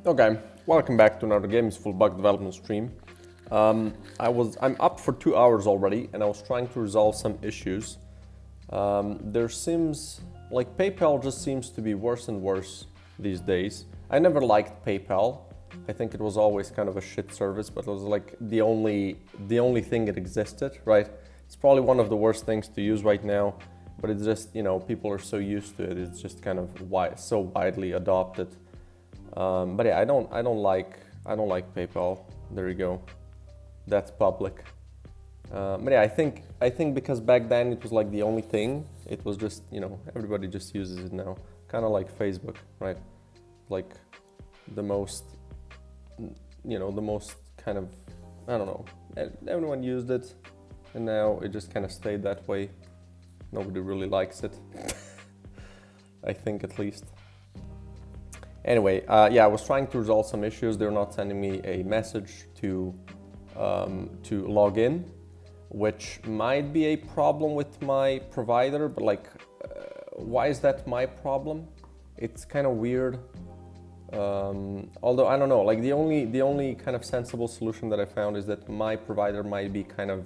Okay, welcome back to another Games Full Bug development stream. I'm up for 2 hours already, and I was trying to resolve some issues. There seems like PayPal just seems to be worse and worse these days. I never liked PayPal. I think it was always kind of a shit service, but it was like the only thing that existed, right? It's probably one of the worst things to use right now, but it's just, you know, people are so used to it. It's just kind of so widely adopted. But yeah, I don't like PayPal. There you go. That's public. But yeah, I think because back then it was like the only thing. It was just, you know, everybody just uses it now. Kind of like Facebook, right? Like the most kind of, I don't know. Everyone used it, and now it just kind of stayed that way. Nobody really likes it. I think at least. Anyway, yeah, I was trying to resolve some issues. They're not sending me a message to log in, which might be a problem with my provider, but like, why is that my problem? It's kind of weird. Although I don't know, like the only kind of sensible solution that I found is that my provider might be kind of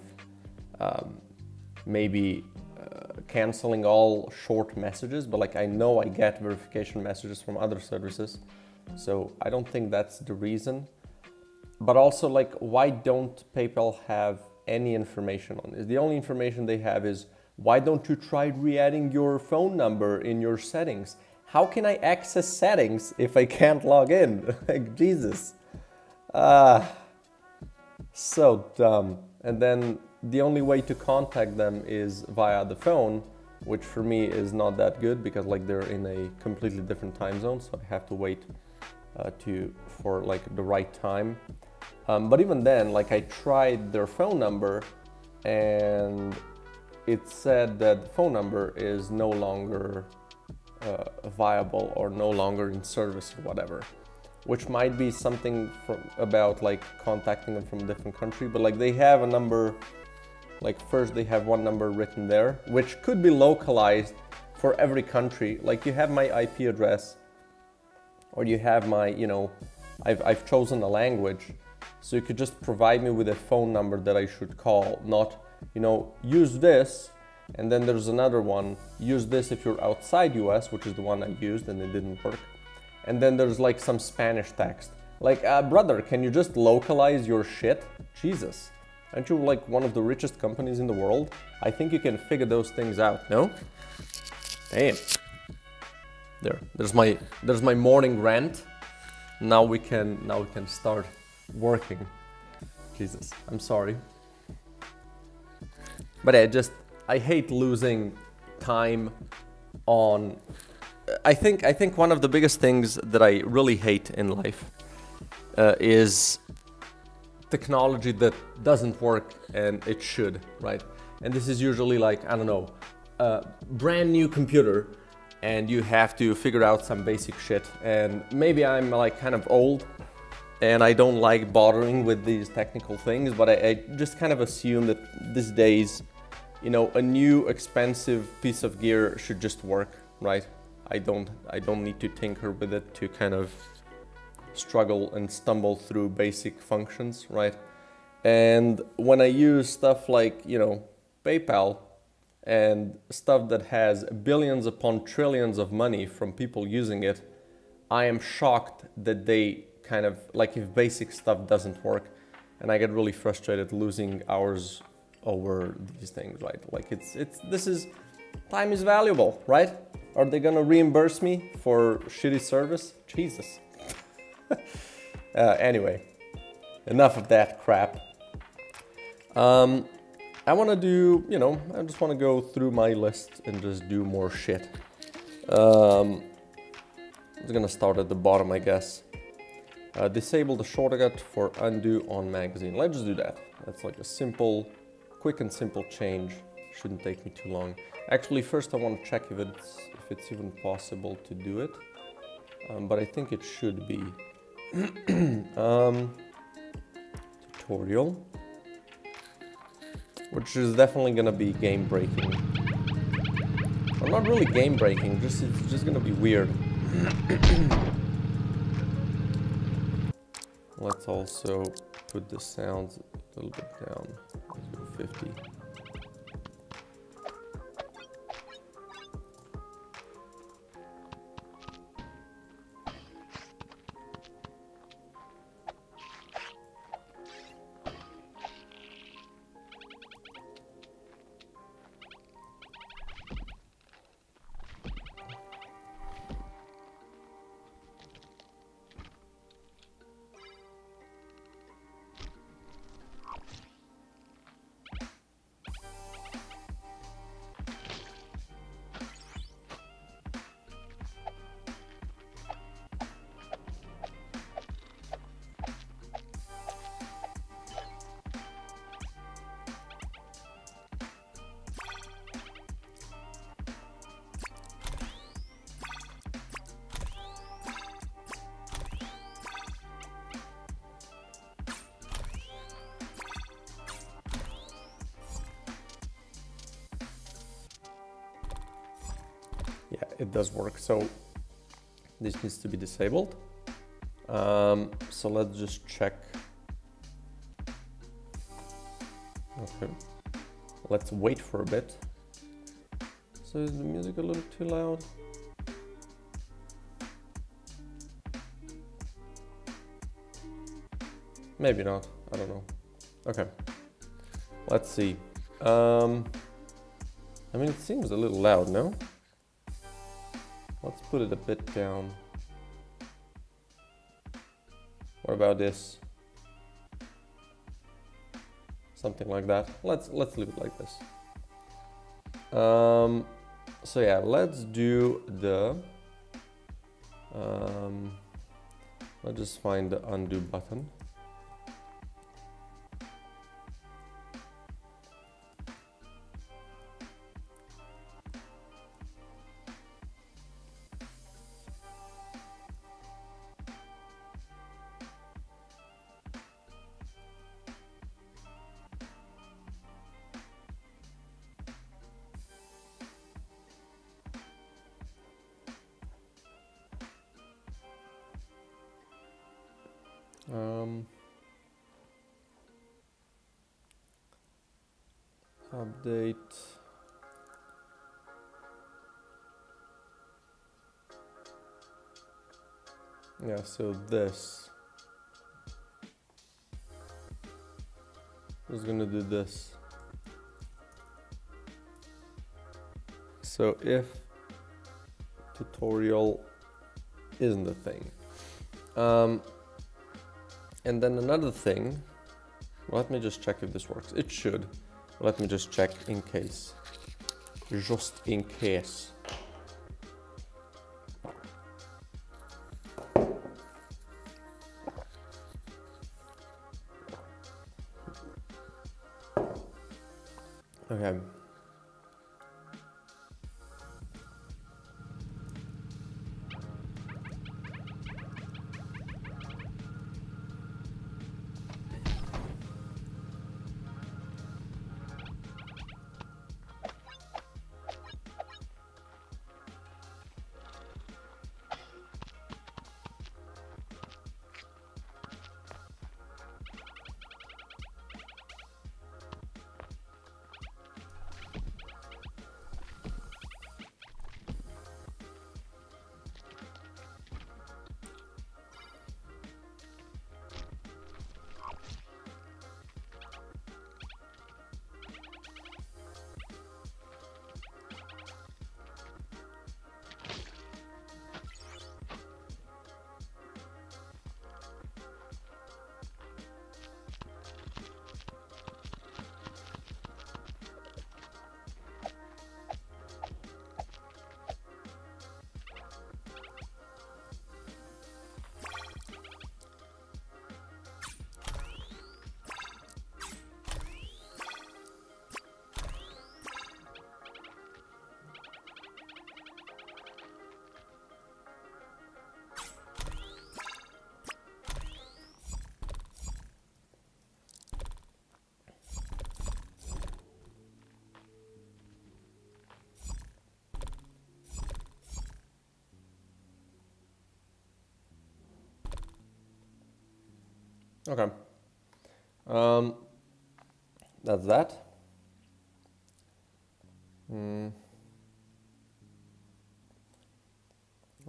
maybe canceling all short messages, but like I know I get verification messages from other services, so I don't think that's the reason. But also, like, why don't PayPal have any information on this? The only information they have is, why don't you try re-adding your phone number in your settings? How can I access settings if I can't log in? Like, Jesus. So dumb. And then the only way to contact them is via the phone, which for me is not that good because like they're in a completely different time zone, so I have to wait for like the right time. But even then, like I tried their phone number and it said that the phone number is no longer viable or no longer in service or whatever, which might be something about like contacting them from a different country, but like they have a number, like first they have one number written there, which could be localized for every country. Like you have my IP address, or you have my, you know, I've chosen a language, so you could just provide me with a phone number that I should call, not, you know, use this, and then there's another one, use this if you're outside US, which is the one I used and it didn't work. And then there's like some Spanish text. Like, brother, can you just localize your shit? Jesus. Aren't you like one of the richest companies in the world? I think you can figure those things out, no? Damn. There's my morning rant. Now we can start working. Jesus, I'm sorry. But I hate losing time on. I think one of the biggest things that I really hate in life is technology that doesn't work and it should, right? And this is usually like, I don't know, a brand new computer and you have to figure out some basic shit. And maybe I'm like kind of old and I don't like bothering with these technical things, but I just kind of assume that these days, you know, a new expensive piece of gear should just work, right? I don't need to tinker with it to kind of struggle and stumble through basic functions, right? And when I use stuff like, you know, PayPal and stuff that has billions upon trillions of money from people using it, I am shocked that they kind of, like if basic stuff doesn't work, and I get really frustrated losing hours over these things, right? Like time is valuable, right? Are they gonna reimburse me for shitty service? Jesus. Anyway, enough of that crap. I want to do, you know, I just want to go through my list and just do more shit. I'm just gonna start at the bottom, I guess. Disable the shortcut for undo on magazine. Let's just do that. That's like a simple, quick and simple change. Shouldn't take me too long. Actually, first I want to check if it's even possible to do it. But I think it should be. Tutorial, which is definitely gonna be game breaking. Or not really game breaking, it's just gonna be weird. Let's also put the sounds a little bit down. Let's go 50. Yeah, it does work. So this needs to be disabled. So let's just check. Okay. Let's wait for a bit. So is the music a little too loud? Maybe not. I don't know. Okay. Let's see. I mean, it seems a little loud, no? Let's put it a bit down. What about this? Something like that. Let's leave it like this. So yeah, let's do the. Let's just find the undo button. Update. Yeah, so this is gonna do this. So if tutorial isn't the thing. And then another thing, let me just check if this works. It should. Let me just check in case. Just in case. Okay. Okay. That's that.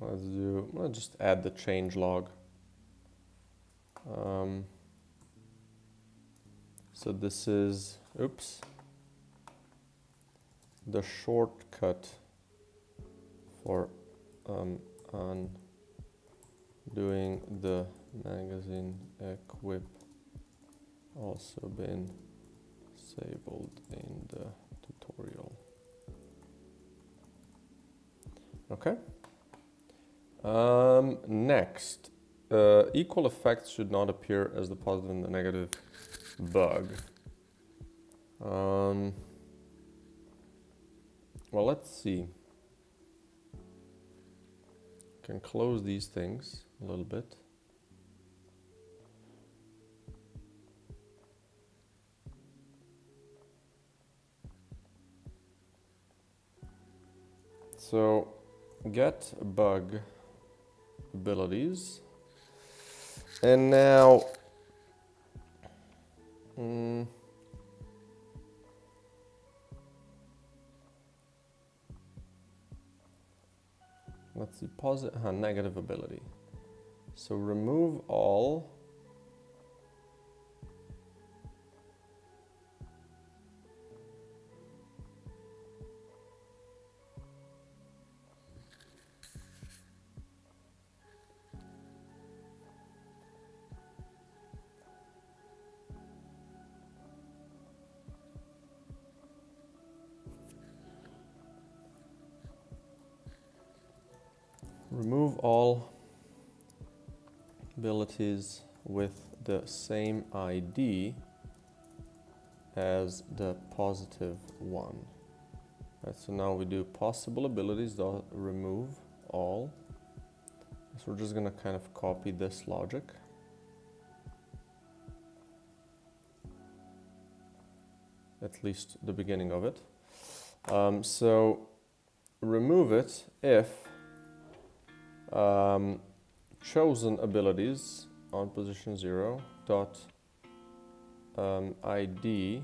Let's just add the change log. So this is, the shortcut for undoing the magazine equip also been disabled in the tutorial. Okay. Next, equal effects should not appear as the positive and the negative bug. Well, let's see. Can close these things a little bit. So get bug abilities, and now let's see, positive, negative ability. So remove all abilities with the same ID as the positive one. Right, so now we do possible abilities dot remove all. So we're just gonna kind of copy this logic. At least the beginning of it. So remove it if chosen abilities on position 0 dot ID.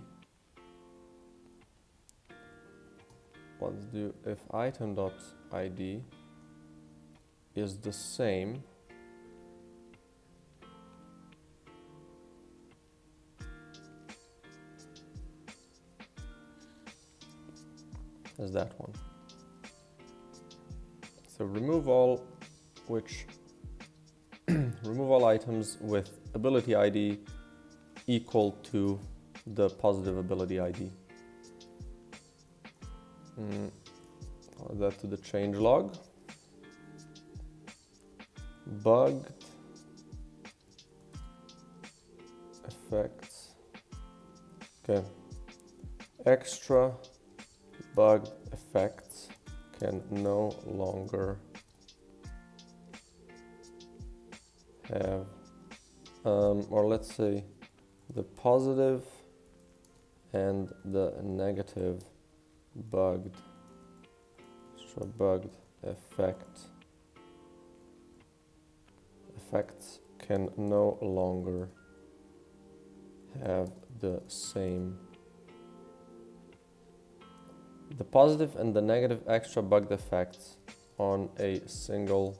Let's do if item dot ID is the same as that one. So remove all remove all items with ability ID equal to the positive ability ID. Add that to the change log. Bugged effects. Okay. Extra bugged effects can no longer have, or let's say the positive and the negative bugged effects can no longer have the same. The positive and the negative extra bugged effects on a single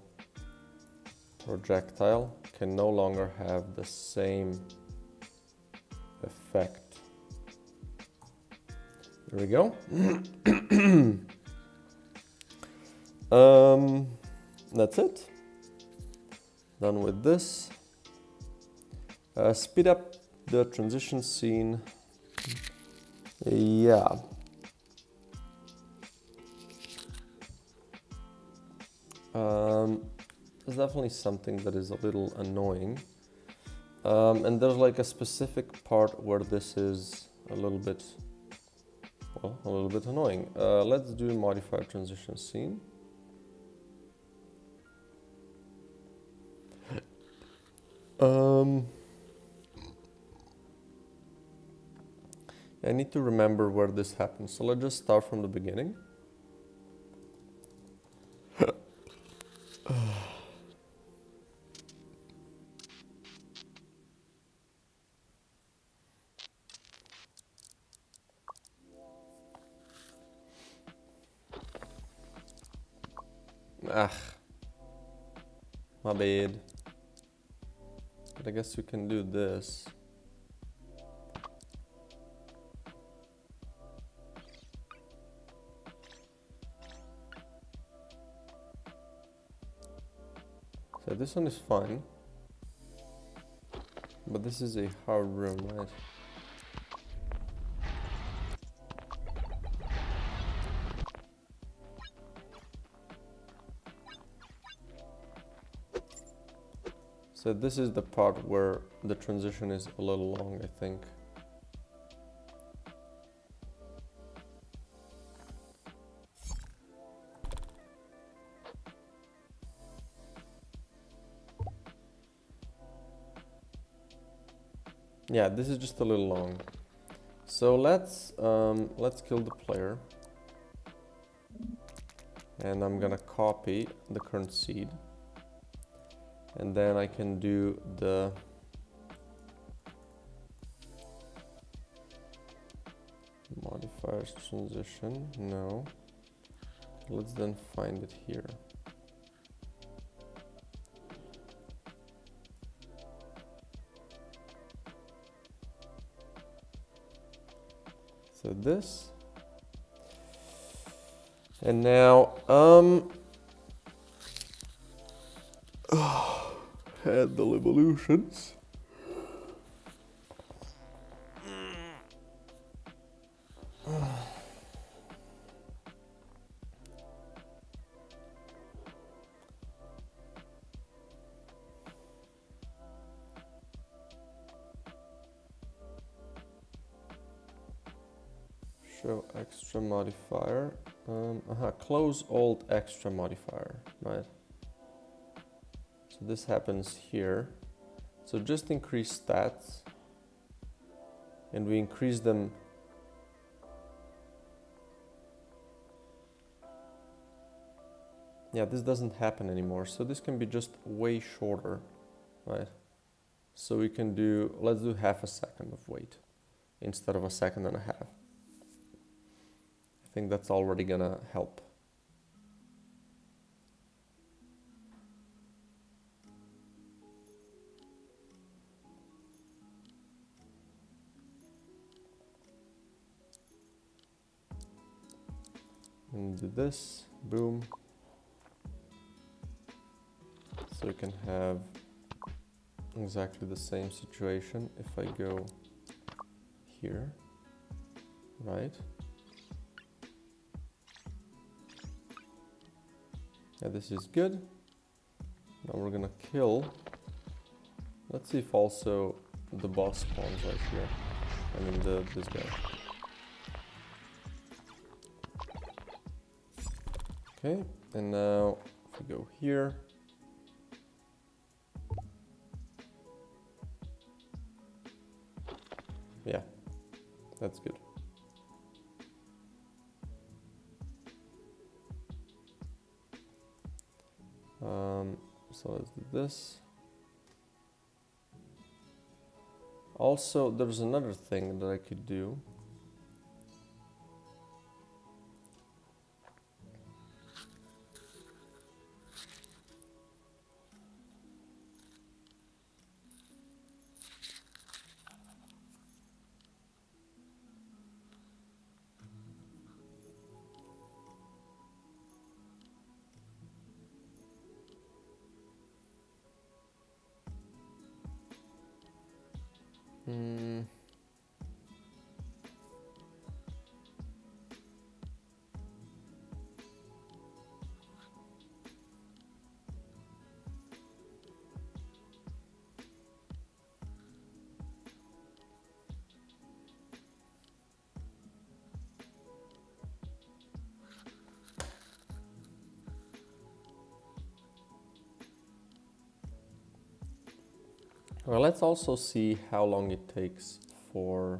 projectile can no longer have the same effect. There we go. That's it. Done with this. Speed up the transition scene. Yeah. There's definitely something that is a little annoying. And there's like a specific part where this is a little bit annoying. Let's do modify transition scene. I need to remember where this happens. So let's just start from the beginning. Ah, my bad. But I guess we can do this. So this one is fine. But this is a hard room, right? So this is the part where the transition is a little long, I think. Yeah, this is just a little long. So let's kill the player. And I'm gonna copy the current seed. And then I can do the modifiers transition. No. Let's then find it here. So this. And now handle evolutions. Show extra modifier. Close alt extra modifier, right? So this happens here. So just increase stats, and we increase them. Yeah, this doesn't happen anymore. So this can be just way shorter, right? So we can do, let's do half a second of wait instead of a second and a half. I think that's already gonna help. And do this, boom. So we can have exactly the same situation if I go here, right? Yeah, this is good. Now we're gonna kill. Let's see if also the boss spawns right here. I mean this guy. Okay, and now if we go here. Yeah, that's good. So let's do this. Also, there's another thing that I could do. Well, let's also see how long it takes for,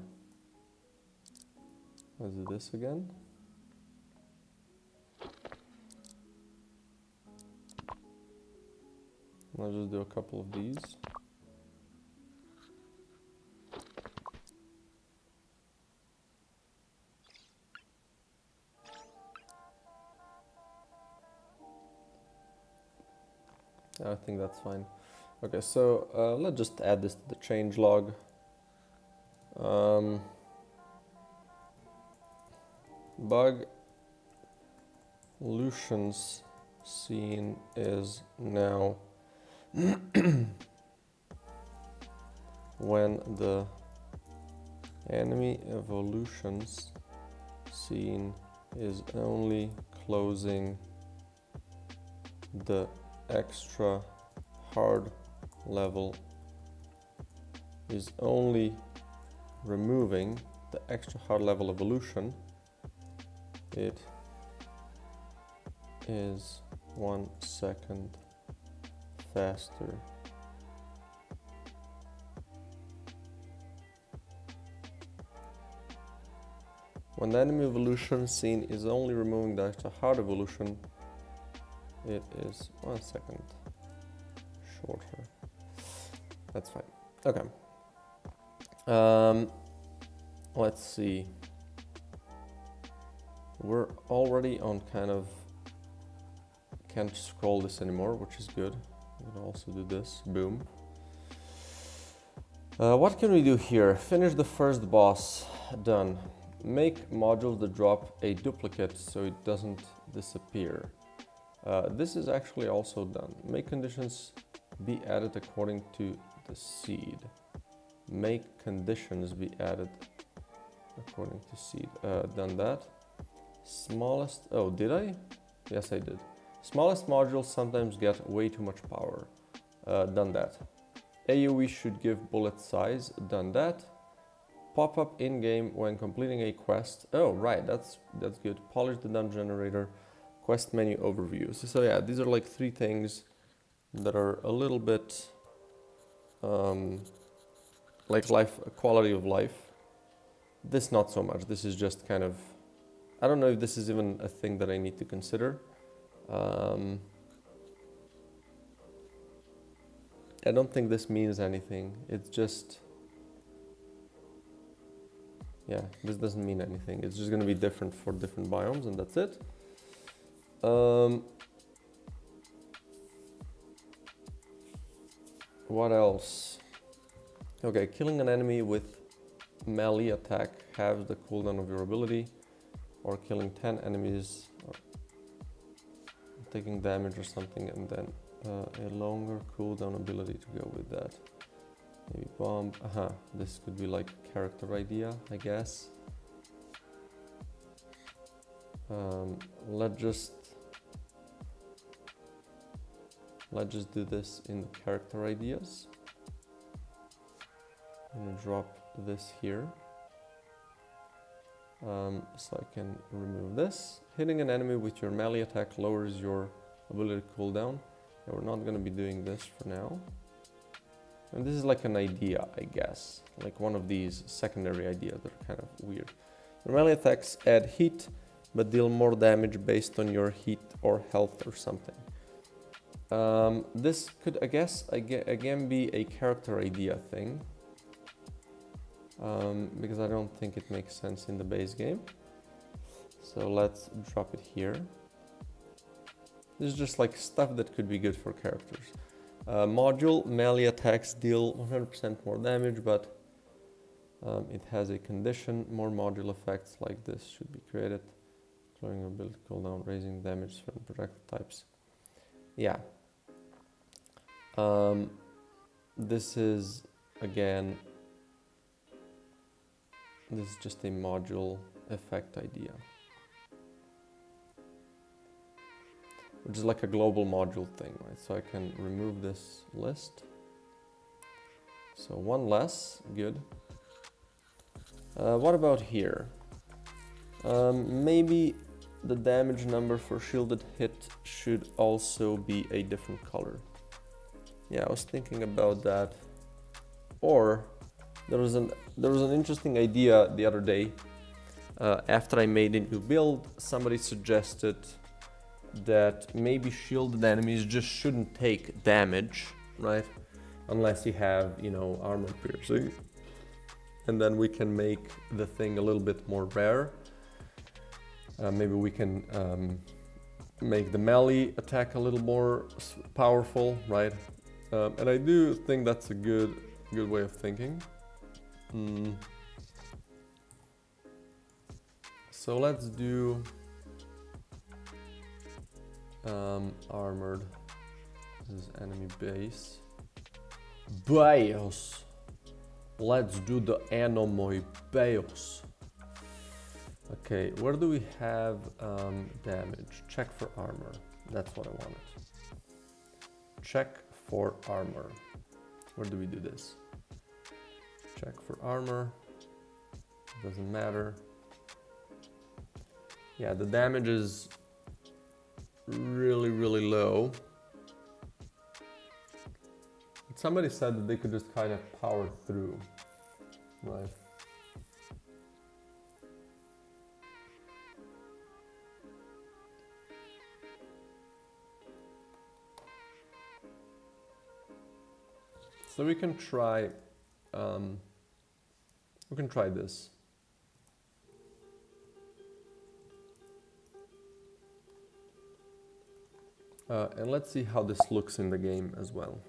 let's do this again. I'll just do a couple of these. I think that's fine. Okay, so let's just add this to the change log. Bug evolutions scene is now when the enemy evolutions scene is only closing the extra hard level, is only removing the extra hard level evolution, it is 1 second faster. When the enemy evolution scene is only removing the extra hard evolution, it is 1 second shorter. That's fine. Okay. Let's see. We're already on kind of, can't scroll this anymore, which is good. We can also do this. Boom. What can we do here? Finish the first boss. Done. Make modules that drop a duplicate so it doesn't disappear. This is actually also done. Make conditions be added according to the seed. Make conditions be added according to seed. Done that. Smallest, oh, did I? Yes, I did. Smallest modules sometimes get way too much power. Done that. AoE should give bullet size. Done that. Pop up in-game when completing a quest. Oh, right, that's good. Polish the dungeon generator. Quest menu overview. So yeah, these are like 3 things that are a little bit like quality of life. This not so much. This is just kind of, I don't know if this is even a thing that I need to consider. I don't think this means anything. It's just, yeah, this doesn't mean anything. It's just going to be different for different biomes, and that's it. What else? Okay, killing an enemy with melee attack halves the cooldown of your ability, or killing 10 enemies, or taking damage or something, and then a longer cooldown ability to go with that. Maybe bomb. This could be like character idea, I guess. Let's just do this in the character ideas. I'm gonna drop this here. So I can remove this. Hitting an enemy with your melee attack lowers your ability cooldown. Yeah, we're not gonna be doing this for now. And this is like an idea, I guess. Like one of these secondary ideas that are kind of weird. Your melee attacks add heat, but deal more damage based on your heat or health or something. This could, I guess, again be a character idea thing. Because I don't think it makes sense in the base game. So let's drop it here. This is just like stuff that could be good for characters. Module, melee attacks deal 100% more damage, but it has a condition. More module effects like this should be created. Clearing ability cooldown, raising damage from projectile types. Yeah. This is, again, this is just a module effect idea, which is like a global module thing, right? So I can remove this list. So one less, good. What about here? Maybe the damage number for shielded hit should also be a different color. Yeah, I was thinking about that. Or there was an interesting idea the other day. After I made a new build, somebody suggested that maybe shielded enemies just shouldn't take damage, right? Unless you have, you know, armor piercing. And then we can make the thing a little bit more rare. Maybe we can make the melee attack a little more powerful, right? And I do think that's a good way of thinking. So let's do armored. This is enemy base. Bios. Let's do the enemy bios. Okay, where do we have damage? Check for armor. That's what I wanted. Check for armor. Where do we do this? Check for armor. Doesn't matter. Yeah, the damage is really, really low. Somebody said that they could just kind of power through, right? So we can try this. And let's see how this looks in the game as well.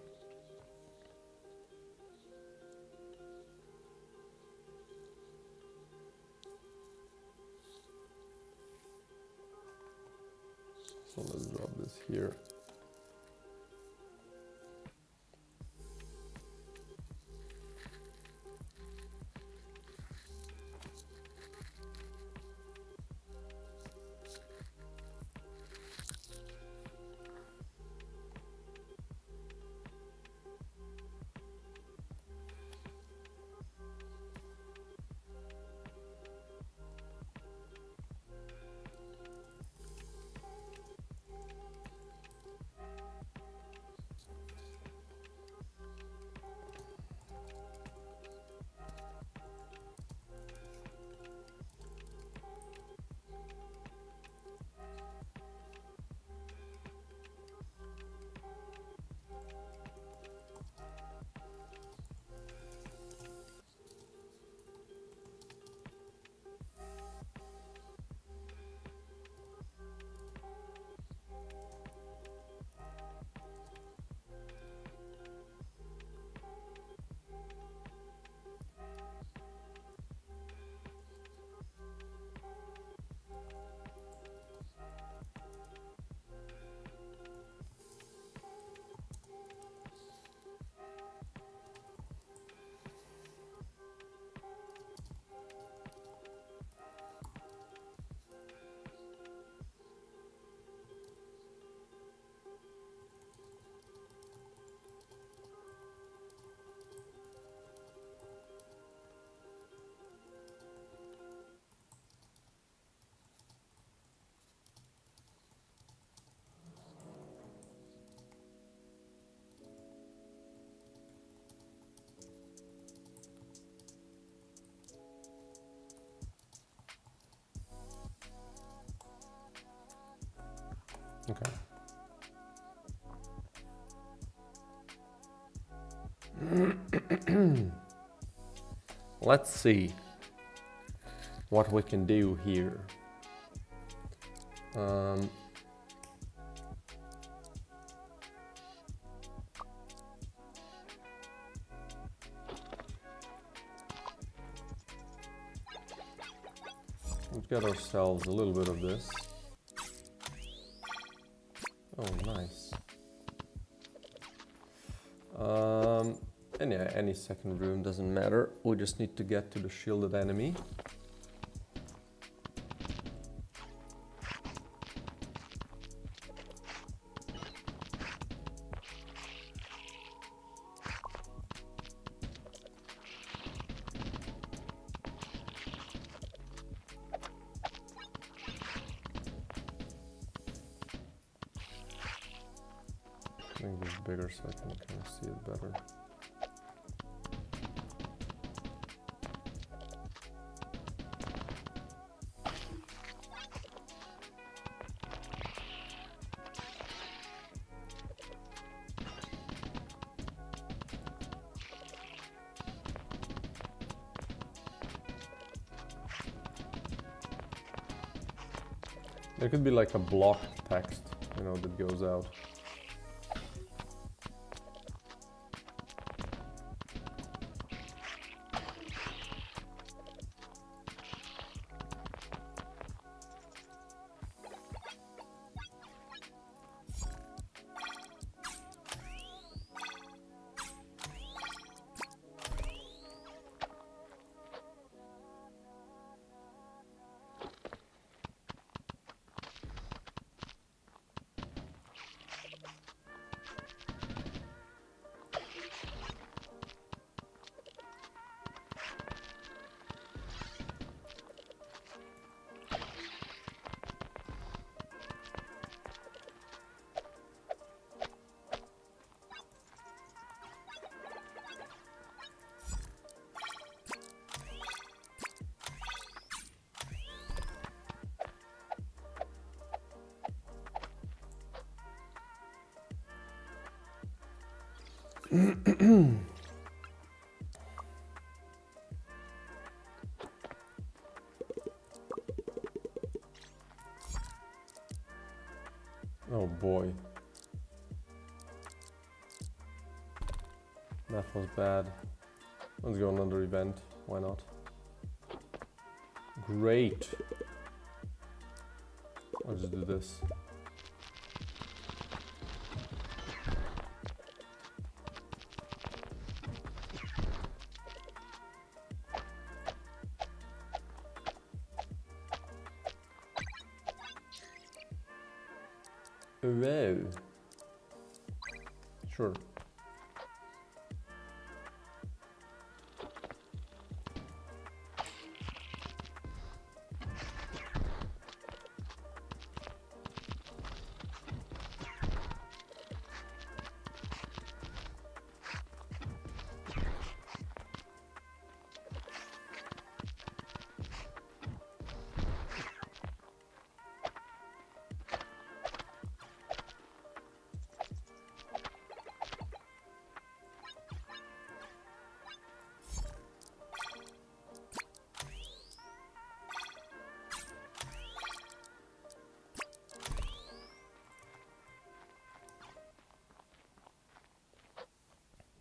So let's drop this here. Okay. Let's see what we can do here. We've got ourselves a little bit of this. Oh, nice. And yeah, any second room doesn't matter. We just need to get to the shielded enemy. Make this bigger so I can kind of see it better. There could be like a block text, you know, that goes out. Oh boy. That was bad. Let's go another event. Why not? Great. I'll just do this. Whoa. Sure.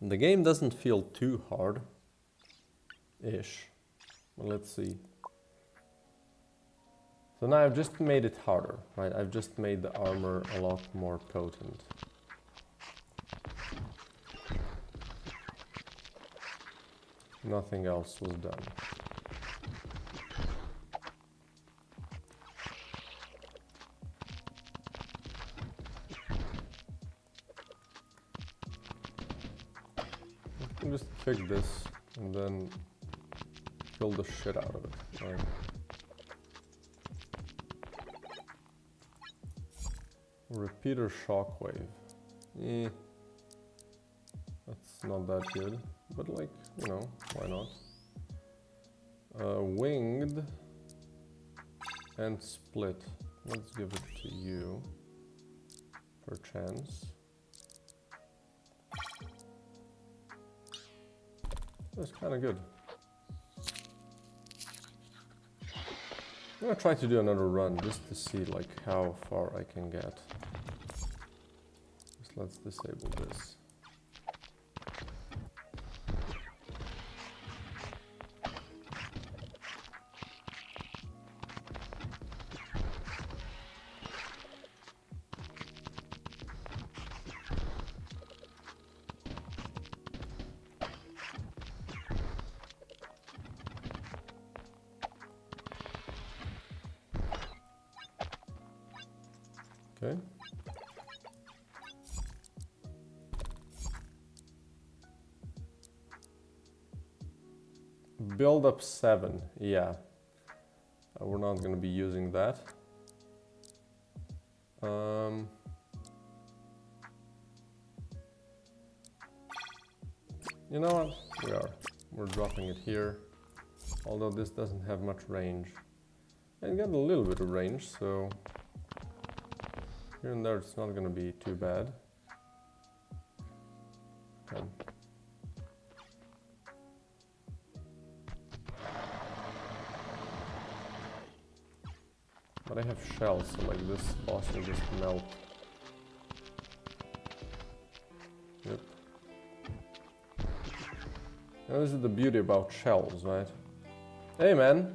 The game doesn't feel too hard-ish. Well, let's see. So now I've just made it harder, right? I've just made the armor a lot more potent. Nothing else was done. Just pick this and then kill the shit out of it. Right. Repeater shockwave. That's not that good, but like, you know, why not? Winged and split. Let's give it to you per chance. That's kind of good. I'm gonna try to do another run just to see like how far I can get. Just let's disable this. Okay. Build up 7, yeah. We're not going to be using that. You know what? We're dropping it here. Although this doesn't have much range. It got a little bit of range, so here and there it's not going to be too bad. Okay. But I have shells, so like this boss will just melt. Yep. Now, this is the beauty about shells, right? Hey, man!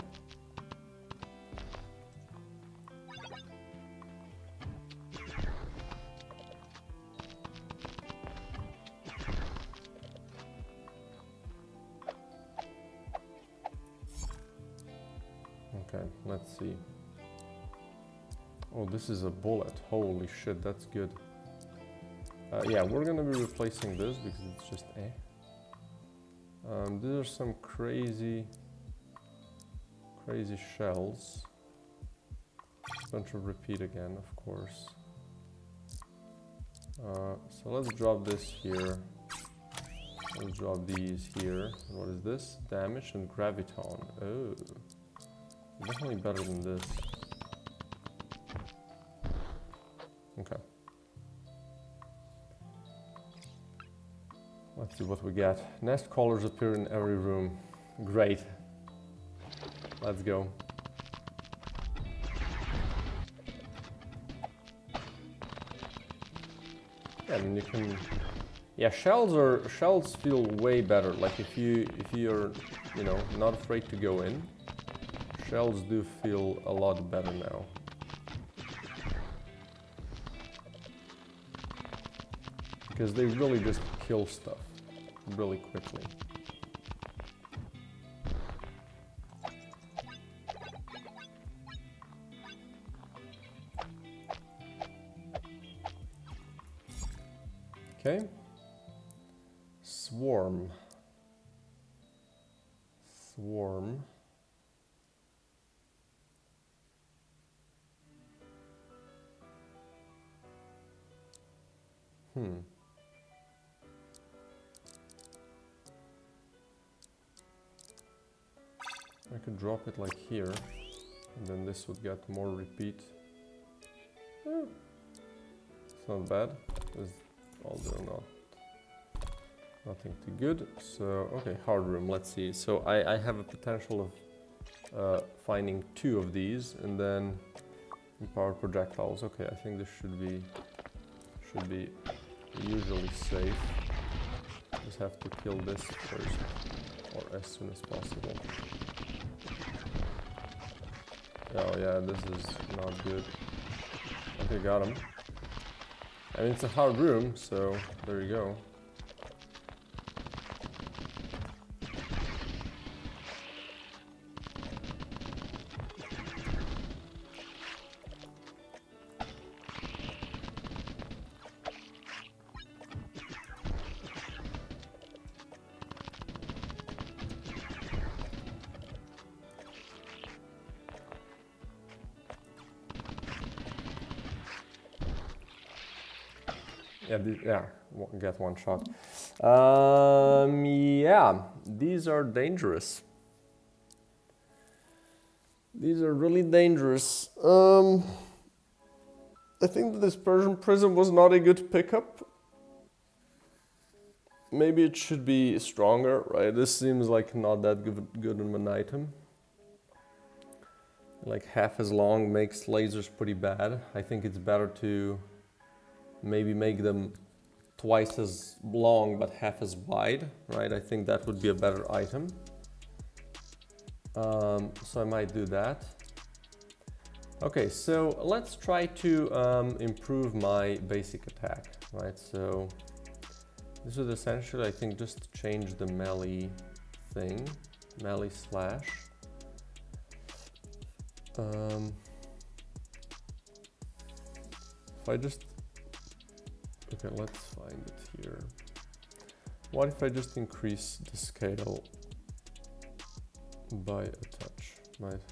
Okay, let's see. Oh, this is a bullet. Holy shit, that's good. Yeah, we're gonna be replacing this because it's just these are some crazy shells. Bunch of repeat again, of course. So let's drop this here. Let's drop these here. What is this? Damage and graviton. Oh, definitely better than this. Okay. Let's see what we get. Nest collars appear in every room. Great. Let's go. Yeah, and you can. Yeah, shells feel way better. Like if you're not afraid to go in, shells do feel a lot better now. Because they really just kill stuff really quickly. Okay. Swarm. I could drop it like here, and then this would get more repeat. It's not bad. Although nothing too good. So okay, hard room. Let's see. So I have a potential of finding 2 of these, and then empowered projectiles. Okay, I think this should be usually safe. Just have to kill this first, or as soon as possible. Oh yeah, this is not good. Okay, got him. I mean, it's a hard room, so there you go. Yeah, get one shot. Yeah, these are dangerous. These are really dangerous. I think that this Persian prism was not a good pickup. Maybe it should be stronger, right? This seems like not that good of an item. Like half as long makes lasers pretty bad. I think it's better to maybe make them twice as long but half as wide, right? I think that would be a better item. So I might do that. Okay, so let's try to improve my basic attack, right? So this would essentially, I think, just change the melee thing, melee slash. If I just, okay, let's find it here. What if I just increase the scale by a touch, right?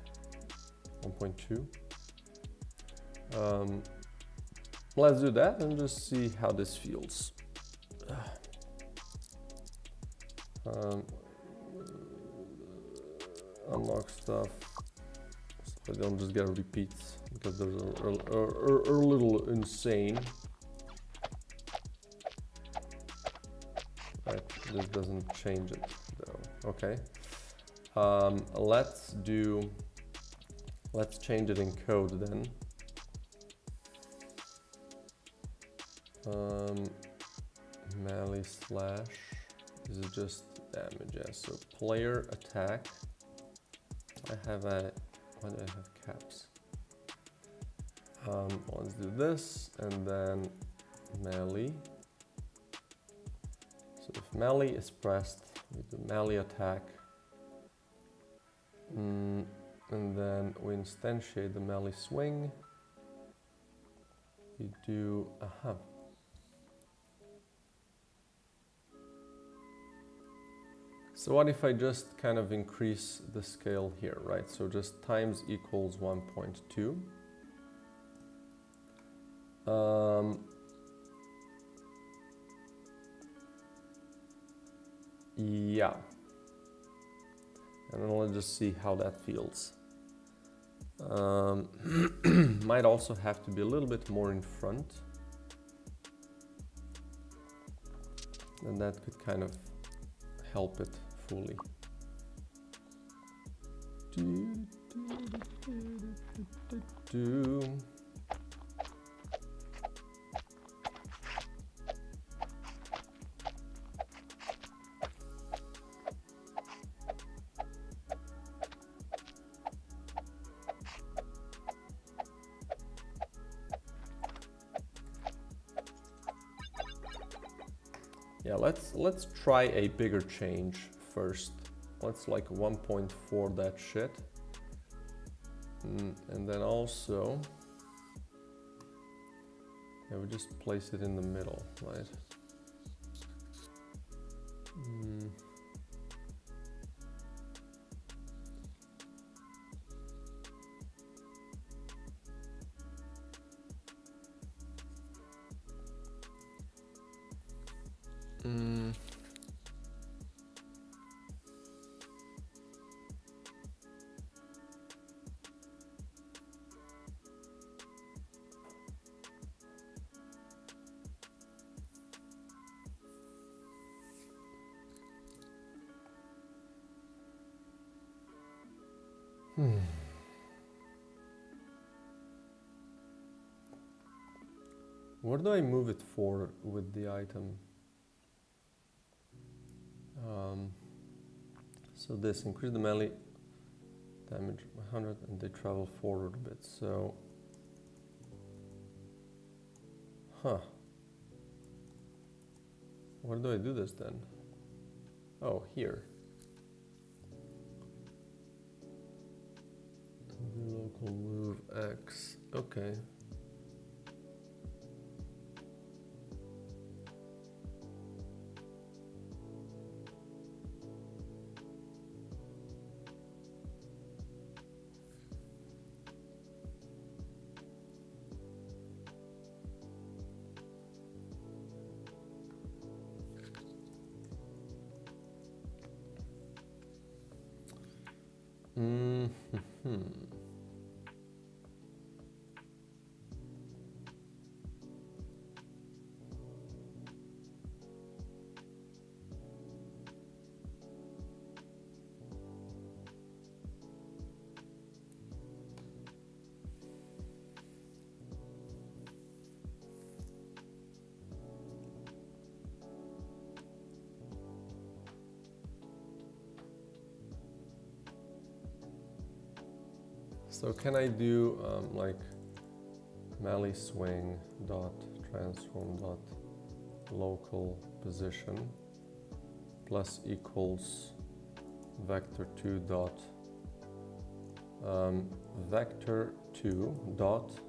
1.2. Let's do that and just see how this feels. Unlock stuff so I don't just get repeats, because those are a little insane. Right, this doesn't change it though. Okay, let's do Let's change it in code then. Melee slash, is it just damage? Yeah, so player attack. I have a, why do I have caps? Let's do this, and then melee. So if melee is pressed, we do melee attack. And then we instantiate the melee swing. We do, So what if I just kind of increase the scale here, right? So just times equals 1.2. Yeah. And then let's just see how that feels. Might also have to be a little bit more in front. And that could kind of help it fully. Yeah, let's try a bigger change first. Let's like 1.4 that shit. And then also, yeah, we just place it in the middle, right? Where do I move it for with the item? So this increase the melee damage 100 and they travel forward a bit. So, where do I do this then? Oh, here. Local move X. Okay. So can I do like melee swing dot transform dot local position plus equals vector2 dot vector2 dot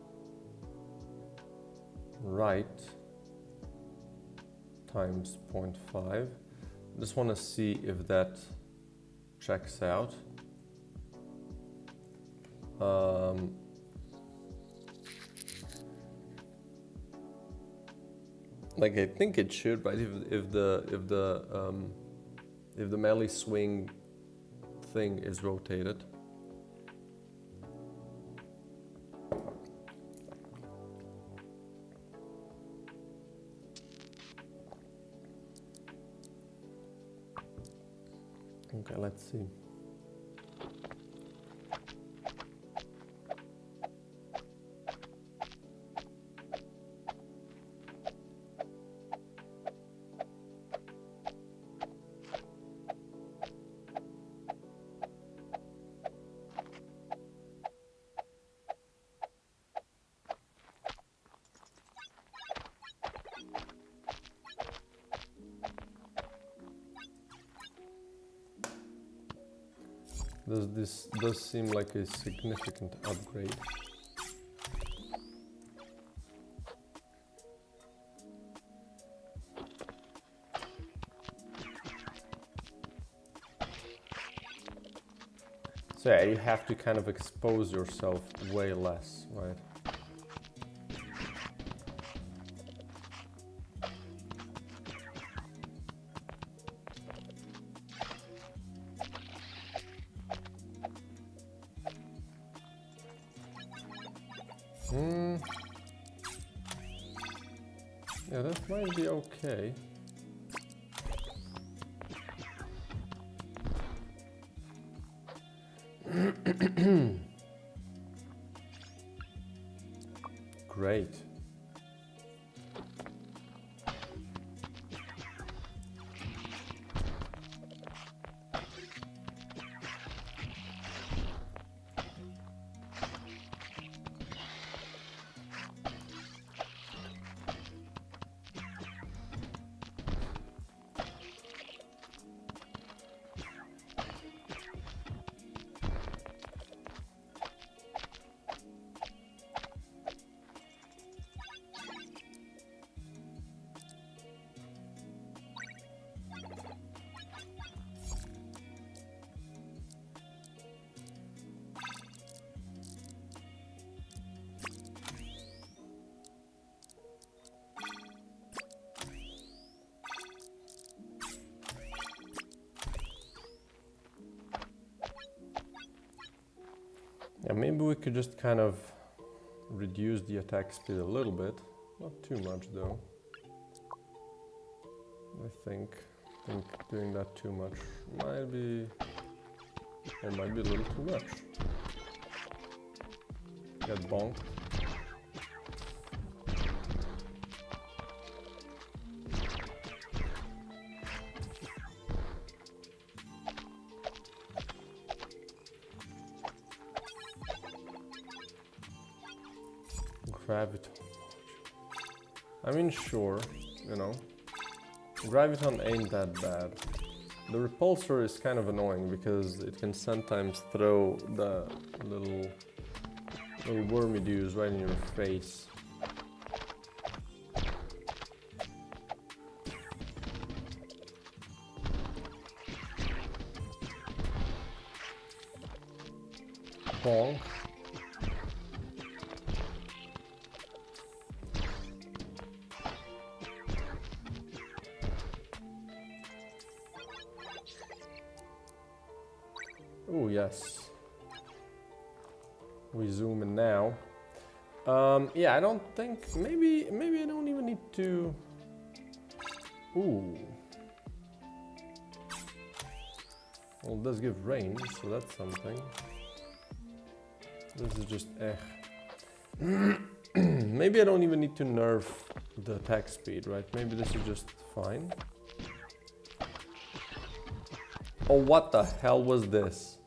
right times 0.5. Just want to see if that checks out. Like I think it should, right? If the melee swing thing is rotated. Okay, let's see. This does seem like a significant upgrade. So yeah, you have to kind of expose yourself way less, right? Yeah, that might be okay. Great. Yeah, maybe we could just kind of reduce the attack speed a little bit. Not too much though. I think doing that too much might be a little too much. Get bonked. Graviton. I mean, sure, you know, Graviton ain't that bad. The repulsor is kind of annoying because it can sometimes throw the little wormy dudes right in your face. Bonk. Oh yes, we zoom in now. Yeah, I don't think, maybe I don't even need to. Ooh. Well, it does give range, so that's something. This is just Maybe I don't even need to nerf the attack speed, right? Maybe this is just fine. Oh, what the hell was this?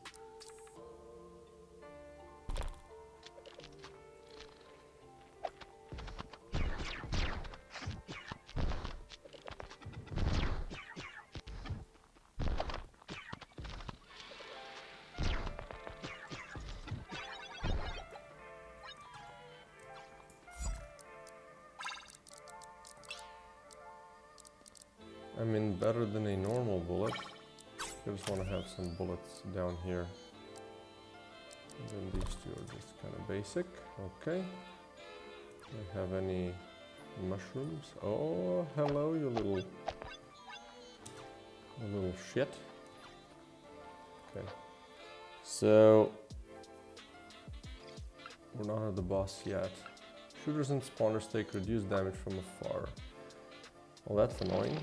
I mean, better than a normal bullet. I just want to have some bullets down here. And then these two are just kind of basic. Okay. Do I have any mushrooms? Oh, hello, you little shit. Okay. So we're not at the boss yet. Shooters and spawners take reduced damage from afar. Well, that's annoying.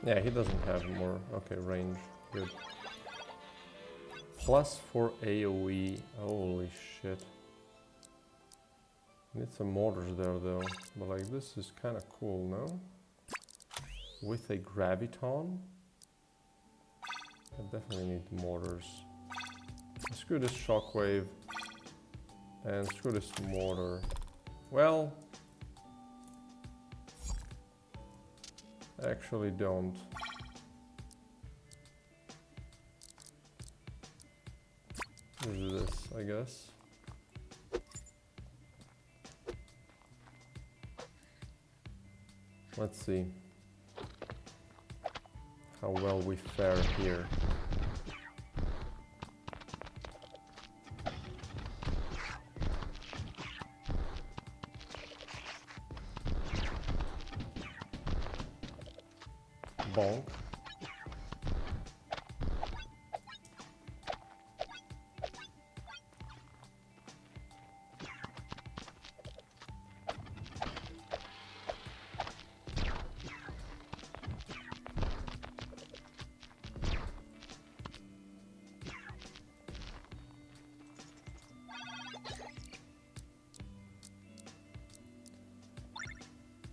Yeah, he doesn't have more. Okay, range. Good. Plus 4 AoE. Holy shit. Need some mortars there though. But like this is kind of cool, no? With a graviton? I definitely need mortars. Screw this shockwave. And screw this mortar. Well... actually don't. Let's do this, I guess. Let's see how well we fare here. Bonk.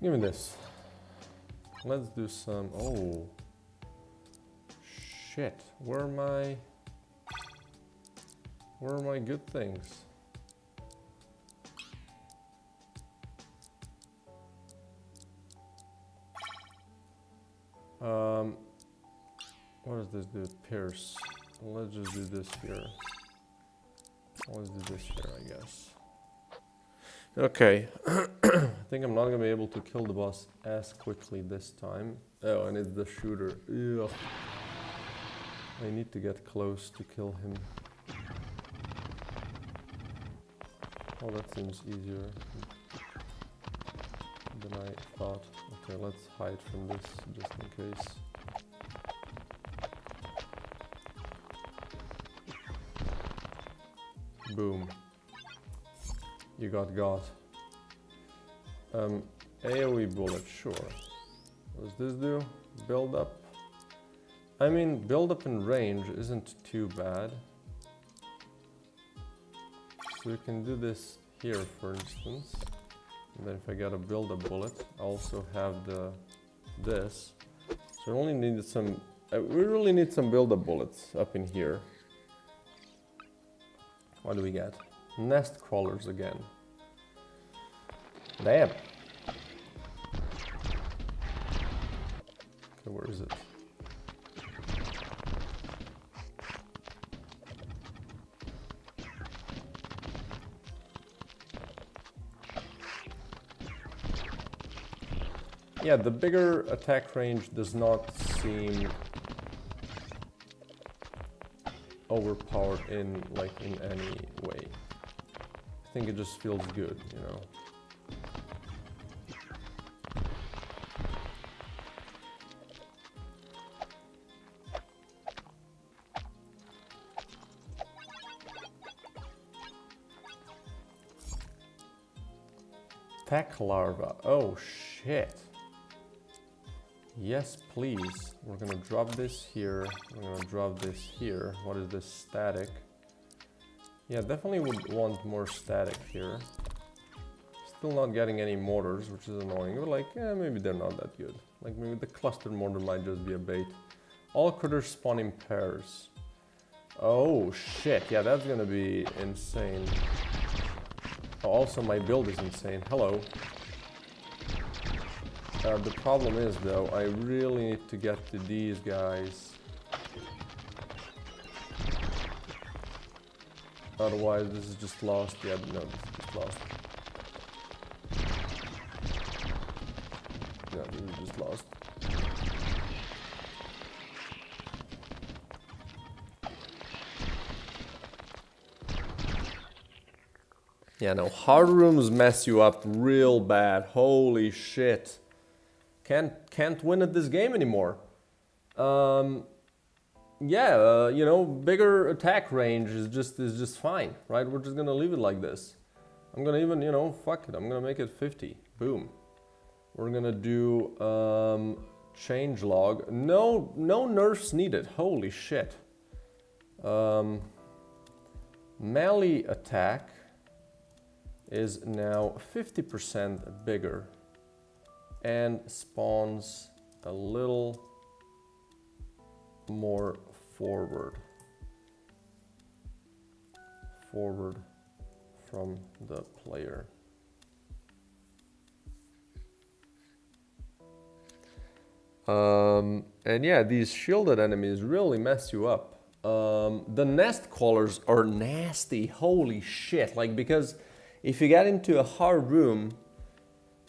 Give me this. Let's do some... oh. Shit. Where are my good things? What does this do? Pierce. Let's just do this here. Let's do this here, I guess. Okay. I think I'm not gonna be able to kill the boss as quickly this time. Oh, and it's the shooter. Ugh. I need to get close to kill him. Oh, that seems easier than I thought. Okay, let's hide from this just in case. Boom. You got. AoE bullet, sure. What does this do? Build up. I mean, build up in range isn't too bad. So we can do this here, for instance. And then if I get a build up bullet, I also have this. So we only need some. We really need some build up bullets up in here. What do we get? Nest crawlers again. Damn. Okay, where is it? Yeah, the bigger attack range does not seem overpowered in any way. I think it just feels good, you know. Attack larva. Oh shit. Yes, please. We're gonna drop this here. We're gonna drop this here. What is this? Static. Yeah, definitely would want more static here. Still not getting any mortars, which is annoying. But like, maybe they're not that good. Like maybe the clustered mortar might just be a bait. All critters spawn in pairs. Oh shit, yeah, that's gonna be insane. Oh, also my build is insane. Hello. The problem is though, I really need to get to these guys. Otherwise this is just lost. Yeah, no, this is just lost. Yeah, this is just lost. Yeah, no, hard rooms mess you up real bad. Holy shit. Can't win at this game anymore. You know, bigger attack range is just fine, right? We're just gonna leave it like this. I'm gonna even, you know, fuck it. I'm gonna make it 50. Boom. We're gonna do Changelog. No nerfs needed. Holy shit. Melee attack is now 50% bigger and spawns a little more forward from the player. And yeah, these shielded enemies really mess you up. The nest crawlers are nasty, holy shit. Like, because if you get into a hard room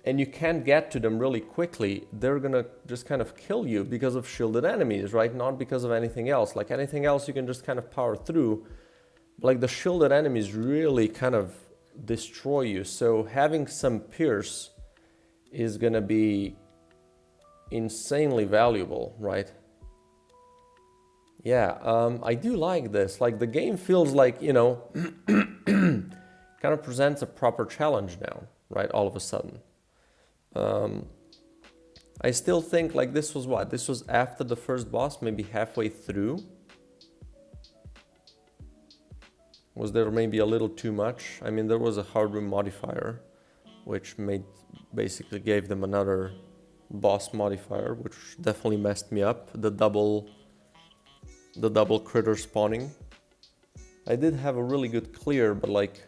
and you can't get to them really quickly, they're gonna just kind of kill you because of shielded enemies, right? Not because of anything else. Like anything else you can just kind of power through. Like the shielded enemies really kind of destroy you. So having some pierce is gonna be insanely valuable, right? Yeah, I do like this. Like the game feels like, you know, kind of presents a proper challenge now, right? All of a sudden. I still think like this was what? This was after the first boss, maybe halfway through. Was there maybe a little too much? I mean, there was a hard room modifier, which basically gave them another boss modifier, which definitely messed me up. The double critter spawning. I did have a really good clear, but like,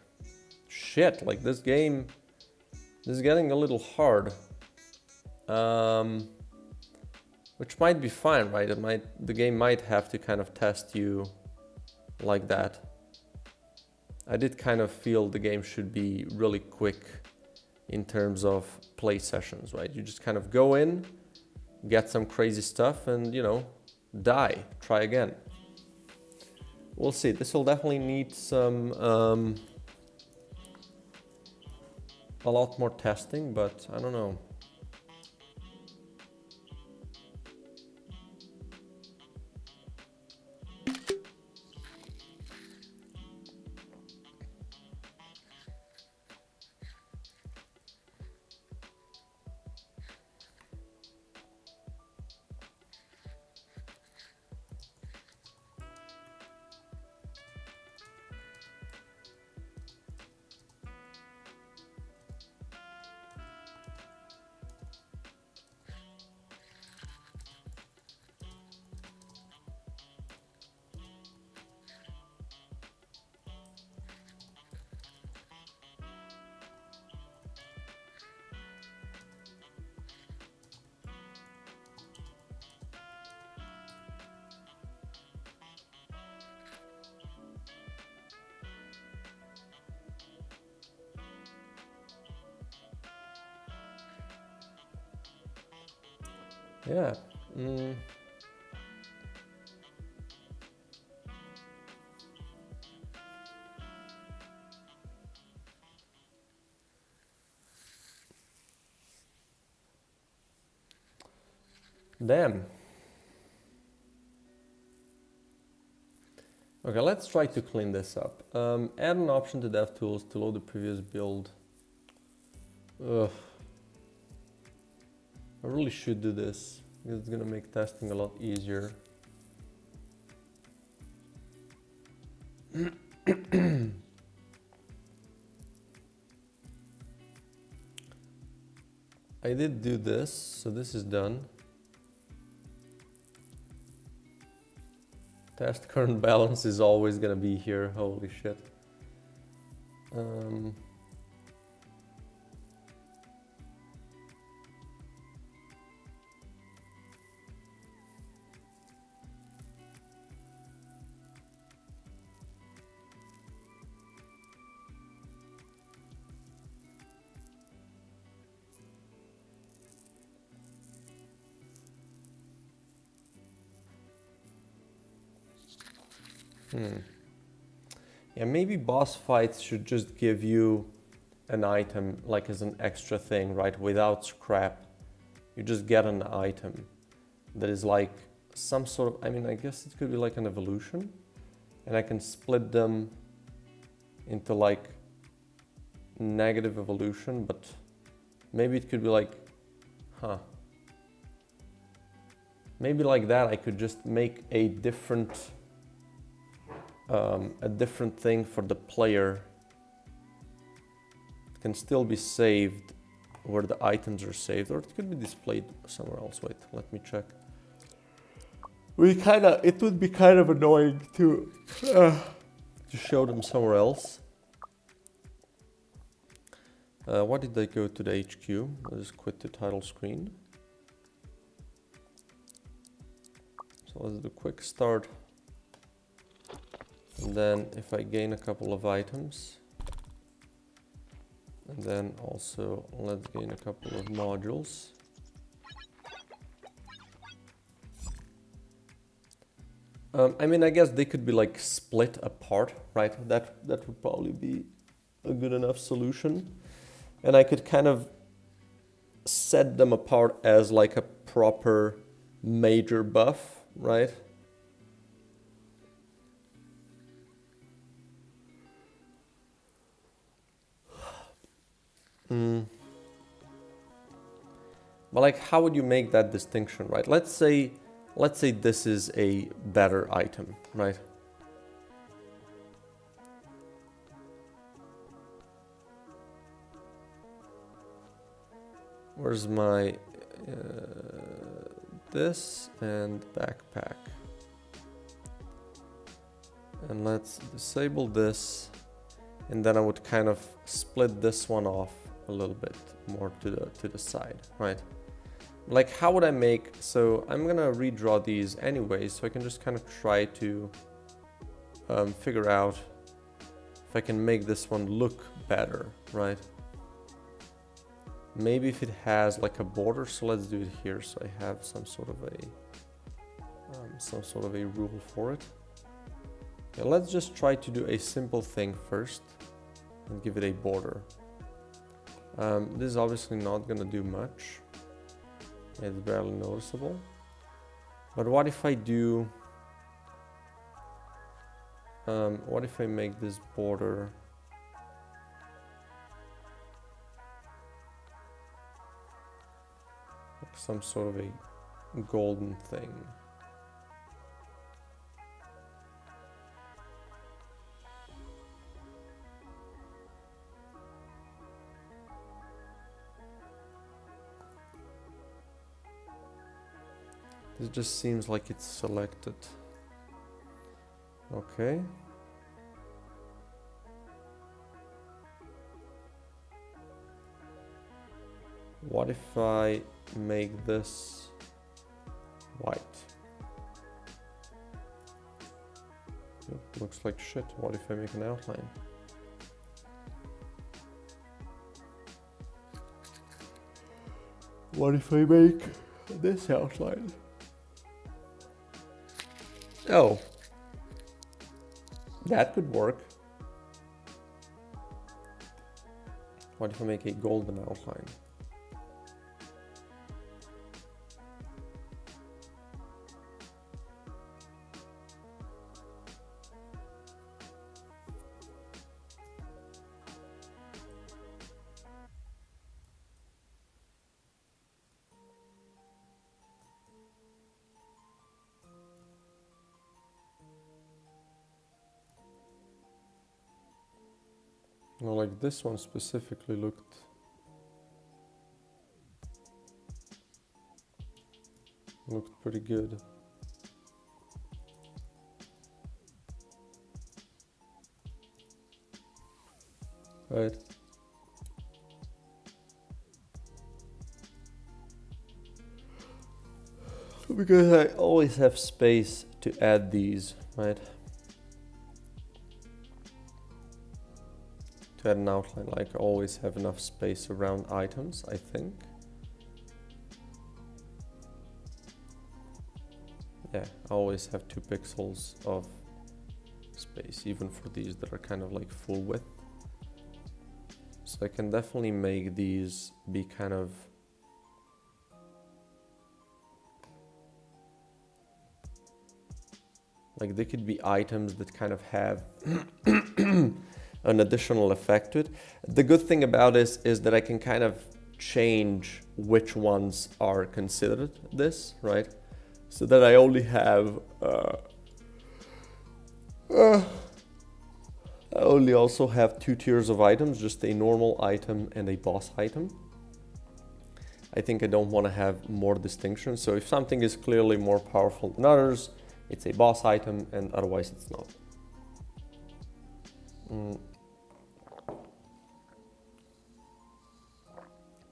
shit, like this game is getting a little hard. Which might be fine, right? The game might have to kind of test you like that. I did kind of feel the game should be really quick in terms of play sessions, right? You just kind of go in, get some crazy stuff and, you know, die, try again. We'll see. This will definitely need some a lot more testing, but I don't know. Yeah. Damn. Okay, let's try to clean this up. Add an option to DevTools to load the previous build. Ugh. I really should do this because it's gonna make testing a lot easier. I did do this, so this is done. Test current balance is always gonna be here, holy shit. Yeah, maybe boss fights should just give you an item like as an extra thing, right? Without scrap. You just get an item that is like some sort of, I mean, I guess it could be like an evolution. And I can split them into like negative evolution, but maybe it could be like, maybe like that I could just make a different thing for the player. It can still be saved where the items are saved, or it could be displayed somewhere else. Wait, let me check. It would be kind of annoying to show them somewhere else. Why did they go to the HQ? Let's quit the title screen. So let's do quick start. And then if I gain a couple of items, and then also let's gain a couple of modules. I mean, I guess they could be like split apart, right? That would probably be a good enough solution. And I could kind of set them apart as like a proper major buff, right? But like, how would you make that distinction, right? Let's say this is a better item, right? Where's my this and backpack? And let's disable this, and then I would kind of split this one off a little bit more to the side, right? Like, how would I make, so I'm gonna redraw these anyway, so I can just kind of try to figure out if I can make this one look better, right? Maybe if it has like a border, so let's do it here, so I have some sort of a rule for it. Yeah, let's just try to do a simple thing first and give it a border. This is obviously not gonna do much. It's barely noticeable. But what if I do, what if I make this border like some sort of a golden thing? It just seems like it's selected. Okay. What if I make this white? It looks like shit. What if I make an outline? What if I make this outline? Oh, that could work. What if I make a golden outline? Well, like this one specifically looked pretty good. Right. Because I always have space to add these, right? To add an outline, like I always have enough space around items, I think. Yeah, I always have 2 pixels of space, even for these that are kind of like full width. So I can definitely make these be kind of like, they could be items that kind of have an additional effect to it. The good thing about this is that I can kind of change which ones are considered this, right? so that I only have I only also have 2 tiers of items, just a normal item and a boss item. I think I don't want to have more distinctions. So if something is clearly more powerful than others, it's a boss item, and otherwise it's not.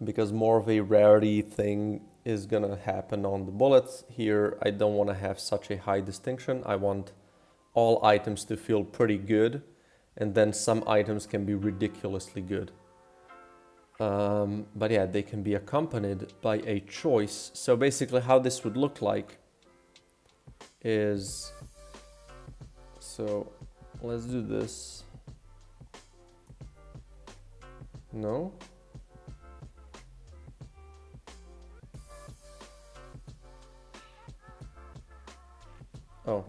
Because more of a rarity thing is gonna happen on the bullets. Here, I don't want to have such a high distinction. I want all items to feel pretty good, and then some items can be ridiculously good. But yeah, they can be accompanied by a choice. So basically how this would look like is, so let's do this. No? Oh.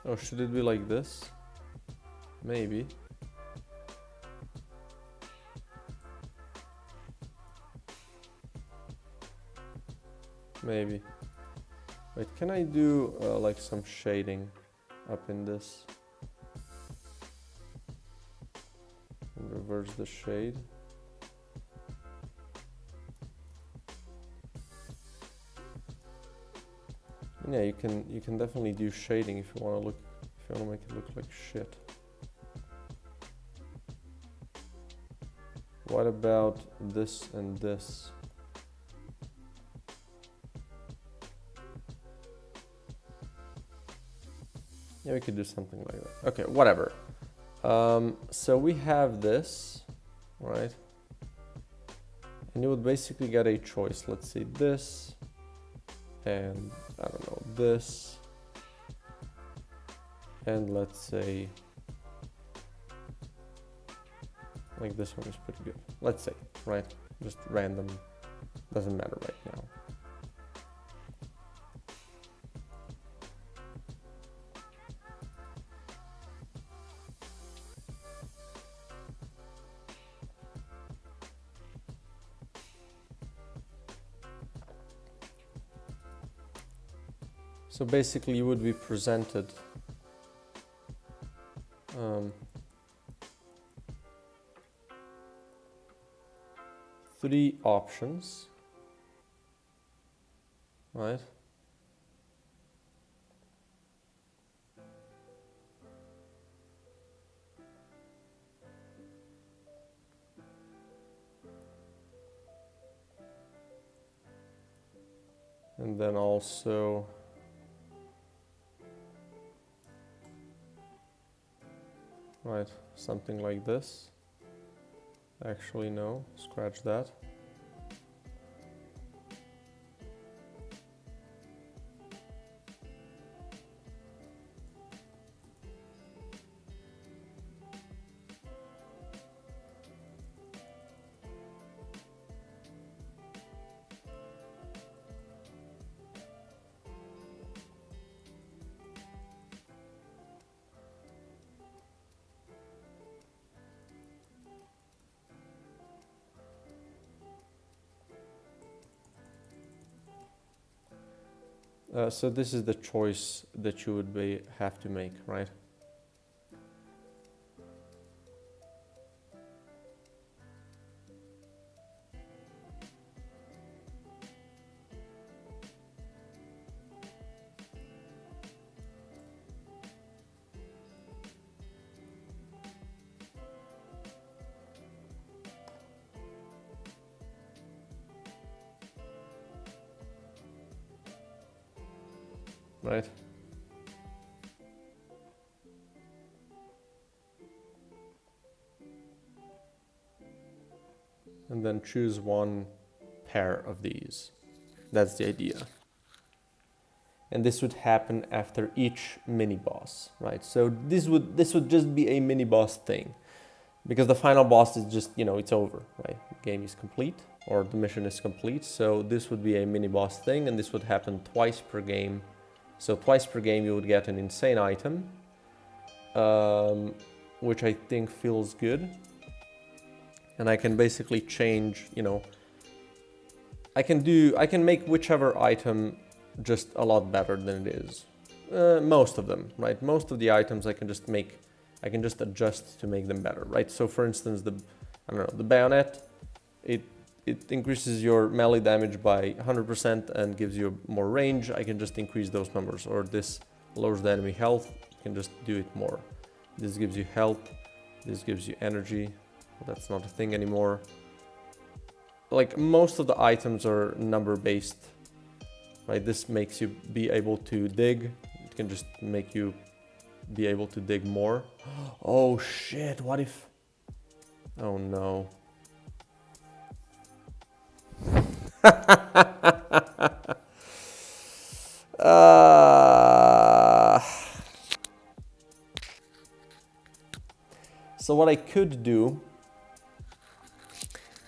Oh, should it be like this? Maybe. Maybe. Wait, can I do like some shading up in this? And reverse the shade. Yeah, you can definitely do shading if you want to make it look like shit. What about this and this? Yeah, we could do something like that. Okay, whatever. So we have this, right? And you would basically get a choice. Let's see, this, and I don't know, this, and let's say, like this one is pretty good. Let's say, right? Just random, doesn't matter right now. So basically you would be presented three options, right? And then also right, something like this. Actually, no, scratch that. So this is the choice that you would have to make, right? Right? And then choose one pair of these. That's the idea. And this would happen after each mini boss, right? So this would just be a mini boss thing, because the final boss is just, you know, it's over, right? The game is complete, or the mission is complete. So this would be a mini boss thing, and this would happen twice per game. So twice per game you would get an insane item, which I think feels good. And I can basically change, you know, I can make whichever item just a lot better than it is. Most of them, right? Most of the items I can just adjust to make them better, right? So for instance, the bayonet, it increases your melee damage by 100% and gives you more range. I can just increase those numbers. Or this lowers the enemy health, you can just do it more. This gives you health, this gives you energy. Well, that's not a thing anymore. Like most of the items are number based, right? This makes you be able to dig. It can just make you be able to dig more. Oh shit, what if... Oh no. So what I could do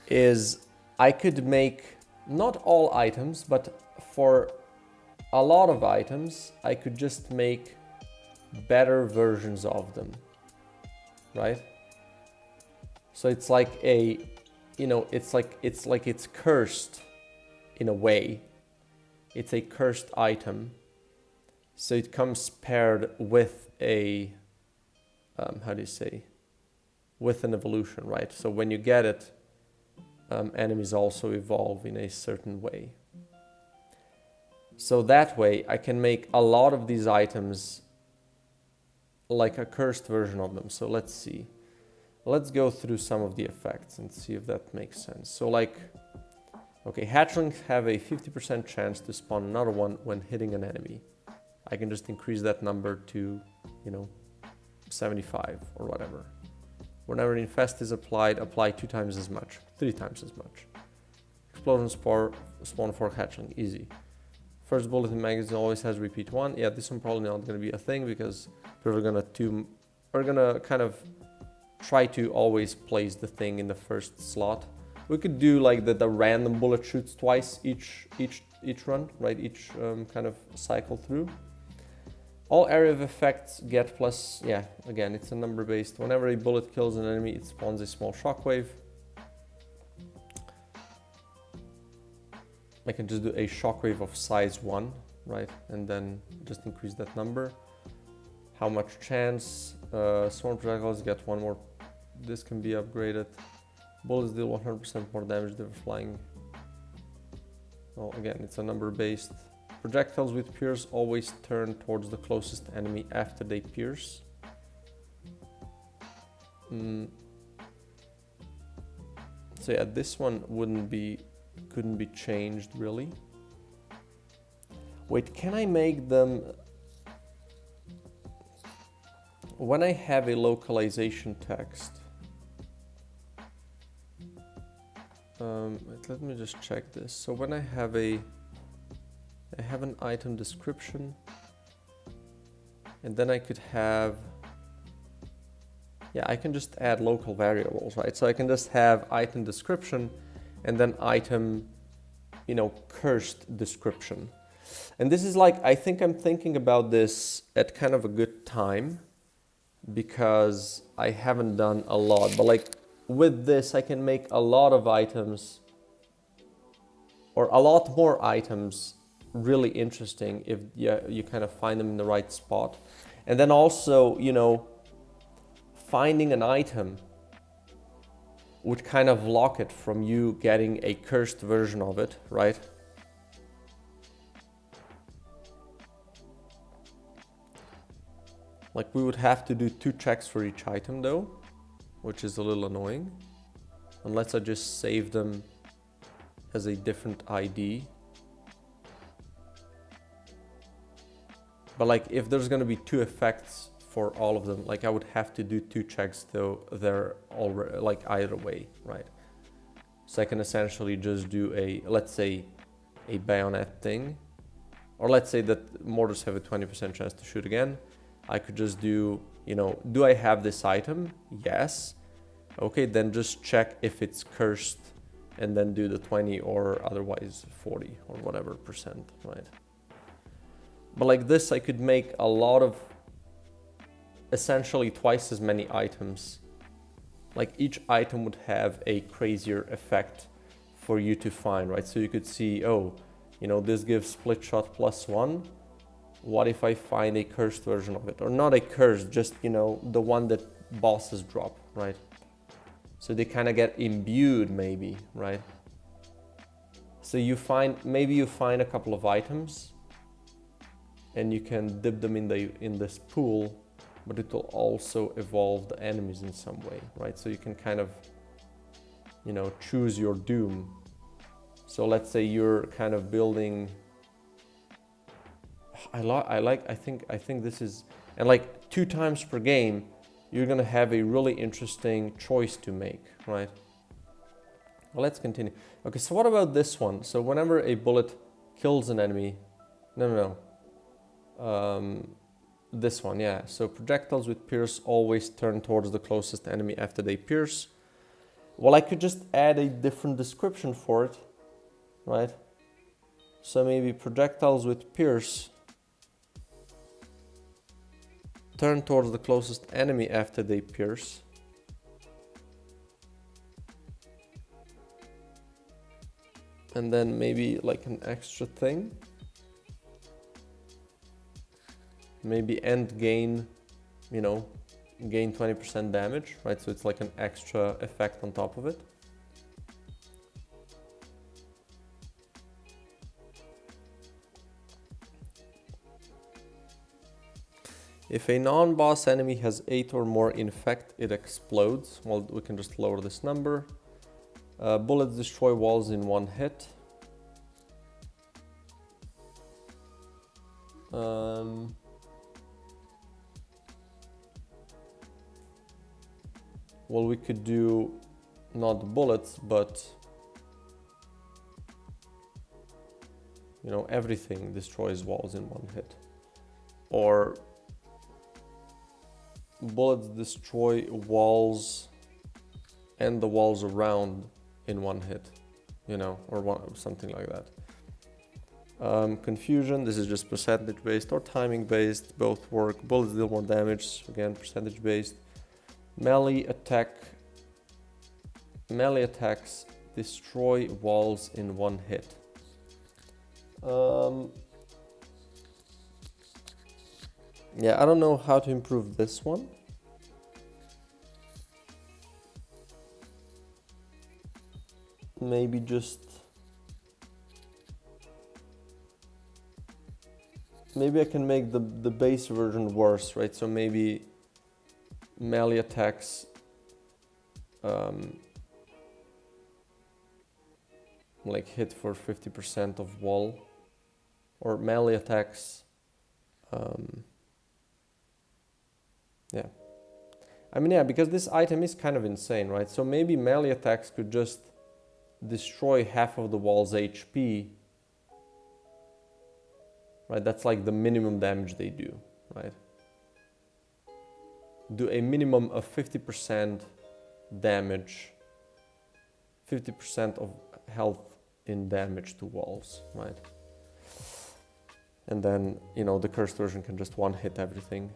is I could make not all items, but for a lot of items, I could just make better versions of them, right? So it's like a, you know, it's like it's cursed in a way. It's a cursed item. So it comes paired with a, how do you say? With an evolution, right? So when you get it, enemies also evolve in a certain way. So that way I can make a lot of these items like a cursed version of them. So let's see. Let's go through some of the effects and see if that makes sense. So like, okay, hatchlings have a 50% chance to spawn another one when hitting an enemy. I can just increase that number to, you know, 75 or whatever. Whenever infest is applied, apply 2 times as much, 3 times as much. Explosion spawn for hatchling, easy. First bullet in magazine always has repeat 1. Yeah, this one probably not going to be a thing because we're gonna kind of try to always place the thing in the first slot. We could do like the random bullet shoots twice each run, right? Each kind of cycle through. All area of effects get plus, yeah, again, it's a number based. Whenever a bullet kills an enemy, it spawns a small shockwave. I can just do a shockwave of size 1, right? And then just increase that number. How much chance? Swarm projectiles get 1 more. This can be upgraded. Bullets deal 100% more damage than flying. Well, again, it's a number based. Projectiles with pierce always turn towards the closest enemy after they pierce. So yeah, this one couldn't be changed really. Wait, can I make them... When I have a localization text... let me just check this. So when I have an item description, and then I could have, yeah, I can just add local variables, right? So I can just have item description and then item, you know, cursed description. And this is like, I think I'm thinking about this at kind of a good time because I haven't done a lot, but like with this, I can make a lot of items or a lot more items really interesting if you kind of find them in the right spot. And then also, you know, finding an item would kind of block it from you getting a cursed version of it, right? Like we would have to do 2 checks for each item though, which is a little annoying. Unless I just save them as a different ID. But like if there's gonna be 2 effects for all of them, like I would have to do 2 checks though they're already like either way, right? So I can essentially just do a, let's say, a bayonet thing. Or let's say that mortars have a 20% chance to shoot again. I could just do, you know, do I have this item? Yes. Okay, then just check if it's cursed and then do the 20 or otherwise 40 or whatever percent, right? But like this, I could make a lot of, essentially twice as many items. Like each item would have a crazier effect for you to find, right? So you could see, oh, you know, this gives split shot +1. What if I find a cursed version of it? Or not a cursed, just, you know, the one that bosses drop, right? So they kind of get imbued maybe, right? So you find, maybe you find a couple of items and you can dip them in this pool, but it will also evolve the enemies in some way, right? So you can kind of, you know, choose your doom. So let's say you're kind of building, I think this is, and like 2 times per game, you're gonna have a really interesting choice to make, right? Well, let's continue. Okay, so what about this one? So whenever a bullet kills an enemy, this one, yeah. So projectiles with pierce always turn towards the closest enemy after they pierce. Well, I could just add a different description for it, right? So maybe projectiles with pierce turn towards the closest enemy after they pierce. And then maybe like an extra thing. Maybe end gain, you know, gain 20% damage, right? So it's like an extra effect on top of it. If a non-boss enemy has 8 or more infect, it explodes. Well, we can just lower this number. Bullets destroy walls in 1 hit. Well, we could do not bullets, but, you know, everything destroys walls in 1 hit. Or bullets destroy walls and the walls around in 1 hit, you know, or something like that. Confusion, this is just percentage based or timing based, both work. Bullets deal more damage, again percentage based. Melee attacks destroy walls in 1 hit. Yeah, I don't know how to improve this one. Maybe just... Maybe I can make the base version worse, right? So maybe melee attacks like hit for 50% of wall, or melee attacks yeah, I mean, yeah, because this item is kind of insane, right? So maybe melee attacks could just destroy half of the wall's HP, right? That's like the minimum damage they do, right? Do a minimum of 50% damage, 50% of health in damage to walls, right? And then, you know, the cursed version can just 1-hit everything.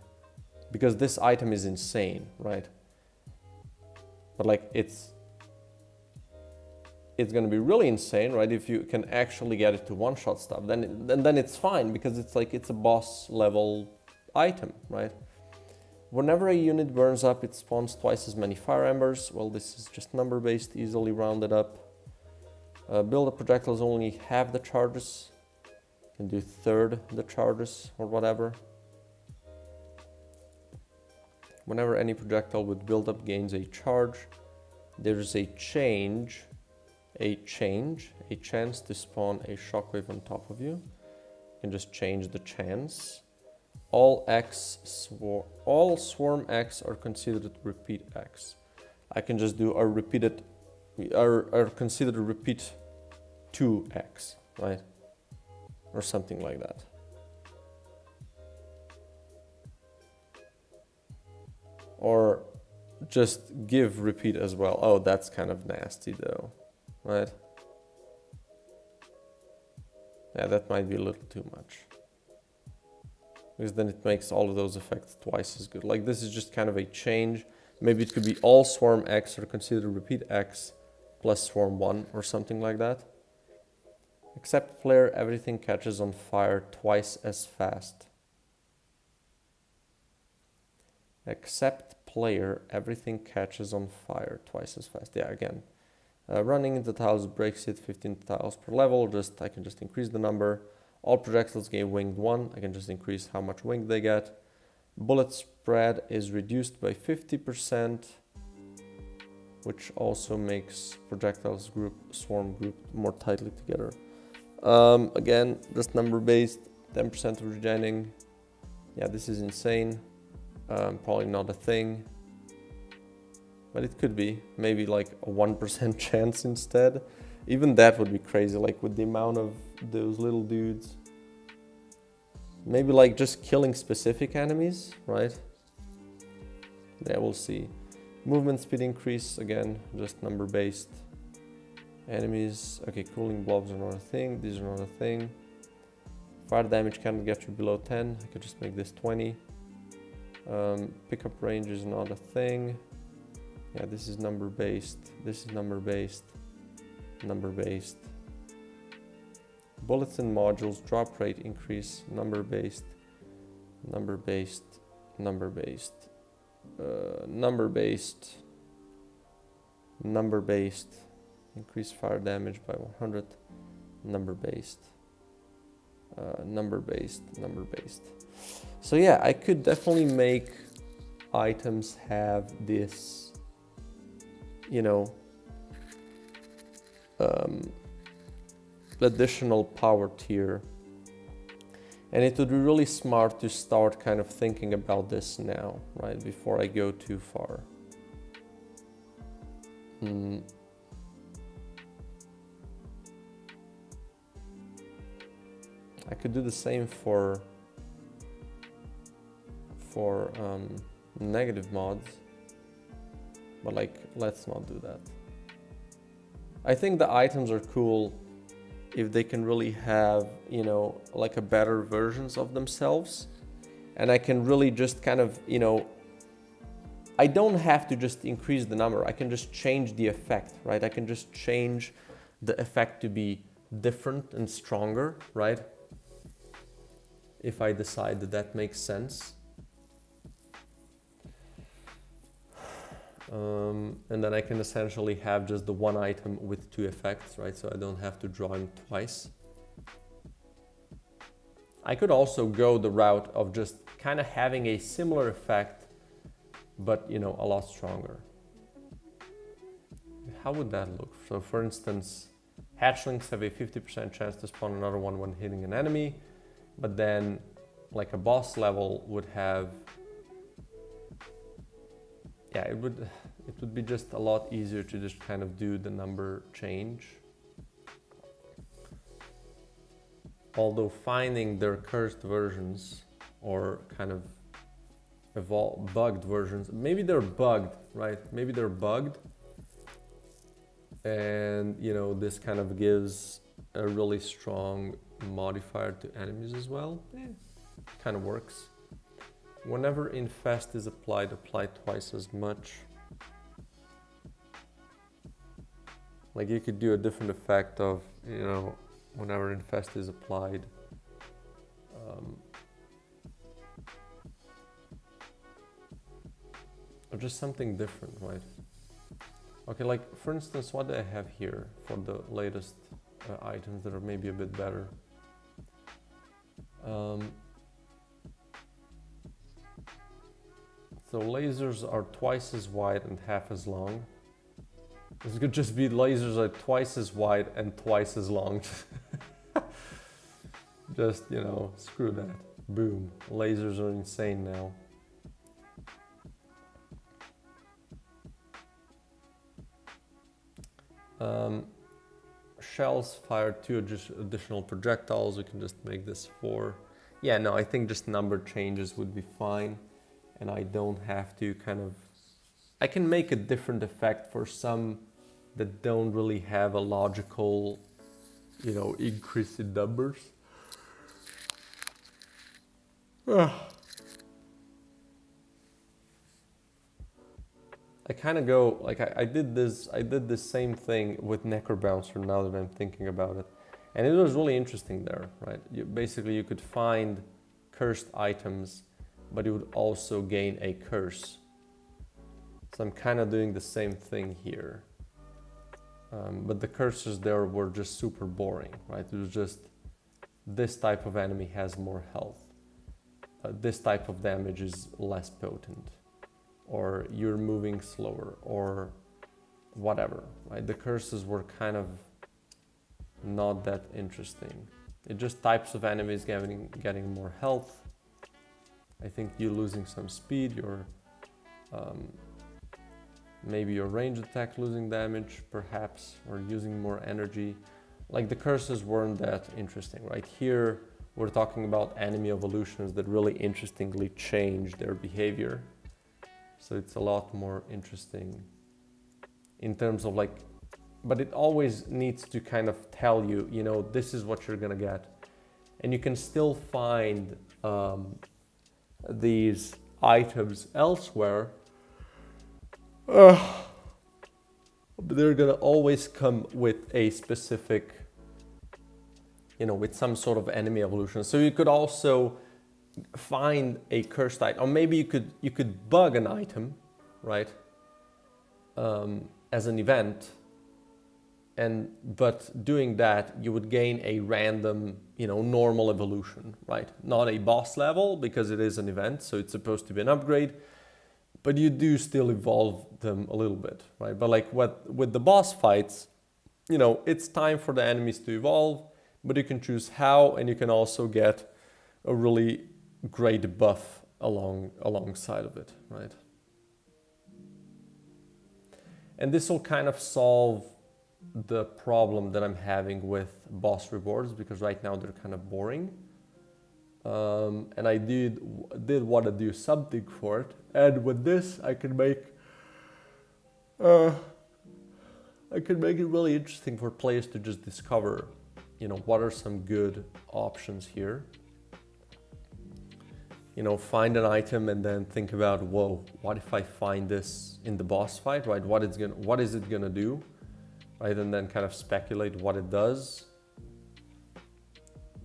Because this item is insane, right? But like, it's gonna be really insane, right? If you can actually get it to one-shot stuff, then it's fine, because it's like, it's a boss level item, right? Whenever a unit burns up, it spawns twice as many fire embers. Well, this is just number-based, easily rounded up. Build a projectiles only half the charges. You can do third the charges or whatever. Whenever any projectile with build-up gains a charge, there's a chance to spawn a shockwave on top of you. You can just change the chance. All swarm X are considered repeat X. I can just do a repeated, are considered repeat 2X, right? Or something like that. Or just give repeat as well. Oh, that's kind of nasty though, right? Yeah, that might be a little too much. Because then it makes all of those effects twice as good. Like, this is just kind of a change. Maybe it could be all swarm X or consider repeat X. plus swarm 1 or something like that. Except player, everything catches on fire twice as fast. Except player, everything catches on fire twice as fast. Yeah, again. Running into tiles breaks it, 15 tiles per level. I can just increase the number. All projectiles gain winged 1. I can just increase how much wing they get. Bullet spread is reduced by 50%, which also makes projectiles swarm group more tightly together. Again, just number based, 10% of regening. Yeah, this is insane. Probably not a thing, but it could be. Maybe like a 1% chance instead. Even that would be crazy, like with the amount of those little dudes. Maybe like just killing specific enemies, right? Yeah, we'll see. Movement speed increase, again, just number based. Enemies, okay, cooling blobs are not a thing, these are not a thing. Fire damage cannot get you below 10, I could just make this 20. Pickup range is not a thing. Yeah, this is number based, this is number based, number based. Bullets and modules, drop rate increase, number based, number based, number based, number based, number based. Increase fire damage by 100, number based, number based, number based. So yeah, I could definitely make items have this, you know, additional power tier. And it would be really smart to start kind of thinking about this now, right, before I go too far. I could do the same for negative mods, but like, let's not do that. I think the items are cool if they can really have, you know, like a better versions of themselves. And I can really just kind of, you know, I don't have to just increase the number. I can just change the effect, right? I can just change the effect to be different and stronger, right? If I decide that that makes sense. And then I can essentially have just the one item with two effects, right? So I don't have to draw him twice. I could also go the route of just kind of having a similar effect, but, you know, a lot stronger. How would that look? So for instance, hatchlings have a 50% chance to spawn another one when hitting an enemy, but then like a boss level would have, yeah, it would be just a lot easier to just kind of do the number change. Although finding their cursed versions or kind of bugged versions, maybe they're bugged, right? Maybe they're bugged, and you know, this kind of gives a really strong modifier to enemies as well. Kind of works. Whenever infest is applied, apply twice as much. Like you could do a different effect of, you know, whenever infest is applied. Or just something different, right? Okay, like for instance, what do I have here for the latest items that are maybe a bit better? So lasers are twice as wide and half as long. This could just be lasers are twice as wide and twice as long. Just, you know, screw that. Boom. Lasers are insane now. Shells fire 2 additional projectiles. We can just make this 4. Yeah, no, I think just number changes would be fine. And I don't have to kind of, I can make a different effect for some that don't really have a logical, you know, increase in numbers. I kind of go like I did this same thing with NecroBouncer now that I'm thinking about it, and it was really interesting there, right? Basically you could find cursed items, but you would also gain a curse. So I'm kind of doing the same thing here, but the curses there were just super boring, right? It was just this type of enemy has more health, this type of damage is less potent, or you're moving slower, or whatever, right? The curses were kind of not that interesting. It just types of enemies getting more health. I think you're losing some speed, you're maybe your ranged attack losing damage, perhaps, or using more energy. Like the curses weren't that interesting, right? Here we're talking about enemy evolutions that really interestingly change their behavior. So it's a lot more interesting in terms of like, but it always needs to kind of tell you, you know, this is what you're gonna get. And you can still find these items elsewhere, but they're gonna always come with a specific, you know, with some sort of enemy evolution. So you could also find a cursed item, or maybe you could bug an item, right, as an event, but doing that you would gain a random, you know, normal evolution, right? Not a boss level because it is an event, so it's supposed to be an upgrade, but you do still evolve them a little bit, right? But like with the boss fights, you know, it's time for the enemies to evolve, but you can choose how, and you can also get a really great buff alongside of it, right? And this will kind of solve the problem that I'm having with boss rewards, because right now they're kind of boring. And I did want to do something for it, and with this I can make it really interesting for players to just discover, you know, what are some good options here. You know, find an item and then think about, whoa, what if I find this in the boss fight, right? What is it gonna do, right? And then kind of speculate what it does.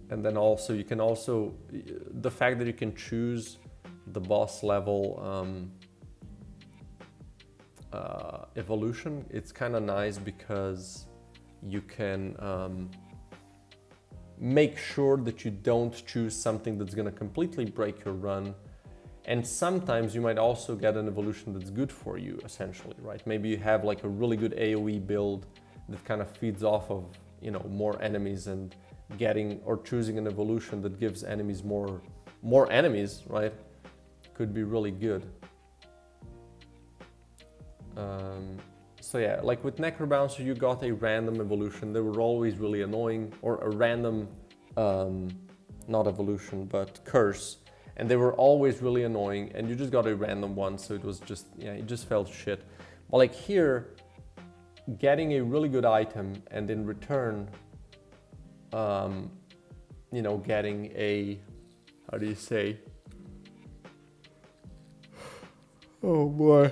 And then also, you can also, the fact that you can choose the boss level evolution, it's kind of nice because you can make sure that you don't choose something that's going to completely break your run. And sometimes you might also get an evolution that's good for you, essentially, right? Maybe you have like a really good AoE build that kind of feeds off of, you know, more enemies, and getting or choosing an evolution that gives enemies more enemies, right? Could be really good. So yeah, like with NecroBouncer, you got a random evolution. They were always really annoying, or a random, not evolution, but curse. And they were always really annoying, and you just got a random one, so it was just, yeah, it just felt shit. But like here, getting a really good item, and in return, you know, getting a, how do you say? Oh boy.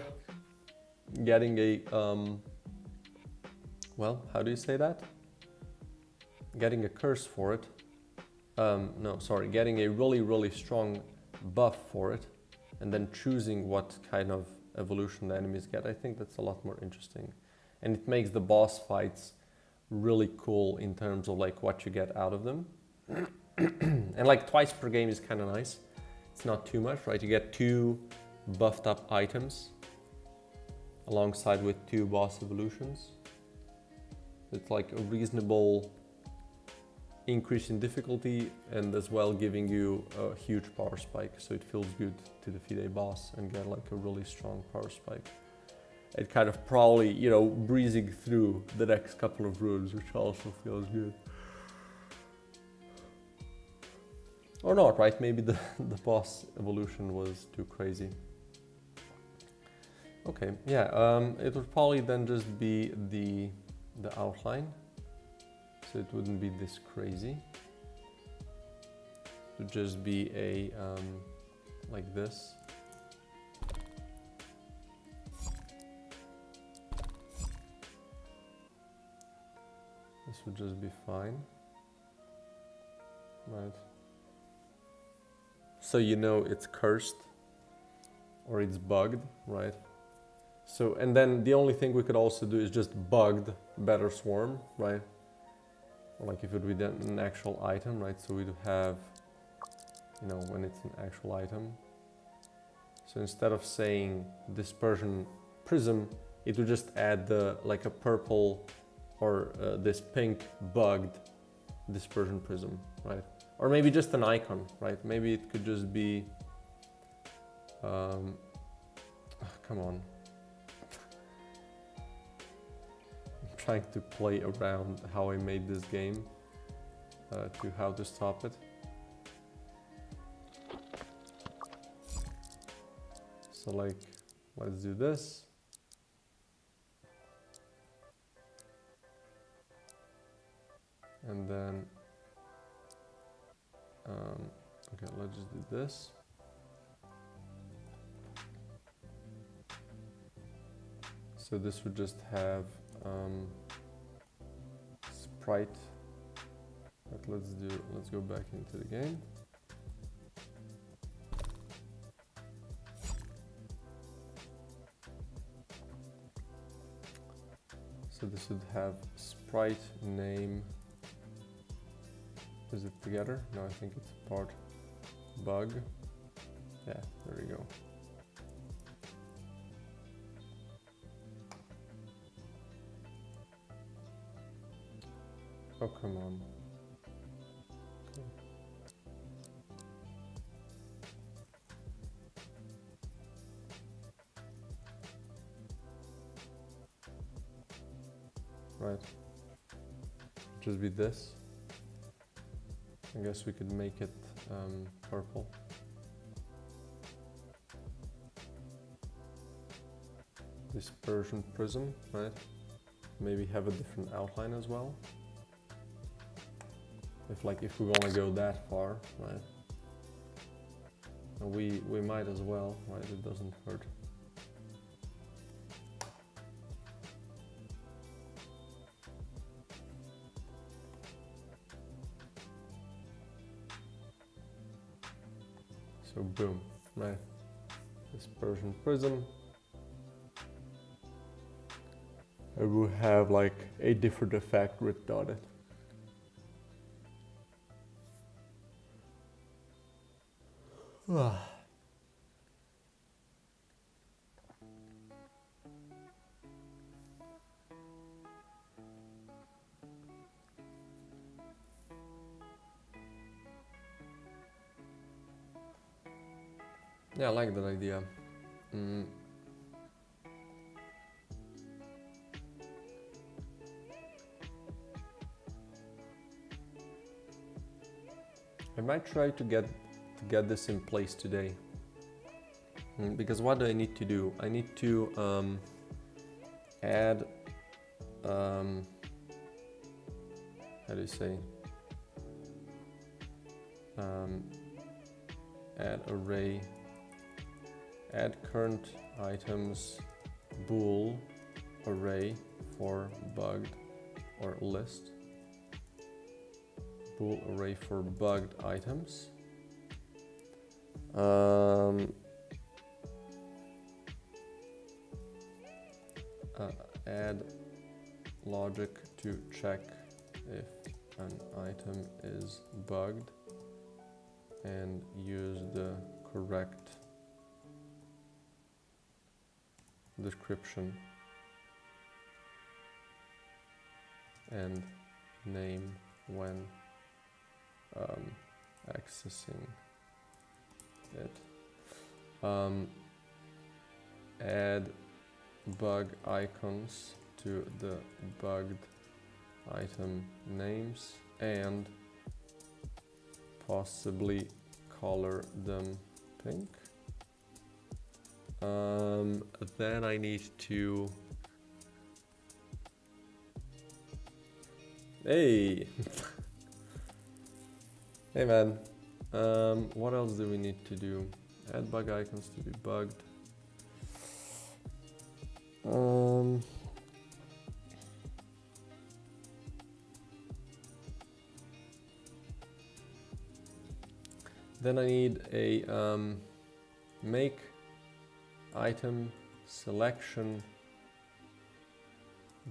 Getting a, well, how do you say that? Getting a curse for it. No, sorry, getting a really, really strong buff for it, and then choosing what kind of evolution the enemies get. I think that's a lot more interesting. And it makes the boss fights really cool in terms of like what you get out of them. And like twice per game is kind of nice. It's not too much, right? You get 2 buffed up items alongside with 2 boss evolutions. It's like a reasonable increase in difficulty, and as well giving you a huge power spike, so it feels good to defeat a boss and get like a really strong power spike. It kind of probably, you know, breezing through the next couple of rooms, which also feels good. Or not, right? Maybe the boss evolution was too crazy. Okay, yeah, it would probably then just be the outline, so it wouldn't be this crazy. It would just be a, like this. This would just be fine, right? So you know it's cursed or it's bugged, right? So, and then the only thing we could also do is just bugged better swarm, right? Or like if it would be an actual item, right? So we'd have, you know, when it's an actual item. So instead of saying dispersion prism, it would just add the, like a purple or this pink bugged dispersion prism, right? Or maybe just an icon, right? Maybe it could just be, come on. I'm trying to play around how I made this game to how to stop it. So like, let's do this. And then, okay, let's just do this. So this would just have sprite. But let's go back into the game. So this would have sprite name. Is it together? No, I think it's part bug. Yeah, there we go. Oh, come on. Okay. Right. Just be this. I guess we could make it purple. Dispersion prism, right? Maybe have a different outline as well. If we want to go that far, right? And we might as well, right? It doesn't hurt. So boom, right? Dispersion prism. It will have like a different effect written on it. Yeah, I like that idea. I might try to get this in place today. Because what do I need to do? I need to add, how do you say? Add array, add current items bool array for bugged or list. Bool array for bugged items. Add logic to check if an item is bugged and use the correct description and name when accessing it. Add bug icons to the bugged item names and possibly color them pink. Then I need to... Hey! Hey man, what else do we need to do? Add bug icons to be bugged. Then I need a make item selection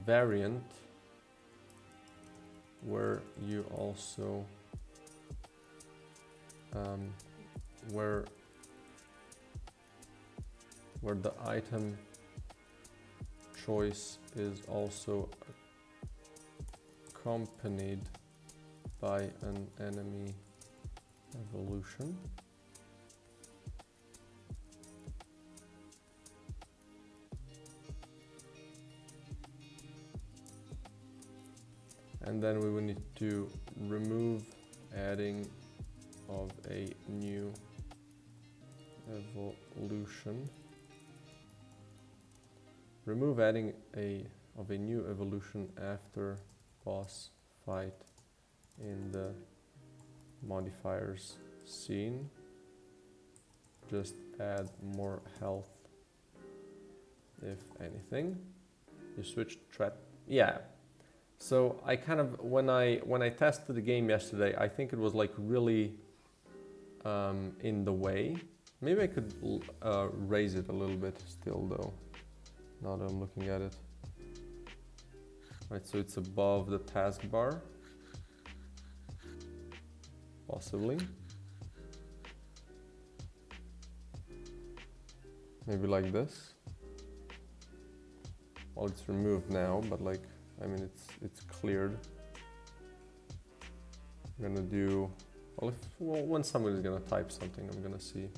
variant where you also where the item choice is also accompanied by an enemy evolution. And then we will need to remove adding of a new evolution. Remove adding of a new evolution after boss fight in the modifiers scene. Just add more health, if anything. You switch threat. Yeah. So I kind of, when I tested the game yesterday, I think it was like really in the way. Maybe I could raise it a little bit still though, now that I'm looking at it. Right, so it's above the taskbar, possibly. Maybe like this. Well, it's removed now, but like, I mean, it's cleared. I'm gonna do, well, when somebody's gonna type something, I'm gonna see.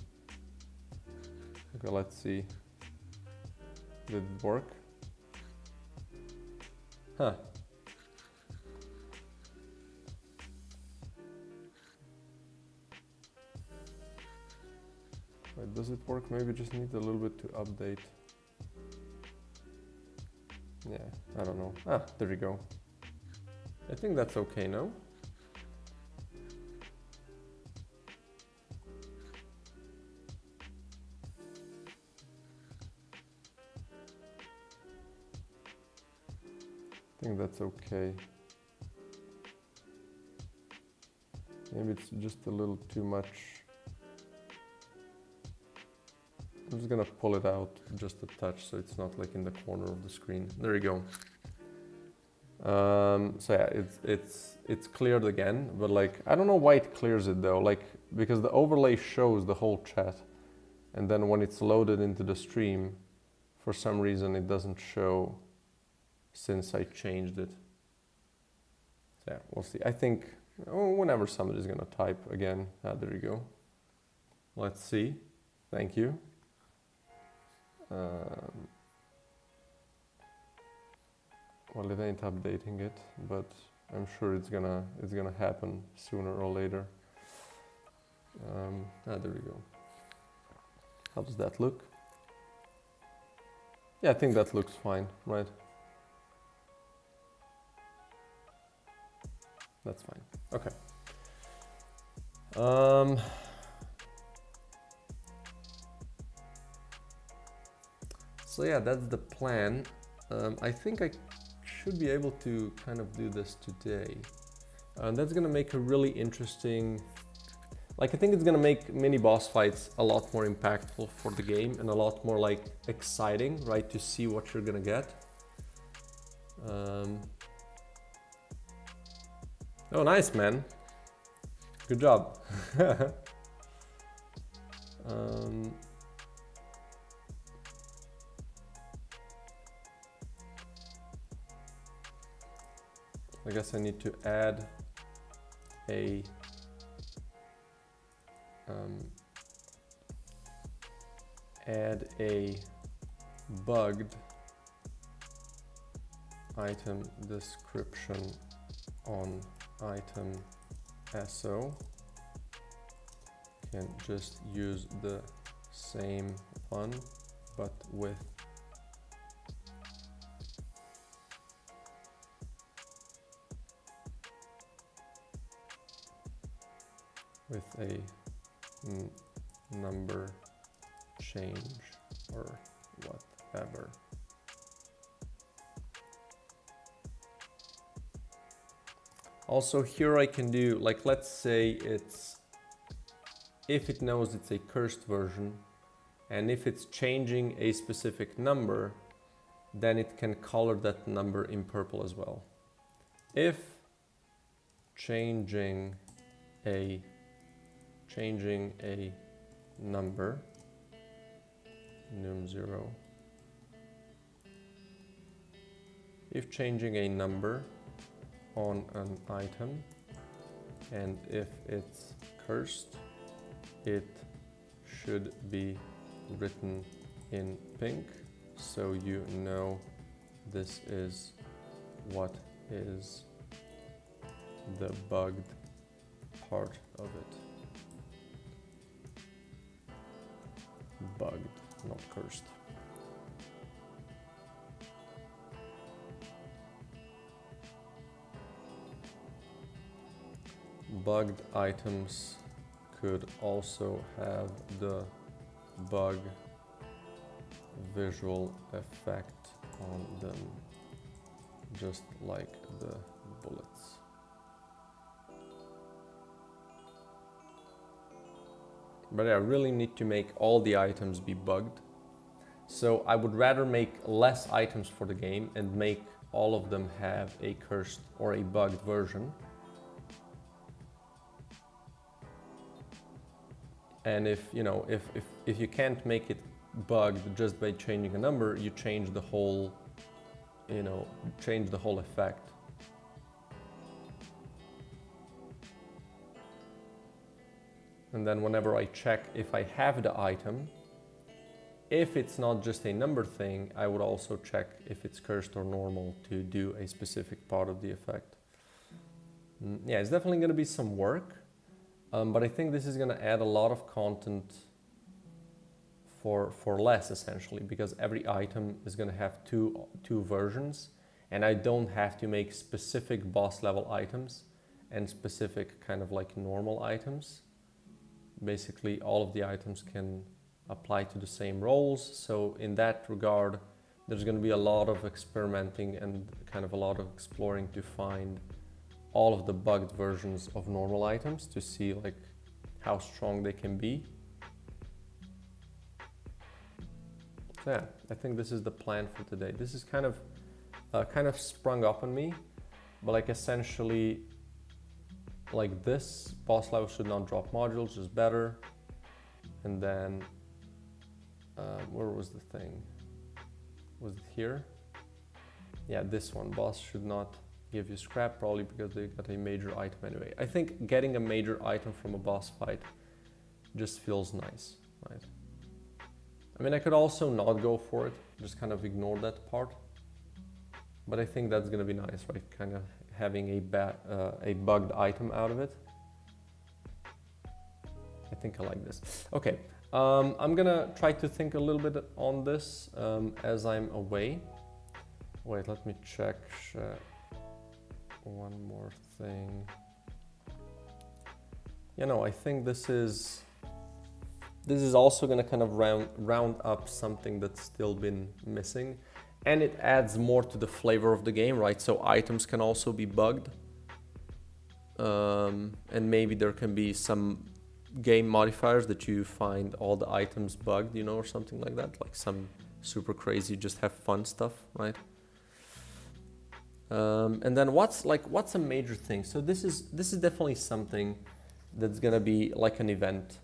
Okay, let's see. Did it work? Huh. Wait, does it work? Maybe just need a little bit to update. Yeah, I don't know. Ah, there we go. I think that's okay now. I think that's okay. Maybe it's just a little too much. I'm just gonna pull it out just a touch so it's not like in the corner of the screen. There you go. So yeah, it's cleared again, but like I don't know why it clears it though. Like because the overlay shows the whole chat, and then when it's loaded into the stream, for some reason it doesn't show since I changed it. So yeah, we'll see. I think whenever somebody's gonna type again. There you go. Let's see. Thank you. Well, it ain't updating it, but I'm sure it's gonna happen sooner or later. There we go. How does that look? Yeah, I think that looks fine, right? That's fine. Okay. So yeah, that's the plan. I think I should be able to kind of do this today. That's gonna make a really interesting, like I think it's gonna make mini boss fights a lot more impactful for the game and a lot more like exciting, right? To see what you're gonna get. Oh, nice, man. Good job. I guess I need to add a bugged item description on item SO. Can just use the same one, but with a number change or whatever. Also here I can do, like, let's say it's if it knows it's a cursed version, and if it's changing a specific number, then it can color that number in purple as well. If changing a number, num0, if changing a number on an item, and if it's cursed, it should be written in pink, so you know this is what is the bugged part of it. Bugged, not cursed. Bugged items could also have the bug visual effect on them, just like the bullets. But I really need to make all the items be bugged. So I would rather make less items for the game and make all of them have a cursed or a bugged version. And if you can't make it bugged just by changing a number, you change the whole, effect. And then whenever I check if I have the item, if it's not just a number thing, I would also check if it's cursed or normal to do a specific part of the effect. Yeah, it's definitely going to be some work. But I think this is going to add a lot of content for less, essentially, because every item is going to have two versions, and I don't have to make specific boss level items and specific kind of like normal items. Basically, all of the items can apply to the same roles. So in that regard, there's going to be a lot of experimenting and kind of a lot of exploring to find all of the bugged versions of normal items to see like how strong they can be. So yeah, I think this is the plan for today. This is kind of sprung up on me, but like essentially like this boss level should not drop modules, just better. And then where was the thing? Was it here? Yeah, this one, boss should not give you scrap, probably because they got a major item anyway. I think getting a major item from a boss fight just feels nice, right? I mean, I could also not go for it, just kind of ignore that part. But I think that's gonna be nice, right? Kind of having a bugged item out of it. I think I like this. Okay, I'm gonna try to think a little bit on this as I'm away. Wait, let me check. One more thing. I think this is also going to kind of round up something that's still been missing, and it adds more to the flavor of the game, right? So items can also be bugged, and maybe there can be some game modifiers that you find all the items bugged, or something like that, like some super crazy just have fun stuff, right? And then what's a major thing? So this is definitely something that's gonna be like an event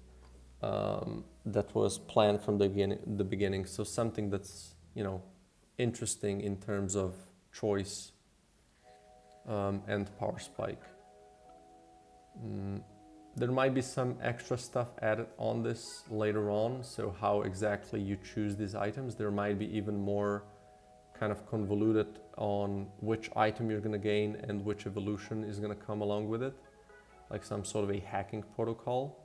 that was planned from the beginning. So something that's interesting in terms of choice and power spike. There might be some extra stuff added on this later on. So how exactly you choose these items, there might be even more kind of convoluted on which item you're going to gain and which evolution is going to come along with it, like some sort of a hacking protocol.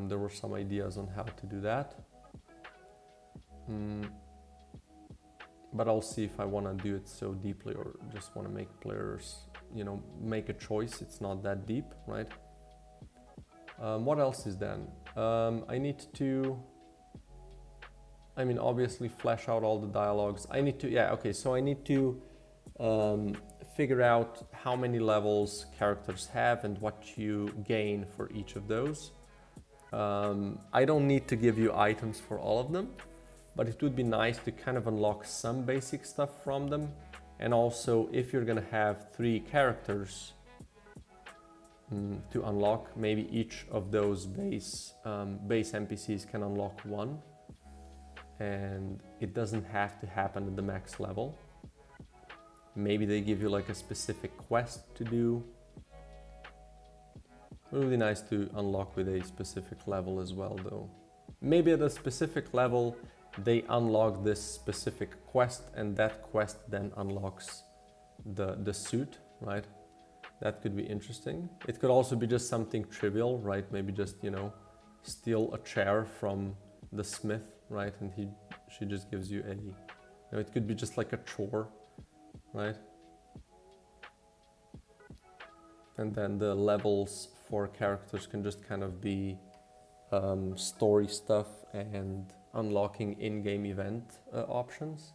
There were some ideas on how to do that, but I'll see if I want to do it so deeply or just want to make players make a choice. It's not that deep, right? What else is then? I need to obviously flesh out all the dialogues. I need to figure out how many levels characters have and what you gain for each of those. I don't need to give you items for all of them, but it would be nice to kind of unlock some basic stuff from them. And also, if you're gonna have 3 characters to unlock, maybe each of those base NPCs can unlock 1, and it doesn't have to happen at the max level. Maybe they give you like a specific quest to do. It would be nice to unlock with a specific level as well, though. Maybe at a specific level they unlock this specific quest, and that quest then unlocks the suit, right? That could be interesting. It could also be just something trivial, right? Maybe just, you know, steal a chair from the smith, right? And she just gives you a, you know, it could be just like a chore, right? And then the levels for characters can just kind of be story stuff and unlocking in-game event options.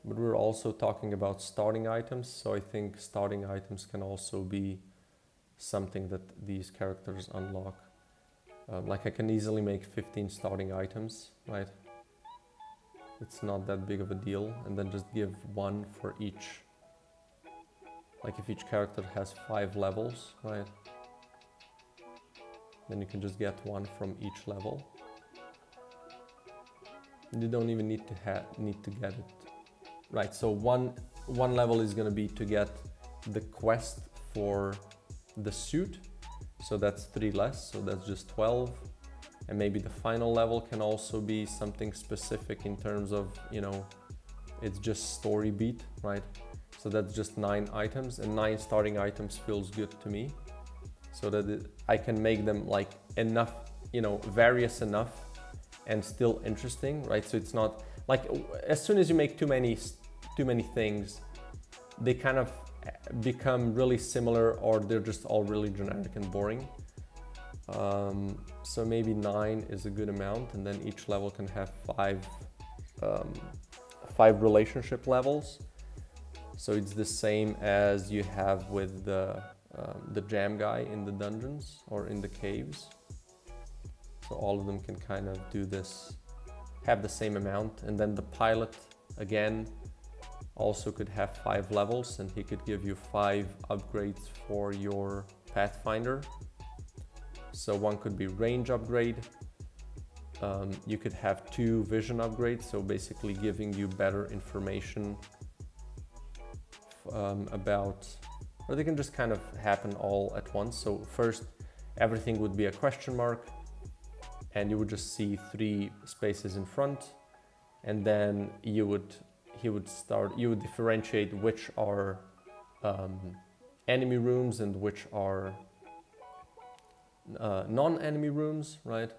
But we're also talking about starting items, so I think starting items can also be something that these characters unlock. Like I can easily make 15 starting items, right? It's not that big of a deal, and then just give 1 for each. Like if each character has 5 levels, right? Then you can just get 1 from each level. You don't even need to get it. Right, so one level is gonna be to get the quest for the suit. So that's 3 less, so that's just 12. And maybe the final level can also be something specific in terms of, you know, it's just story beat, right? So that's just 9 items, and 9 starting items feels good to me. So that I can make them like enough, you know, various enough and still interesting, right? So it's not like, as soon as you make too many things, they kind of become really similar, or they're just all really generic and boring. So maybe 9 is a good amount, and then each level can have 5 relationship levels. So it's the same as you have with the jam guy in the dungeons or in the caves. So all of them can kind of do this, have the same amount. And then the pilot, again, also could have 5 levels, and he could give you 5 upgrades for your Pathfinder. So one could be range upgrade. You could have 2 vision upgrades, so basically giving you better information about, or they can just kind of happen all at once. So first, everything would be a question mark, and you would just see 3 spaces in front, and then he would differentiate which are enemy rooms and which are non-enemy rooms, right?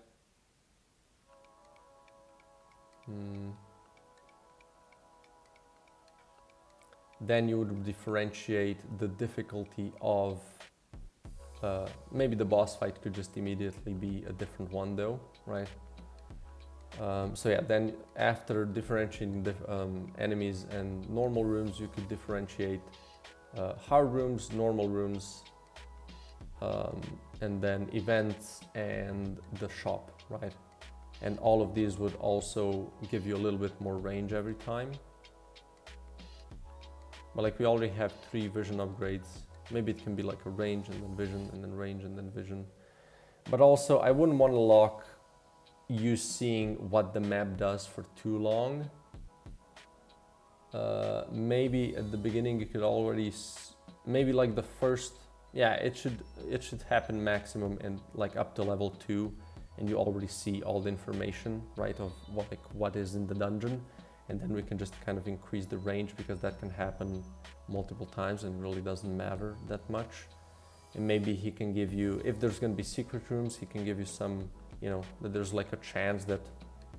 Then you would differentiate the difficulty of, maybe the boss fight could just immediately be a different one though, right? So yeah, then after differentiating the enemies and normal rooms, you could differentiate hard rooms, normal rooms, and then events and the shop, right? And all of these would also give you a little bit more range every time. But like we already have 3 vision upgrades. Maybe it can be like a range and then vision and then range and then vision. But also I wouldn't want to lock you seeing what the map does for too long. Maybe at the beginning you could already, maybe like the first, yeah, it should happen maximum and like up to level 2, and you already see all the information, right, of what is in the dungeon. And then we can just kind of increase the range, because that can happen multiple times and really doesn't matter that much. And maybe he can give you, if there's going to be secret rooms, he can give you some, you know, that there's like a chance that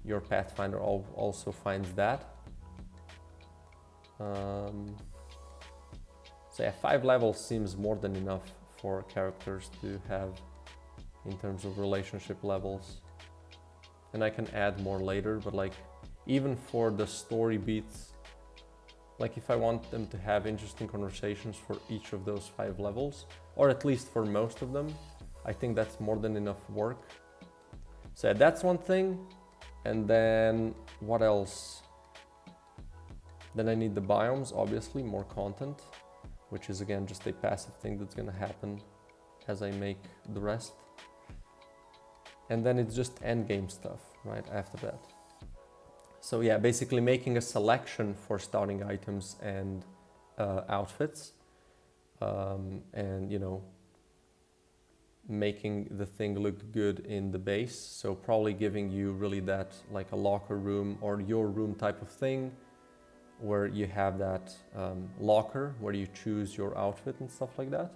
your Pathfinder also finds that. So yeah, 5 levels seems more than enough for characters to have in terms of relationship levels. And I can add more later, but like, even for the story beats, like if I want them to have interesting conversations for each of those 5 levels, or at least for most of them, I think that's more than enough work. So yeah, that's one thing. And then what else? Then I need the biomes, obviously, more content, which is again just a passive thing that's gonna happen as I make the rest. And then it's just endgame stuff, right, after that. So yeah, basically making a selection for starting items and outfits, and you know, making the thing look good in the base. So probably giving you really that like a locker room or your room type of thing, where you have that locker where you choose your outfit and stuff like that.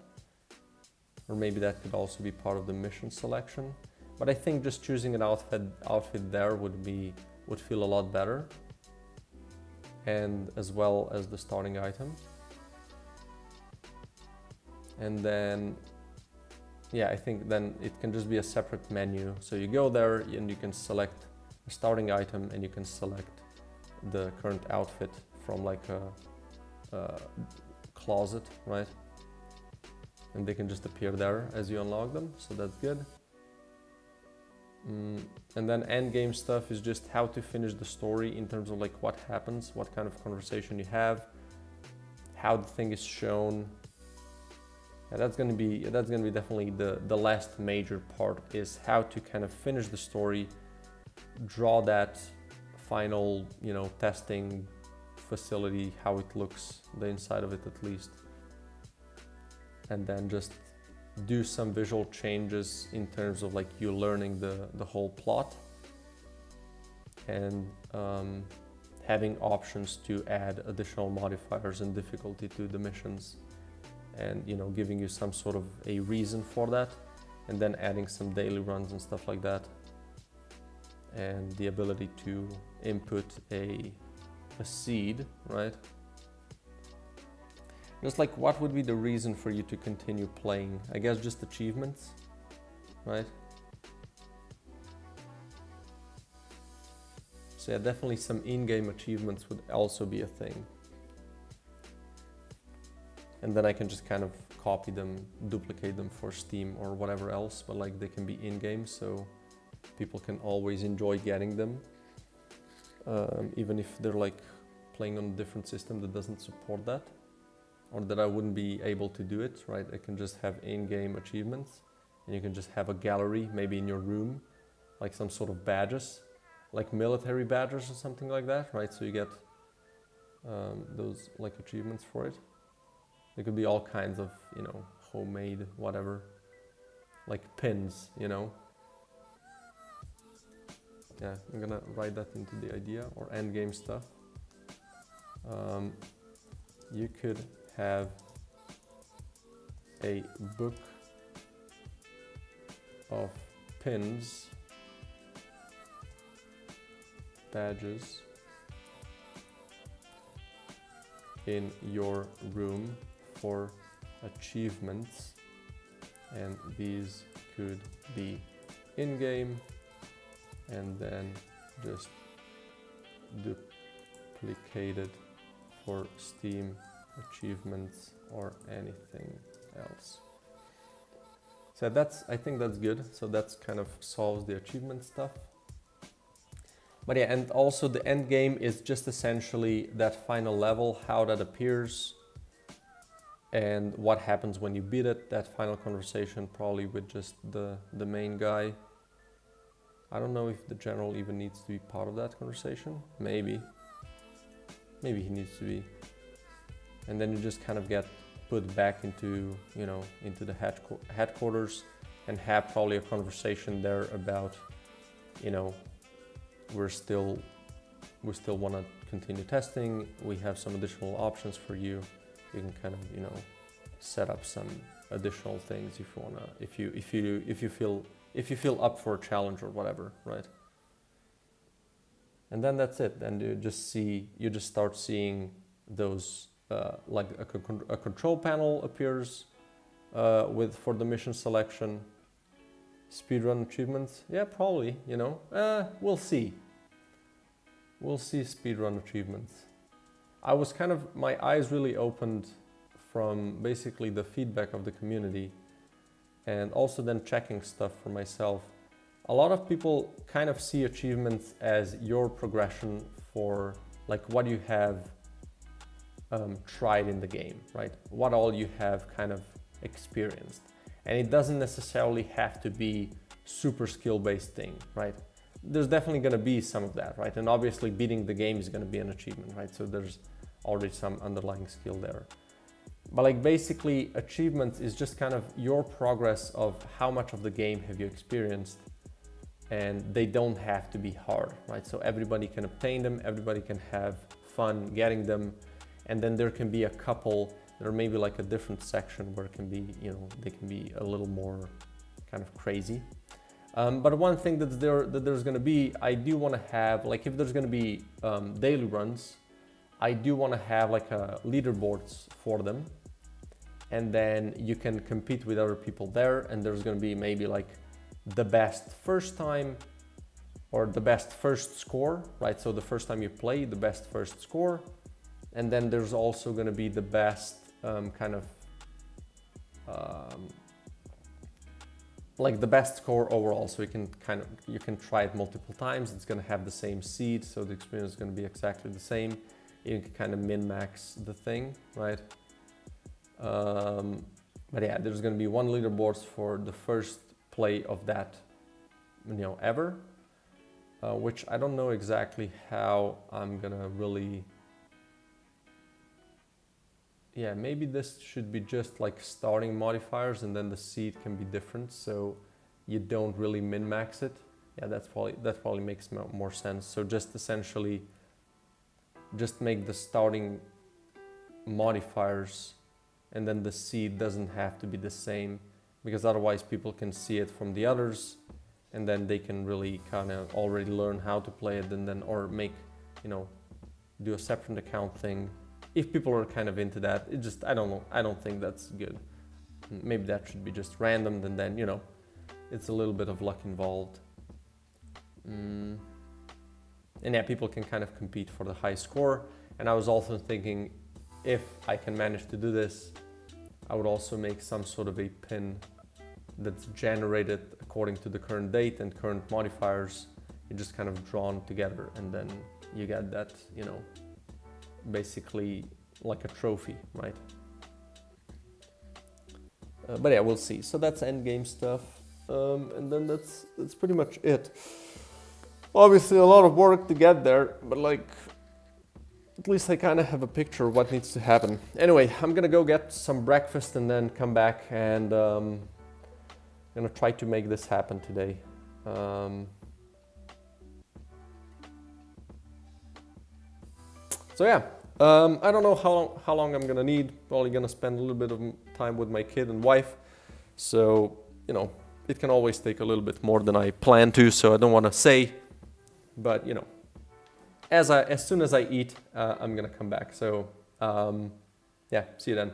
Or maybe that could also be part of the mission selection. But I think just choosing an outfit there would feel a lot better. And as well as the starting item. And then, yeah, I think then it can just be a separate menu. So you go there and you can select a starting item and you can select the current outfit from like a closet, right? And they can just appear there as you unlock them, so that's good. And then endgame stuff is just how to finish the story in terms of like what happens, what kind of conversation you have, how the thing is shown. And that's gonna be definitely the last major part, is how to kind of finish the story, draw that final, you know, testing facility, how it looks, the inside of it at least, and then just do some visual changes in terms of like you learning the whole plot, and having options to add additional modifiers and difficulty to the missions, and you know, giving you some sort of a reason for that, and then adding some daily runs and stuff like that, and the ability to input a seed, right? Just like, what would be the reason for you to continue playing? I guess just achievements, right? So yeah, definitely some in-game achievements would also be a thing. And then I can just kind of copy them, duplicate them for Steam or whatever else, but like they can be in-game, so people can always enjoy getting them. Even if they're like playing on a different system that doesn't support that, or that I wouldn't be able to do it, right? I can just have in-game achievements, and you can just have a gallery maybe in your room, like some sort of badges, like military badges or something like that, right? So you get those like achievements for it. There could be all kinds of, you know, homemade whatever, like pins, you know. Yeah, I'm gonna write that into the idea, or endgame stuff. You could have a book of pins, badges in your room for achievements, and these could be in-game, and then just duplicated for Steam achievements or anything else. So I think that's good. So that's kind of solves the achievement stuff. But yeah, and also the end game is just essentially that final level, how that appears, and what happens when you beat it, that final conversation, probably with just the main guy. I don't know if the general even needs to be part of that conversation. Maybe he needs to be. And then you just kind of get put back into, you know, into the headquarters, and have probably a conversation there about, you know, we still want to continue testing. We have some additional options for you. You can kind of, you know, set up some additional things if you wanna, if you feel up for a challenge or whatever, right? And then that's it. Then you just start seeing those like a control panel appears for the mission selection. Speedrun achievements, yeah, probably, you know, we'll see speedrun achievements. I was kind of, my eyes really opened from basically the feedback of the community and also then checking stuff for myself. A lot of people kind of see achievements as your progression for like what you have tried in the game, right? What all you have kind of experienced. And it doesn't necessarily have to be super skill-based thing, right? There's definitely going to be some of that, right? And obviously beating the game is going to be an achievement, right? So there's already some underlying skill there. But like basically achievements is just kind of your progress of how much of the game have you experienced, and they don't have to be hard, right? So everybody can obtain them, everybody can have fun getting them, and then there can be a couple, there may be like a different section where it can be, you know, they can be a little more kind of crazy. But one thing that there's going to be, I do want to have, like if there's going to be daily runs, I do want to have like leaderboards for them, and then you can compete with other people there, and there's going to be maybe like the best first time or the best first score, right? So the first time you play, the best first score, and then there's also going to be the best like the best score overall. So you can try it multiple times. It's going to have the same seed, so the experience is going to be exactly the same. You can kind of min-max the thing, right? But yeah, there's going to be one leaderboards for the first play of that, you know, ever, which I don't know exactly how I'm gonna really. Yeah, maybe this should be just like starting modifiers, and then the seed can be different, so you don't really min-max it. Yeah, that probably makes more sense. So just essentially, just make the starting modifiers, and then the seed doesn't have to be the same, because otherwise people can see it from the others, and then they can really kind of already learn how to play it, and then or make, you know, do a separate account thing. If people are kind of into that, it just, I don't know, I don't think that's good. Maybe that should be just random, and then, you know, it's a little bit of luck involved. And yeah, people can kind of compete for the high score. And I was also thinking, if I can manage to do this, I would also make some sort of a pin that's generated according to the current date and current modifiers. You're just kind of drawn together, and then you get that, you know, basically like a trophy, right? But yeah, we'll see. So that's endgame stuff, and then that's pretty much it. Obviously a lot of work to get there, but like at least I kind of have a picture of what needs to happen. Anyway, I'm gonna go get some breakfast and then come back, and gonna try to make this happen today. So yeah, I don't know how long I'm gonna need. Probably gonna spend a little bit of time with my kid and wife. So, you know, it can always take a little bit more than I plan to, so I don't wanna say, but you know, as soon as I eat, I'm gonna come back. So yeah, see you then.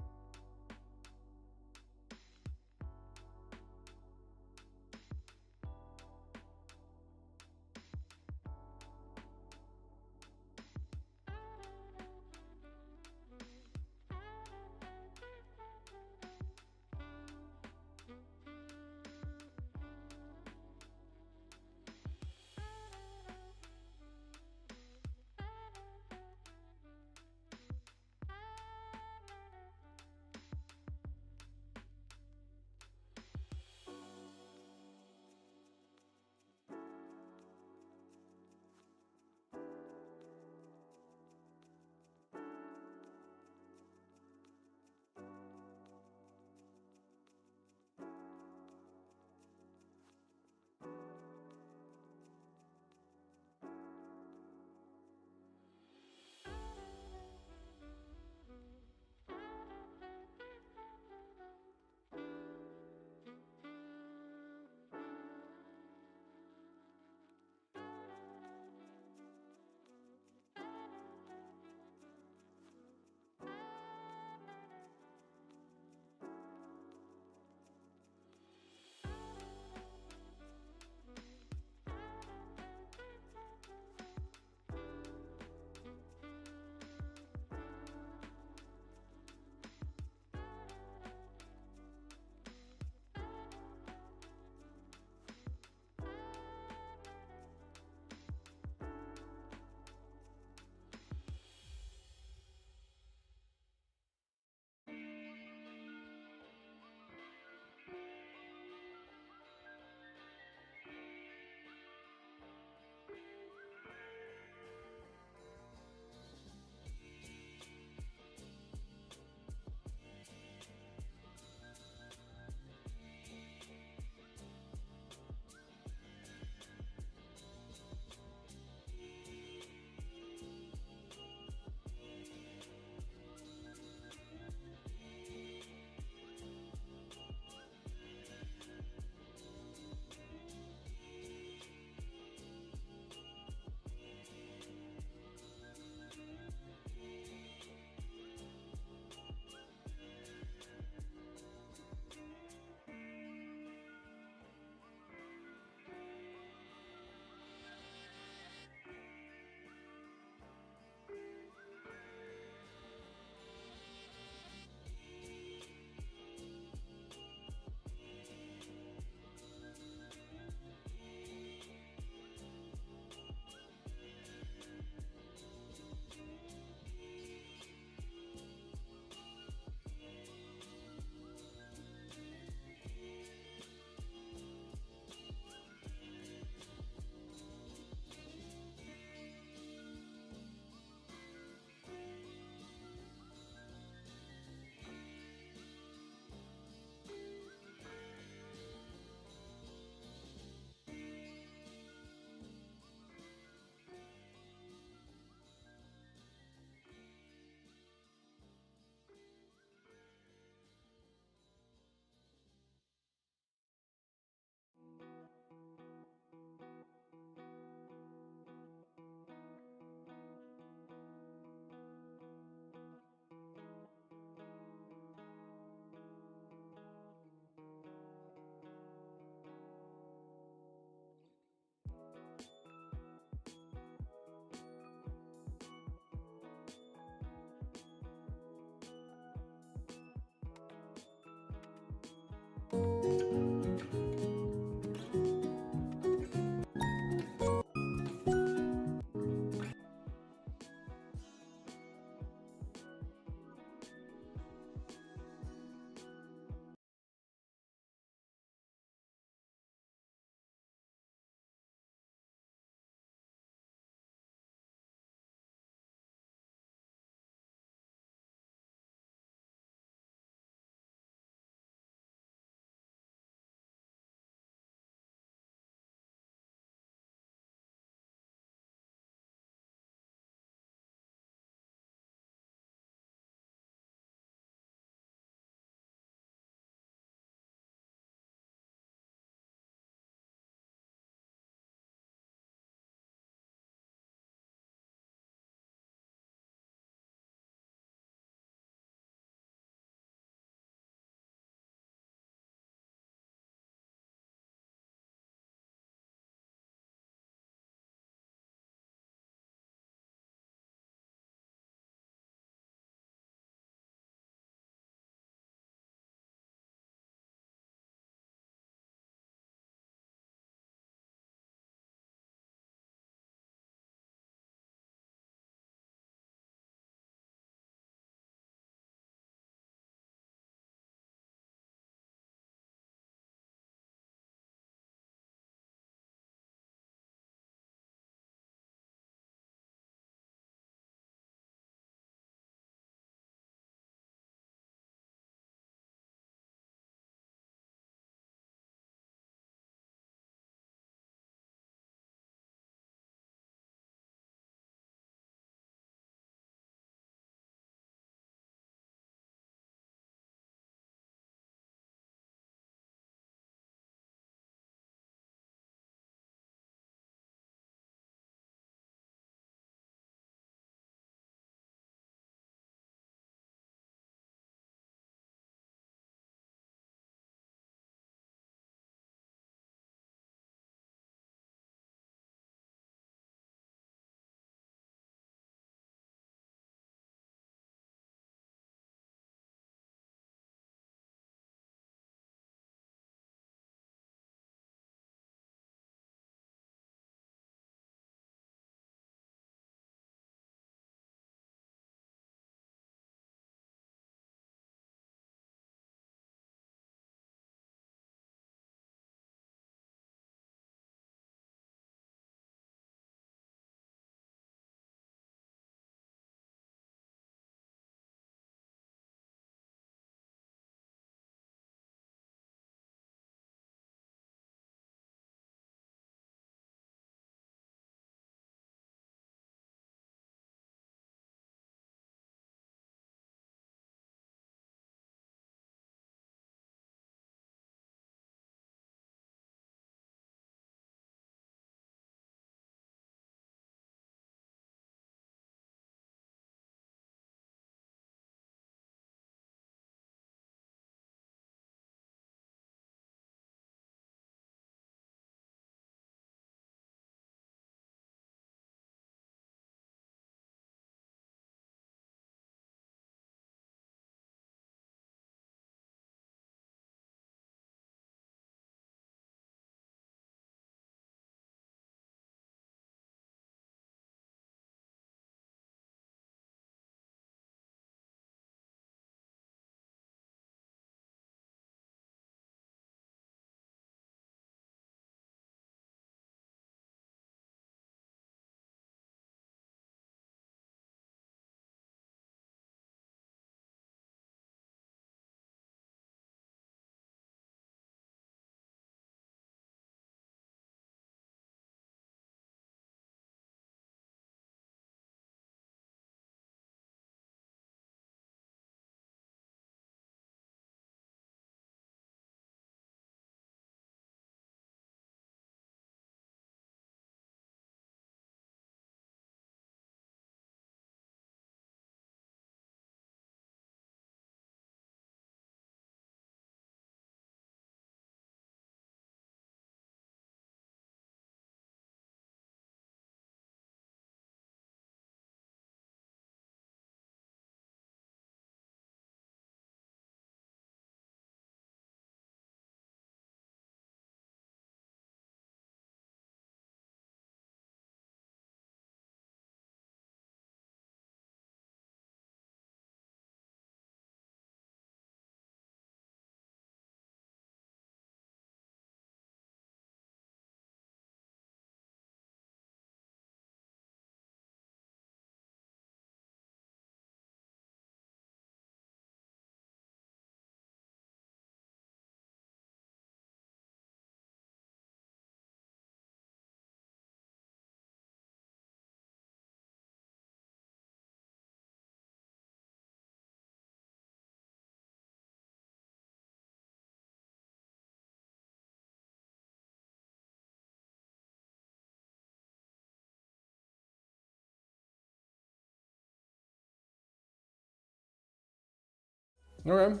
Okay.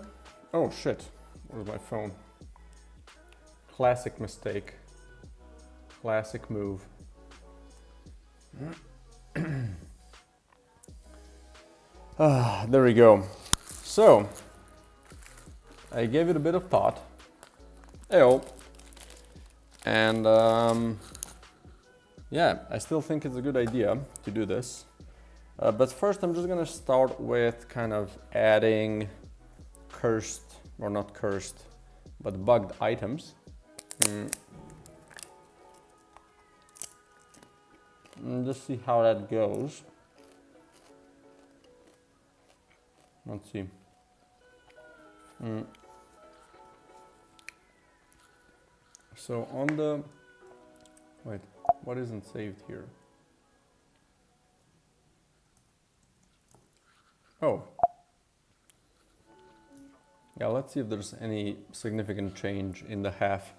Oh shit, where's my phone? Classic mistake. Classic move. There we go. So, I gave it a bit of thought. Ew. And yeah, I still think it's a good idea to do this. But first I'm just gonna start with kind of adding cursed, or not cursed, but bugged items. And just see how that goes. Let's see. So on the, wait, what isn't saved here? Oh. Yeah, let's see if there's any significant change in the half.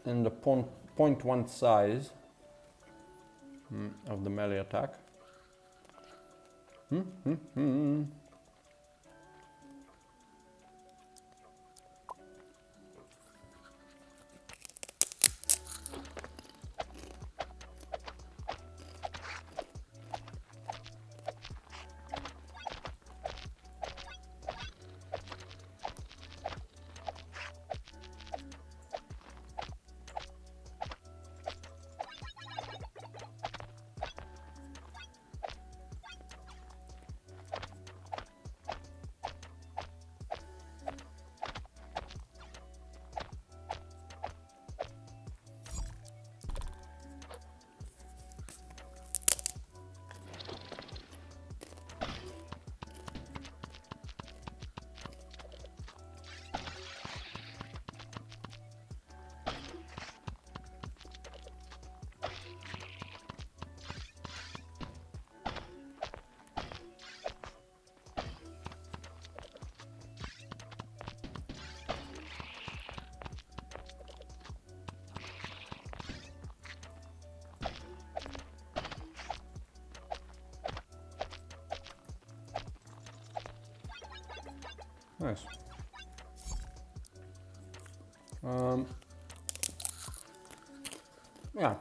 In the 0.1 size of the melee attack. Nice. Yeah,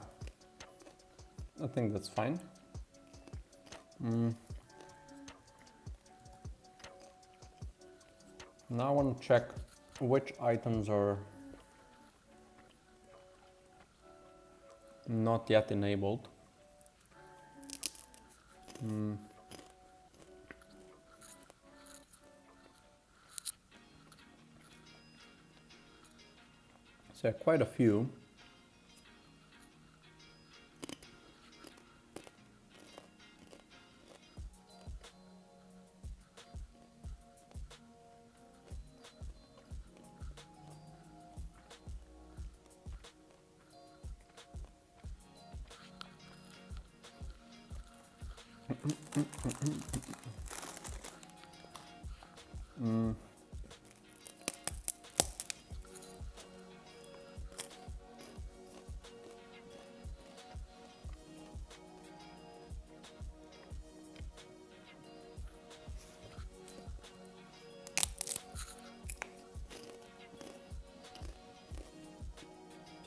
I think that's fine. Now I want to check which items are not yet enabled. So quite a few.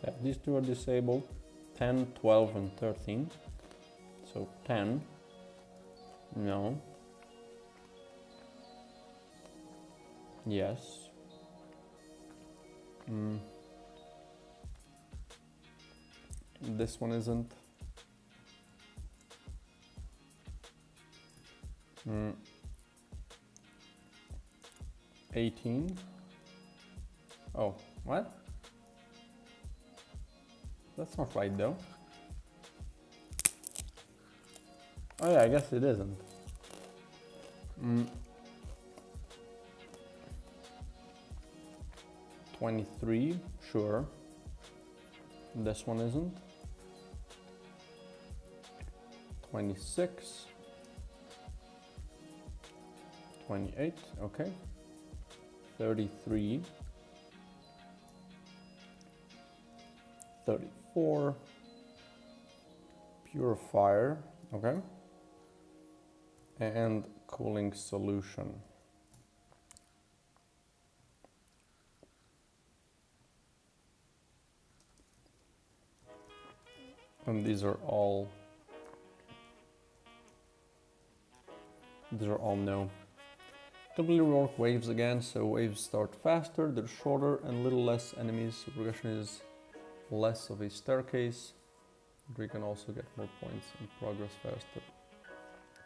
Yeah, these two are disabled, 10, 12 and 13. So 10, no, yes. This one isn't. 18. Oh, what? That's not right though. Oh yeah, I guess it isn't. 23, sure. This one isn't. 26. 28, okay. 33. 34. Purifier, okay. and cooling solution. And these are all no. Completely work waves again, so waves start faster, they're shorter and little less enemies, so progression is less of a staircase. We can also get more points and progress faster.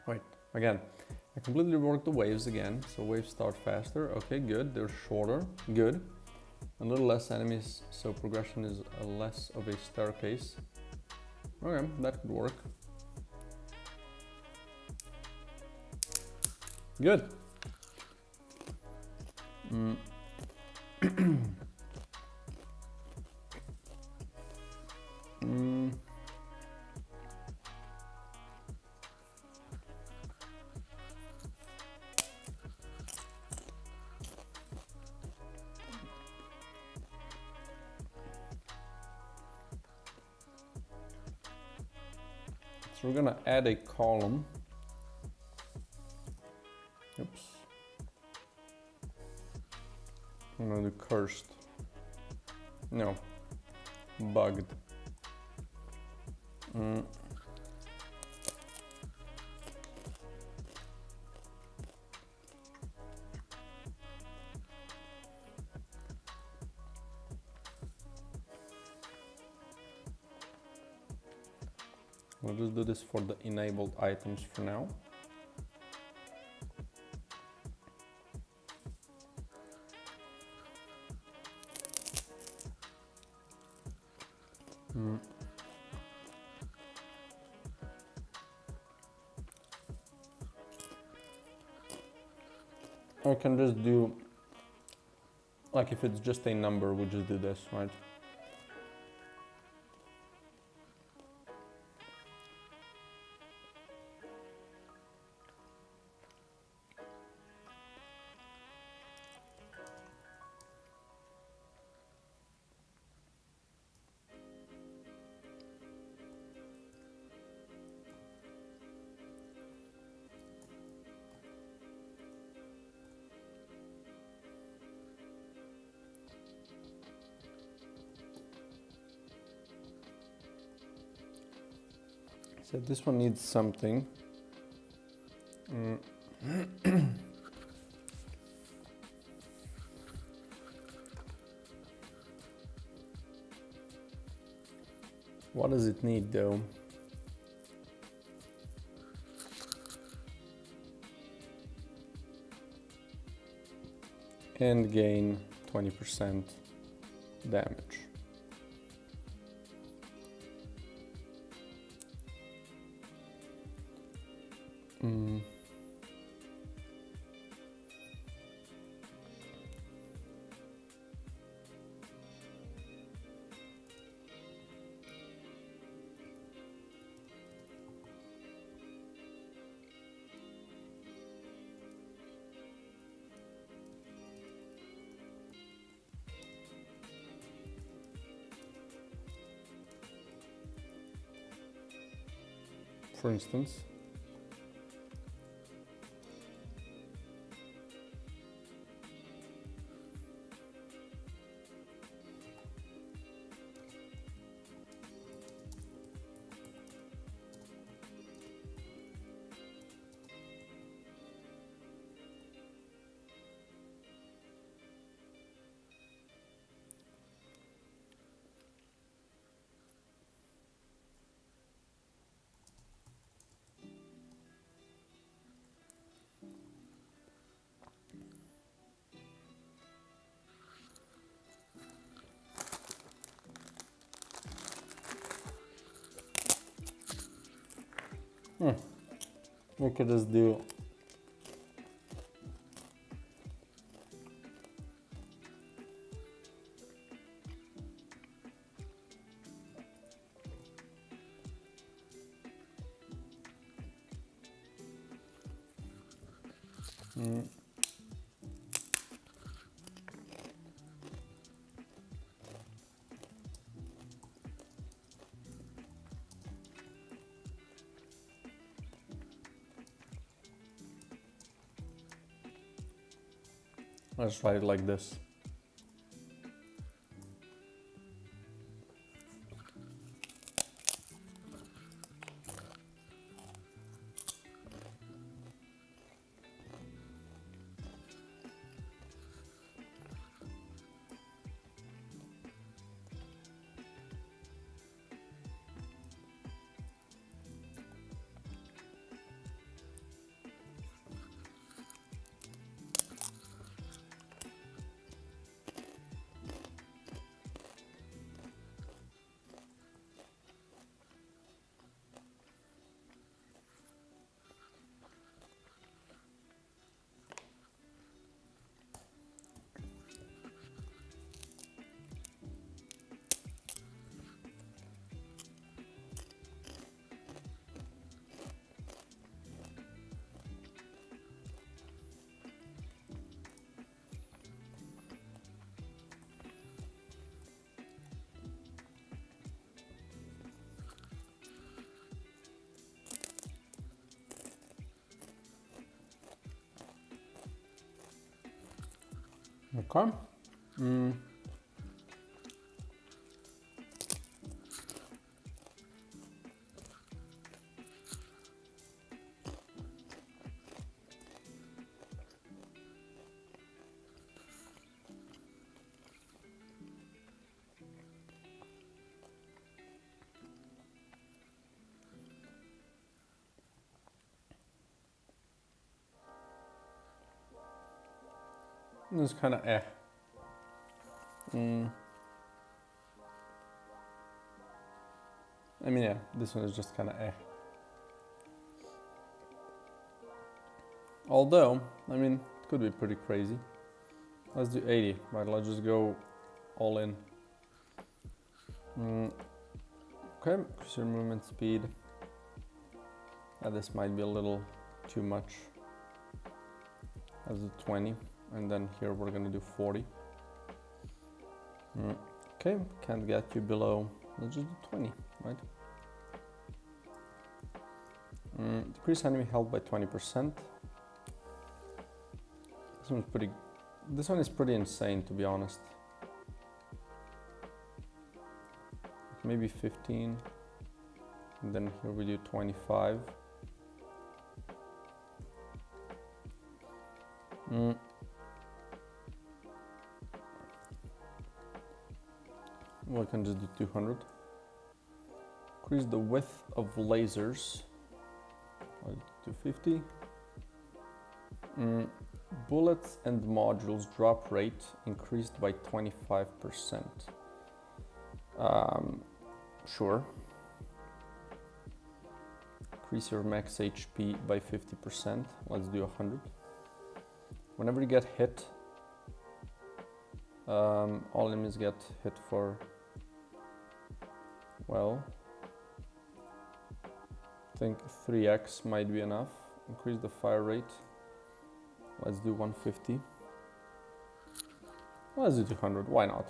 Wait, again, I completely reworked the waves again, so waves start faster, okay, good, they're shorter, good. A little less enemies, so progression is less of a staircase. Okay, that could work. Good. So we're gonna add a column. Oops. I'm gonna do cursed. No. Bugged. We'll just do this for the enabled items for now. I can just do, like if it's just a number, we just do this, right? So this one needs something. What does it need though? And gain 20% damage. For instance. We could just do Let's try it like this. Okay. This is kind of I mean, yeah, this one is just kind of Although, I mean, it could be pretty crazy. Let's do 80, right? Let's just go all in. Okay, increase your movement speed. This might be a little too much. Let's do 20, and then here we're gonna do 40. Okay, can't get you below. Let's just do 20, right? Decrease enemy health by 20%. This one is pretty insane, to be honest. Maybe 15, and then here we do 25. We can just do 200. Increase the width of lasers. 250. Bullets and modules drop rate increased by 25%. Sure. Increase your max HP by 50%. Let's do 100. Whenever you get hit, all enemies get hit for, well, I think 3x might be enough. Increase the fire rate. Let's do 150. Let's do 200, why not?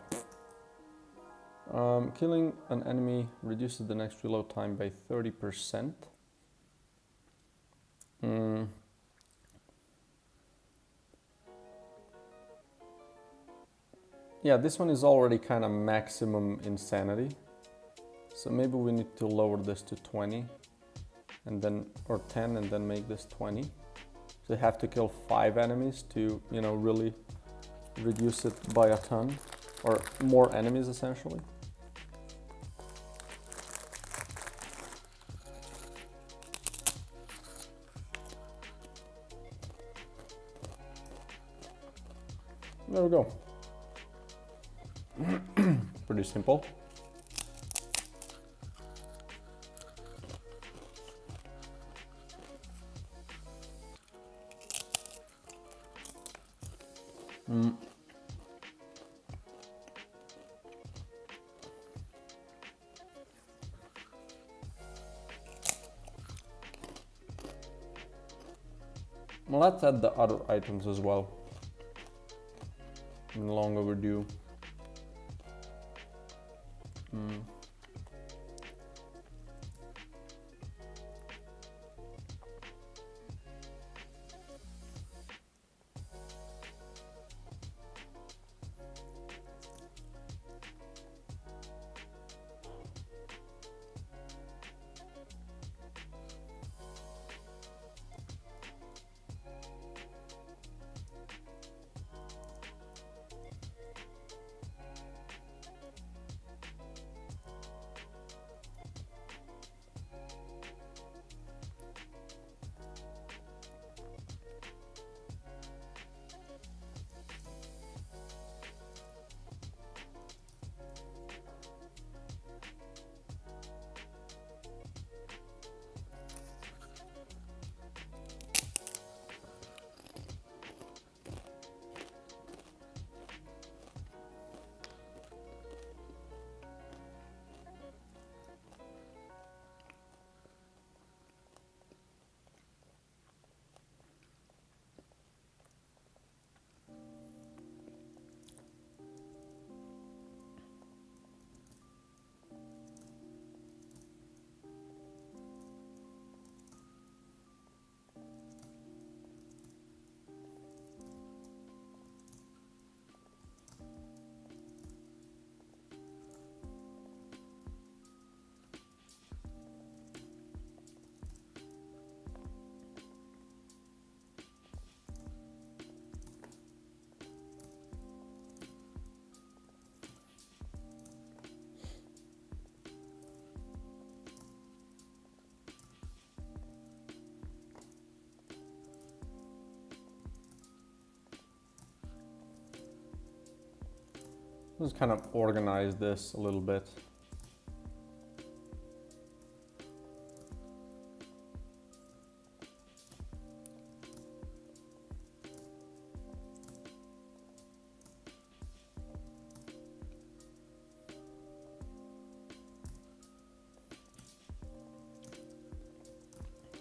Killing an enemy reduces the next reload time by 30%. Yeah, this one is already kind of maximum insanity. So maybe we need to lower this to 20 and then, or 10, and then make this 20. So you have to kill 5 enemies to, you know, really reduce it by a ton, or more enemies essentially. There we go. Pretty simple. Well, let's add the other items as well. Long overdue. Let's kind of organize this a little bit.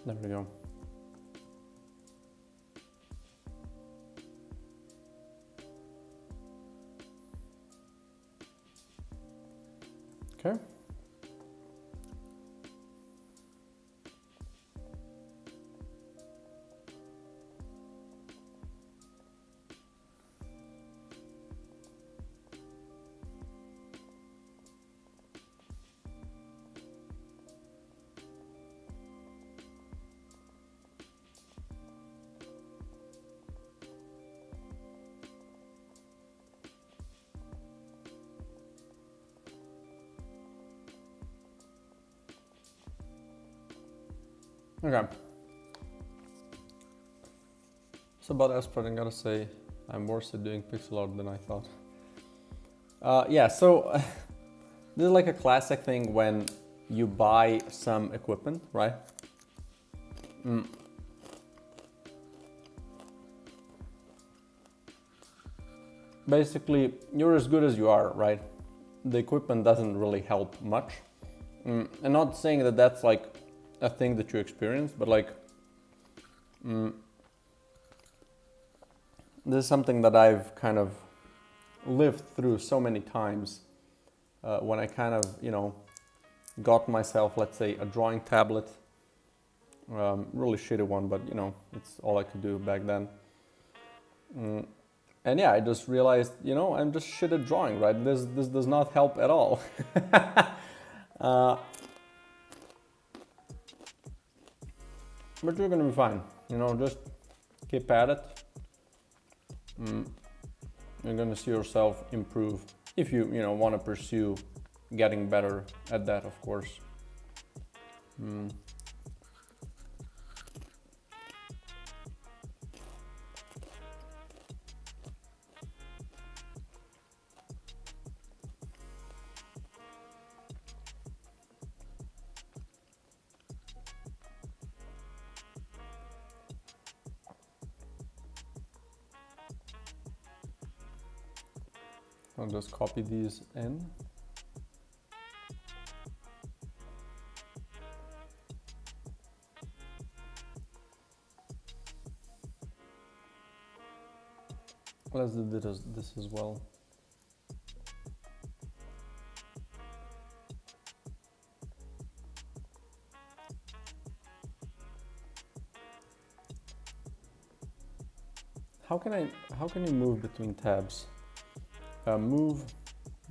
There we go. Okay. Okay. So about Esprit, I gotta say, I'm worse at doing pixel art than I thought. Yeah, so this is like a classic thing when you buy some equipment, right? Basically, you're as good as you are, right? The equipment doesn't really help much. And not saying that that's like a thing that you experience, but like this is something that I've kind of lived through so many times when I kind of, you know, got myself, let's say, a drawing tablet, really shitty one, but you know, it's all I could do back then. And yeah, I just realized, you know, I'm just shit at drawing, right? This does not help at all. But you're gonna be fine, you know, just keep at it. You're gonna see yourself improve if you know, want to pursue getting better at that, of course. I'll just copy these in. Let's do this as well. How can you move between tabs? Move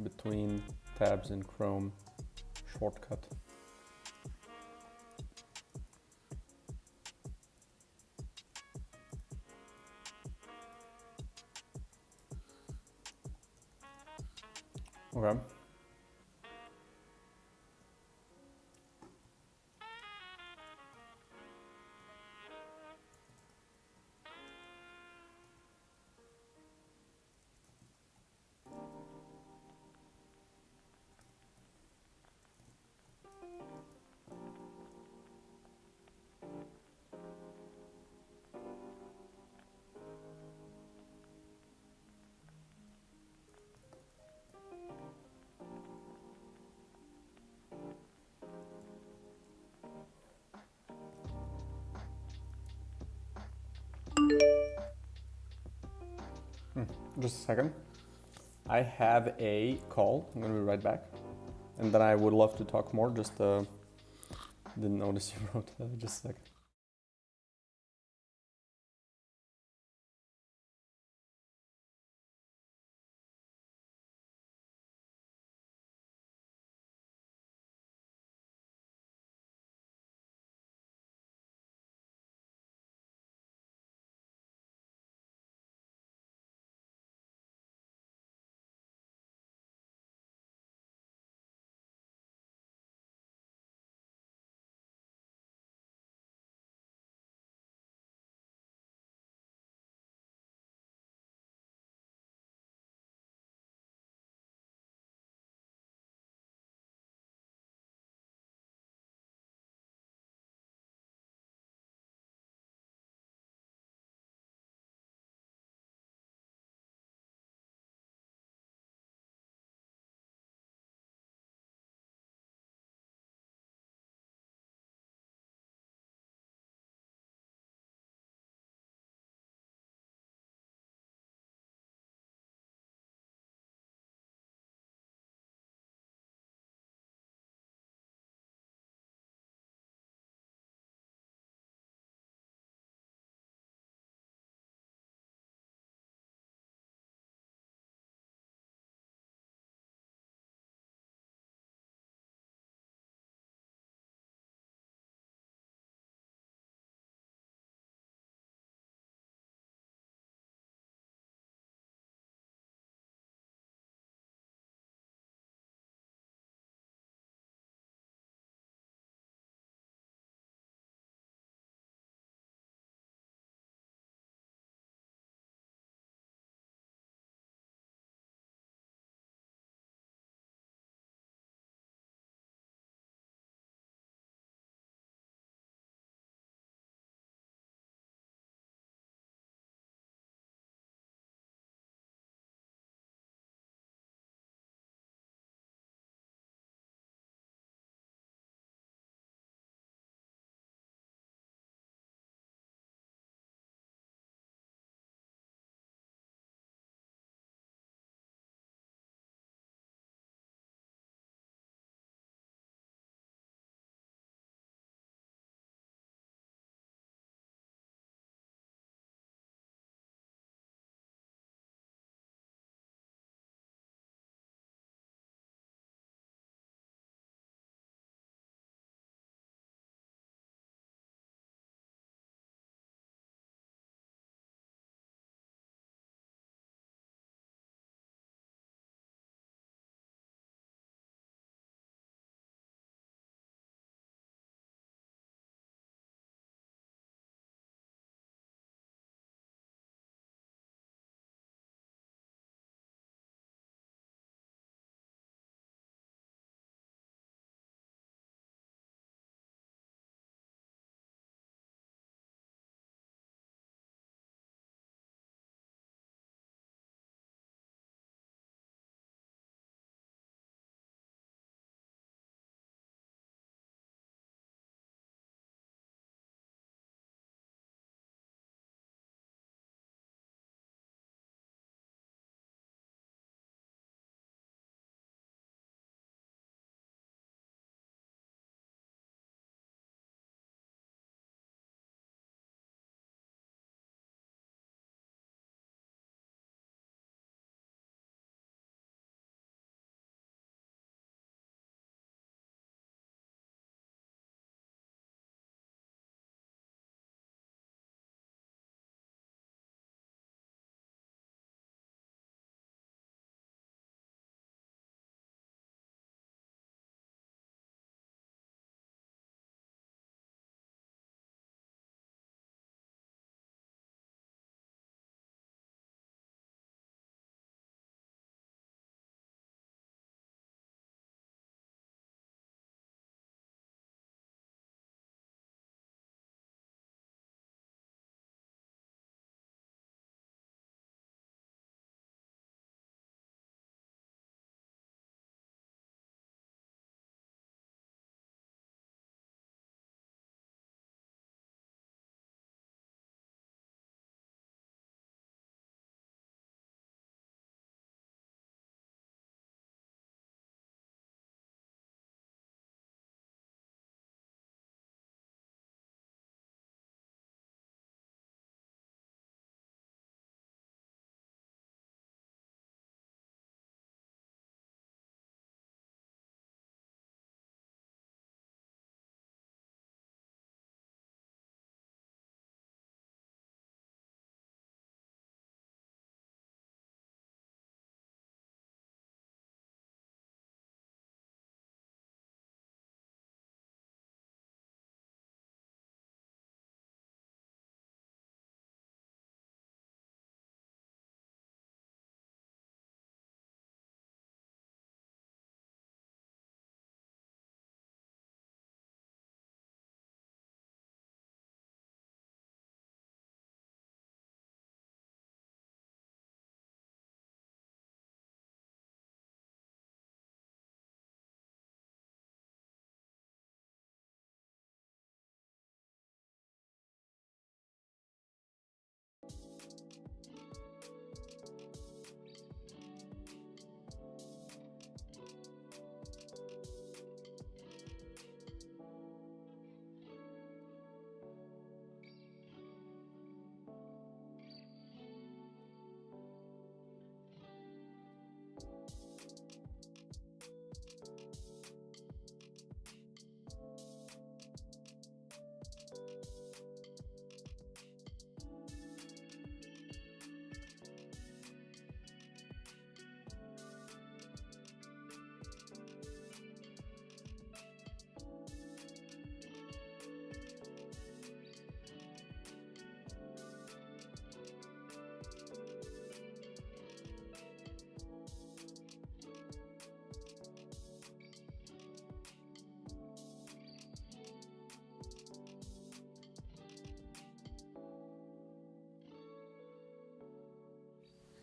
between tabs in Chrome shortcut. Okay. Just a second. I have a call. I'm gonna be right back. And then I would love to talk more, just didn't notice you wrote just a second.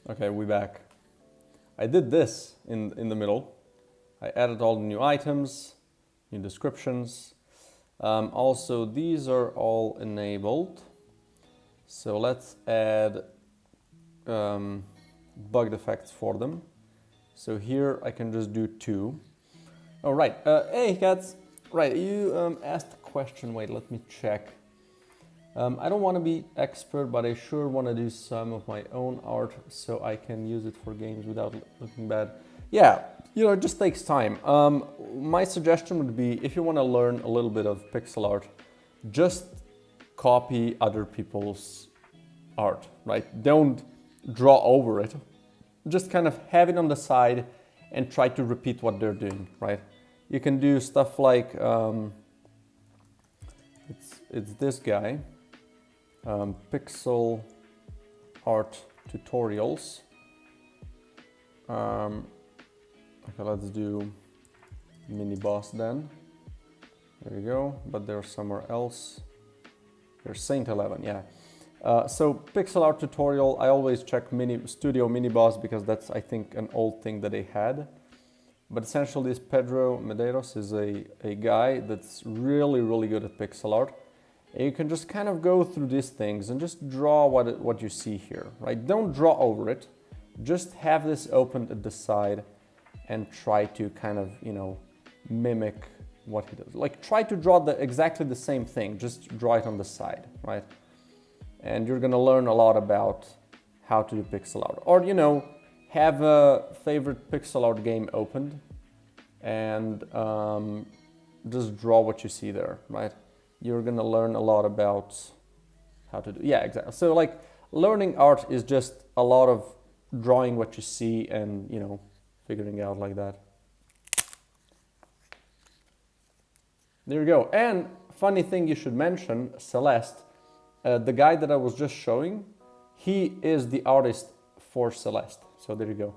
Okay, we back. I did this in the middle. I added all the new items, new descriptions. Also, these are all enabled. So let's add bug effects for them. So here I can just do 2. Oh, right. Hey, cats. Right, you asked a question. Wait, let me check. I don't want to be expert, but I sure want to do some of my own art so I can use it for games without looking bad. Yeah, it just takes time. My suggestion would be, if you want to learn a little bit of pixel art, just copy other people's art, right? Don't draw over it. Just kind of have it on the side and try to repeat what they're doing, right? You can do stuff like, it's this guy. Pixel art tutorials. Okay, let's do mini boss then. There you go, but there's somewhere else. There's Saint 11, yeah. So pixel art tutorial, I always check Studio Mini Boss because that's, I think, an old thing that they had. But essentially this Pedro Medeiros is a guy that's really, really good at pixel art. And you can just kind of go through these things and just draw what you see here, right? Don't draw over it. Just have this opened at the side and try to kind of, mimic what he does. Like, try to draw exactly the same thing, just draw it on the side, right? And you're gonna learn a lot about how to do pixel art. Or, have a favorite pixel art game opened and just draw what you see there, right? You're gonna learn a lot about how to do, yeah, exactly. So like, learning art is just a lot of drawing what you see and, figuring out like that. There you go. And funny thing you should mention, Celeste, the guy that I was just showing, he is the artist for Celeste. So there you go.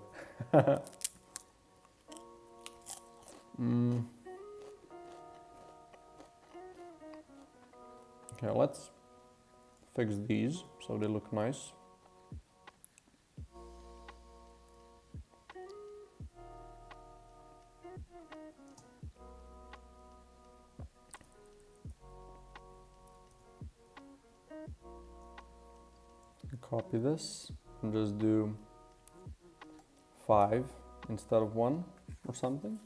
Okay, let's fix these so they look nice. Copy this and just do 5 instead of 1 or something.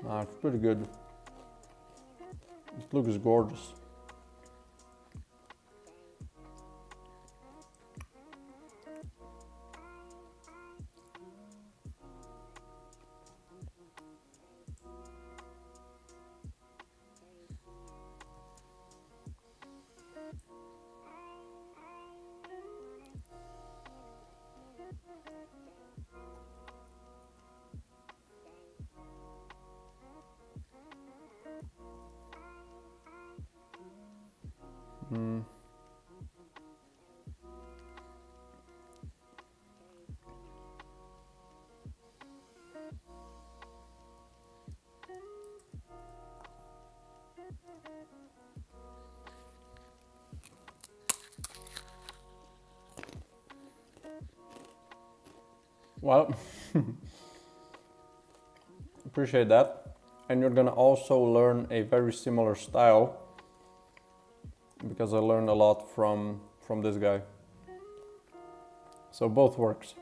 It's pretty good. It looks gorgeous. Well, appreciate that. And you're gonna also learn a very similar style because I learned a lot from this guy. So both works.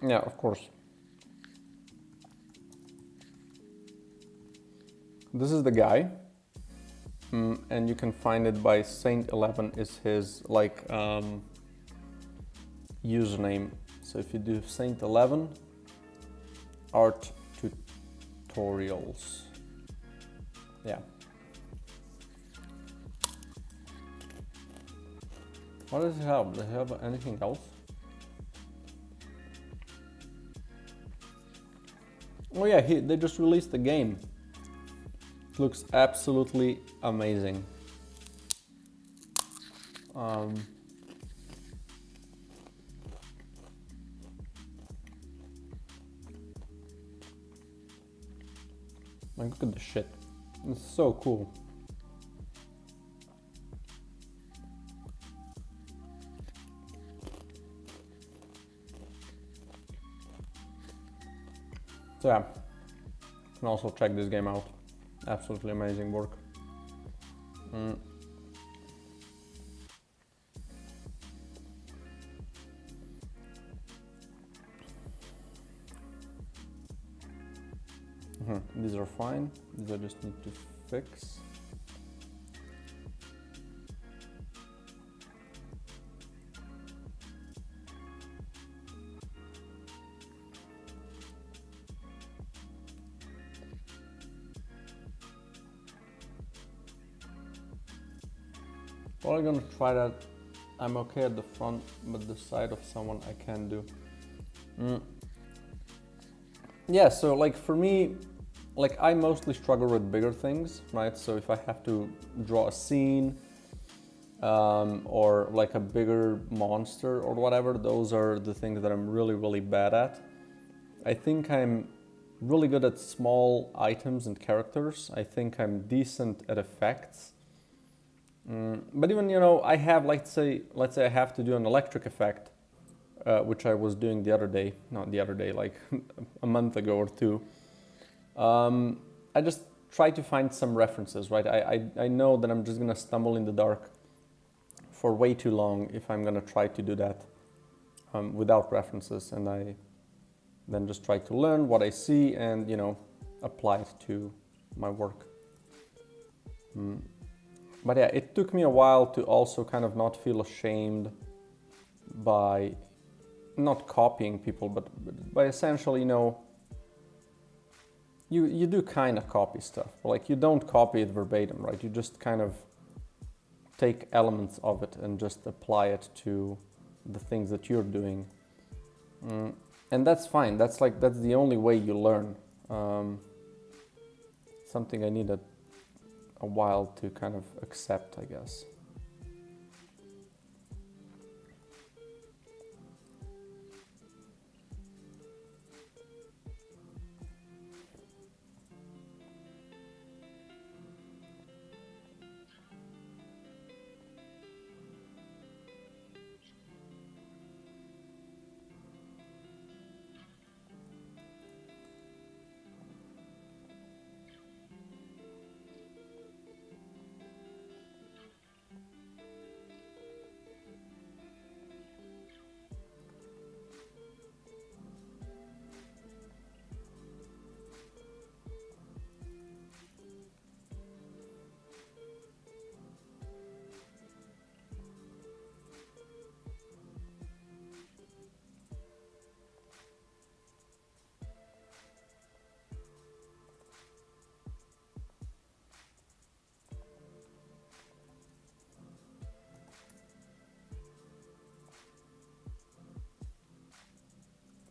Yeah, of course. This is the guy, and you can find it by Saint 11 is his username. So if you do Saint 11 art tutorials, yeah. What does it have? Does it have anything else? Oh yeah, they just released the game. It looks absolutely amazing. Like, look at this shit. It's so cool. So yeah, you can also check this game out. Absolutely amazing work. These are fine. These I just need to fix. Probably gonna try that. I'm okay at the front, but the side of someone I can do. Yeah, so like for me, like I mostly struggle with bigger things, right? So if I have to draw a scene or like a bigger monster or whatever, those are the things that I'm really, really bad at. I think I'm really good at small items and characters. I think I'm decent at effects. But even, you know, I have, let's say I have to do an electric effect, which I was doing the other day, not the other day, like a month ago or two. I just try to find some references, right? I know that I'm just gonna stumble in the dark for way too long if I'm gonna try to do that without references, and I then just try to learn what I see and, you know, apply it to my work. But yeah, it took me a while to also kind of not feel ashamed by not copying people, but by essentially, you know, you do kind of copy stuff. Like, you don't copy it verbatim, right? You just kind of take elements of it and just apply it to the things that you're doing. And that's fine. That's the only way you learn. Something I needed a while to kind of accept, I guess.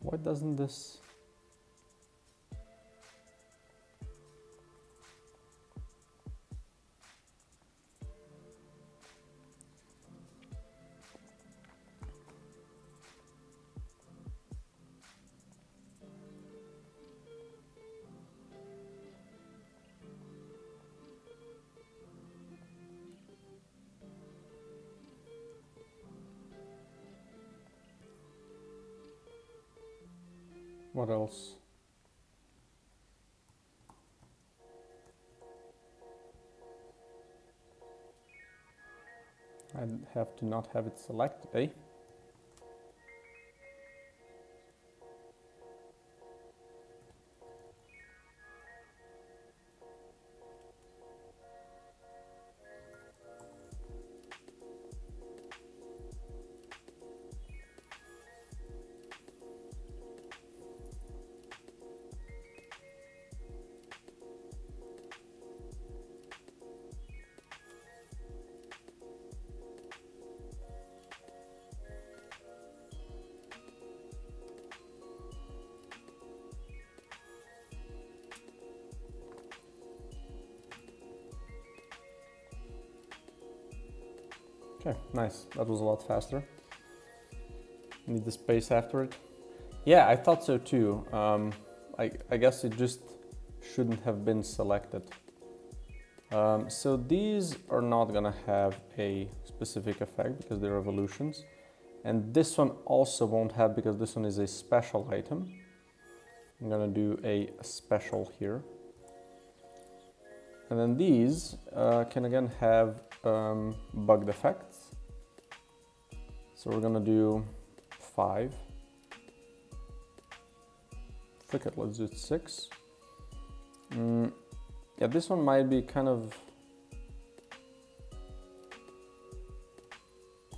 Why doesn't this... What else? I'd have to not have it selected, eh? Okay, nice. That was a lot faster. Need the space after it. Yeah, I thought so too. I guess it just shouldn't have been selected. So these are not gonna have a specific effect because they're evolutions. And this one also won't have because this one is a special item. I'm gonna do a special here. And then these can again have bugged effects. So we're gonna do 5. Fuck it, let's do 6. Yeah, this one might be kind of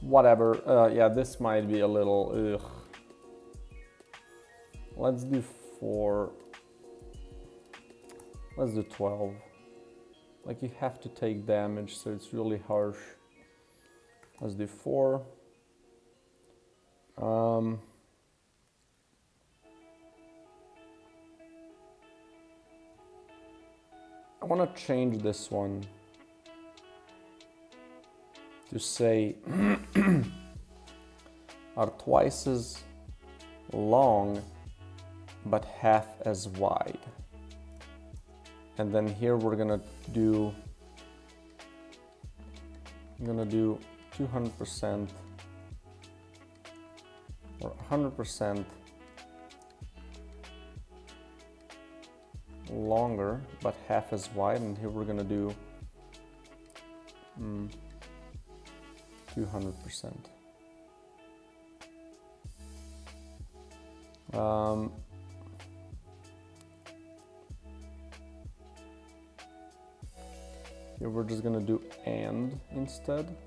whatever. Yeah, this might be a little ugh. Let's do 4. Let's do 12. Like, you have to take damage, so it's really harsh. Let's do 4. I want to change this one to say are twice as long but half as wide. And then here we're gonna do, I'm gonna do 200% or 100% longer but half as wide, and here we're gonna do 200%. Here we're just gonna do and instead.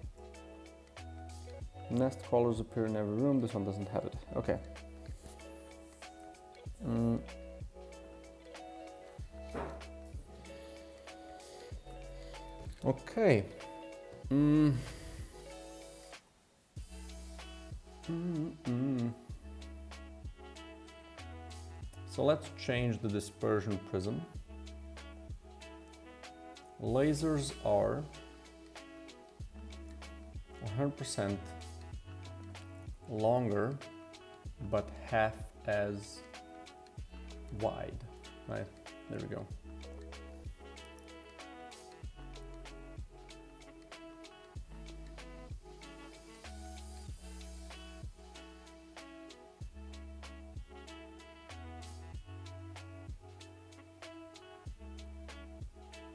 Nest colors appear in every room. This one doesn't have it. Okay. Okay. So let's change the dispersion prism. Lasers are 100% longer but half as wide. Right, there we go.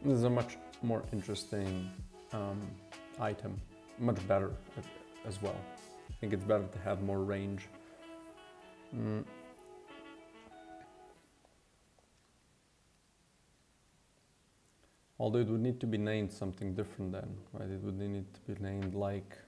This is a much more interesting item, much better as well. I think it's better to have more range. Although it would need to be named something different then, right? It would need to be named like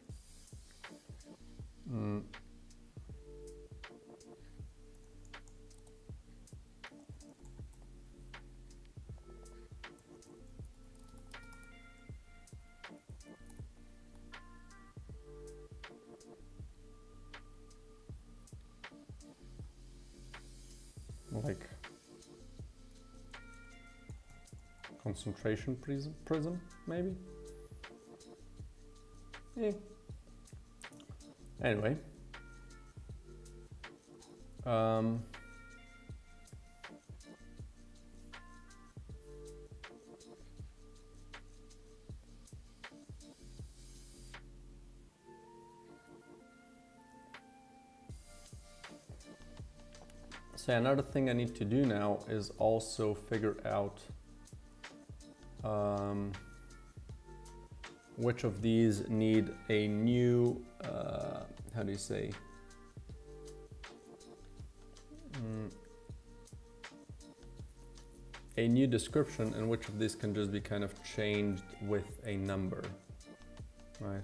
concentration prism, maybe? Yeah. Anyway. So another thing I need to do now is also figure out which of these need a new, how do you say, a new description, and which of these can just be kind of changed with a number, right?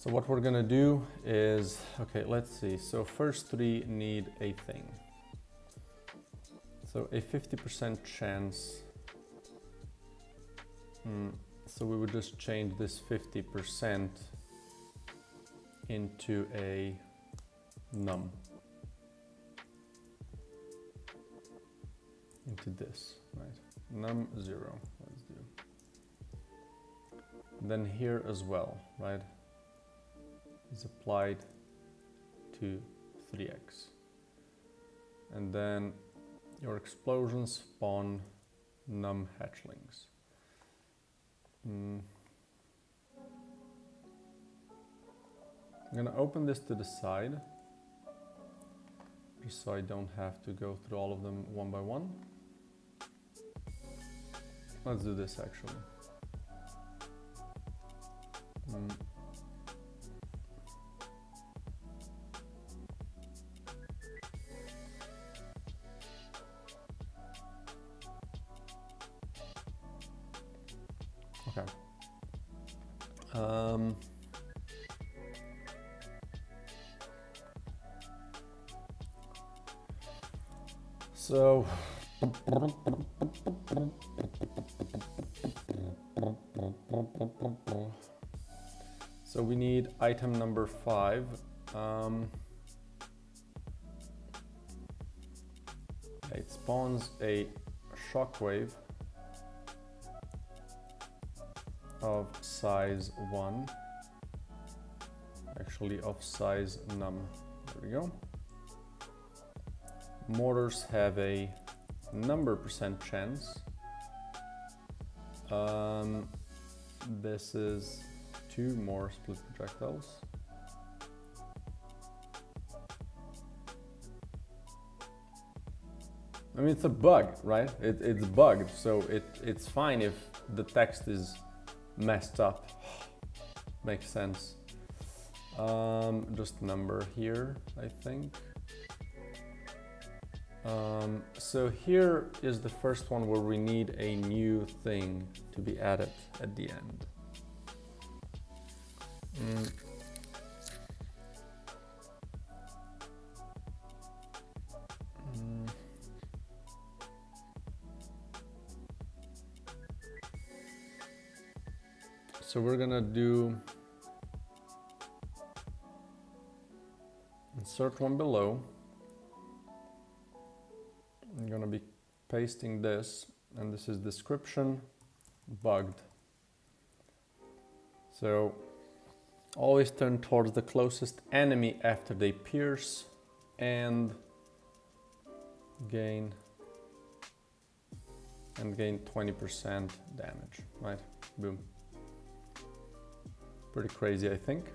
So what we're gonna do is, okay, let's see. So first three need a thing. So a 50% chance. So we would just change this 50% into a num. Into this, right? Num 0, let's do. Then here as well, right? Is applied to 3x. And then your explosions spawn num hatchlings. I'm gonna open this to the side, just so I don't have to go through all of them one by one. Let's do this actually. Okay. So we need item number 5. It spawns a shockwave of size 1, actually of size num. There we go. Mortars have a number percent chance. This is 2 more split projectiles. I mean, it's a bug, right? It's bugged, so it's fine if the text is messed up. Makes sense. Just number here, I think. So here is the first one where we need a new thing to be added at the end. So we're gonna do insert one below. I'm gonna be pasting this, and this is description bugged. So always turn towards the closest enemy after they pierce and gain 20% damage, right? Boom. Pretty crazy, I think.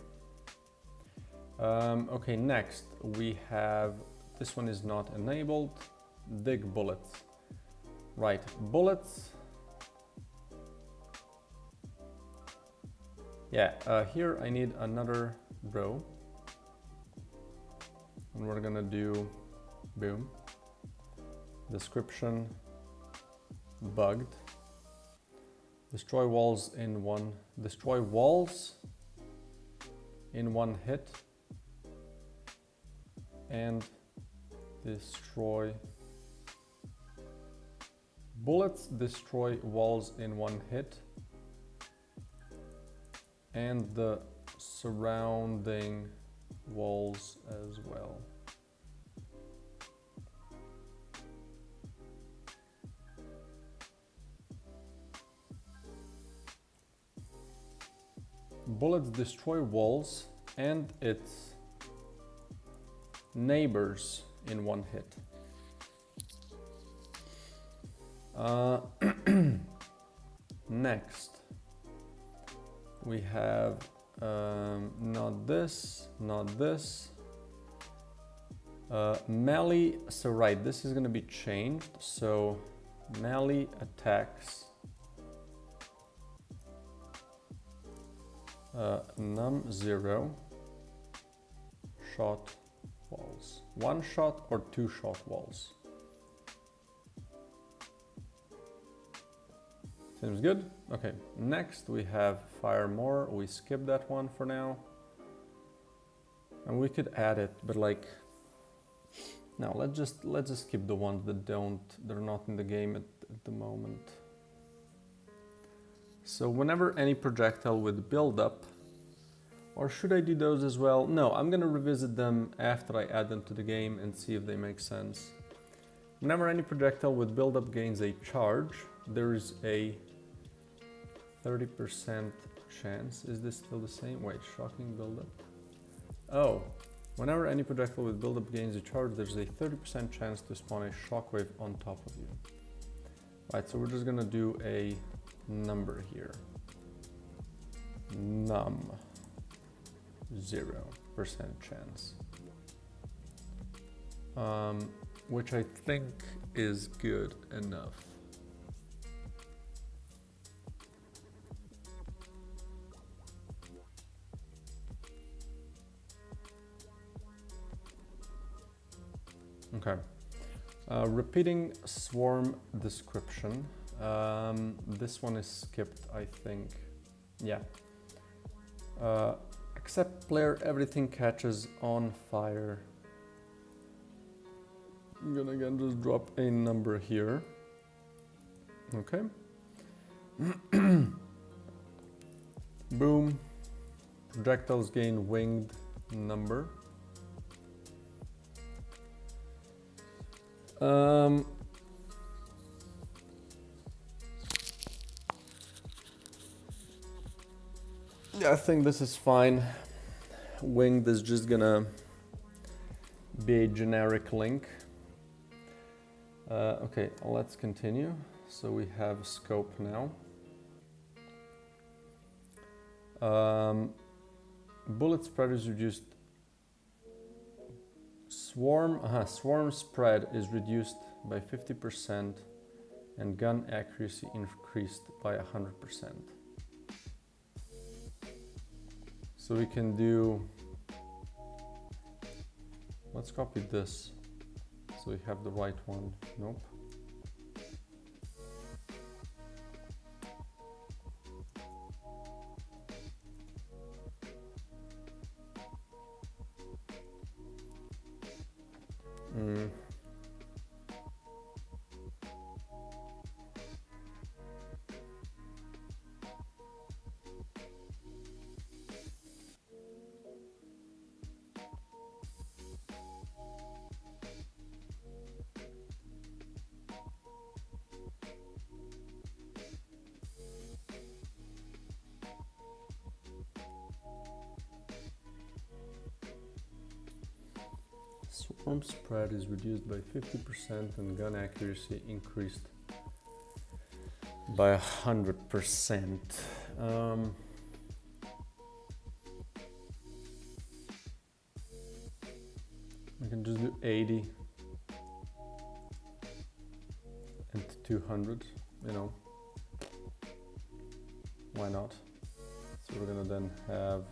Okay, next we have, this one is not enabled. Dig bullets. Right, bullets. Yeah, here I need another row. And we're gonna do, boom, description bugged. Destroy walls in one hit, and destroy bullets, destroy walls in one hit, and the surrounding walls as well. Bullets destroy walls and its neighbors in one hit. Next, we have not this, melee. So right, this is going to be changed. So melee attacks num 0 shot walls. 1 shot or 2 shot walls. Seems good. Okay, next we have fire more. We skip that one for now. And we could add it, but like, no, let's just keep the ones that they're not in the game at the moment. So whenever any projectile with build-up, or should I do those as well? No, I'm gonna revisit them after I add them to the game and see if they make sense. Whenever any projectile with build-up gains a charge, there is a 30% chance. Is this still the same? Wait, shocking build-up. Oh, whenever any projectile with build-up gains a charge, there's a 30% chance to spawn a shockwave on top of you. Right, so we're just gonna do a number here. Num 0% chance. Which I think is good enough. Okay. Repeating swarm description. This one is skipped, I think. Yeah. Except player, everything catches on fire. I'm gonna again just drop a number here. Okay. Boom. Projectiles gain winged number. Yeah, I think this is fine. Winged is just gonna be a generic link. Okay, let's continue. So we have scope now. Bullet spread is reduced. Swarm spread is reduced by 50% and gun accuracy increased by 100%. So we can do, let's copy this so we have the right one. Nope. Swarm spread is reduced by 50% and gun accuracy increased by 100%. We can just do 80 and 200, you know, why not? So we're gonna then have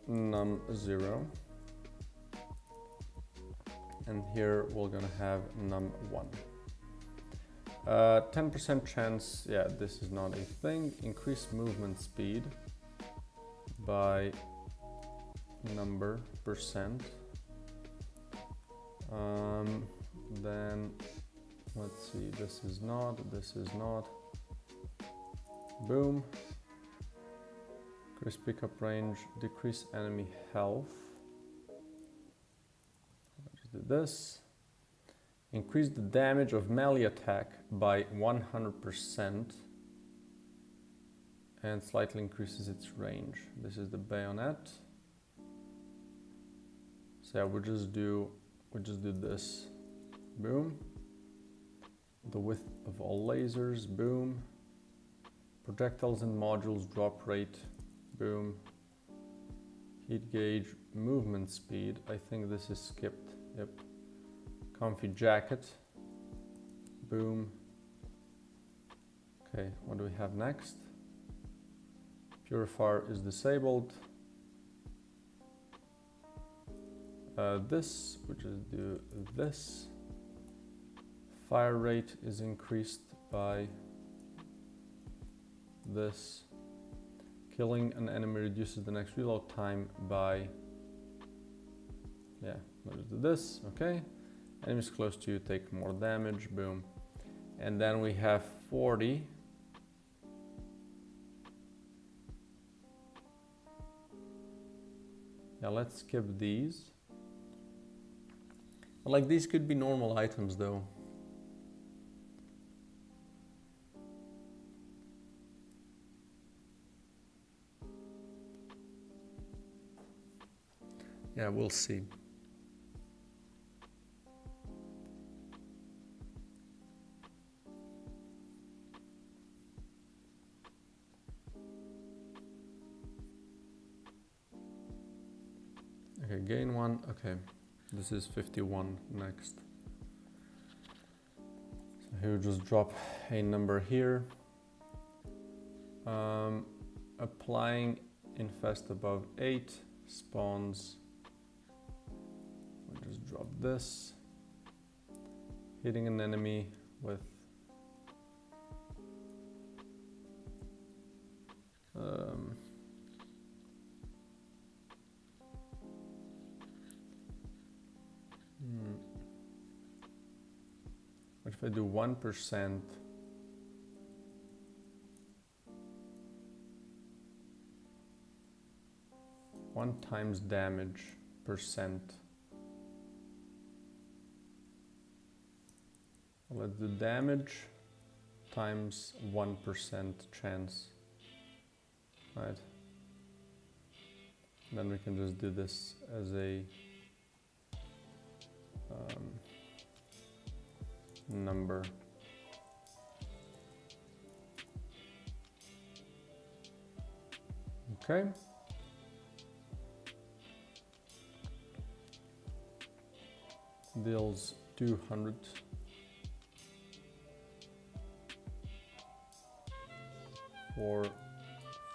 num 0, and here we're gonna have num 1. 10% chance, yeah, this is not a thing. Increase movement speed by number percent. Then let's see, this is not. Boom. Increase pickup range, decrease enemy health. Let's do this. Increase the damage of melee attack by 100% and slightly increases its range. This is the bayonet. So yeah, we just do this. Boom. The width of all lasers. Boom. Projectiles and modules drop rate. Boom. Heat gauge, movement speed. I think this is skipped. Yep. Comfy jacket. Boom. Okay, what do we have next? Purifier is disabled. This, we just do this. Fire rate is increased by this. Killing an enemy reduces the next reload time by, yeah, let's do this, okay. Enemies close to you take more damage, boom. And then we have 40. Yeah, let's skip these. Like, these could be normal items though. Yeah, we'll see. Okay, gain 1, okay. This is 51 next. So here we just drop a number here. Applying infest above 8 spawns. We'll just drop this. Hitting an enemy with what if I do 1%? One times damage percent. Let's do damage times 1% chance. Right. Then we can just do this as a number. Okay. Deals 200. For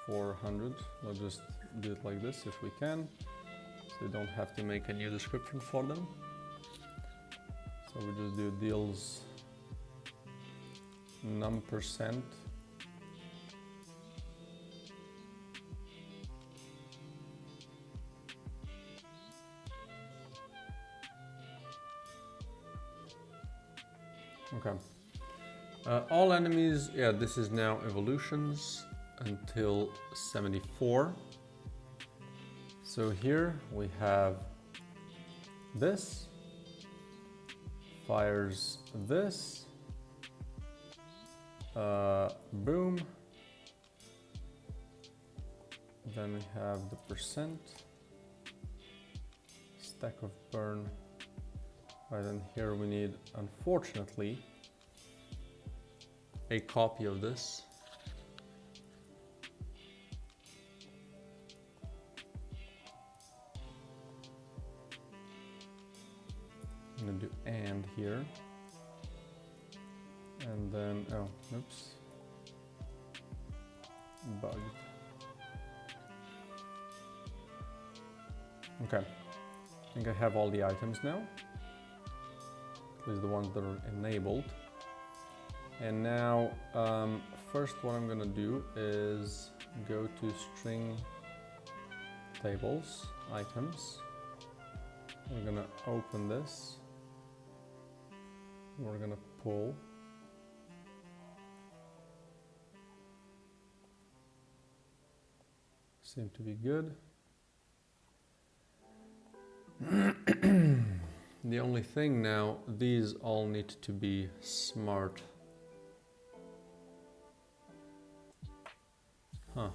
400. Let's just do it like this if we can. So we don't have to make a new description for them. So we just do deals num percent. Okay. All enemies, yeah, this is now evolutions until 74. So here we have this, fires this, boom. Then we have the percent, stack of burn. Right, and here we need, unfortunately, a copy of this. I'm gonna do and here. And then, oh, oops. Bugged. Okay, I think I have all the items now. At least the ones that are enabled. And now, first what I'm gonna do is go to string tables, items. We're gonna open this. We're gonna pull. Seem to be good. The only thing now, these all need to be smart. Huh.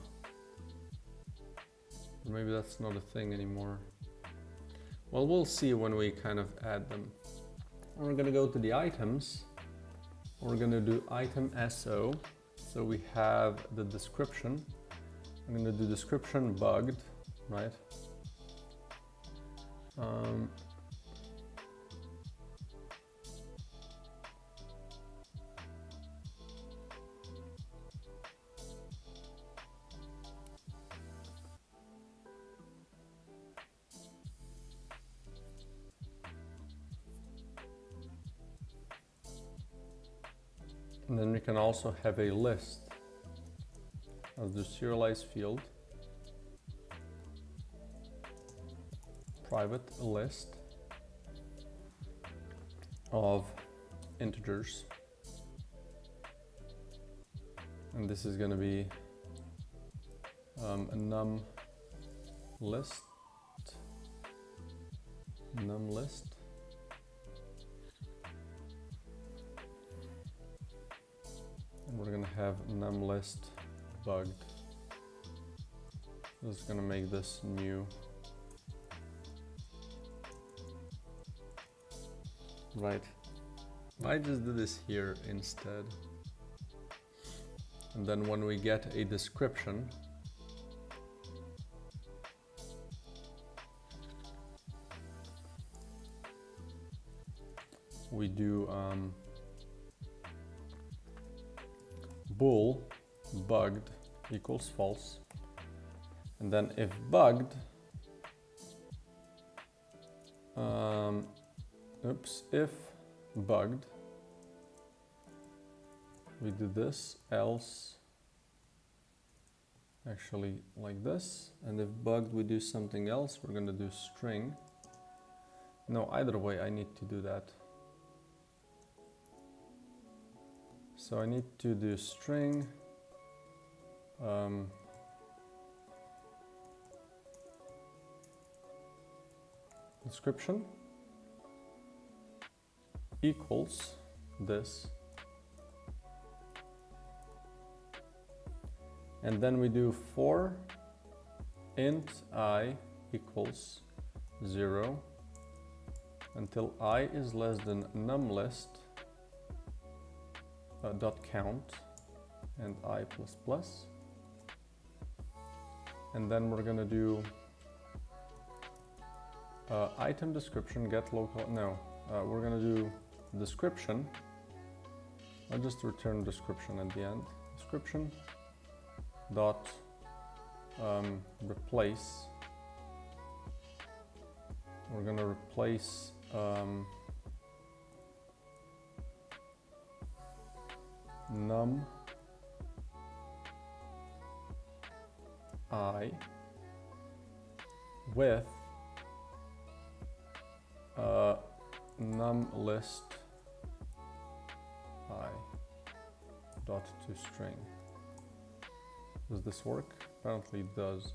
Maybe that's not a thing anymore. Well, we'll see when we kind of add them. We're gonna go to the items. We're gonna do item SO. So we have the description. I'm gonna do description bugged, right? And then we can also have a list Let's do serialize field, private list of integers, and this is going to be a num list, and we're going to have num list bugged. This is going to make this new. Right, I just do this here instead, and then when we get a description, we do bool bugged equals false, and then if bugged, if bugged, we do this, else, actually like this, and if bugged we do something else. We're going to do string. No, either way I need to do that. So I need to do string description equals this, and then we do for int I equals 0 until I is less than numList dot count and I plus plus, and then we're gonna do item description get local. No, we're gonna do description. I'll just return description at the end. Description dot replace. We're gonna replace num I with num list I dot to string. Does this work? Apparently it does.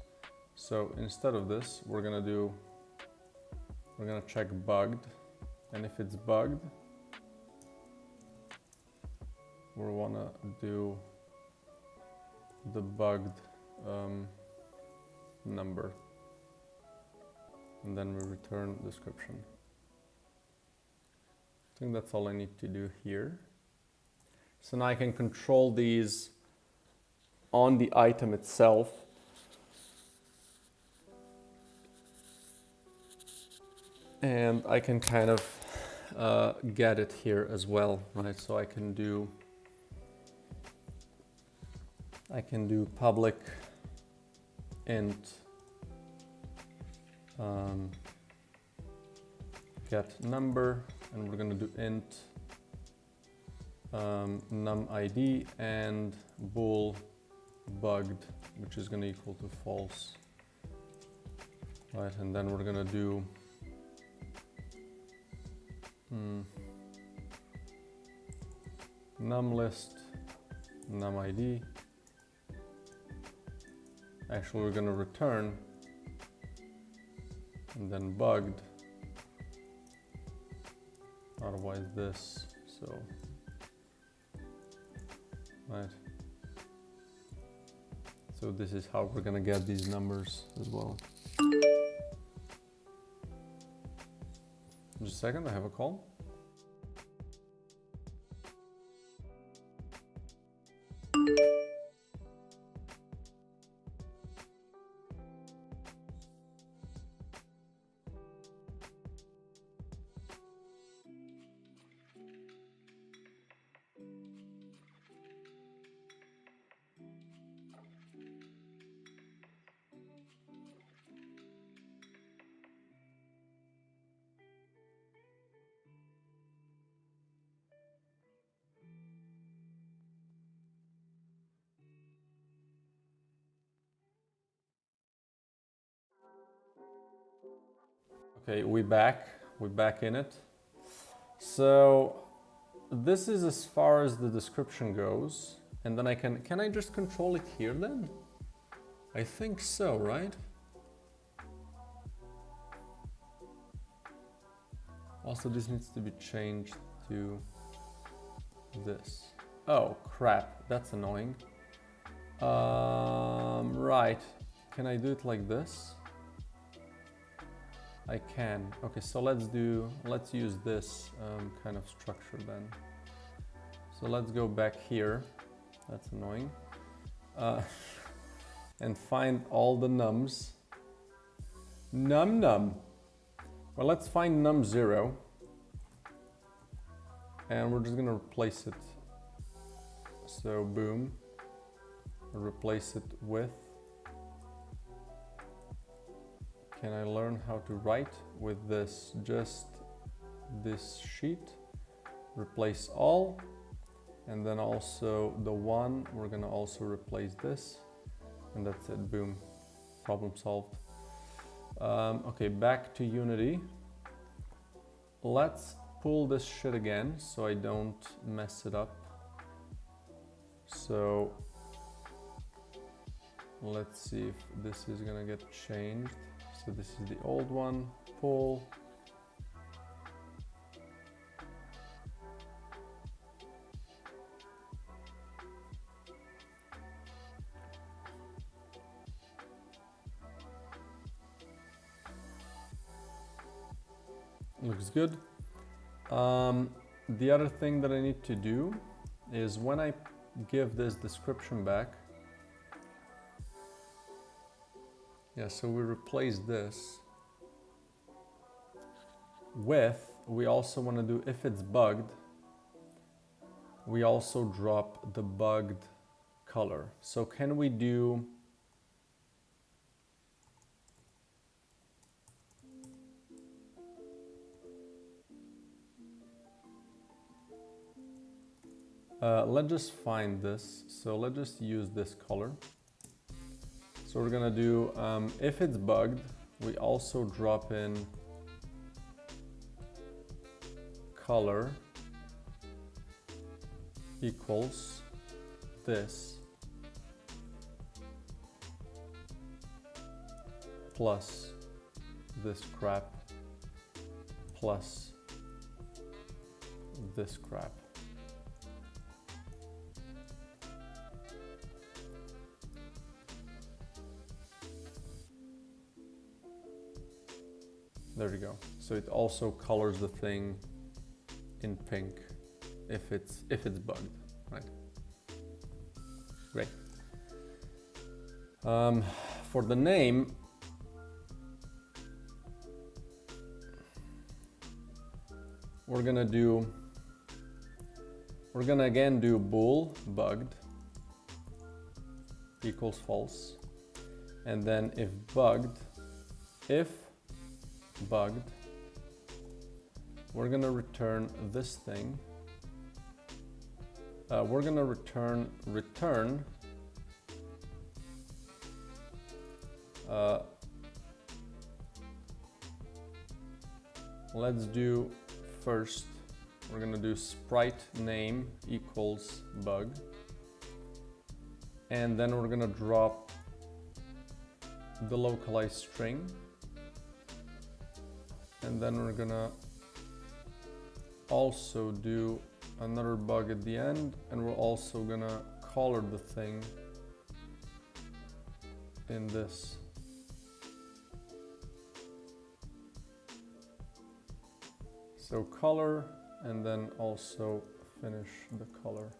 So instead of this, we're gonna check bugged, and if it's bugged, we wanna do the bugged number, and then we return description. I think that's all I need to do here. So now I can control these on the item itself. And I can kind of get it here as well, right? So I can do public int get number, and we're going to do int num id and bool bugged, which is going to equal to false, right? And then we're going to do num list num id. Actually, we're going to return and then bugged, otherwise this. So right, so this is how we're going to get these numbers as well. Just a second, I have a call. Okay, we're back in it. So this is as far as the description goes. And then can I just control it here then? I think so, right? Also, this needs to be changed to this. Oh, crap, that's annoying. Right, can I do it like this? I can. Okay, so let's use this kind of structure then. So let's go back here. That's annoying. And find all the nums. Num. Well, let's find num0. And we're just gonna replace it. So boom. Replace it with. Can I learn how to write with this? Just this sheet. Replace all. And then also the 1, we're gonna also replace this. And that's it, boom. Problem solved. Okay, back to Unity. Let's pull this shit again so I don't mess it up. So let's see if this is gonna get changed. So this is the old one, pull. Looks good. The other thing that I need to do is when I give this description back, yeah, so we replace this with, we also want to do, if it's bugged, we also drop the bugged color. So can we do, let's just find this. So let's just use this color. So we're gonna do, if it's bugged, we also drop in color equals this plus this crap plus this crap. There we go. So it also colors the thing in pink if it's bugged, right? Great. For the name, we're gonna again do bool bugged equals false, and then if bugged, we're gonna return this thing. We're gonna return. Let's do first. We're gonna do sprite name equals bug, and then we're gonna drop the localized string. And then we're gonna also do another bug at the end, and we're also gonna color the thing in this. So color, and then also finish the color.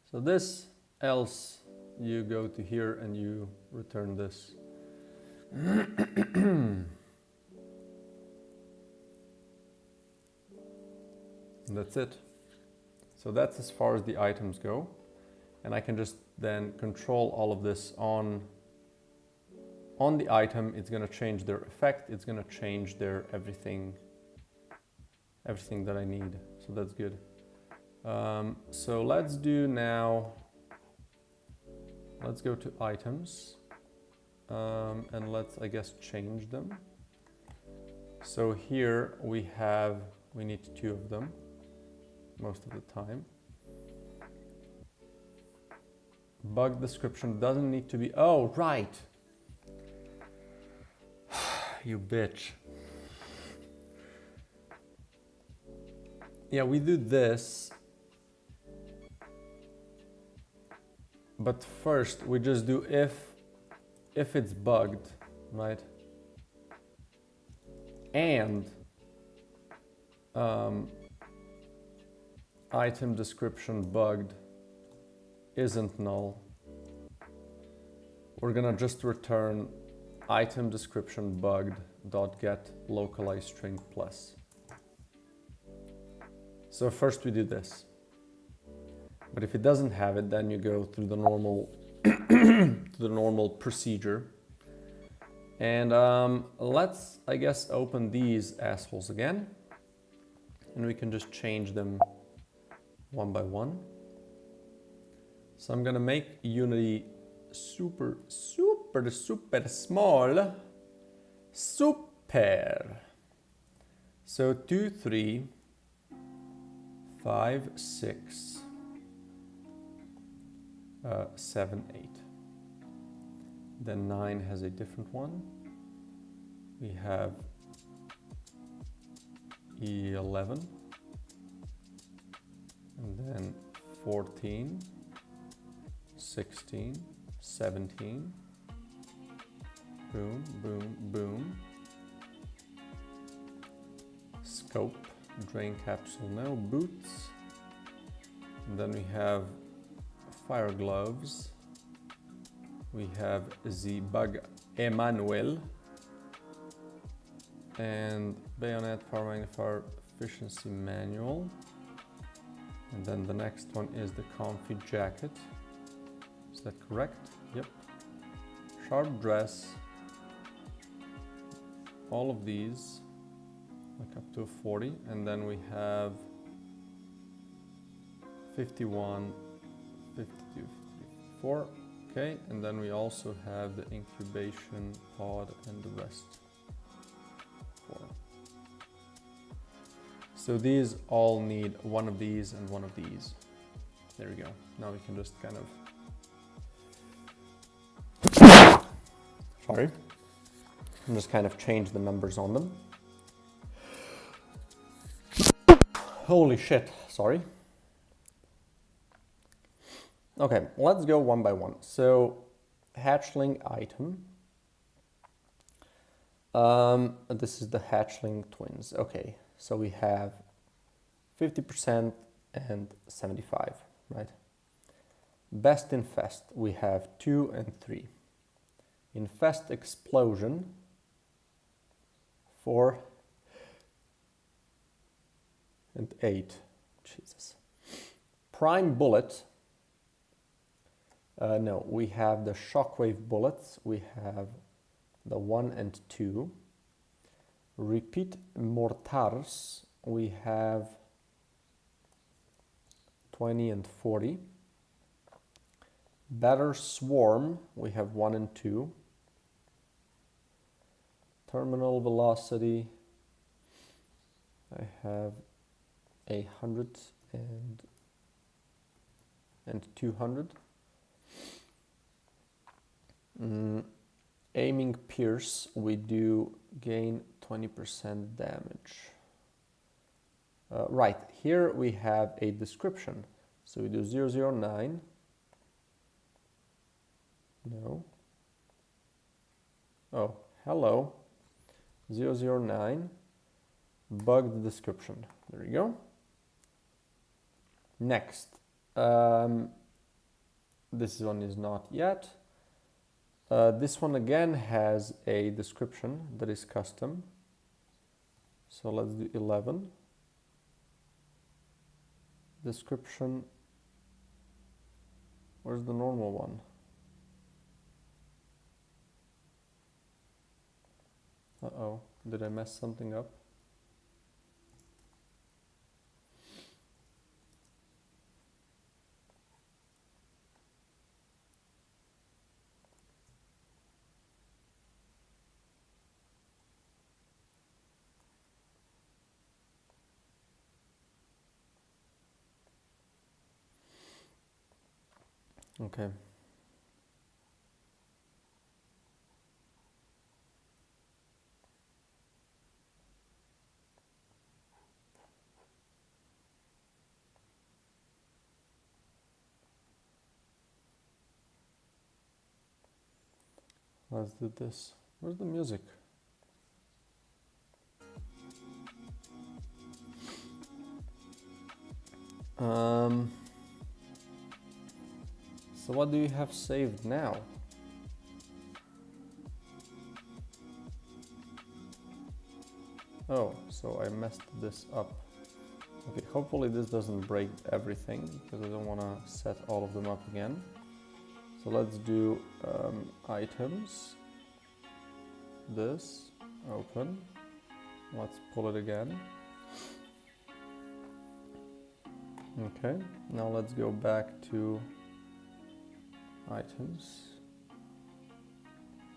So this, else you go to here and you return this. That's it. So that's as far as the items go, and I can just then control all of this on the item. It's going to change their effect, it's going to change their everything that I need. So that's good. So let's do now, let's go to items. And let's, I guess, change them. So here we need 2 of them most of the time. Bug description doesn't need to be, oh, right. You bitch. Yeah, we do this. But first we just do if it's bugged, right? And item description bugged isn't null. We're gonna just return item description bugged dot get localized string plus. So first we do this. But if it doesn't have it, then you go through the normal the normal procedure. And let's, I guess, open these assholes again. And we can just change them one by one. So I'm gonna make Unity super small. Super. So 2, 3, 5, 6, 7, 8. Then 9 has a different one. We have 11. And then 14, 16, 17. Boom, boom, boom. Scope, drain capsule, no. Boots. And then we have fire gloves. We have the bug Emmanuel. And bayonet power magnifier efficiency manual. And then the next one is the comfy jacket. Is that correct? Yep. Sharp dress. All of these, like up to 40. And then we have 51, 52, 54. Okay, and then we also have the incubation pod and the rest. 4. So these all need one of these and one of these. There we go. Now we can just kind of... Sorry. And just kind of change the numbers on them. Holy shit, sorry. Okay, let's go one by one. So, hatchling item. This is the hatchling twins. Okay, so we have 50% and 75, right? Best infest, we have 2 and 3. Infest explosion, 4 and 8. Jesus. Prime bullet. No, we have the shockwave bullets. We have the 1 and 2. Repeat mortars. We have 20 and 40. Batter swarm. We have 1 and 2. Terminal velocity. I have 100 and 200. Aiming pierce, we do gain 20% damage. Right, here we have a description. So we do 009. No. Oh, hello. 009. Bugged description. There you go. Next. This one is not yet. This one again has a description that is custom. So let's do 11. Description. Where's the normal one? Uh-oh, did I mess something up? Okay. Let's do this. Where's the music? So what do you have saved now? Oh, so I messed this up. Okay, hopefully this doesn't break everything, because I don't want to set all of them up again. So let's do items. This, open. Let's pull it again. Okay, now let's go back to items.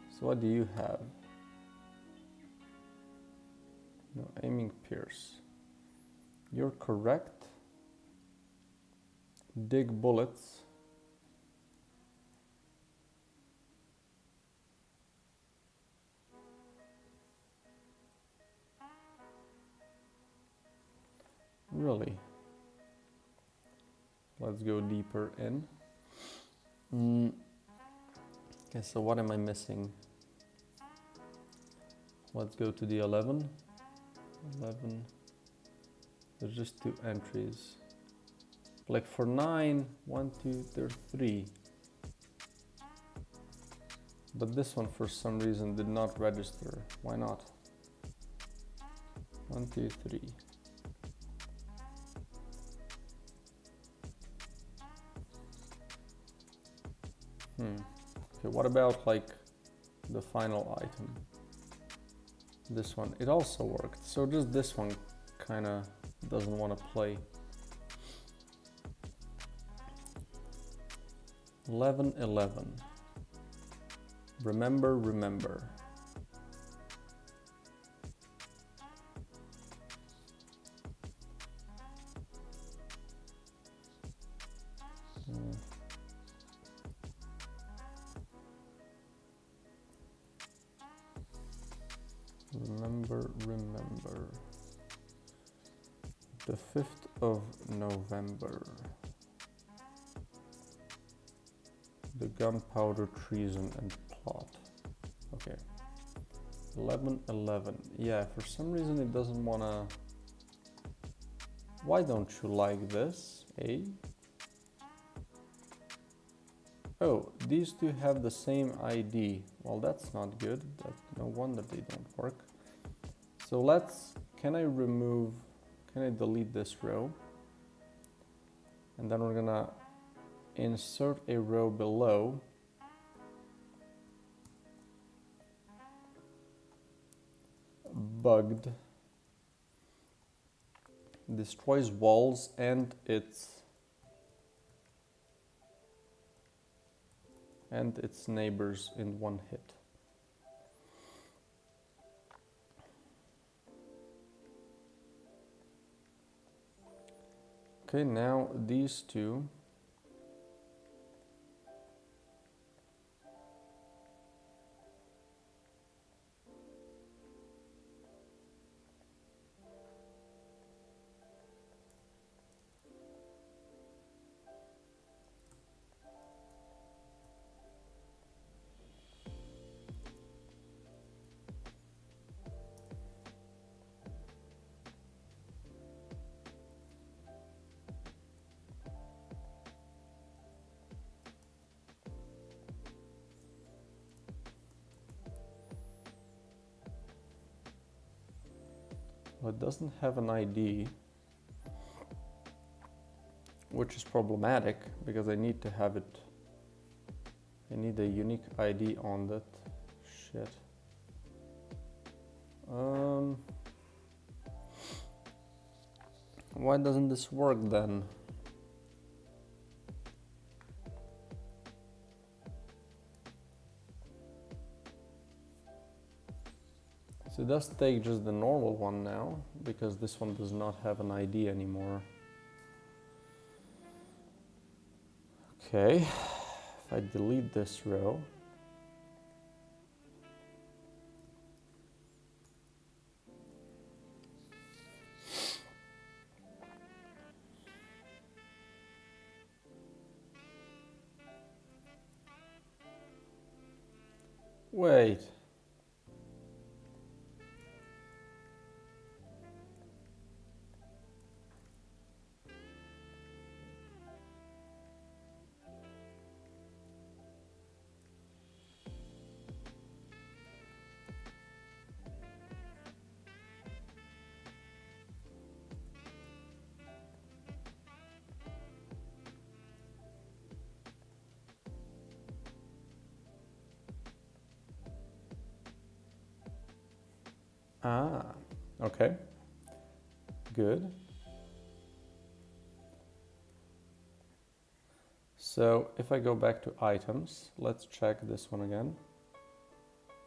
So what do you have? No, aiming pierce. You're correct. Dig bullets. Really? Let's go deeper in. Okay, so what am I missing? Let's go to the 11. 11. There's just 2 entries. Like for 9, 1, 2, there's 3. But this one for some reason did not register. Why not? 1, 2, 3. Okay, what about like the final item? This one, it also worked. So just this one kind of doesn't want to play. 11, 11. Remember, remember. Remember, remember. The 5th of November. The gunpowder treason and plot. Okay. 11, 11. Yeah, for some reason it doesn't wanna... Why don't you like this, eh? Oh, these two have the same ID. Well, that's not good. No wonder they don't work. So let's, can I delete this row? And then we're gonna insert a row below. Bugged. Destroys walls and its neighbors in one hit. Okay, now these two. Well, it doesn't have an ID, which is problematic because I need to have it. I need a unique ID on that shit. Why doesn't this work then? So it does take just the normal one now, because this one does not have an ID anymore. Okay, I delete this row, wait, okay, good. So if I go back to items, let's check this one again.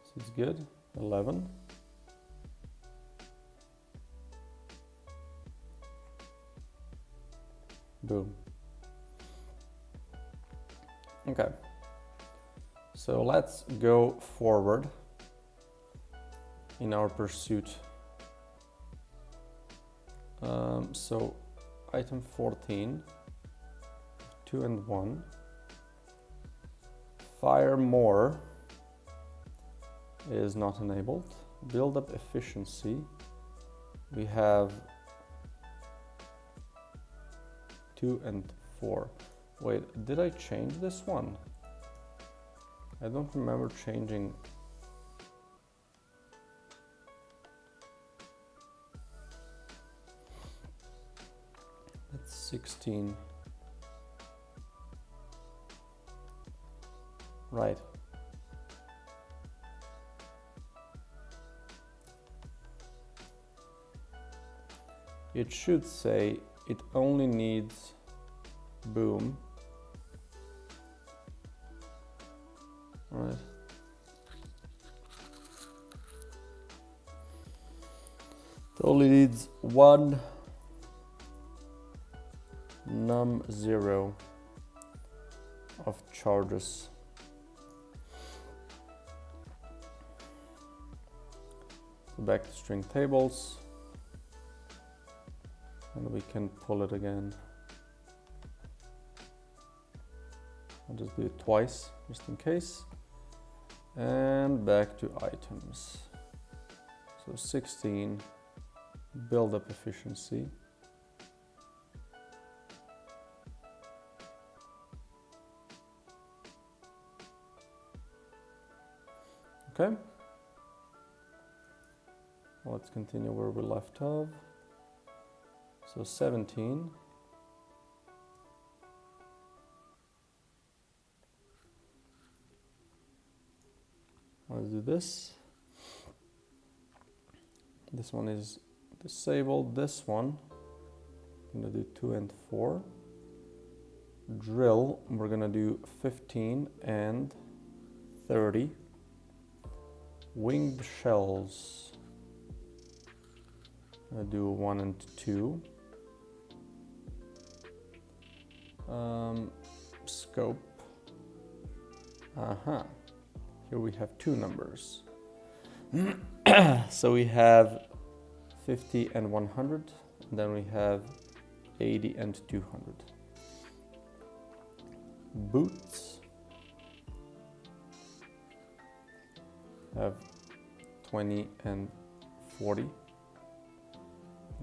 So it's good, 11. Boom. Okay, so let's go forward in our pursuit. So item 14, 2 and 1, fire more is not enabled. Build up efficiency, we have 2 and 4. Wait, did I change this one? I don't remember changing. That's 16. Right. It should say it only needs boom. Right. It only needs one num0 of charges. So back to string tables, and we can pull it again. I'll just do it twice, just in case. And back to items. So 16, build up efficiency. Okay. Let's continue where we left off. So 17. Let's do this. This one is disabled. This one, I'm gonna do 2 and 4. Drill, we're gonna do 15 and 30. Winged shells, I'm gonna do 1 and 2. Scope, here we have 2 numbers. So we have 50 and 100, and then we have 80 and 200. Boots have 20 and 40.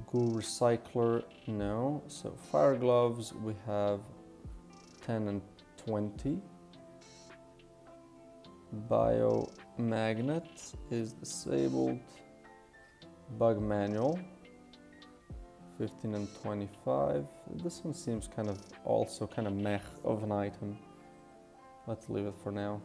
Goo recycler, no. So fire gloves, we have 10 and 20. Biomagnet is disabled. Bug manual, 15 and 25. This one seems kind of also kind of meh of an item. Let's leave it for now.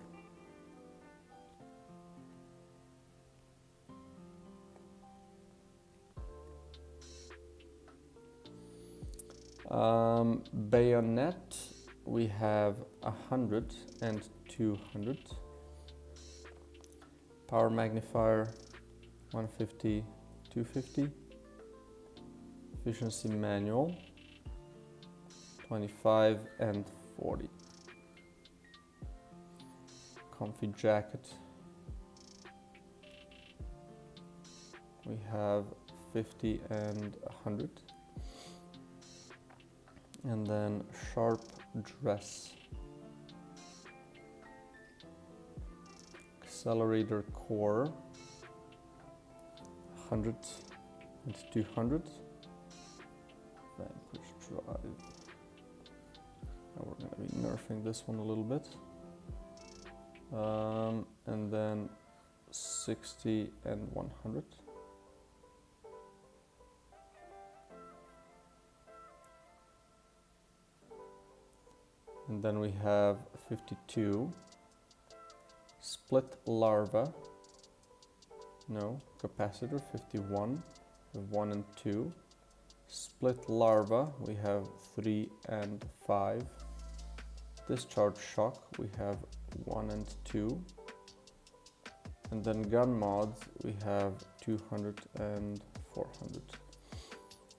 Bayonet, we have 100 and 200. Power magnifier, 150, 250. Efficiency manual, 25 and 40. comfy jacket. We have 50 and 100. And then sharp dress. Accelerator core. 100 and 200. Vanquish drive. Now we're going to be nerfing this one a little bit. And then 60 and 100. And then we have 52. Split larva. No, capacitor 51. We have 1 and 2. Split larva, we have 3 and 5. Discharge shock, we have 1 and 2. And then gun mods, we have 200 and 400.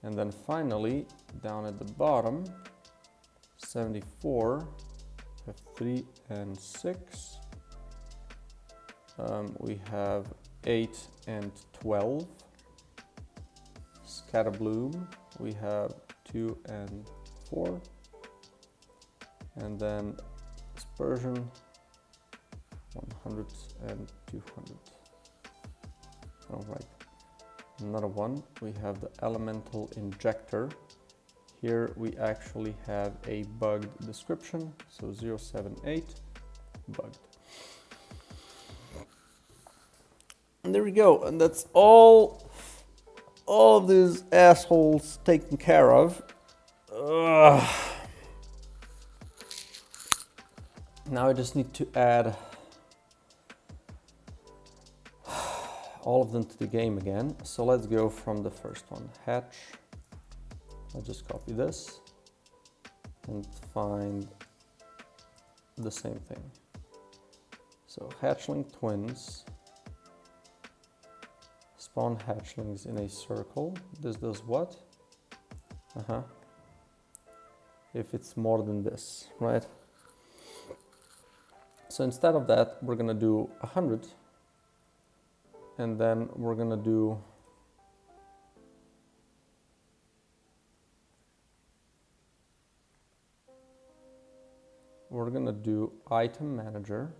And then finally, down at the bottom, 74, we have 3 and 6. We have 8 and 12. Scatterbloom, we have 2 and 4. And then dispersion, 100 and 200. All right, another one, we have the elemental injector. Here we actually have a bugged description, so 078, bugged. And there we go, and that's all of these assholes taken care of. Ugh. Now I just need to add all of them to the game again. So let's go from the first one, hatch. I'll just copy this and find the same thing. So hatchling twins, spawn hatchlings in a circle. This does what? If it's more than this, right? So instead of that, we're gonna do 100, and then we're gonna do item manager.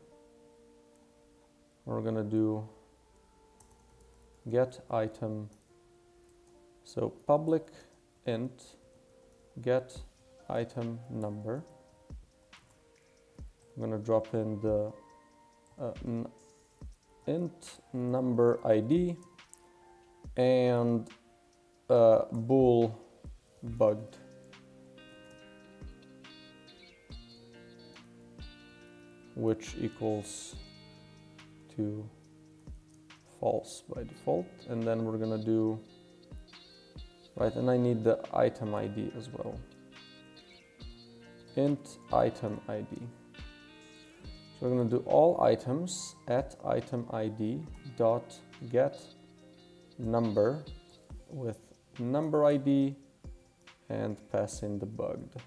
We're gonna do get item, so public int get item number. I'm gonna drop in the int number ID and bool bugged. Which equals to false by default. And then we're gonna do, right, and I need the item ID as well. Int item ID. So we're gonna do all items at item ID dot get number with number ID and pass in the bugged.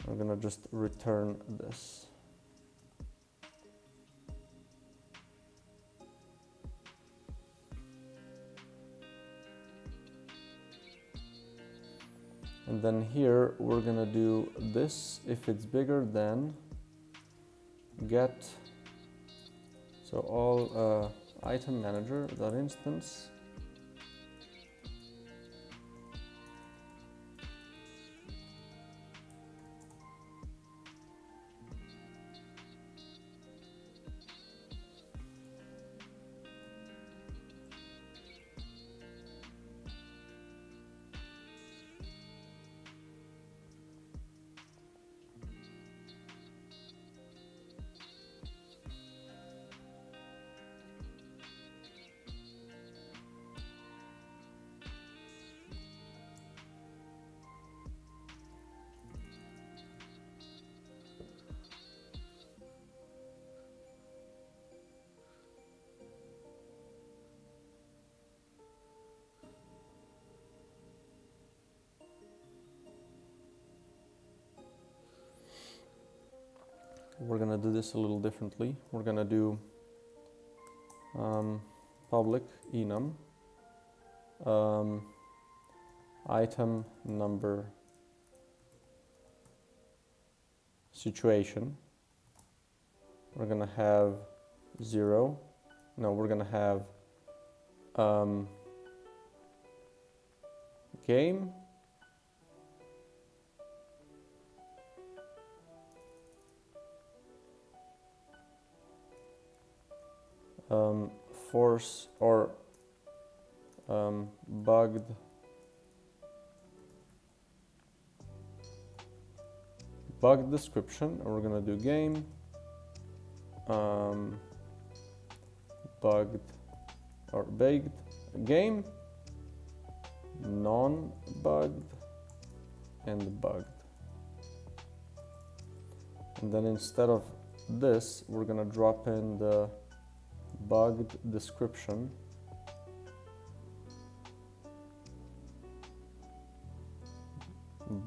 We're gonna just return this. And then here we're gonna do this if it's bigger than get, so all item manager dot instance we're gonna do this a little differently. We're gonna do public enum item number situation. We're gonna have 0. No, we're gonna have game force or bugged bug description, and we're gonna do game bugged or baked game non-bugged and bugged. And then instead of this, we're gonna drop in the bugged description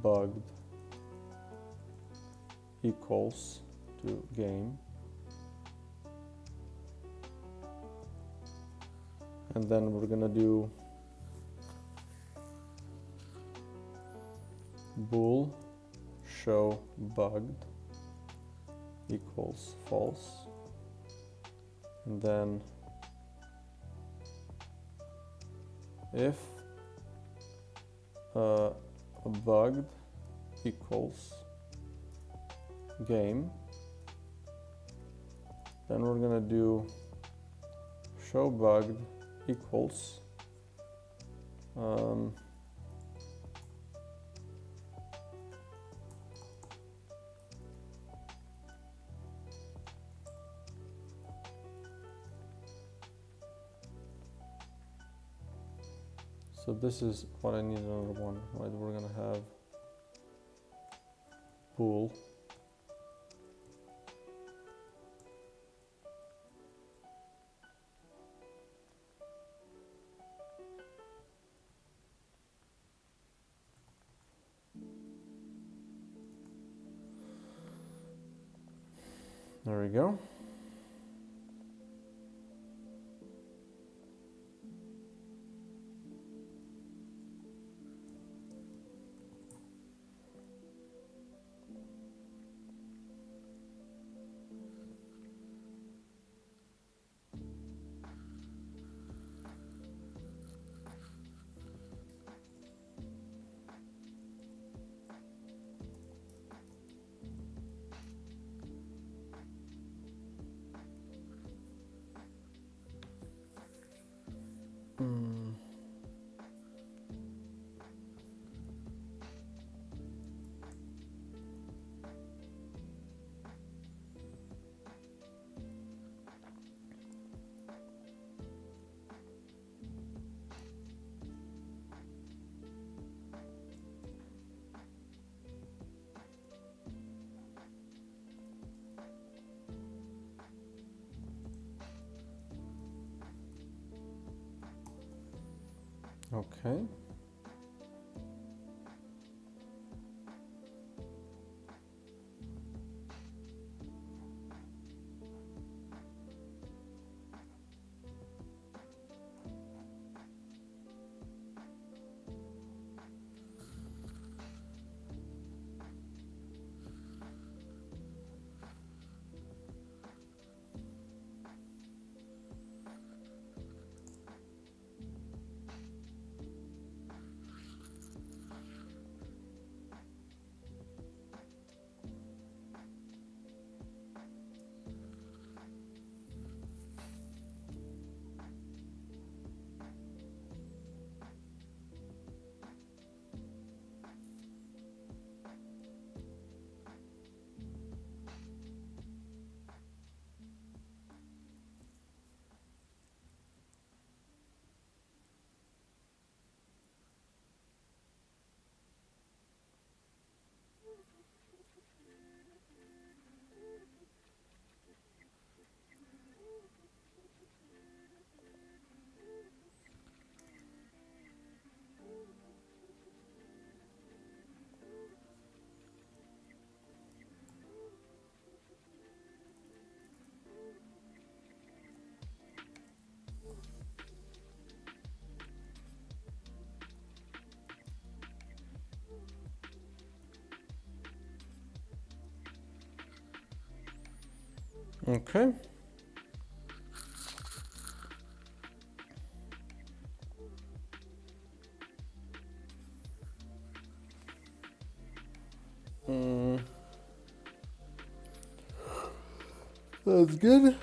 bugged equals to game, and then we're gonna do bool show bugged equals false, and then if bugged equals game, then we're gonna do show bugged equals so this is what I need another one, right? We're gonna have bool there we go. Okay. Okay. That's good.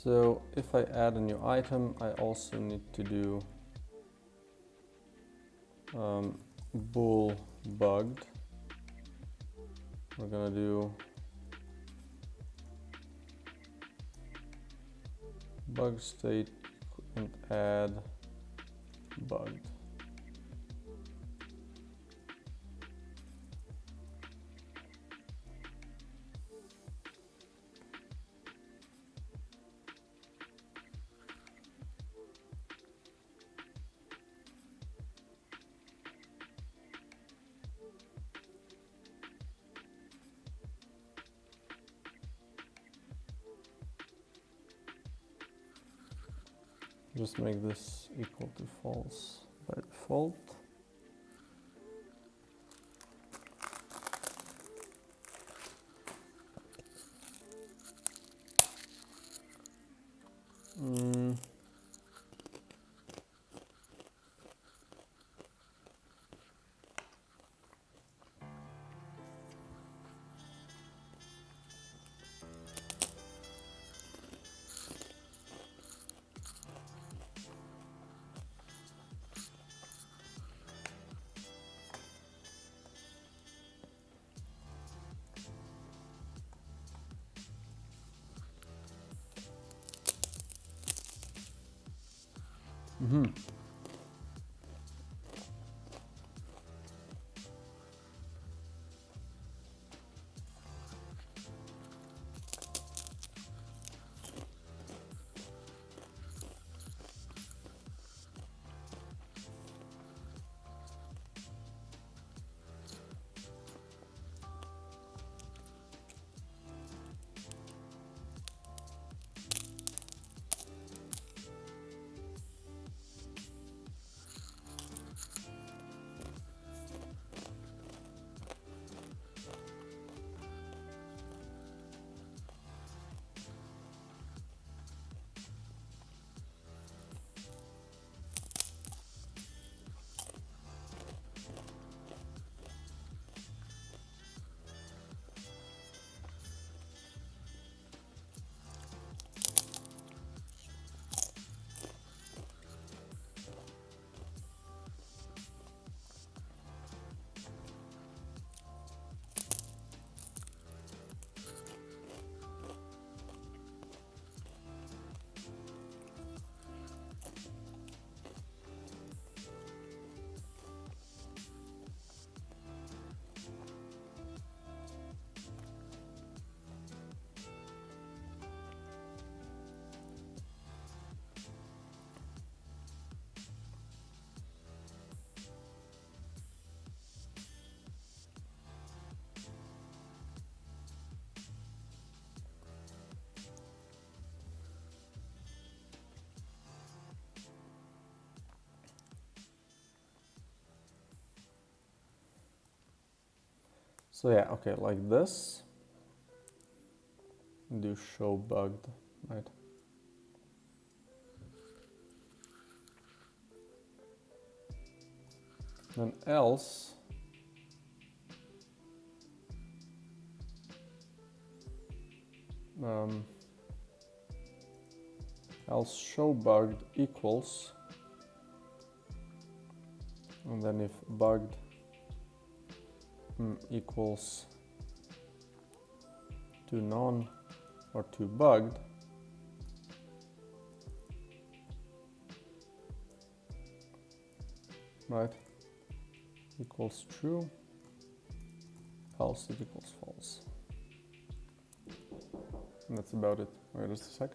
So if I add a new item, I also need to do bool bugged. We're gonna do bug state and add bugged. Just make this equal to false by default. So yeah, okay, like this. Do show bugged, right? Then else else show bugged equals, and then if bugged equals to none or to bugged, right, equals true, else it equals false. And that's about it. Wait just a sec.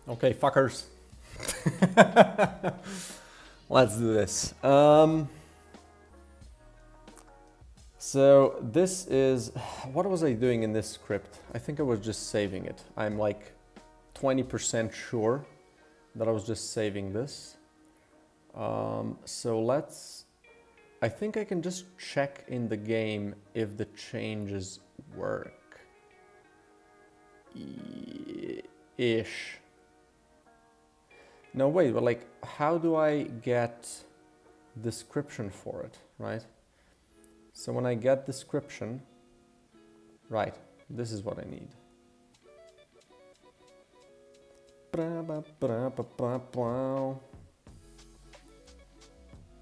Okay, fuckers. Let's do this. So this is, what was I doing in this script? I think I was just saving it. I'm like 20% sure that I was just saving this. So let's, I think I can just check in the game if the changes work. Ish. No, wait, but like, how do I get description for it, right? So when I get description, right, this is what I need.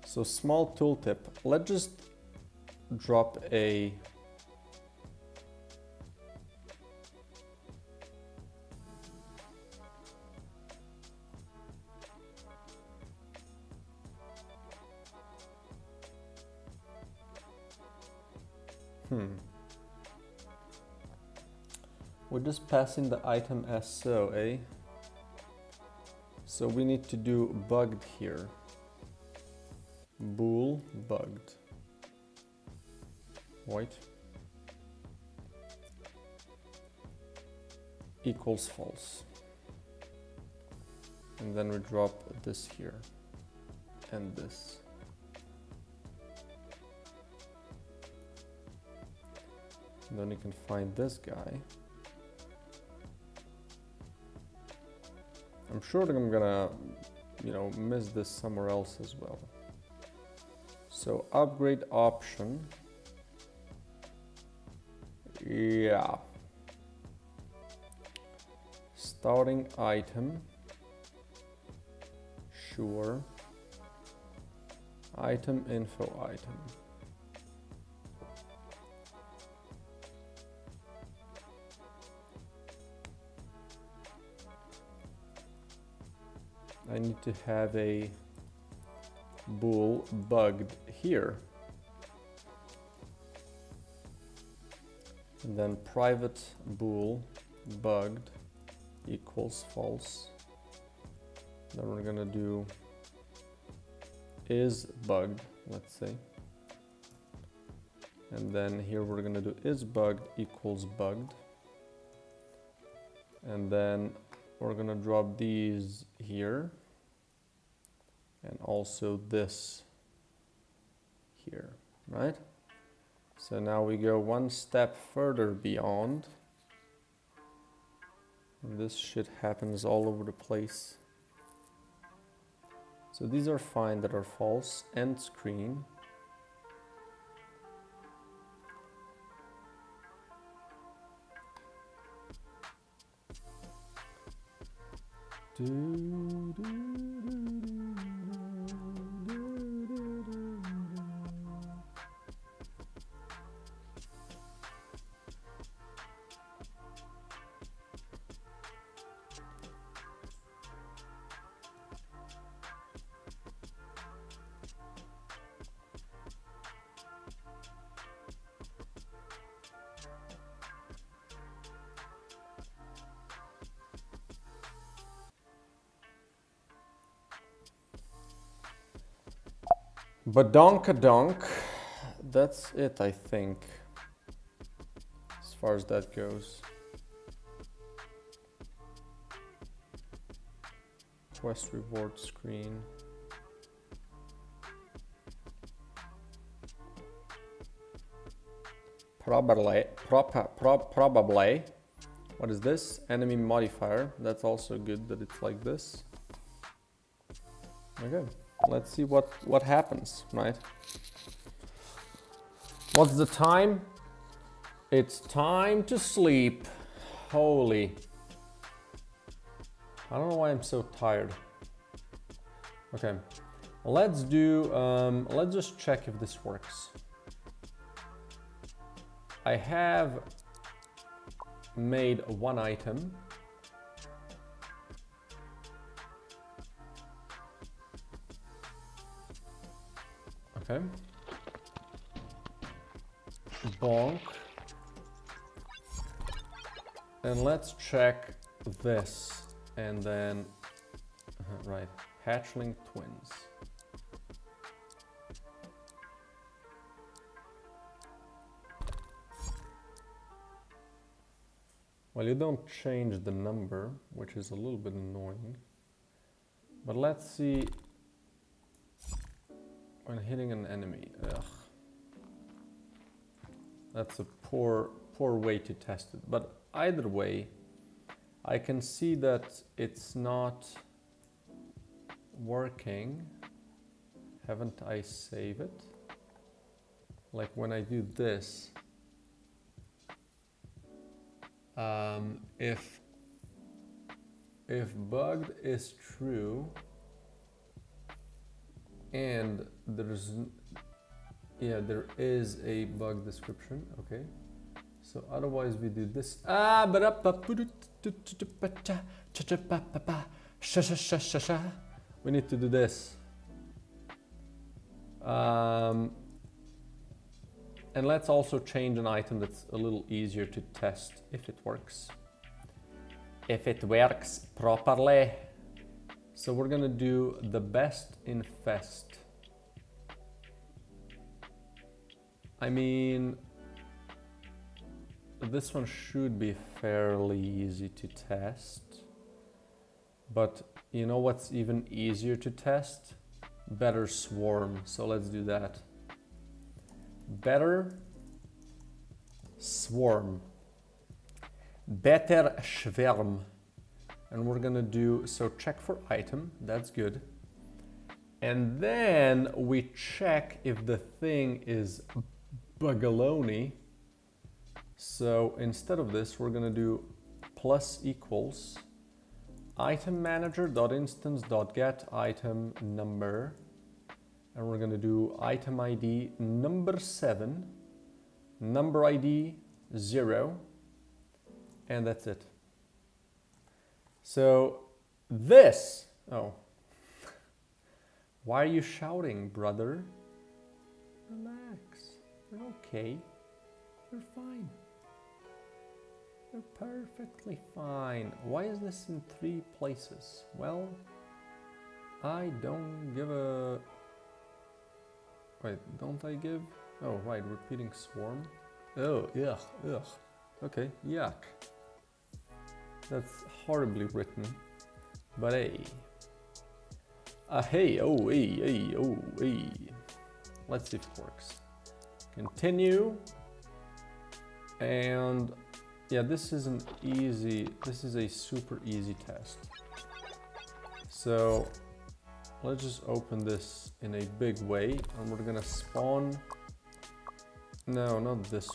So small tooltip, let's just drop a We're just passing the item as so, eh? So we need to do bugged here. Bool bugged. Void equals false. And then we drop this here and this. And then you can find this guy. I'm sure that I'm gonna, miss this somewhere else as well. So upgrade option. Yeah. Starting item. Sure. Item info item. I need to have a bool bugged here. And then private bool bugged equals false. Then we're gonna do is bugged, let's say. And then here we're gonna do is bugged equals bugged. And then we're gonna drop these here. And also this here, right? So now we go one step further beyond. And this shit happens all over the place. So these are fine that are false. End screen. Badonkadonk, that's it, I think, as far as that goes. Quest reward screen. Probably. What is this? Enemy modifier. That's also good that it's like this. Okay. Let's see what happens, right? What's the time? It's time to sleep. Holy. I don't know why I'm so tired. Okay, let's do, let's just check if this works. I have made one item. Okay. Bonk. And let's check this. and then, right, hatchling twins. Well, you don't change the number, which is a little bit annoying. But let's see when hitting an enemy. Ugh. That's a poor way to test it. But either way, I can see that it's not working. Haven't I saved it? Like when I do this, if bugged is true and there is a bug description, okay. So otherwise we do this. We need to do this. And let's also change an item that's a little easier to test if it works. If it works properly. So we're gonna do the best infest. I mean, this one should be fairly easy to test. But you know what's even easier to test? Better swarm. So let's do that. Better swarm. Better schwärm. And we're gonna do, so check for item, that's good. And then we check if the thing is bugaloni. So instead of this, we're gonna do plus equals item manager.instance.get item number. And we're gonna do item ID number 7, number ID 0, and that's it. So this, oh, why are you shouting, brother? Relax, you're okay, you're fine. You're perfectly fine. Why is this in 3 places? Well, I don't give a... Wait, don't I give? Oh, right, repeating swarm. Oh, yuck, ugh. Okay, yuck. That's horribly written. But hey. Hey, oh, hey, oh, hey. Let's see if it works. Continue. And yeah, this is an easy, this is a super easy test. So let's just open this in a big way and we're gonna spawn, no, not this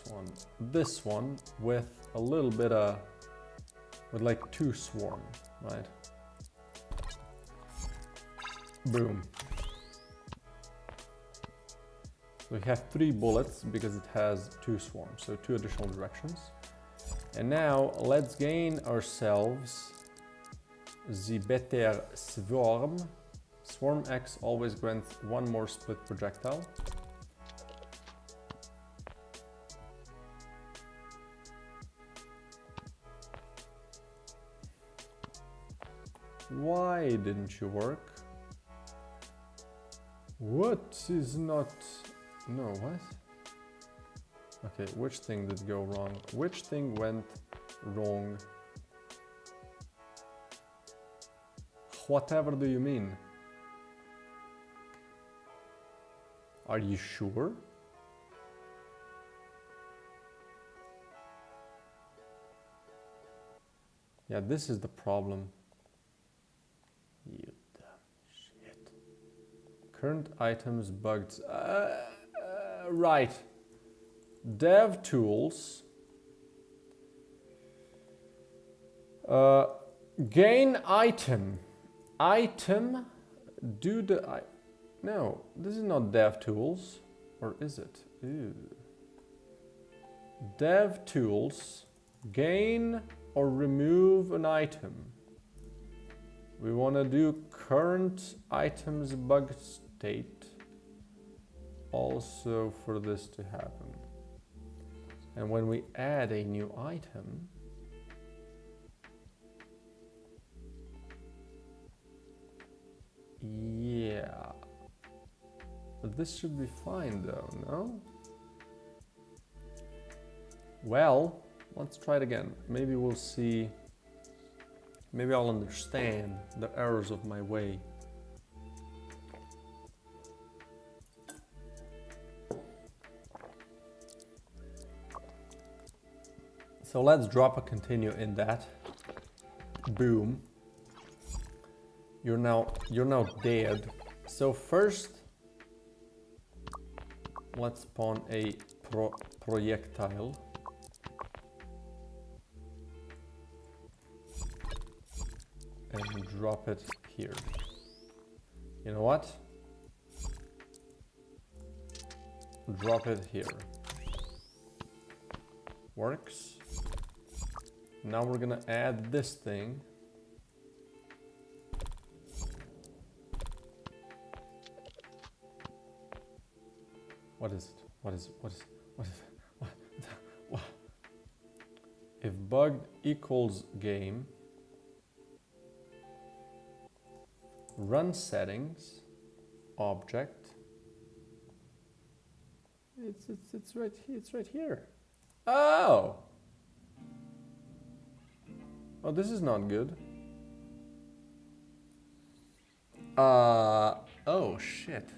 one with a little bit of, with like 2 swarm, right? Boom. We have 3 bullets because it has 2 swarms, so 2 additional directions. And now let's gain ourselves the better swarm. Swarm X always grants 1 more split projectile. Why didn't you work? What is not... No, what? Okay, which thing did go wrong? Which thing went wrong? Whatever do you mean? Are you sure? Yeah, this is the problem. You dumb shit. Current items bugged. Right. Dev tools. Gain item. Item. Do the... No, this is not dev tools. Or is it? Ew. Dev tools. Gain or remove an item. We want to do current items bug state also for this to happen. And when we add a new item, Yeah. But this should be fine though, no? Well, let's try it again. Maybe we'll see. Maybe I'll understand the errors of my way. So let's drop a continue in that. Boom. You're now dead. So first, let's spawn a projectile. And drop it here. You know what? Drop it here. Works. Now we're gonna add this thing. What is it? What is it? What is it? What is it? What? If bugged equals game, run settings, object. It's right here. It's right here. Oh. Oh, this is not good. Oh shit.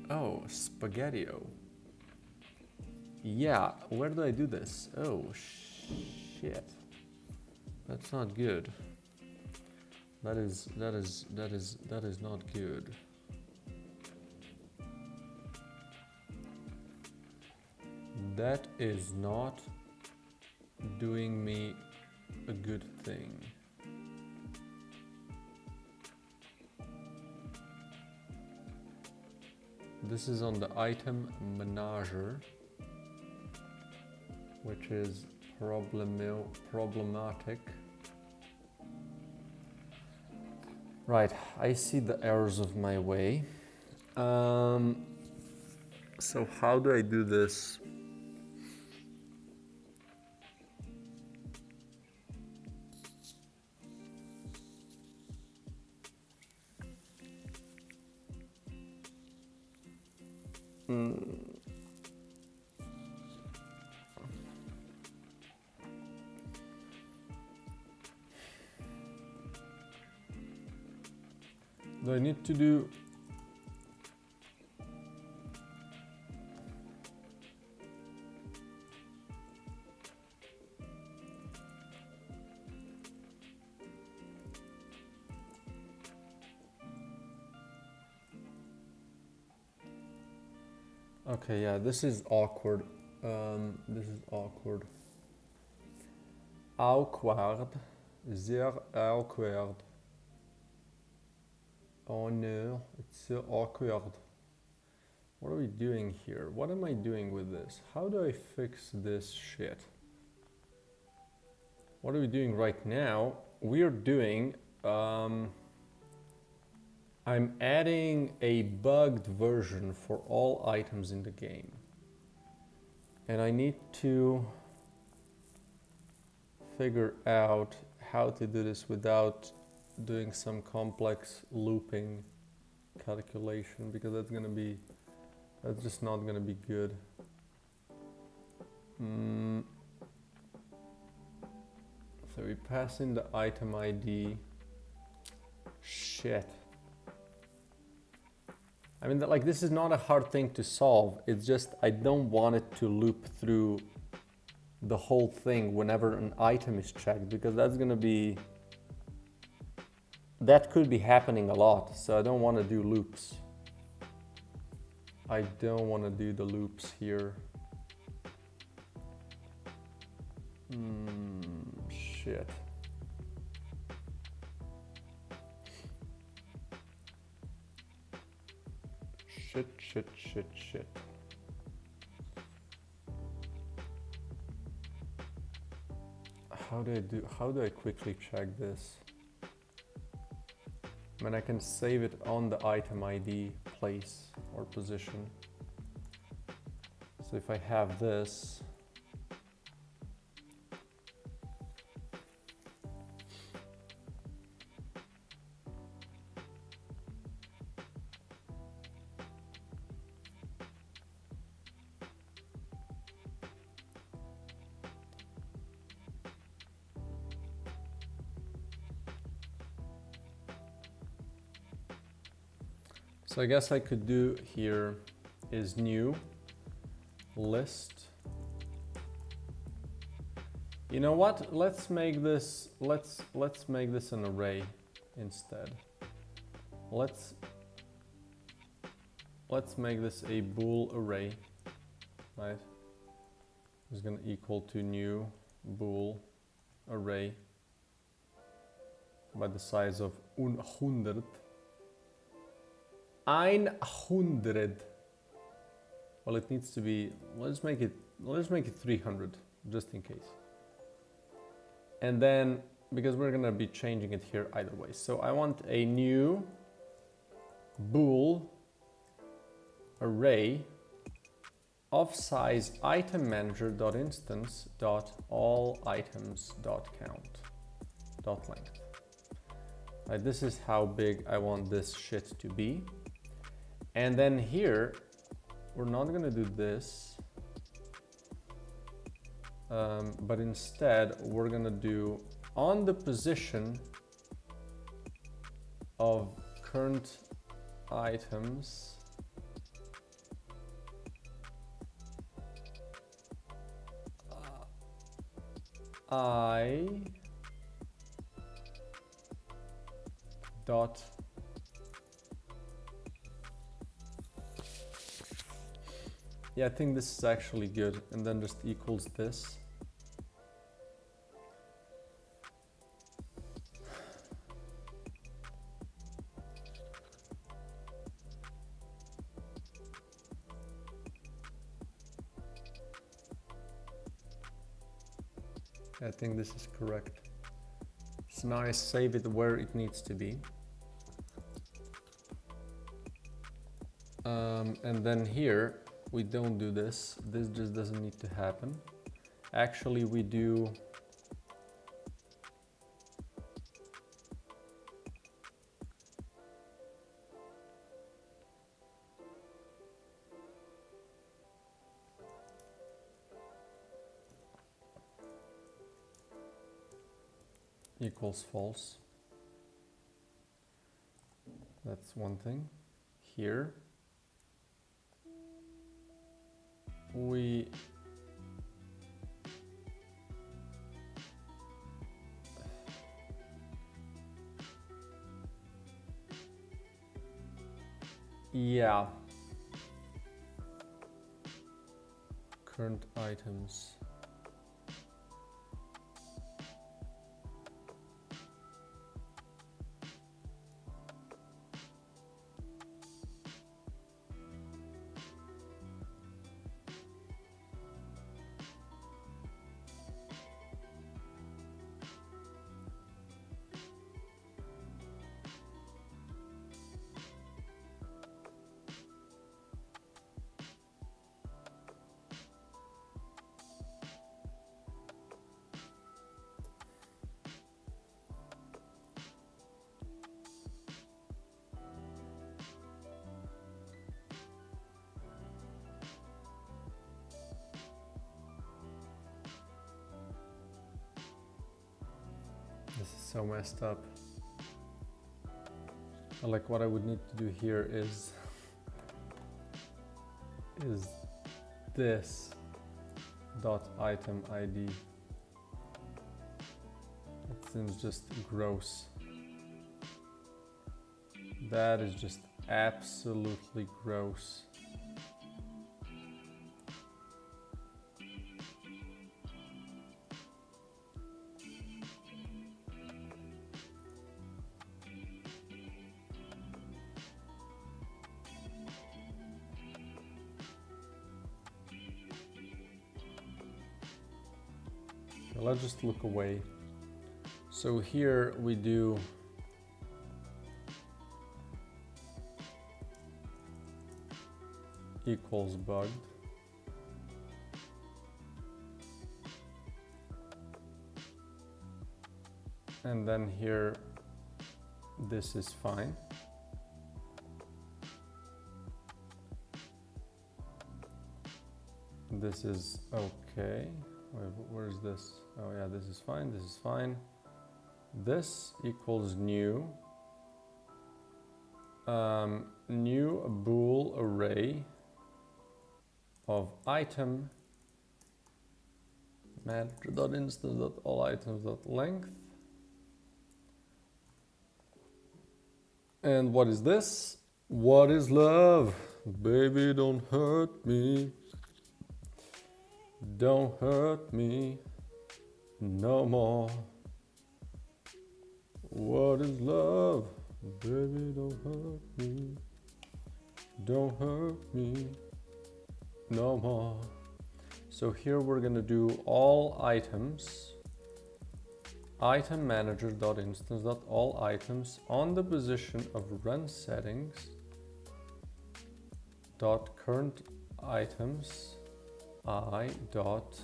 Oh, spaghetti-o. Yeah, where do I do this? Oh shit. That's not good. That is not good. That is not doing me a good thing. This is on the item manager, which is problematic. Right, I see the errors of my way. So how do I do this? Do I need to do... Okay, yeah, this is awkward. This is awkward. Awkward. Sehr awkward. Oh no, it's so awkward. What are we doing here? What am I doing with this? How do I fix this shit? What are we doing right now? We're doing... I'm adding a bugged version for all items in the game. And I need to figure out how to do this without doing some complex looping calculation, because that's just not gonna be good. So we pass in the item ID. Shit. I mean, like, this is not a hard thing to solve. It's just I don't want it to loop through the whole thing whenever an item is checked, because that's gonna be... That could be happening a lot, so I don't want to do loops. I don't want to do the loops here. Shit. Shit. How do I quickly check this? I mean, I can save it on the item ID place or position. So if I have this, So I guess I could do here is new list. You know what? Let's make this an array instead. Let's make this a bool array, right? It's gonna equal to new bool array by the size of 100. 100. Well, it needs to be. Let's make it 300 just in case. And then because we're gonna be changing it here either way, so I want a new bool array of size item manager dot instance dot all items dot count dot length. Right, this is how big I want this shit to be. And then here we're not gonna do this, but instead we're gonna do on the position of current items I dot yeah, I think this is actually good, and then just equals this. I think this is correct. So now I save it where it needs to be. And then here, we don't do this. This just doesn't need to happen. Actually, we do equals false. That's one thing. Here we current items. This is so messed up. Like what I would need to do here is this dot item ID. It seems just gross. That is just absolutely gross. Let's just look away. So here we do equals bugged. And then here, this is fine. This is okay. Wait, where's this? Oh yeah, this is fine, this is fine. This equals new New bool array of item manager.instance.allItems.length. And what is this? What is love? Baby, don't hurt me. Don't hurt me no more. What is love? Baby, don't hurt me. Don't hurt me no more. So here we're gonna do all items. Item manager.instance.allItems on the position of run settings dot current items I dot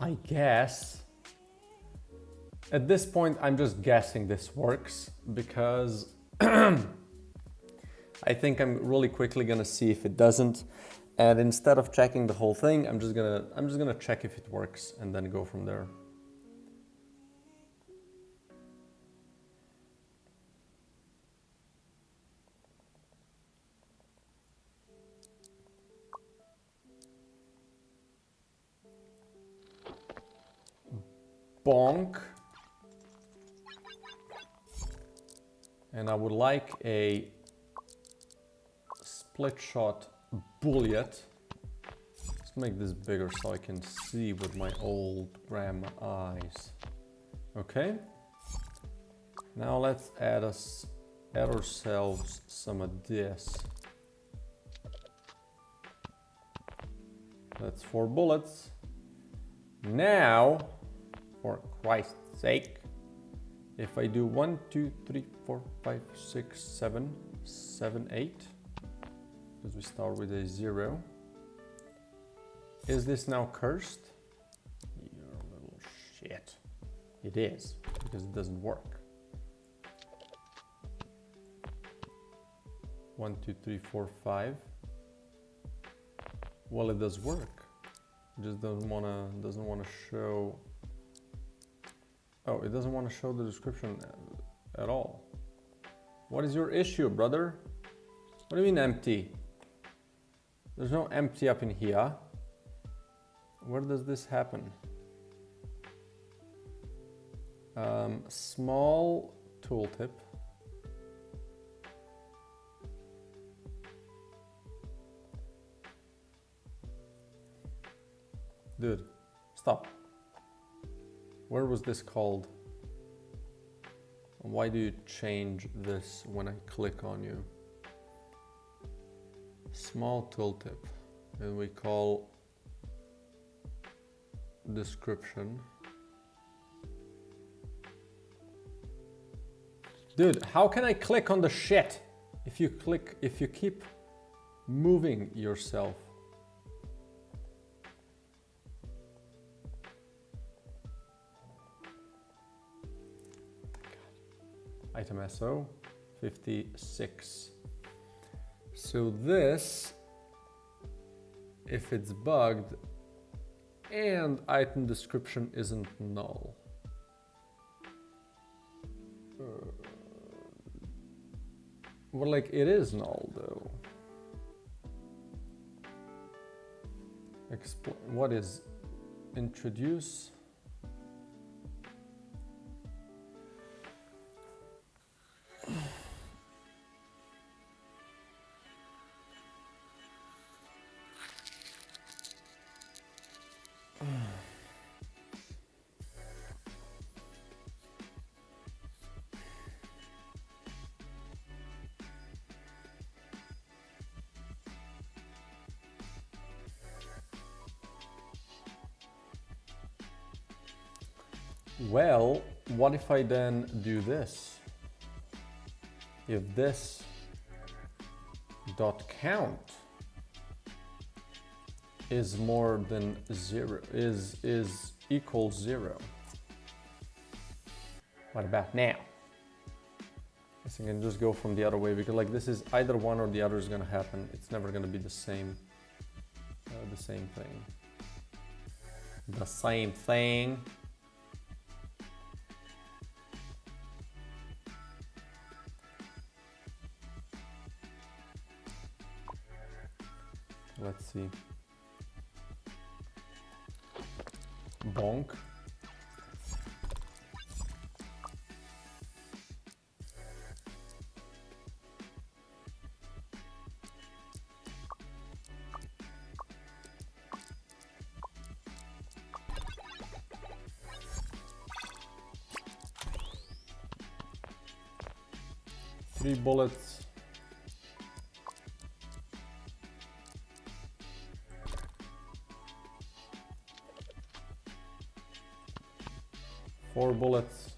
I guess. At this point, I'm just guessing this works because I think I'm really quickly gonna see if it doesn't. And instead of checking the whole thing, I'm just gonna check if it works and then go from there. Bonk. And I would like a split shot bullet. Let's make this bigger so I can see with my old grandma eyes. Okay. Now let's add ourselves some of this. That's 4 bullets. Now, for Christ's sake, if I do 1, 2, 3, 4, 5, 6, 7, 7, 8, because we start with a 0. Is this now cursed? You're a little shit. It is, because it doesn't work. 1, 2, 3, 4, 5. Well, it does work. It just doesn't wanna show. Oh, it doesn't want to show the description at all. What is your issue, brother? What do you mean empty? There's no empty up in here. Where does this happen? Small tooltip. Dude, stop. Where was this called? Why do you change this when I click on you? Small tooltip. And we call description. Dude, how can I click on the shit if you keep moving yourself? Item SO 56. So this, if it's bugged and item description isn't null. Well, like it is null though. What is introduce? Well, what if I then do this? If this dot count is more than 0, is equals 0. What about now? I think I can just go from the other way, because like this is either one or the other is gonna happen. It's never gonna be the same thing. The same thing. Let's see. Bonk. Three bullets. Four bullets.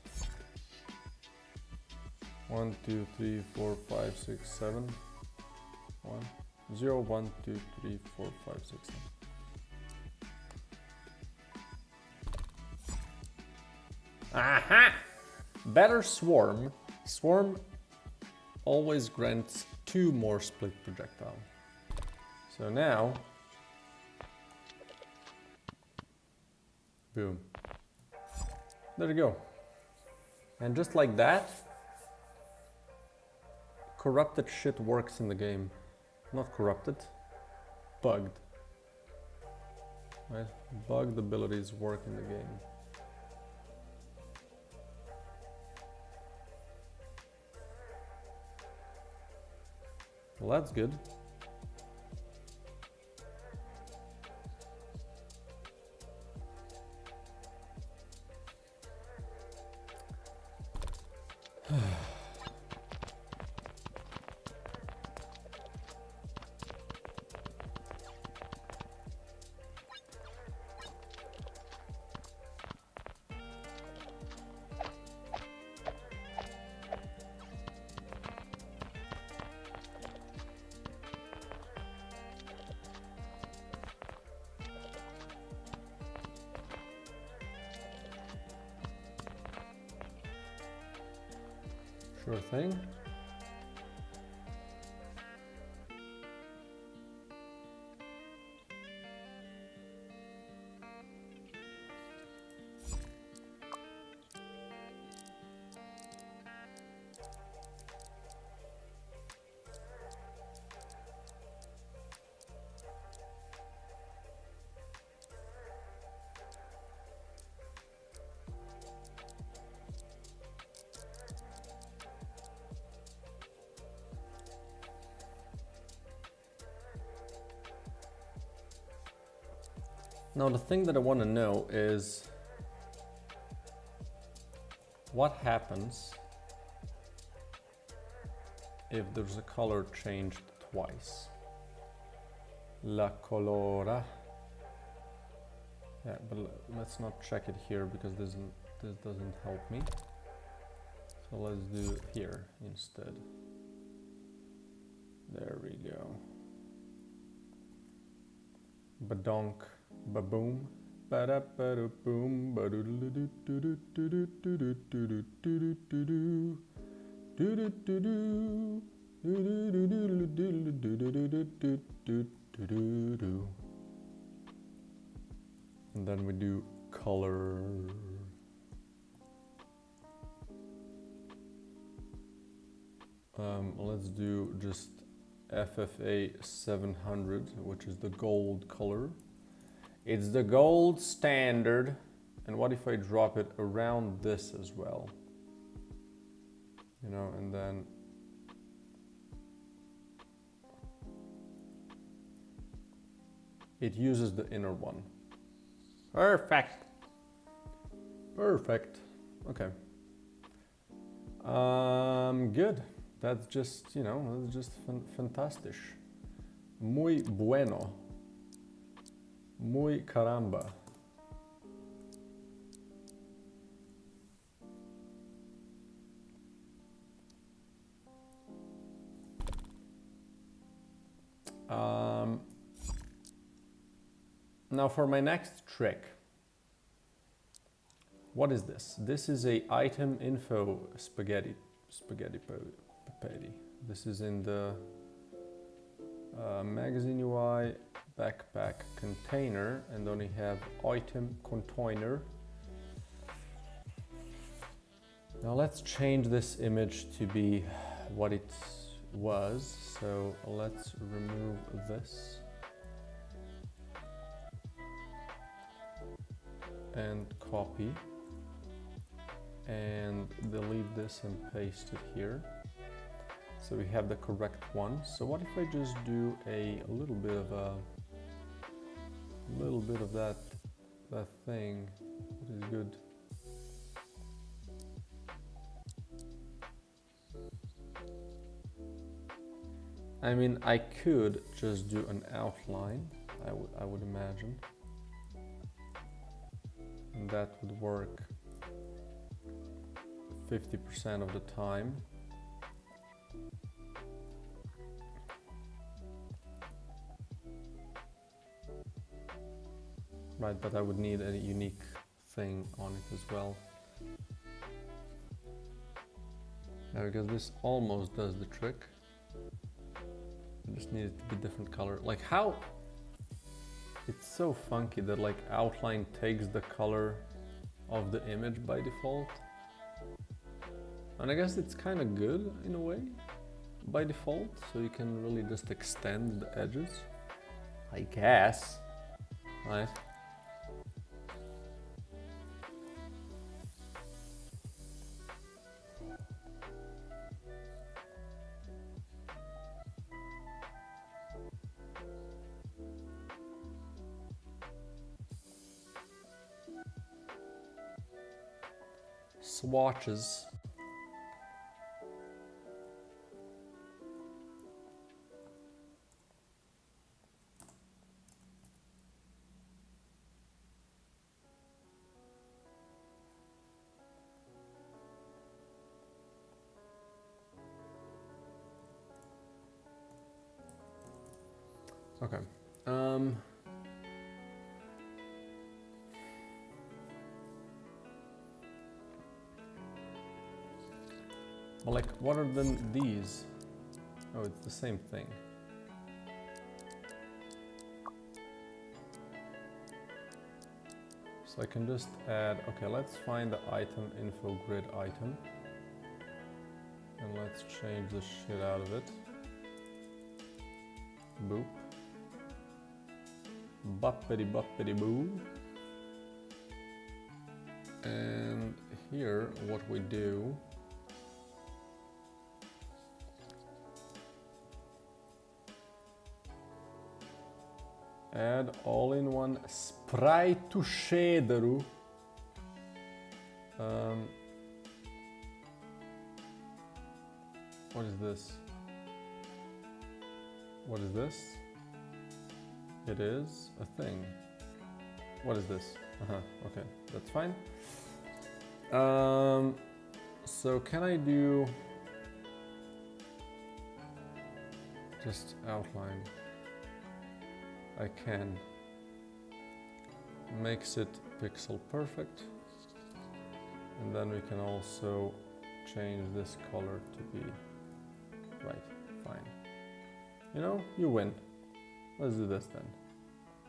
1, 2, 3, 4, 5, 6, 7. 1, 0, 1, 2, 3, 4, 5, 6, 7. Aha! Better swarm. Swarm always grants 2 more split projectile. So now, boom. There you go. And just like that, corrupted shit works in the game. Not corrupted, bugged. Right? Bugged abilities work in the game. Well, that's good. Sure thing. Now the thing that I want to know is what happens if there's a color changed twice. La colora. Yeah, but let's not check it here because this doesn't help me. So let's do it here instead. There we go. Badonk. Ba-boom, ba-da-ba-da-boom, ba-do-do-do-do-do-do-do-do-do-do-do-do-do-do-do, do-do-do-do-do-do-do-do-do-do-do-do-do. And then we do color. Let's do just FFA 700, which is the gold color. It's the gold standard. And what if I drop it around this as well? You know, and then it uses the inner one. Perfect. Perfect. Okay. Good. That's just, you know, that's just fantastic. Muy bueno. Muy caramba. Now for my next trick. What is this? This is a item info spaghetti patty. This is in the magazine UI backpack container, and then we have item container. Now let's change this image to be what it was. So let's remove this and copy and delete this and paste it here. So we have the correct one. So what if I just do a little bit of that thing that is good. I mean, I could just do an outline, I would imagine. And that would work 50% of the time. Right, but I would need a unique thing on it as well. Yeah, because this almost does the trick. I just need it to be different color. Like how? It's so funky that like outline takes the color of the image by default. And I guess it's kind of good in a way by default, so you can really just extend the edges, I guess, right? Swatches. Okay. Well, like, what are these? Oh, it's the same thing. So I can just add, okay, let's find the item info grid item. And let's change the shit out of it. Boop. Boppity boppity boo. And here, what we do, add all-in-one sprite shader. What is this? What is this? It is a thing. What is this? Okay, that's fine. So can I do just outline? I can. Makes it pixel perfect. And then we can also change this color to be right. Fine. You know, you win. Let's do this then.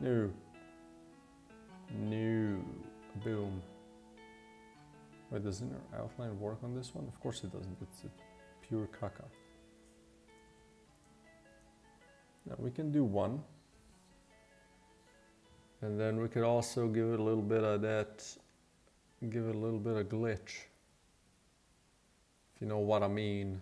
No. No. Boom. Wait, does inner outline work on this one? Of course it doesn't. It's a pure caca. Now we can do one. And then we could also give it a little bit of that, give it a little bit of glitch. If you know what I mean.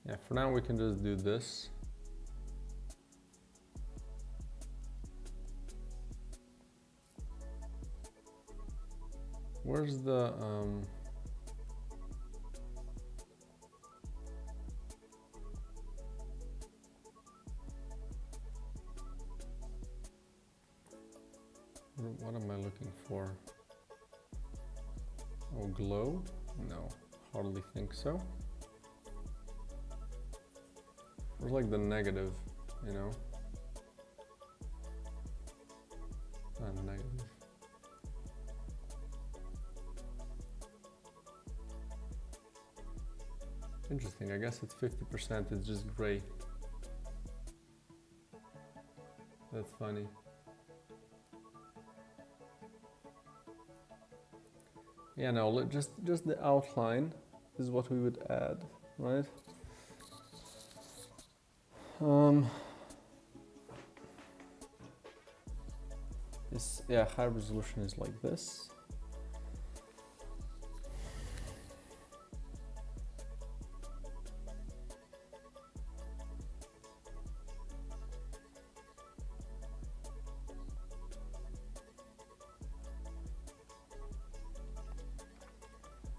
Yeah, for now we can just do this. Where's the What am I looking for? Oh, glow? No, hardly think so. It's like the negative, you know? Negative. Interesting, I guess it's 50%, it's just gray. That's funny. Yeah, no, just the outline is what we would add, right? This, yeah, high resolution is like this.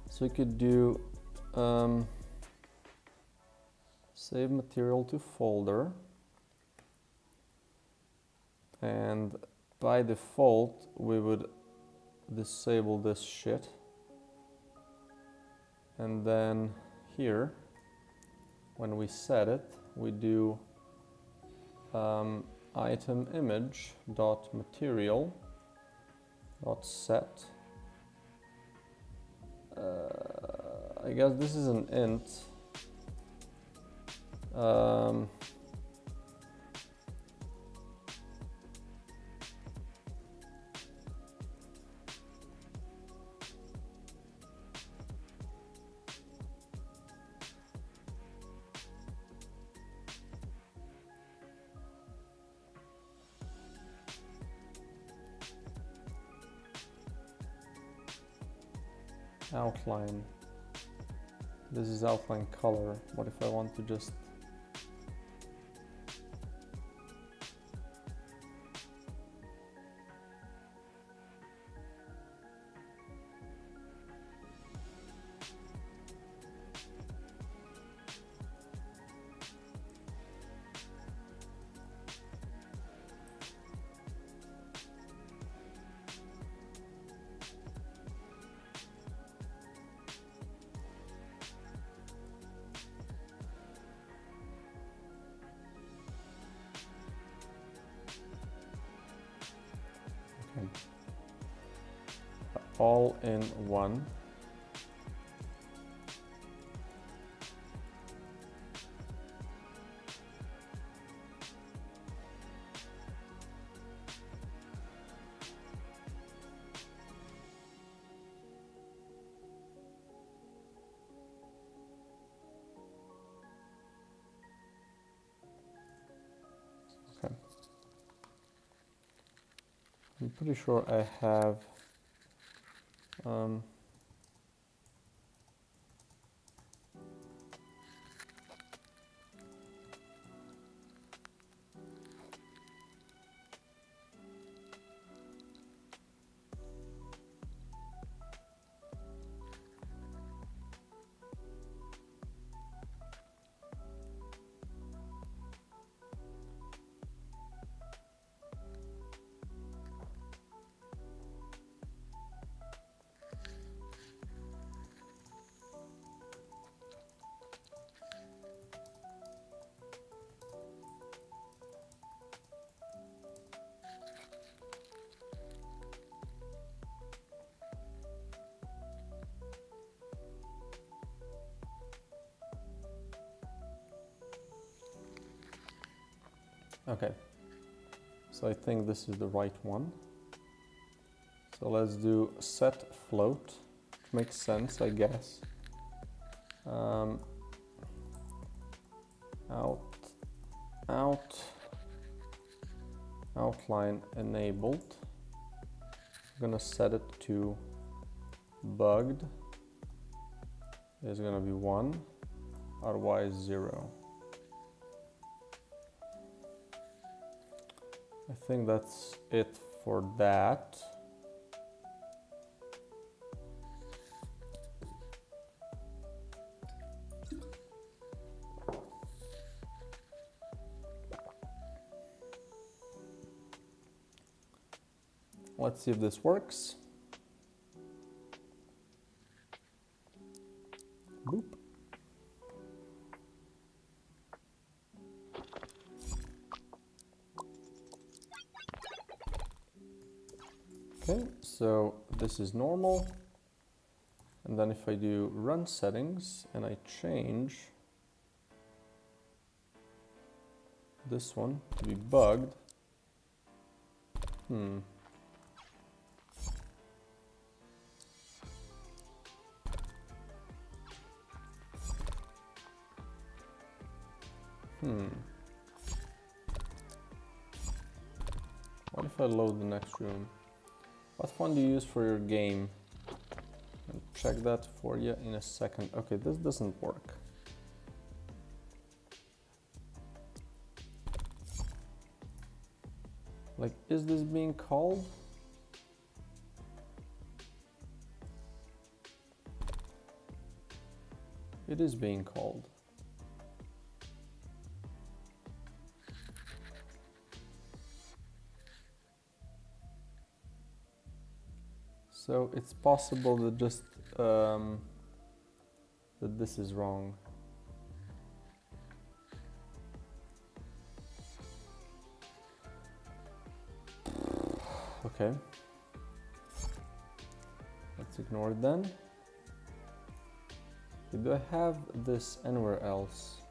So you could do save material to folder, and by default we would disable this shit, and then here when we set it we do item image dot material dot set. I guess this is an int. Outline. This is outline color. What if I want to just all in one? Okay. I'm pretty sure I have okay, so I think this is the right one. So let's do set float, which makes sense, I guess. Outline enabled. I'm gonna set it to bugged. Is gonna be 1, otherwise 0. I think that's it for that. Let's see if this works. Boop. Okay, so this is normal. And then if I do run settings and I change this one to be bugged, What if I load the next room? What font do you use for your game? I'll check that for you in a second. Okay, this doesn't work. Like, is this being called? It is being called. So it's possible that just that this is wrong. Okay. Let's ignore it then. Do I have this anywhere else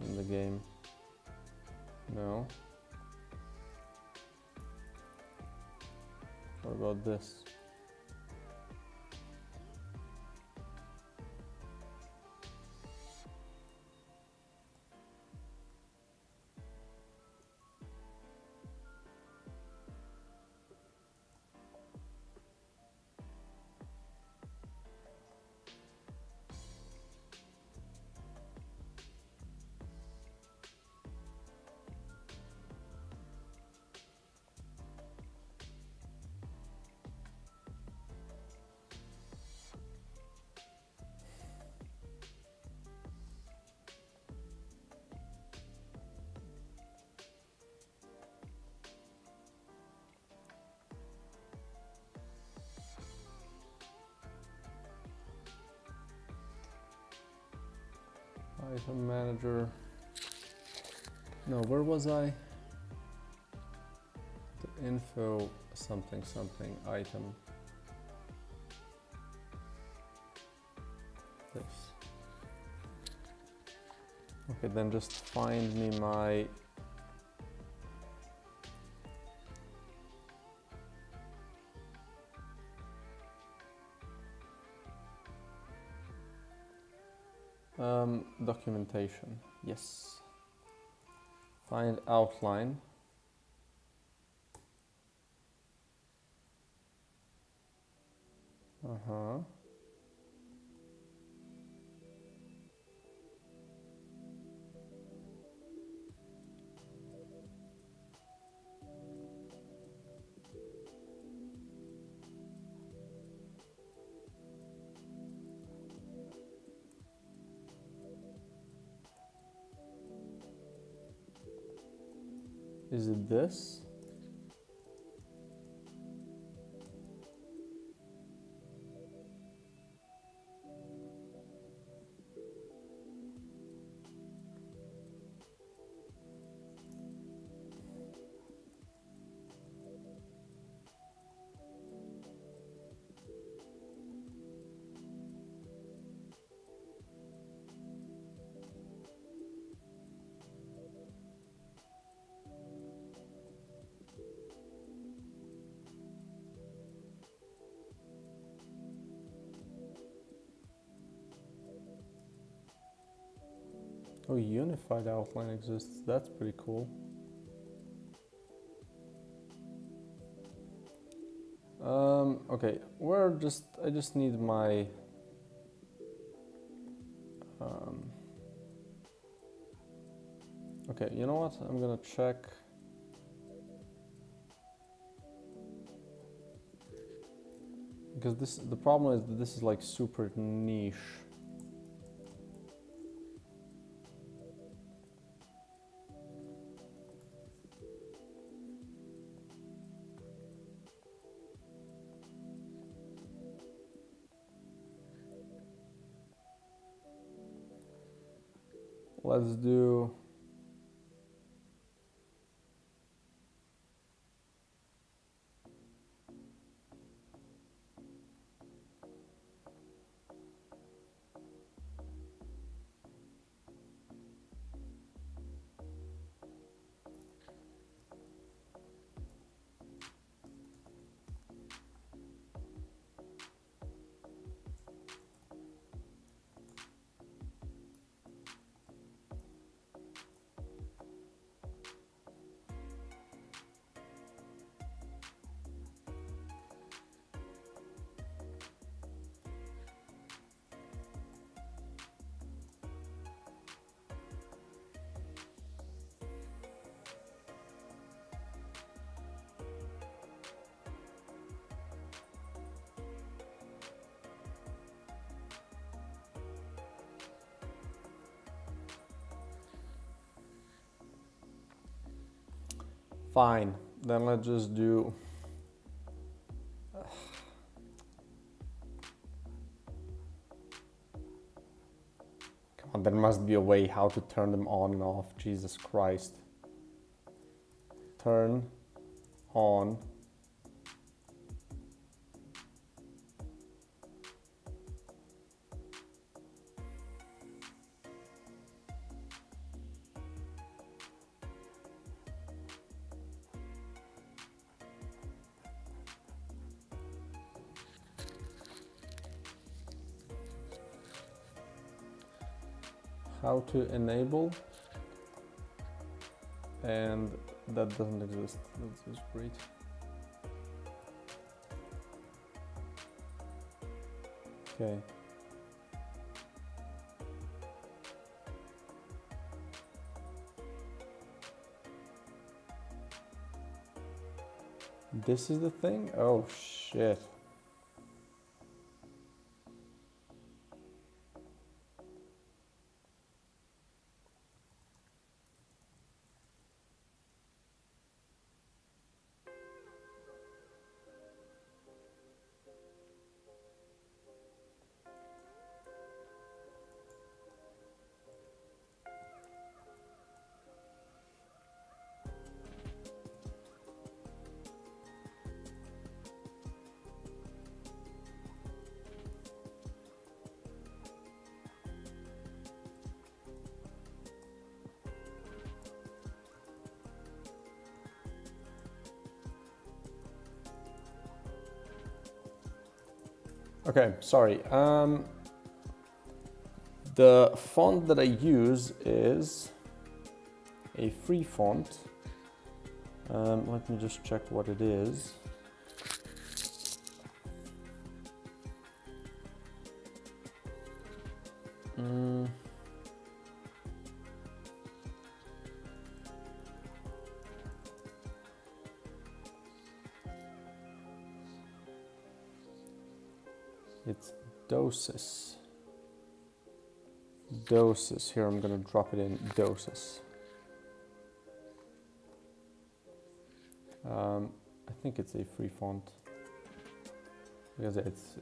in the game? No. What about this? Item manager. No, where was I? The info something something item. This. Okay, then just find me my documentation. Yes. Find outline. Is it this? Oh, unified outline exists. That's pretty cool. Okay, I just need my okay, you know what? I'm gonna check. Because the problem is that this is like super niche. let's do fine. Then let's just do come on, there must be a way how to turn them on and off. Jesus Christ. Turn on. How to enable, and that doesn't exist. That's just great. Okay. This is the thing? Oh shit. Okay, sorry. The font that I use is a free font. Let me just check what it is. It's doses. Doses. Here I'm gonna drop it in doses. I think it's a free font because it's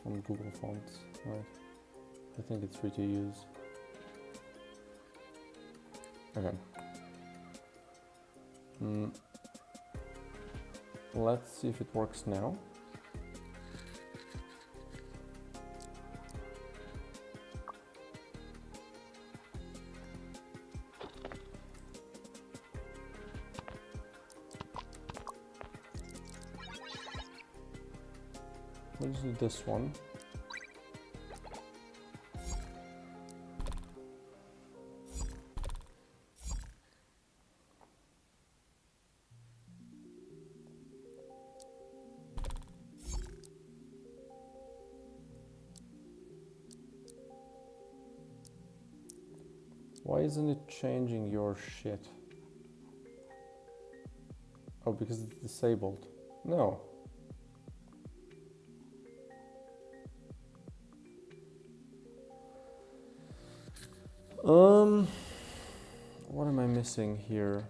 from Google Fonts, right? I think it's free to use. Okay. Let's see if it works now. Let's do this one. Why isn't it changing your shit? Oh, because it's disabled. No. What am I missing here?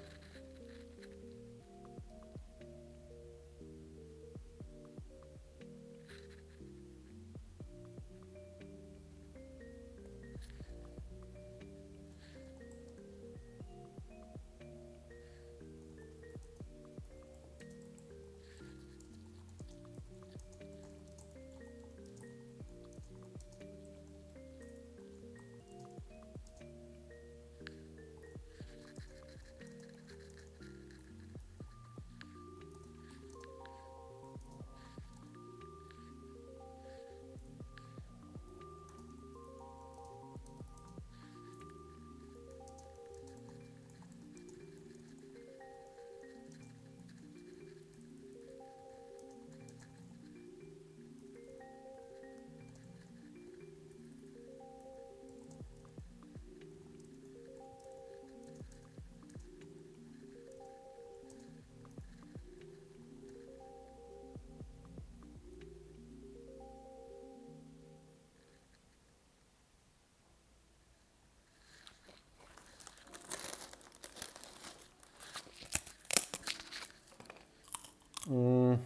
Okay,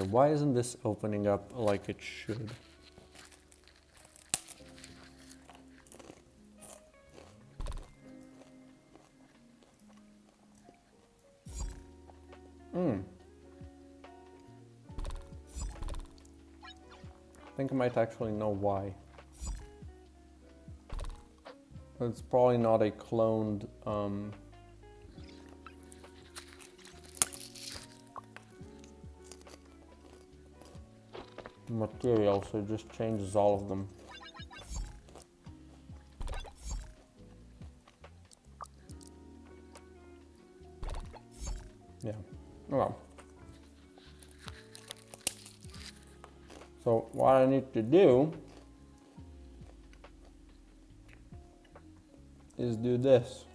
why isn't this opening up like it should? I think I might actually know why. It's probably not a cloned material, so it just changes all of them. Yeah. Okay. So what I need to do is do this.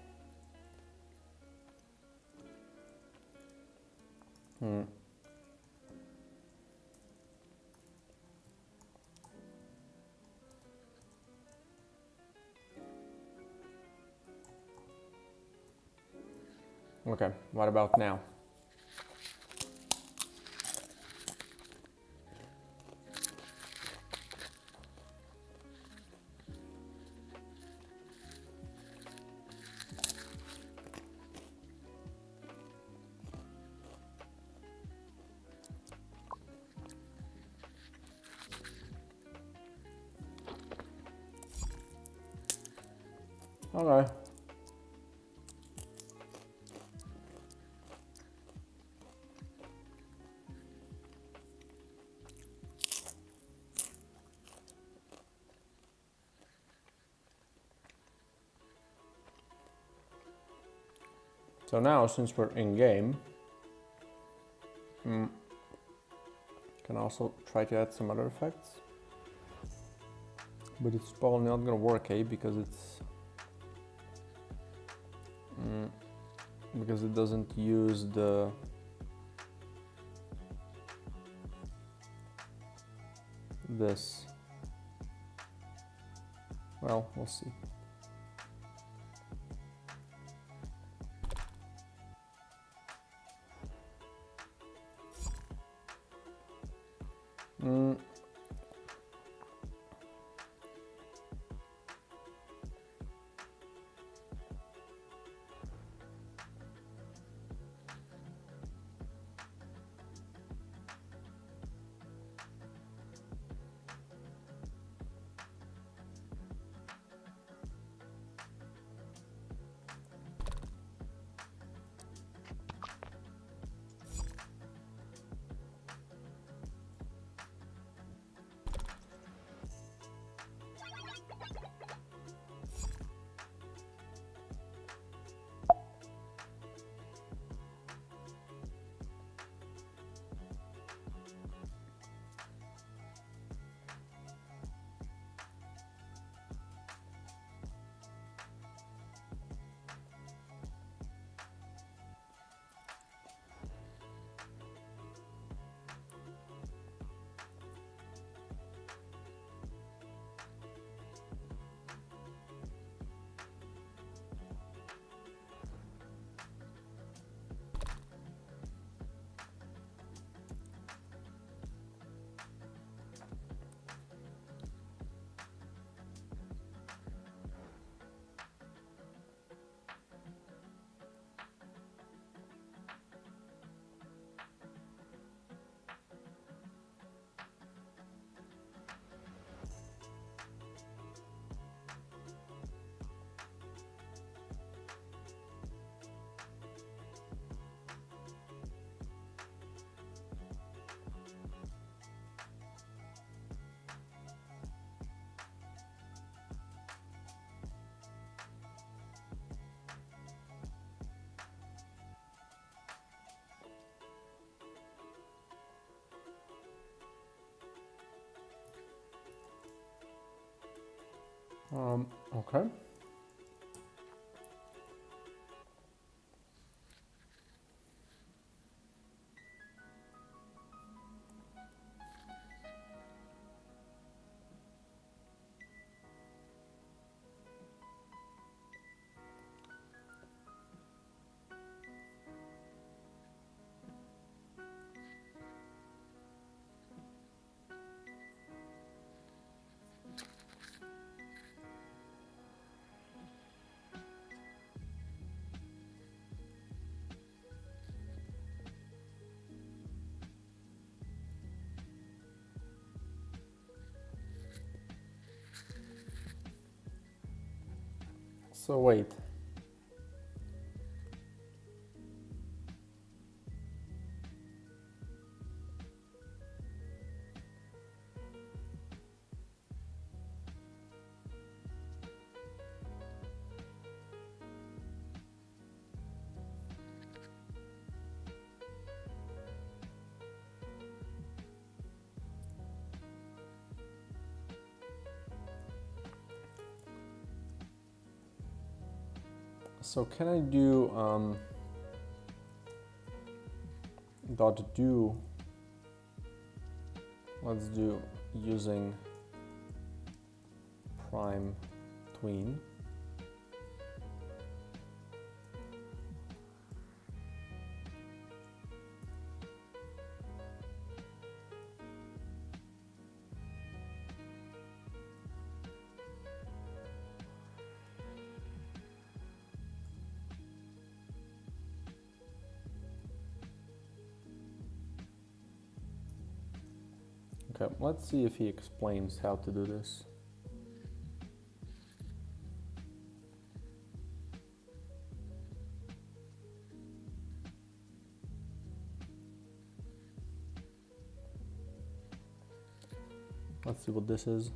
Okay, what about now? Okay. So now, since we're in game, can also try to add some other effects. But it's probably not gonna work, because because it doesn't use this. Well, we'll see. Okay. So wait. So can I do dot do? Let's do using prime tween. Okay, let's see if he explains how to do this. Let's see what this is.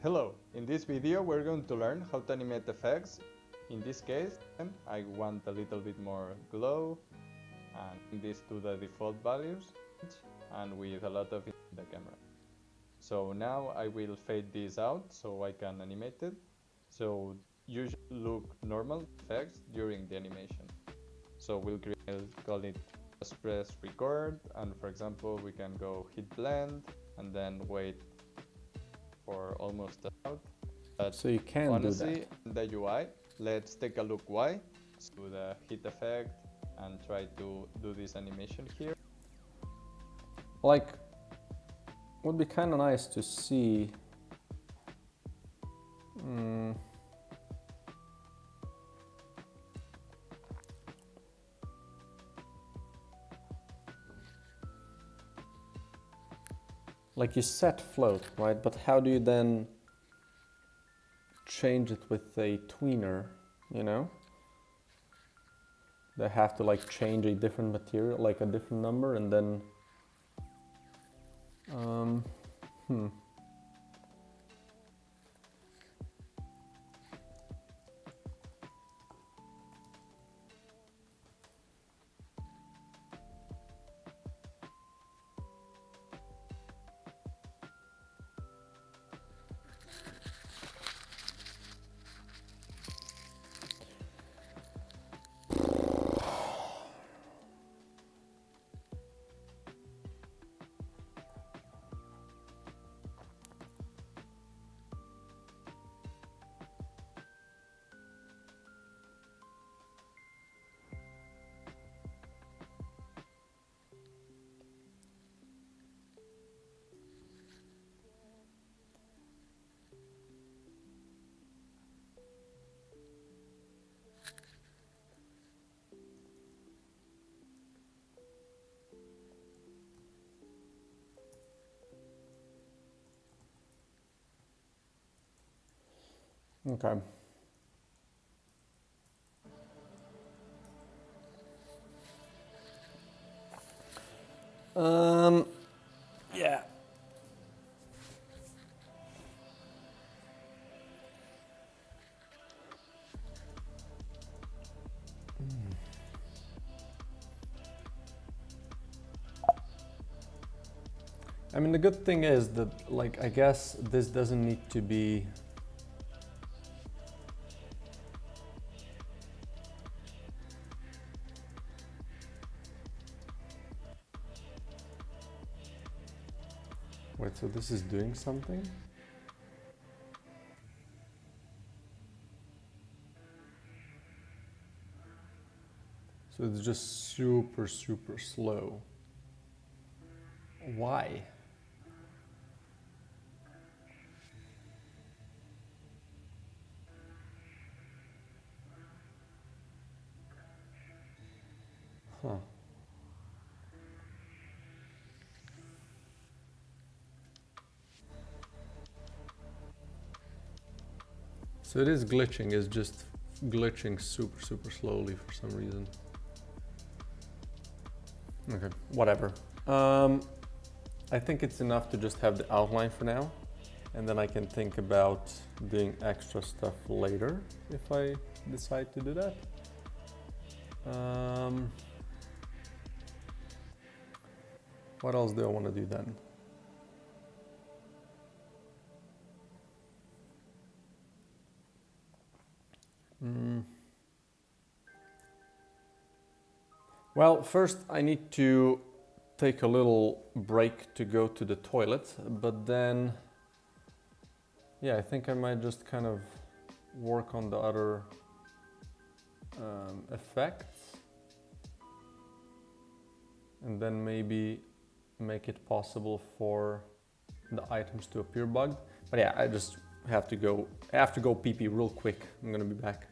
Hello, in this video we're going to learn how to animate effects. In this case, I want a little bit more glow and bring this to the default values and with a lot of it in the camera. So now I will fade this out so I can animate it. So you should look normal effects during the animation. So we'll call it just press record, and for example we can go hit blend and then wait for almost out. But so you can honestly, do that. the UI, let's take a look why. To the hit effect and try to do this animation here. Like, would be kind of nice to see. Like you set float, right? But how do you then change it with a tweener, you know? They have to like change a different material, like a different number, and then okay. Yeah. I mean, the good thing is that, like, I guess this doesn't need to be wait, so this is doing something? So it's just super, super slow. Why? Huh. So it is glitching, it's just glitching super, super slowly for some reason. Okay, whatever. I think it's enough to just have the outline for now, and then I can think about doing extra stuff later if I decide to do that. What else do I want to do then? Well, first I need to take a little break to go to the toilet, but then, yeah, I think I might just kind of work on the other effects, and then maybe make it possible for the items to appear bugged. But yeah, I just have to go pee pee real quick. I'm gonna be back.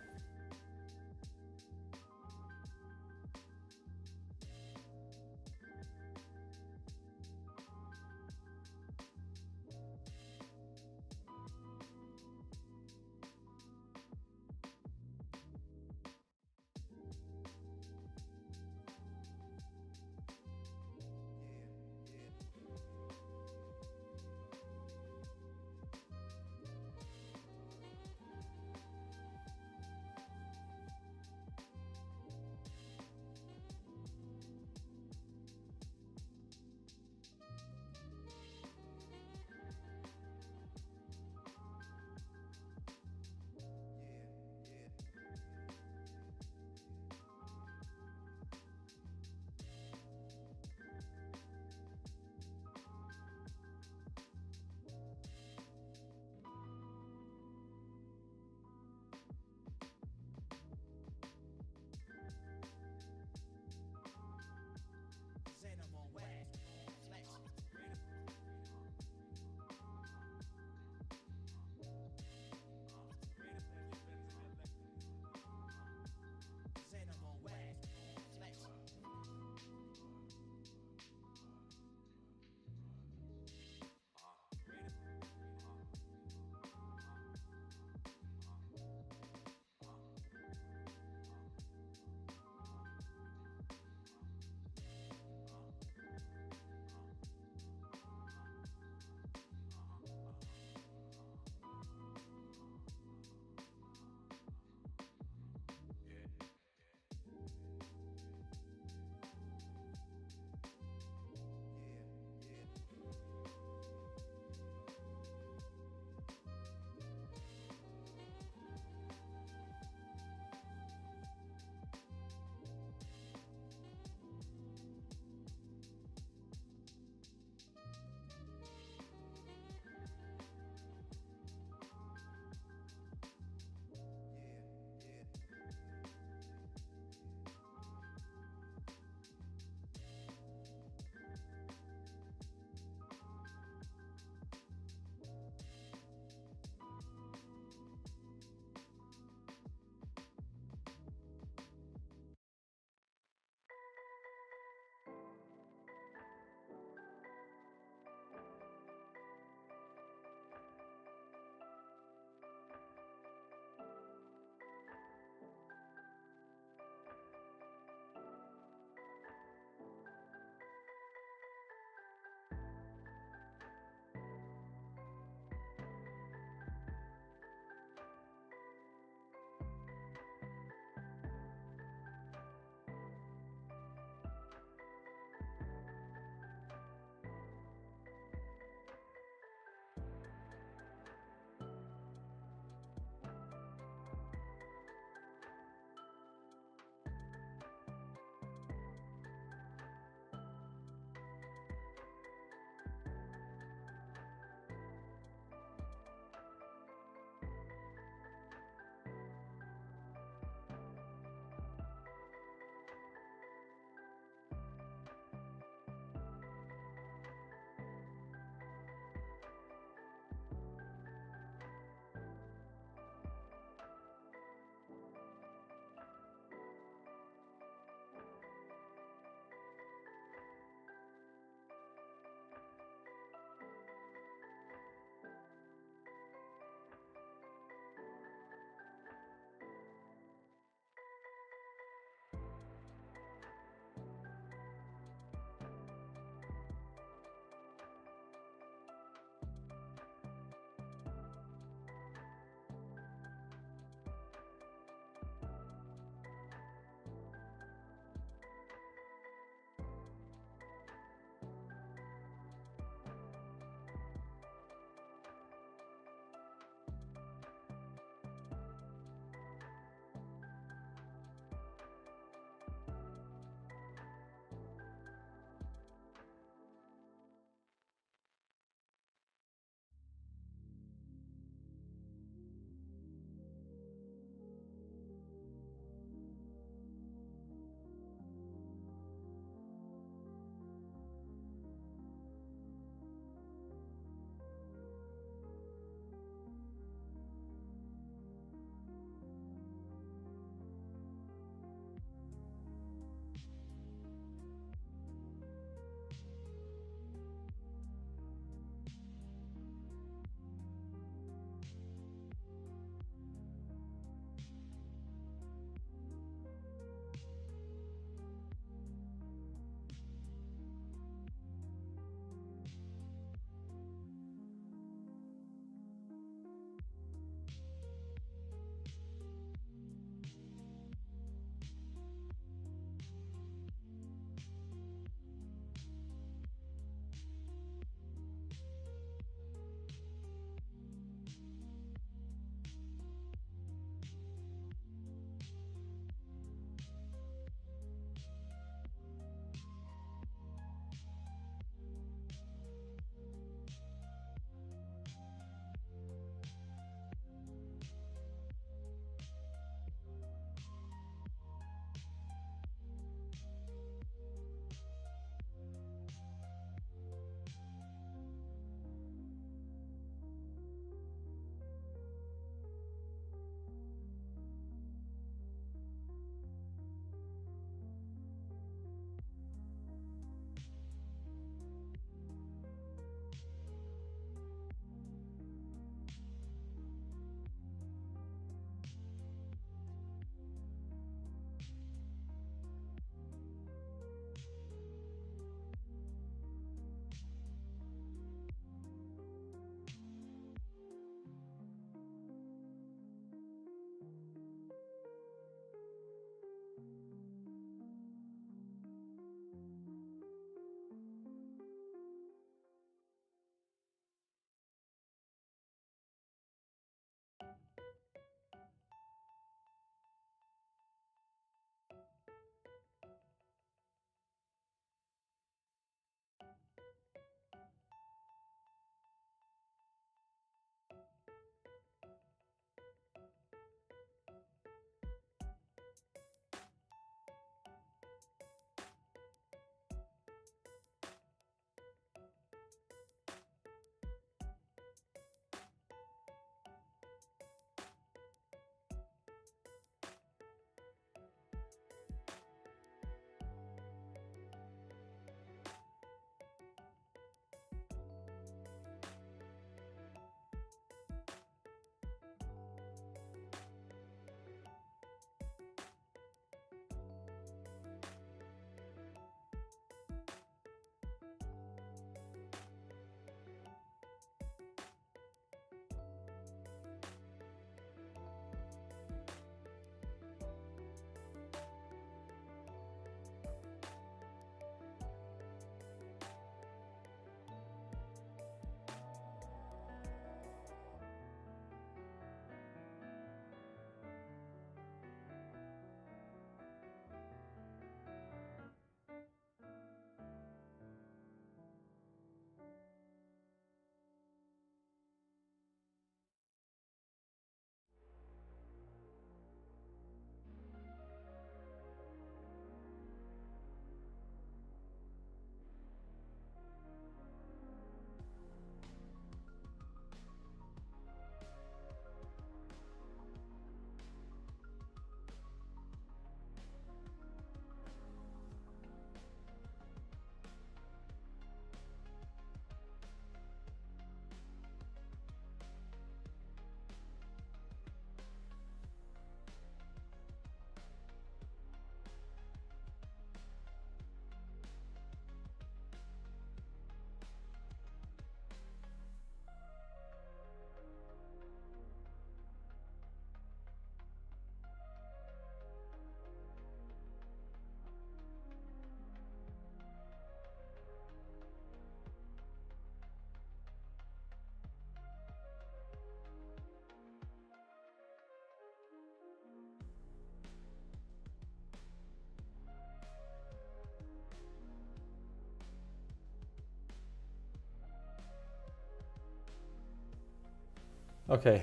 Okay,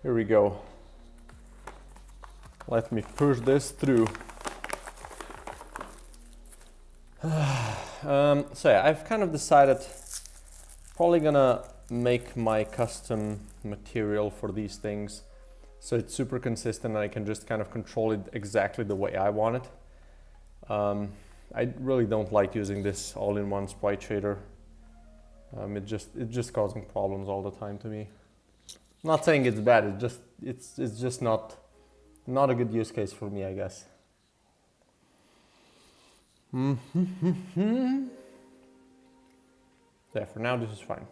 here we go. Let me push this through. So yeah, I've kind of decided probably gonna make my custom material for these things so it's super consistent and I can just kind of control it exactly the way I want it. I really don't like using this all-in-one sprite shader. It's just causing problems all the time to me. I'm not saying it's bad, it's just not a good use case for me, I guess. Yeah, for now this is fine.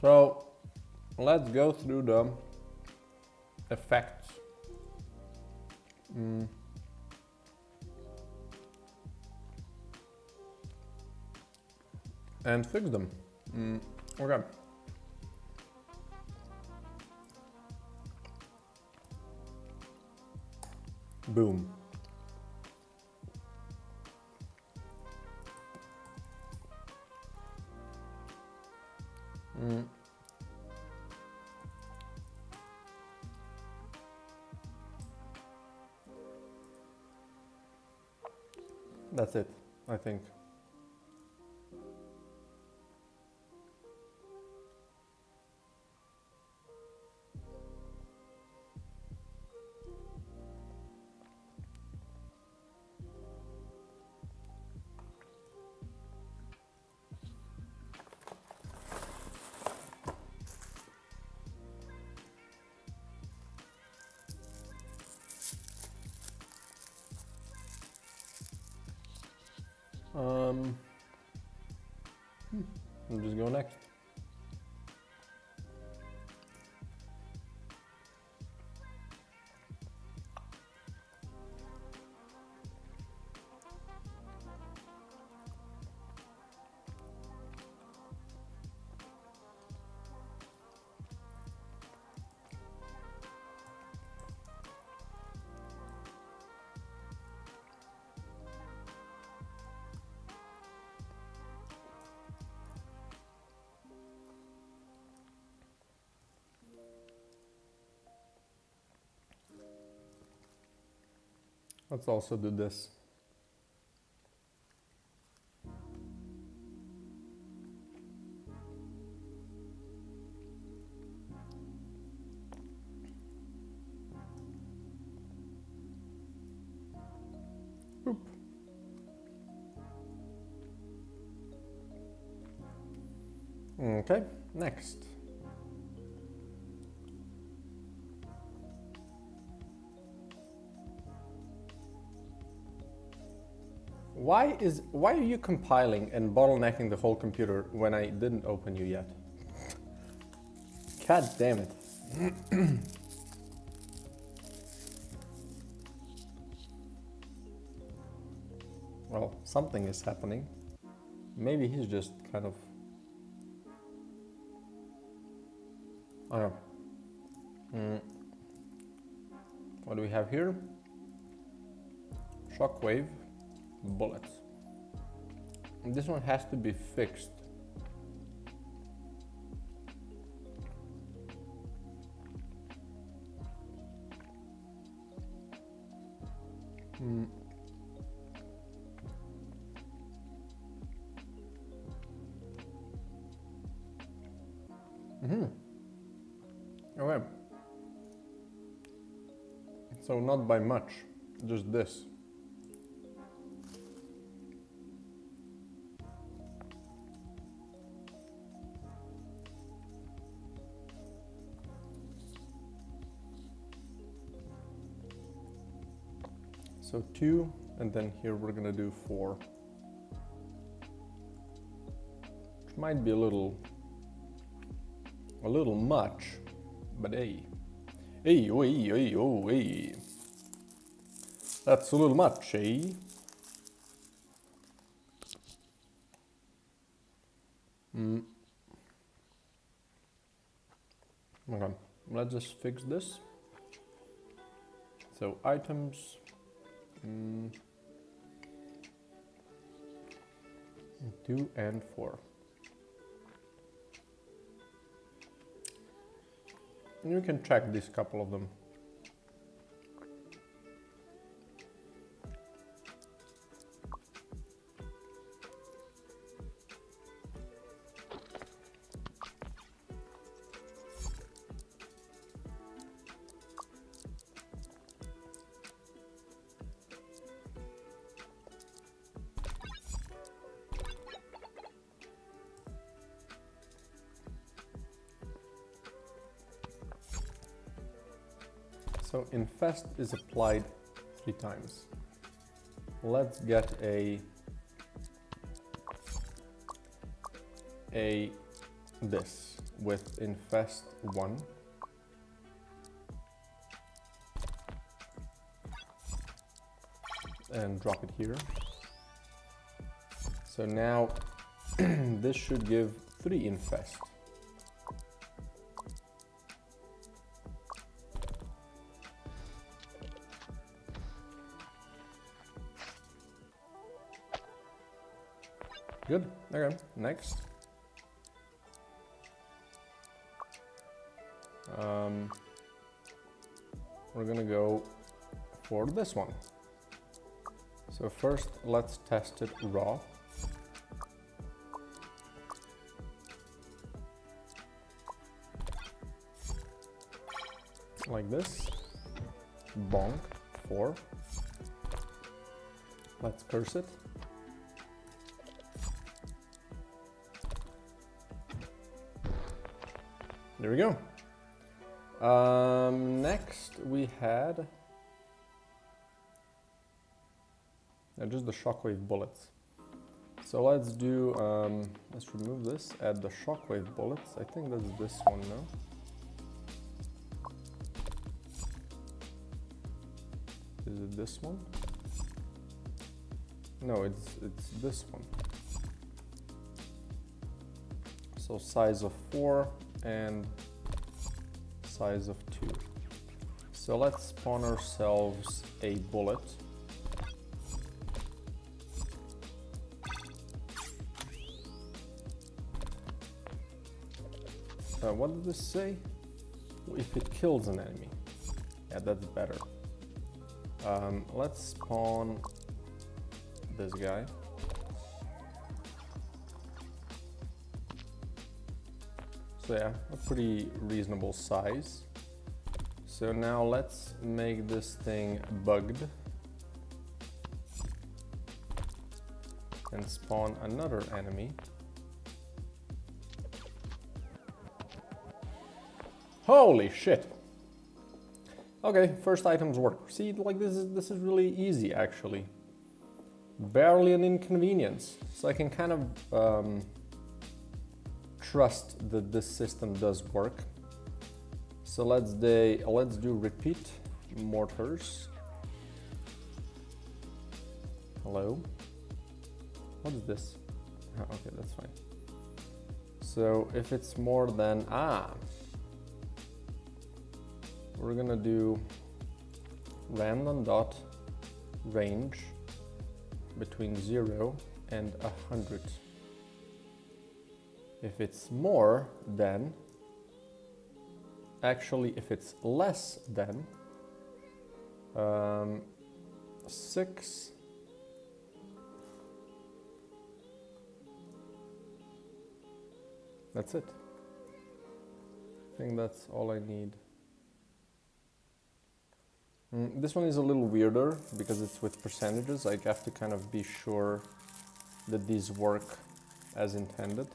So let's go through the effects. And fix them. Okay. Boom. That's it, I think. We'll just go next. Let's also do this. Boop. Okay, next. Why are you compiling and bottlenecking the whole computer when I didn't open you yet? God damn it. Well, something is happening. Maybe he's just kind of... I don't know. What do we have here? Shockwave. Bullets. And this one has to be fixed. Okay. So not by much, just this. So 2, and then here we're gonna do 4. Which might be a little much, But hey. Hey, oh, hey, hey, oh, hey. That's a little much, eh? Okay, let's just fix this. So items. 2 and 4. And you can check these couple of them. So infest is applied 3 times. Let's get this with infest 1. And drop it here. So now this should give 3 infest. Good. Okay, next. We're gonna go for this one. So first, let's test it raw. Like this. Bonk. 4. Let's curse it. There we go. Next we had just the shockwave bullets. So let's do, let's remove this, add the shockwave bullets. I think that's this one now. Is it this one? No, it's this one. So size of 4 and size of 2. So let's spawn ourselves a bullet. What did this say? If it kills an enemy. Yeah, that's better. Let's spawn this guy. So yeah, a pretty reasonable size. So now let's make this thing bugged and spawn another enemy. Holy shit! Okay, first items work. See, like this is really easy actually. Barely an inconvenience. So I can kind of trust that this system does work. So let's do repeat mortars. Hello? What is this? Oh, okay, that's fine. So if it's more than we're gonna do random dot range between 0 and 100. If it's more than, actually if it's less than 6, that's it. I think that's all I need. This one is a little weirder because it's with percentages. I have to kind of be sure that these work as intended.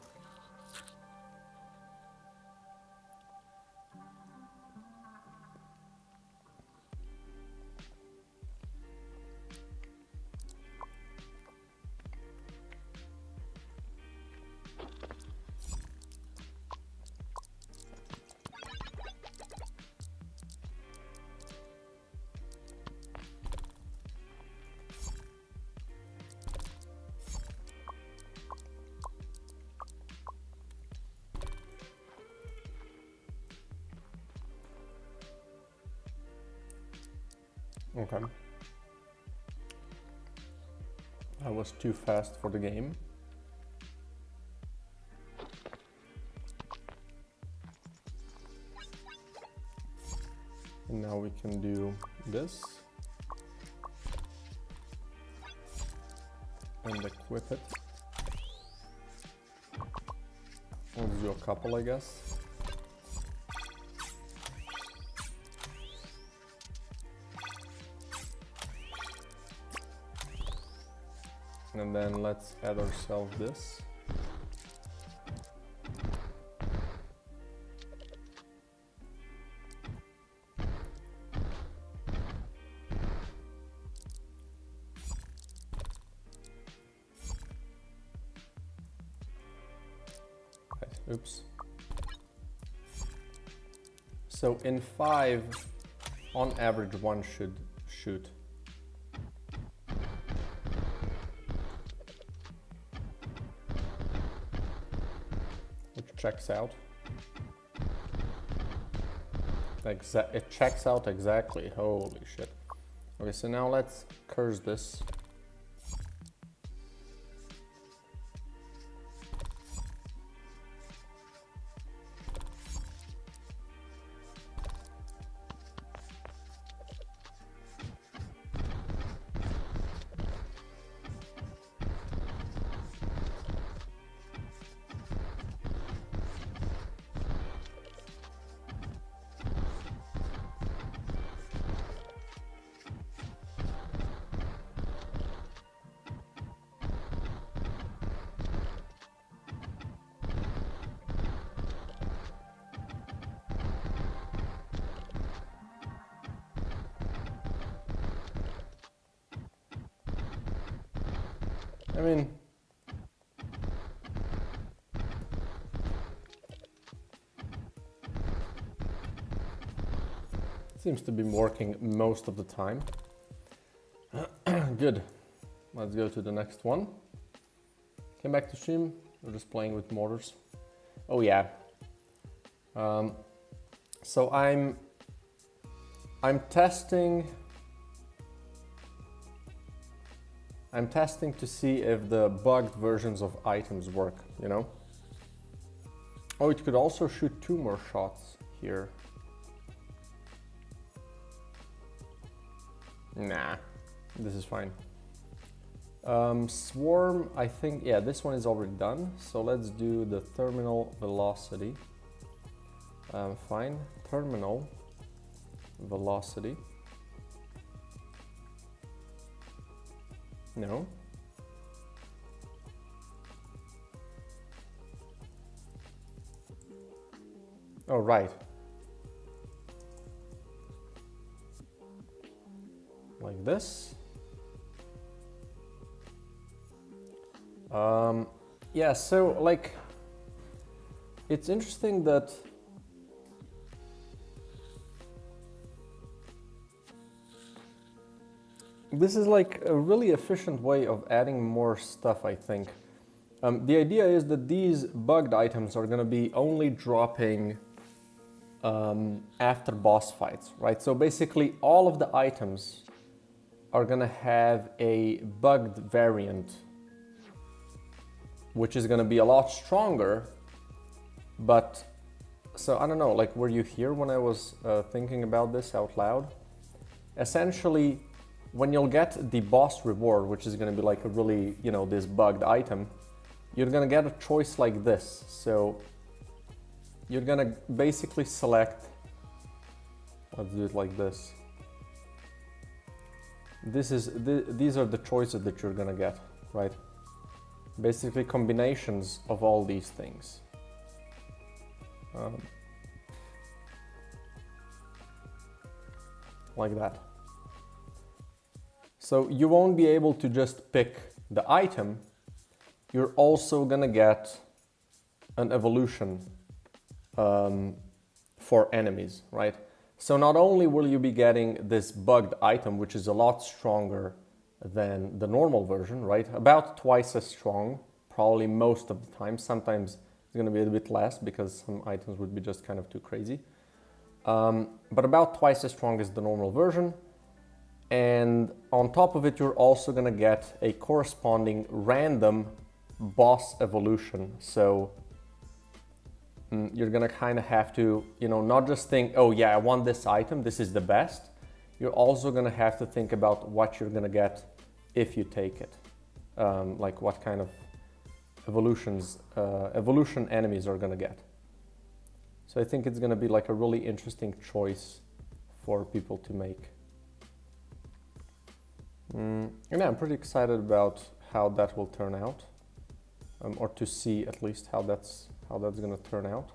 Okay. I was too fast for the game. And now we can do this. And equip it. Let's do a couple, I guess. And then let's add ourselves this. Oops. So in 5, on average, one should shoot. Which checks out. It checks out exactly. Holy shit. Okay, so now let's curse this. I mean, it seems to be working most of the time. Good. Let's go to the next one. Came back to stream. We're just playing with mortars. Oh yeah. So I'm testing. I'm testing to see if the bugged versions of items work, you know? Oh, it could also shoot 2 more shots here. Nah, this is fine. Swarm, I think, yeah, this one is already done. So let's do the terminal velocity. Fine, terminal velocity. No. Oh, right. Like this. Yeah, so like, it's interesting that this is like a really efficient way of adding more stuff, I think. The idea is that these bugged items are going to be only dropping after boss fights, right? So basically all of the items are going to have a bugged variant, which is going to be a lot stronger. But, so I don't know, like, were you here when I was thinking about this out loud? Essentially, when you'll get the boss reward, which is going to be like a really, you know, this bugged item, you're going to get a choice like this. So you're going to basically select, let's do it like this. These are the choices that you're going to get, right? Basically combinations of all these things. Like that. So you won't be able to just pick the item, you're also gonna get an evolution for enemies, right? So not only will you be getting this bugged item, which is a lot stronger than the normal version, right? About twice as strong, probably most of the time. Sometimes it's gonna be a bit less because some items would be just kind of too crazy. But about twice as strong as the normal version. And on top of it, you're also gonna get a corresponding random boss evolution. So you're gonna kind of have to, not just think, oh yeah, I want this item, this is the best. You're also gonna have to think about what you're gonna get if you take it. Like what kind of evolution enemies are gonna get. So I think it's gonna be like a really interesting choice for people to make. And yeah, I'm pretty excited about how that will turn out, or to see at least how that's gonna turn out.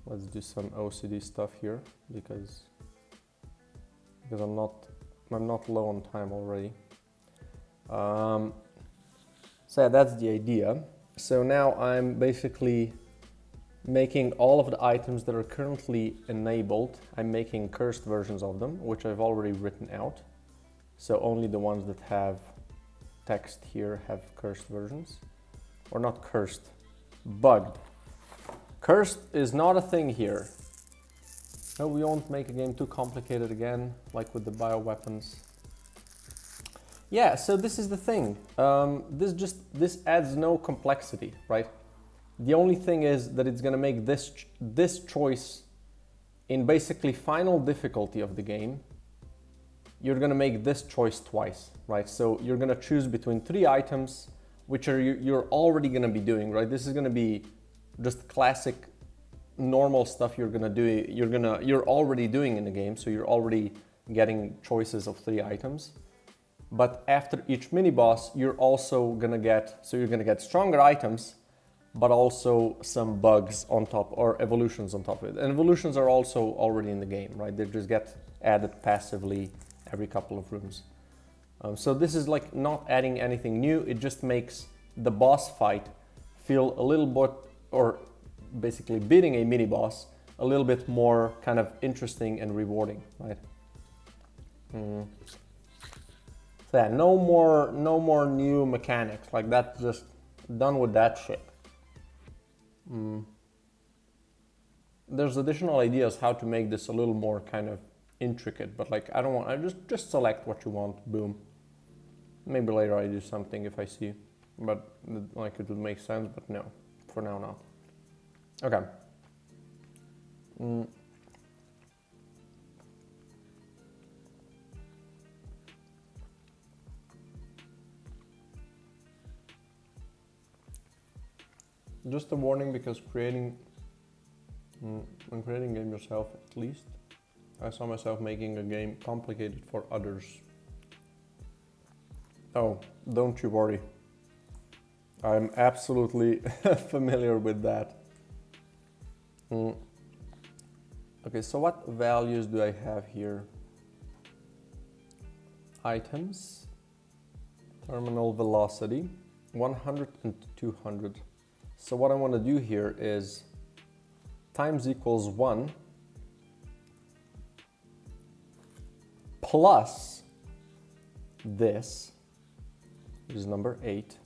Let's do some OCD stuff here because I'm not low on time already. So yeah, that's the idea. So now I'm basically making all of the items that are currently enabled. I'm making cursed versions of them, which I've already written out. So only the ones that have text here have cursed versions. Or not cursed, bugged. Cursed is not a thing here. No, we won't make a game too complicated again, like with the bioweapons. Yeah, so this is the thing. This adds no complexity, right? The only thing is that it's gonna make this choice in basically final difficulty of the game. You're gonna make this choice twice, right? So you're gonna choose between 3 items, which you're already gonna be doing, right? This is gonna be just classic, normal stuff you're gonna do. You're already doing in the game, so you're already getting choices of 3 items. But after each mini boss, you're also gonna get stronger items, but also some bugs on top, or evolutions on top of it. And evolutions are also already in the game, right? They just get added passively every couple of rooms. So this is like not adding anything new. It just makes the boss fight feel a little bit, or basically beating a mini boss, a little bit more kind of interesting and rewarding, right? So yeah, no more new mechanics. Like that's just done with that shit. There's additional ideas how to make this a little more kind of intricate, but like I just select what you want, boom. Maybe later I do something if I see, but like it would make sense, but no, for now not. Okay. Just a warning, because when creating a game yourself, at least, I saw myself making a game complicated for others. Oh, don't you worry. I'm absolutely familiar with that. Okay, so what values do I have here? Items, terminal velocity, 100 and 200. So what I want to do here is times equals 1 plus this, which is number 8,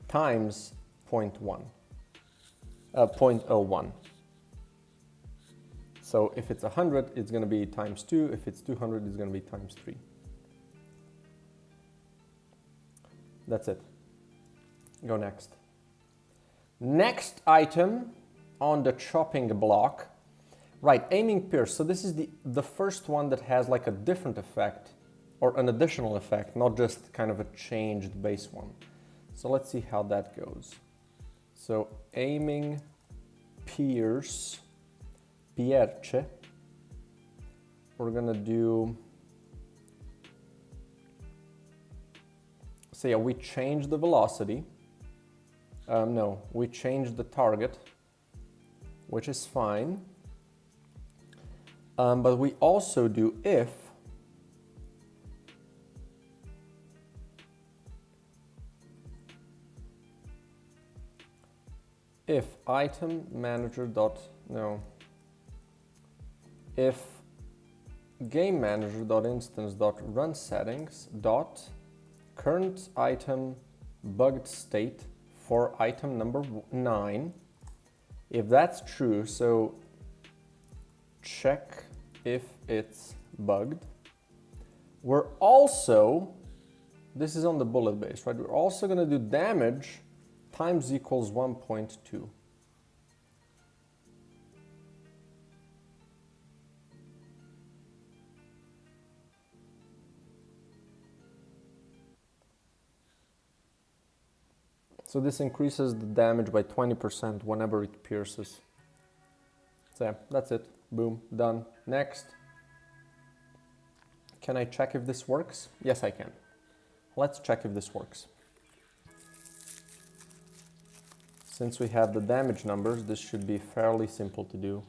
times 0.01. So if it's 100, it's going to be times 2. If it's 200, it's going to be times 3. That's it. Go next. Next item on the chopping block. Right, aiming pierce. So this is the first one that has like a different effect, or an additional effect, not just kind of a changed base one. So let's see how that goes. So aiming pierce, pierce. We're gonna do, so yeah, we change the velocity. No, we changed the target, which is fine. But we also do if item manager dot, no, if game manager dot instance dot run settings dot current item bugged state for item number 9. If that's true, so check if it's bugged. We're also, this is on the bullet base, right? We're also gonna do damage times equals 1.2. So this increases the damage by 20% whenever it pierces. So yeah, that's it. Boom, done. Next. Can I check if this works? Yes, I can. Let's check if this works. Since we have the damage numbers, this should be fairly simple to do.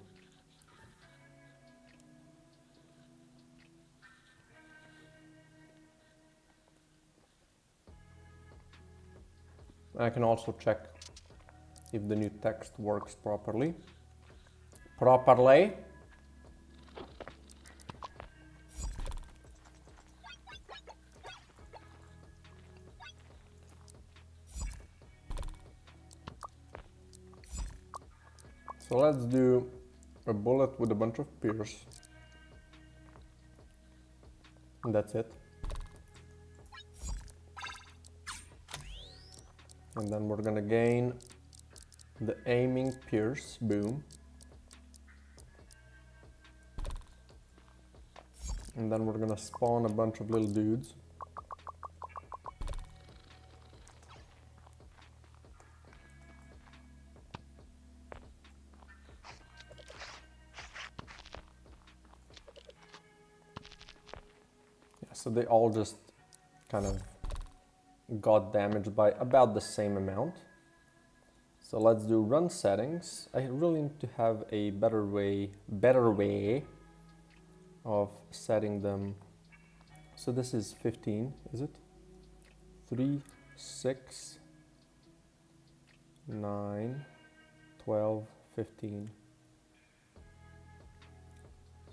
I can also check if the new text works properly. So let's do a bullet with a bunch of pierce. And that's it. And then we're gonna gain the aiming pierce, boom. And then we're gonna spawn a bunch of little dudes. Yeah, so they all just kind of got damaged by about the same amount. So let's do run settings. I really need to have a better way of setting them. So this is 15, is it? 3, 6, 9, 12, 15.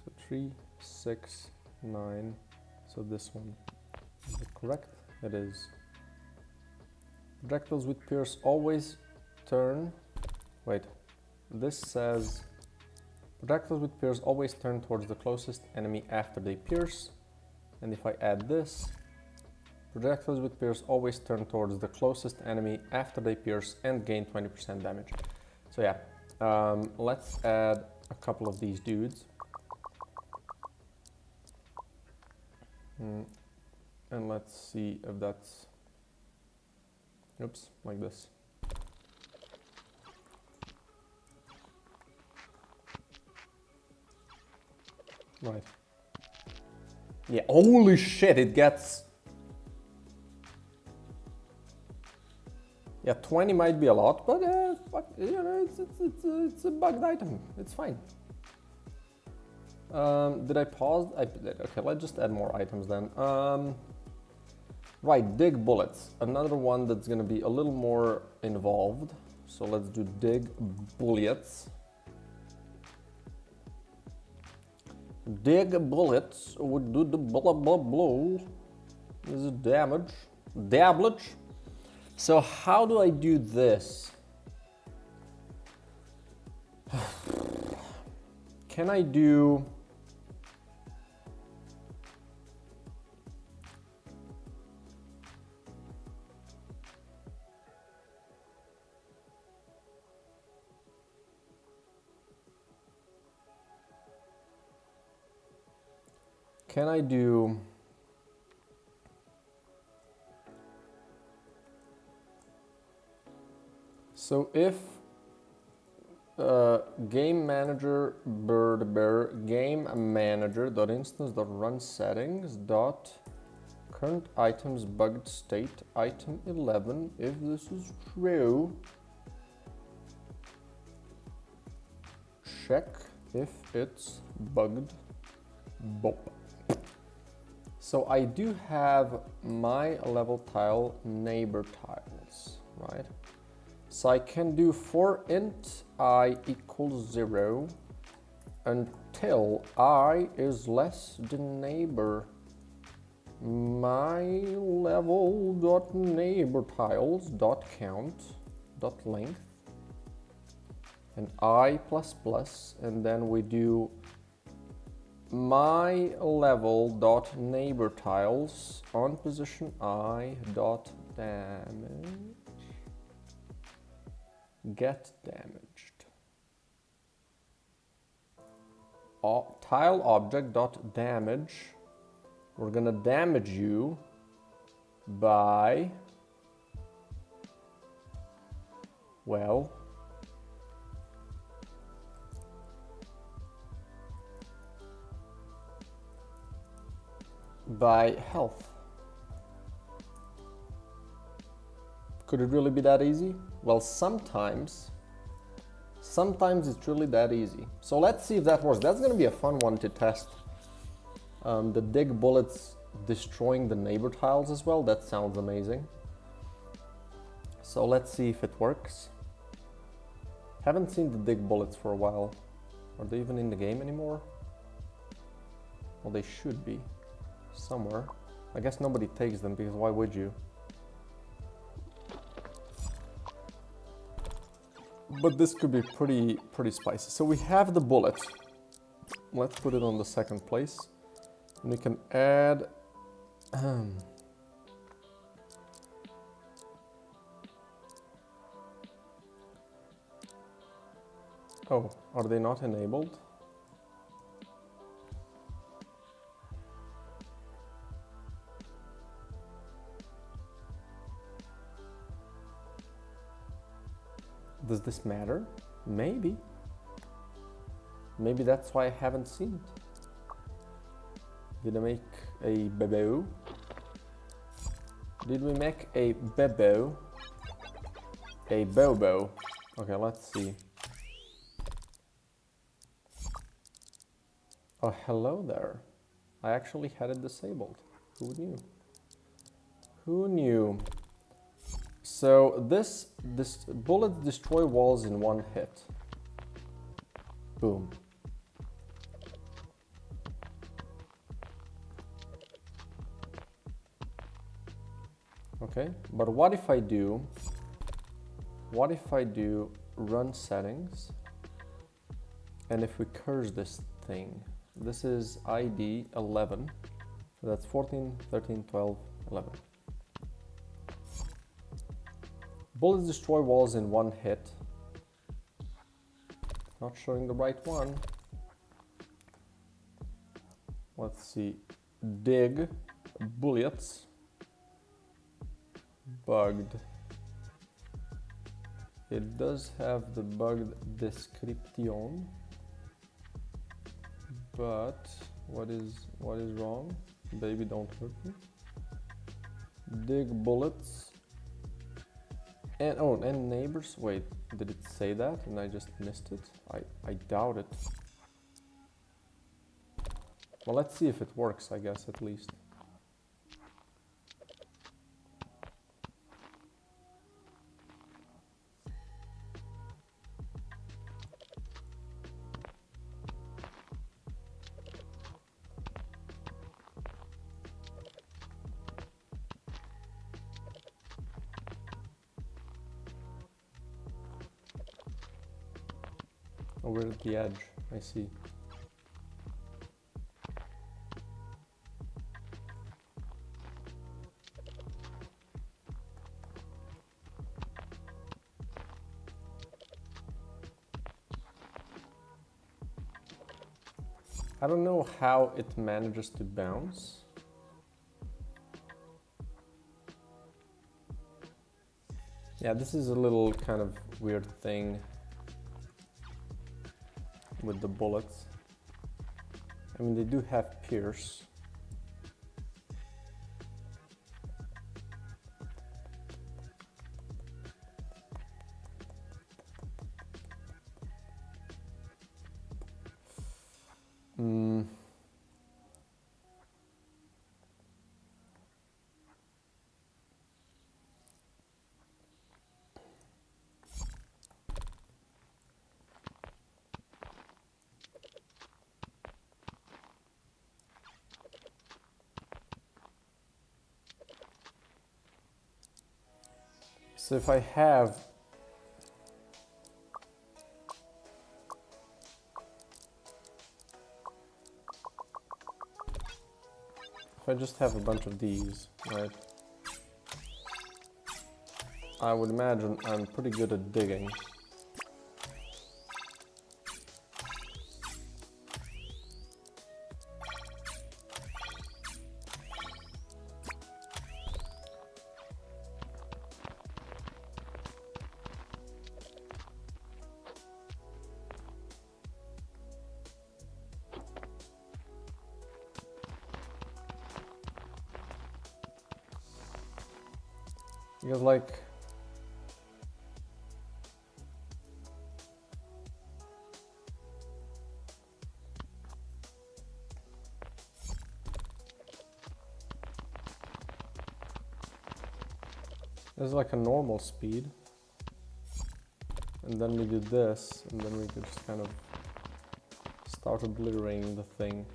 So 3, 6, 9. So this one, is it correct? It is. Projectiles with pierce always turn. Wait, this says projectiles with pierce always turn towards the closest enemy after they pierce. And if I add this, projectiles with pierce always turn towards the closest enemy after they pierce and gain 20% damage. So yeah, let's add a couple of these dudes. And let's see if that's, oops, like this. Right. Yeah, holy shit, it gets... Yeah, 20 might be a lot, but fuck, you know, it's a bugged item. It's fine. Did I pause? I did. Okay, let's just add more items then. Right, dig bullets. Another one that's gonna be a little more involved. So let's do dig bullets. Dig bullets would do the blow. Is it damage? Damage. So how do I do this? Can I do... Can I do... So if game manager game manager dot instance dot run settings dot current items bugged state item 11, if this is true, check if it's bugged. Bop. So I do have my level tile neighbor tiles, right? So I can do for int I equals 0 until I is less than neighbor my level dot neighbor tiles dot count dot length and I plus plus, and then we do my level dot neighbor tiles on position I dot damage get damaged. Tile object dot damage. We're gonna damage you by, well, by health. Could it really be that easy? Well, sometimes it's really that easy. So let's see if that works. That's gonna be a fun one to test. The dig bullets destroying the neighbor tiles as well. That sounds amazing. So let's see if it works. Haven't seen the dig bullets for a while. Are they even in the game anymore? Well, they should be somewhere. I guess nobody takes them because why would you? But this could be pretty spicy. So we have the bullet. Let's put it on the second place. And we can add oh, are they not enabled? Does this matter? Maybe. Maybe that's why I haven't seen it. Did I make a bebo? Did we make a bebo? A bobo? Okay, let's see. Oh, hello there. I actually had it disabled. Who knew? Who knew? So this bullets destroy walls in one hit. Boom. Okay, but what if I do run settings, and if we curse this thing, this is ID 11, so that's 14, 13, 12, 11. Bullets destroy walls in one hit. Not showing the right one. Let's see. Dig bullets. Bugged. It does have the bugged description. But what is wrong? Baby, don't hurt me. Dig bullets. And oh, and neighbors. Wait, did it say that and I just missed it? I doubt it. Well, let's see if it works, I guess, at least. Oh, we're at the edge, I see. I don't know how it manages to bounce. Yeah, this is a little kind of weird thing with the bullets. I mean, they do have pierce. So if I have I just have a bunch of these, right? I would imagine I'm pretty good at digging. Because like, this is like a normal speed, and then we do this, and then we could just kind of start obliterating the thing.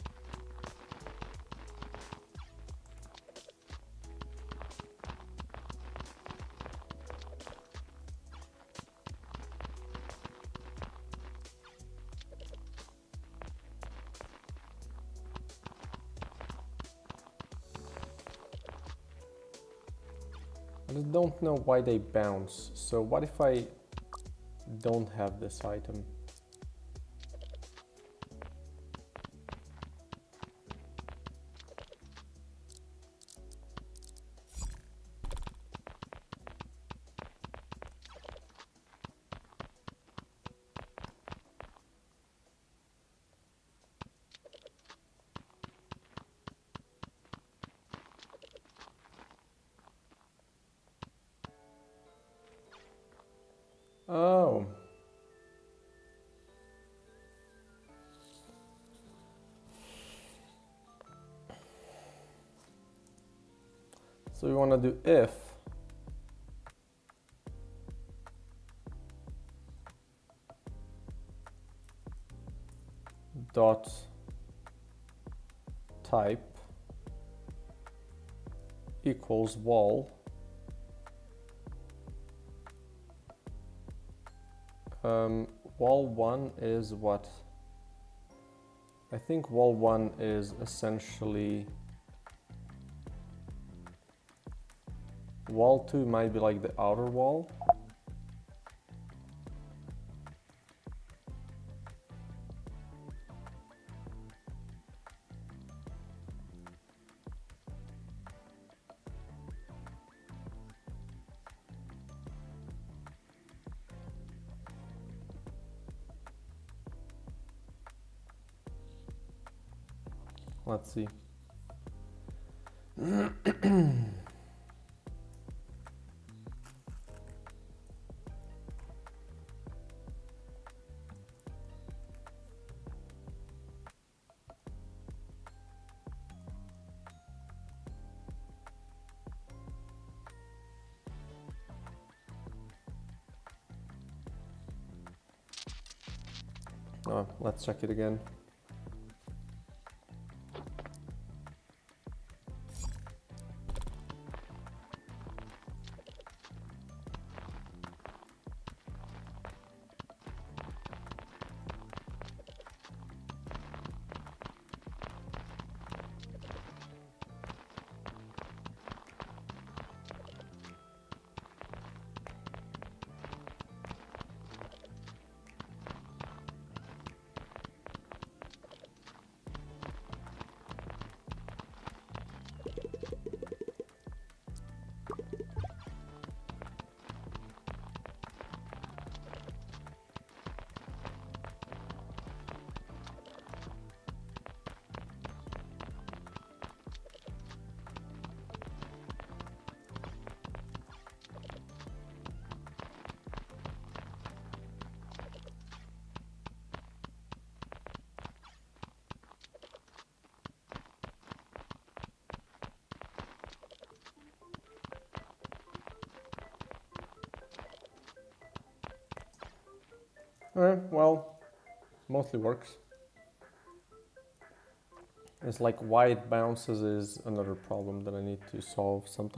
I just don't know why they bounce. So what if I don't have this item? Oh. So we want to do if dot type equals wall wall 1 is what? I think wall 1 is essentially wall 2 might be like the outer wall. Let's see. Oh, let's check it again. Well, mostly works. It's like why it bounces is another problem that I need to solve some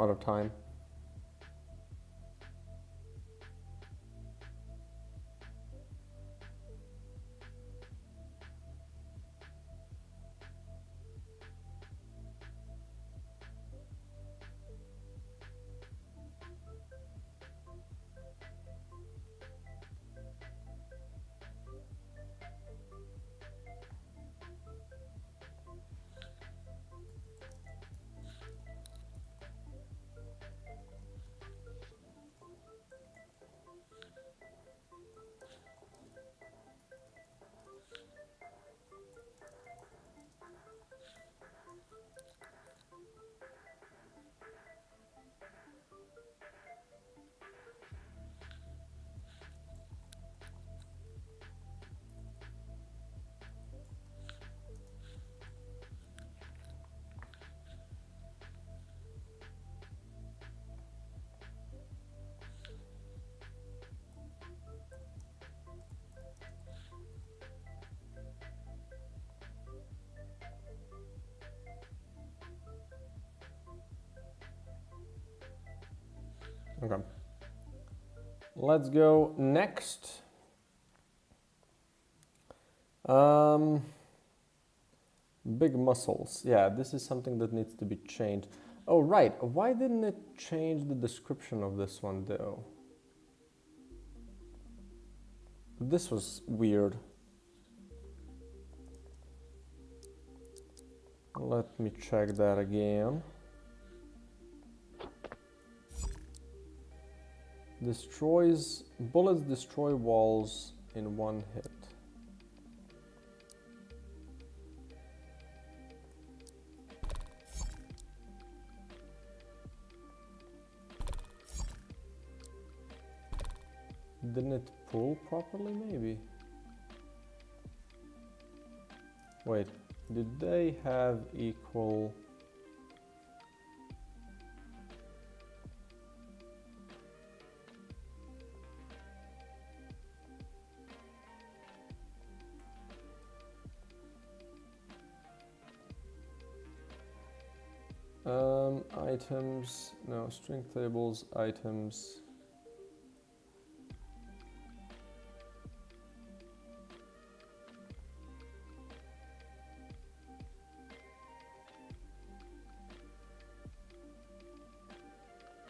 other time. Okay. Let's go next. Big muscles. Yeah, this is something that needs to be changed. Oh, right. Why didn't it change the description of this one, though? This was weird. Let me check that again. Bullets destroy walls in one hit. Didn't it pull properly, maybe? Wait, did they have equal... items, no, string tables, items.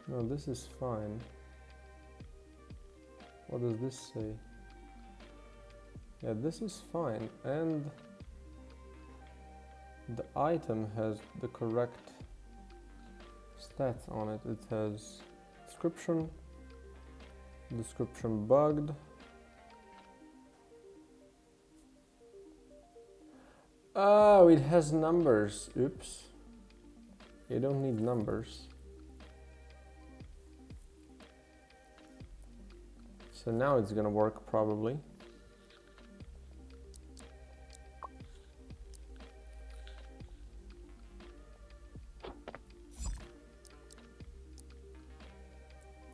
No, this is fine. What does this say? Yeah, this is fine, and the item has the correct stats on it. It has description bugged. Oh, it has numbers. Oops. You don't need numbers. So now it's gonna work probably.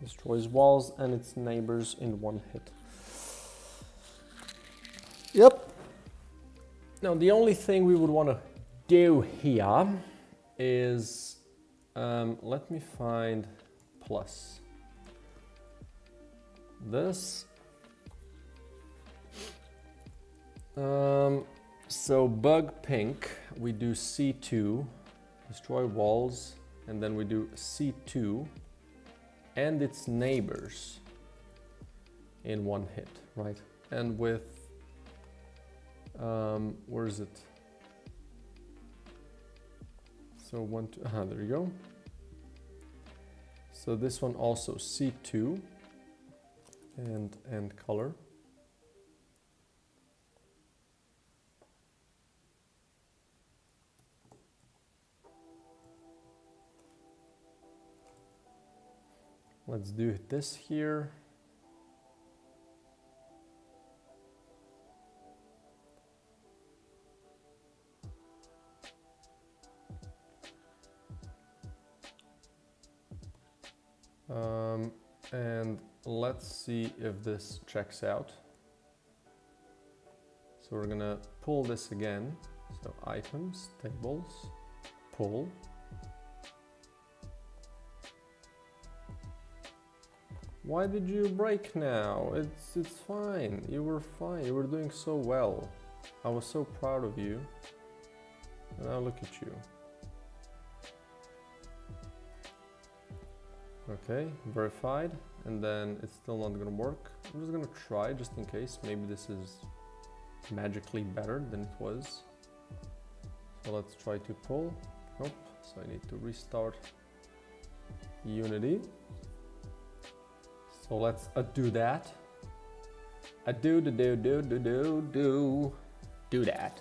Destroys walls and its neighbors in one hit. Yep. Now the only thing we would want to do here is, let me find plus. This. So bug pink, we do C2, destroy walls, and then we do C2 and its neighbors in one hit, right? And with, where is it? So one, two, there you go. So this one also C2 and color. Let's do this here. And let's see if this checks out. So we're gonna pull this again. So items, tables, pull. Why did you break now? It's fine. You were fine. You were doing so well. I was so proud of you. And now look at you. Okay, verified, and then it's still not gonna work. I'm just gonna try just in case. Maybe this is magically better than it was. So let's try to pull. Nope, so I need to restart Unity. So let's do that. Do that.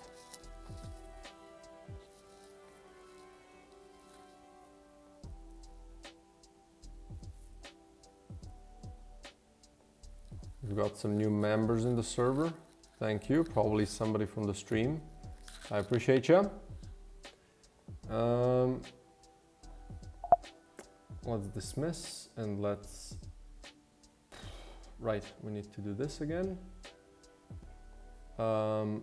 We've got some new members in the server. Thank you. Probably somebody from the stream. I appreciate you. Let's dismiss and let's... Right, we need to do this again. You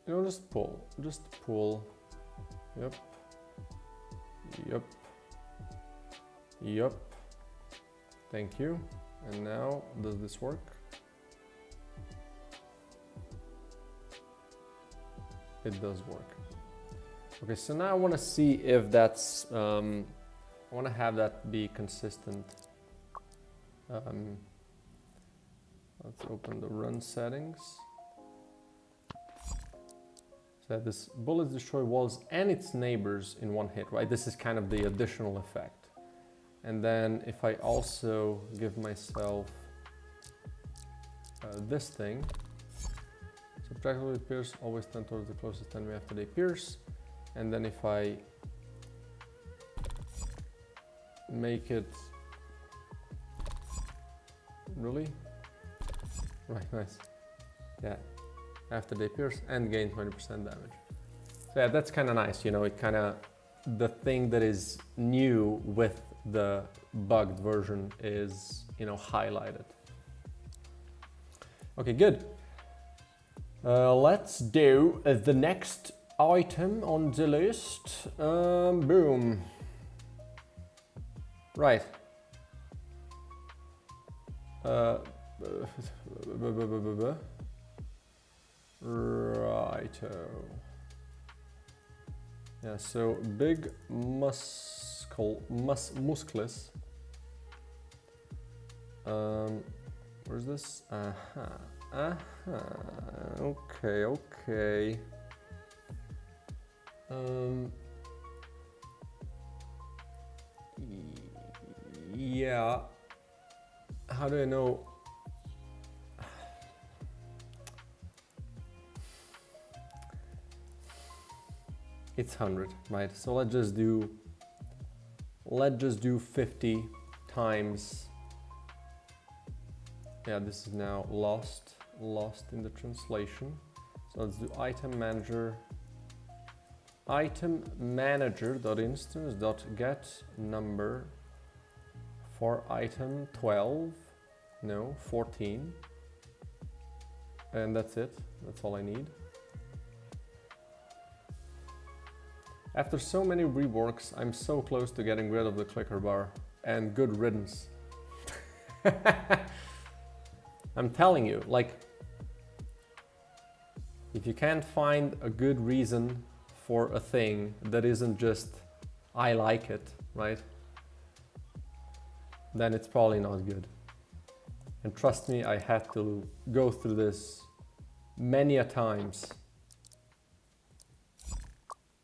know, just pull. Just pull. Yep. Yep. Yep. Thank you. And now, does this work? It does work. Okay, so now I want to see if that's, I want to have that be consistent. Let's open the run settings. So that this bullets destroy walls and its neighbors in one hit, right? This is kind of the additional effect. And then if I also give myself this thing, subtractively pierce, always tend towards the closest enemy after they pierce. And then if I make it, really? Right, nice. Yeah, after they pierce and gain 20% damage. So yeah, that's kind of nice, you know, it kind of, the thing that is new with the bugged version is, you know, highlighted. Okay, good. Let's do the next item on the list. Boom. Right. Righto. Yeah, so big muscles. Where's this? Okay. Yeah. How do I know? It's 100, right? So let's just do 50 times. Yeah, this is now lost in the translation. So let's do item manager.instance.get number for item 12, no, 14. And that's it, that's all I need. After so many reworks, I'm so close to getting rid of the clicker bar, and good riddance. I'm telling you, like, if you can't find a good reason for a thing that isn't just, I like it, right? Then it's probably not good. And trust me, I had to go through this many a times.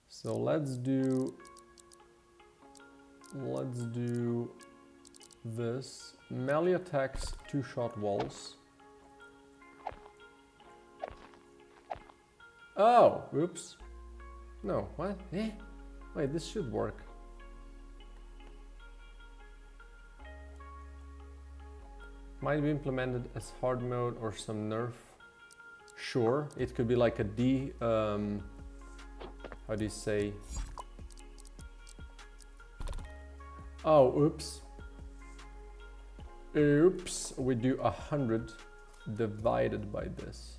So let's do this. Melee attacks, 2-shot walls. Oh, oops. No, what? Eh? Wait, this should work. Might be implemented as hard mode or some nerf. Sure, it could be like a how do you say? Oh, oops. Oops, we do 100 divided by this.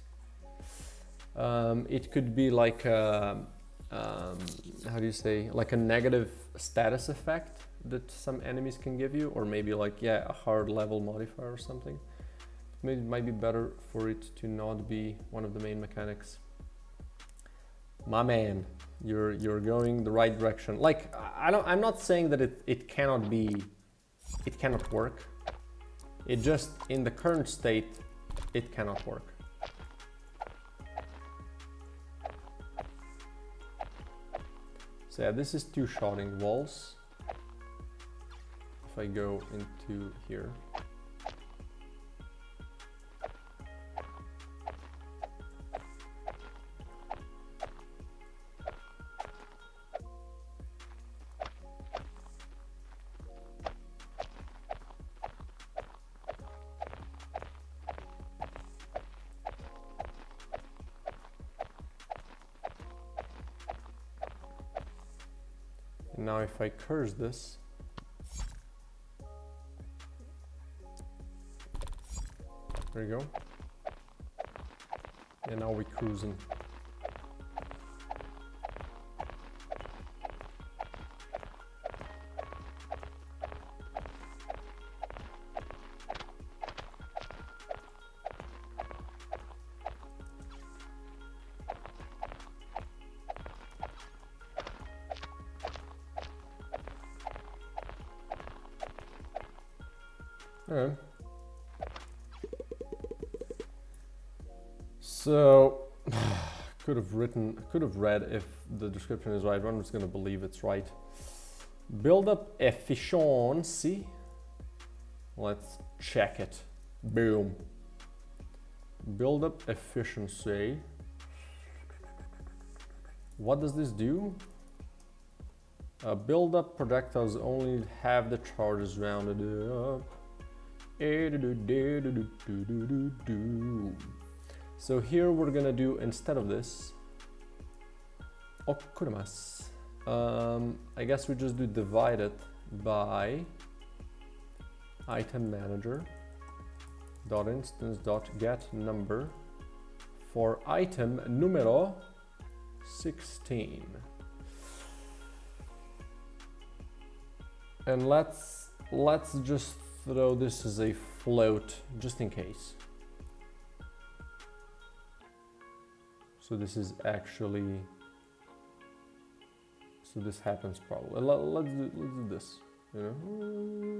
It could be like a, how do you say? Like a negative status effect that some enemies can give you, or maybe like, yeah, a hard level modifier or something. Maybe it might be better for it to not be one of the main mechanics. My man, you're going the right direction. Like, I'm not saying that it cannot work. It just, in the current state, it cannot work. So yeah, this is 2-shotting walls. If I go into here. Now if I curse this, there you go. And now we're cruising. Okay. So could have read if the description is right. I'm just gonna believe it's right. Build up efficiency. Let's check it. Boom. Build up efficiency. What does this do? Build up projectiles only have the charges rounded up. So here we're gonna do, instead of this, okurimasu. I guess we just do divide it by item manager dot instance dot get number for item numero 16. And let's just throw this as a float just in case. So this is actually, so this happens probably. Let's do this, you know,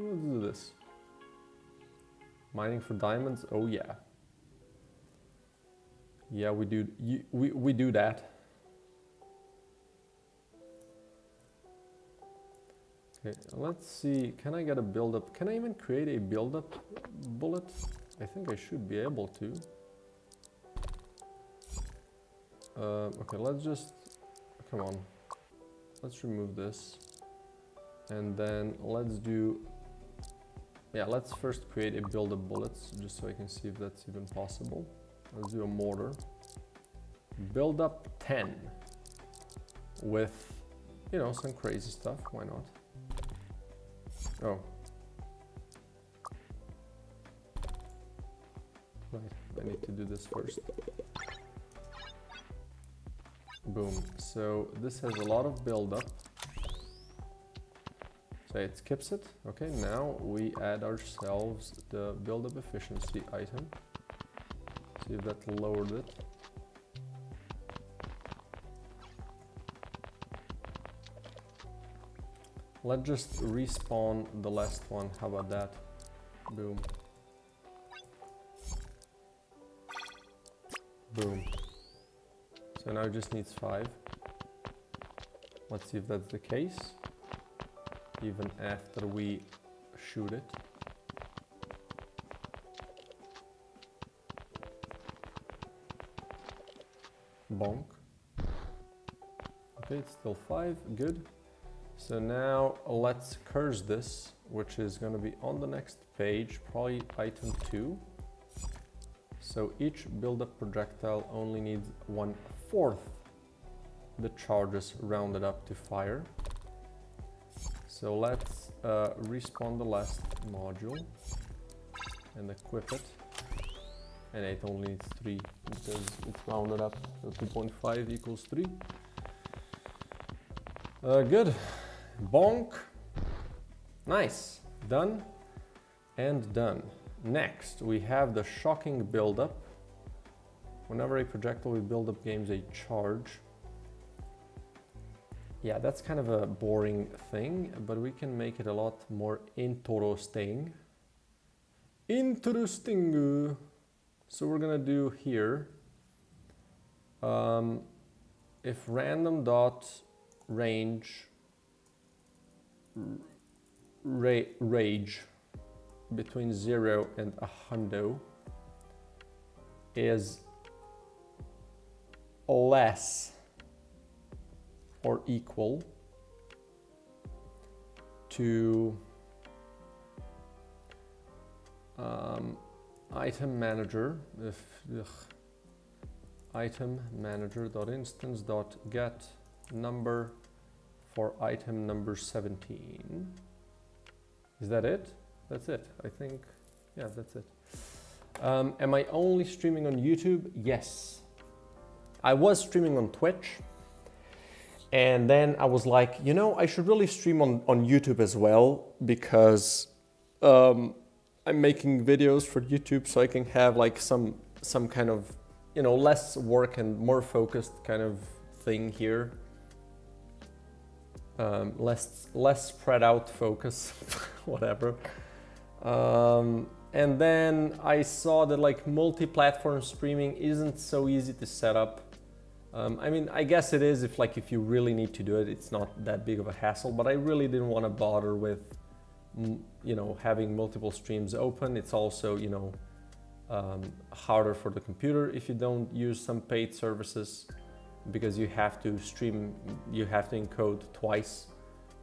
let's do this. Mining for diamonds, oh yeah. Yeah, we do that. Okay, let's see, can I get a build-up? Can I even create a build-up bullet? I think I should be able to. Okay, let's just, come on. Let's remove this. And then let's do, yeah, let's first create a build-up bullets, just so I can see if that's even possible. Let's do a mortar. Build up 10 with, you know, some crazy stuff, why not? Oh. Right, I need to do this first. Boom, so this has a lot of build-up. So it skips it. Okay, now we add ourselves the build-up efficiency item. See if that lowered it. Let's just respawn the last one. How about that? Boom. Boom. So now it just needs 5. Let's see if that's the case. Even after we shoot it. Bonk. Okay, it's still 5. Good. So now let's curse this, which is going to be on the next page, probably item 2. So each build-up projectile only needs 1/4 the charges rounded up to fire. So let's respawn the last module and equip it. And it only needs 3 because it's rounded up. So 2.5 equals 3. Good. Bonk. Nice. Done and done. Next, we have the shocking buildup. Whenever a projectile with buildup gains a charge. Yeah, that's kind of a boring thing, but we can make it a lot more interesting. Interesting. So we're gonna do here, if random dot range rage between 0 and 100 is less or equal to item manager, item manager dot instance dot get number for item number 17. Is that it? That's it, I think. Yeah, that's it. Am I only streaming on YouTube? Yes. I was streaming on Twitch. And then I was like, you know, I should really stream on YouTube as well, because I'm making videos for YouTube, so I can have like some kind of, you know, less work and more focused kind of thing here. Less spread out focus, whatever. And then I saw that like multi-platform streaming isn't so easy to set up. I mean, I guess it is if you really need to do it, it's not that big of a hassle, but I really didn't want to bother with, you know, having multiple streams open. It's also, you know, harder for the computer if you don't use some paid services, because you have to stream, you have to encode twice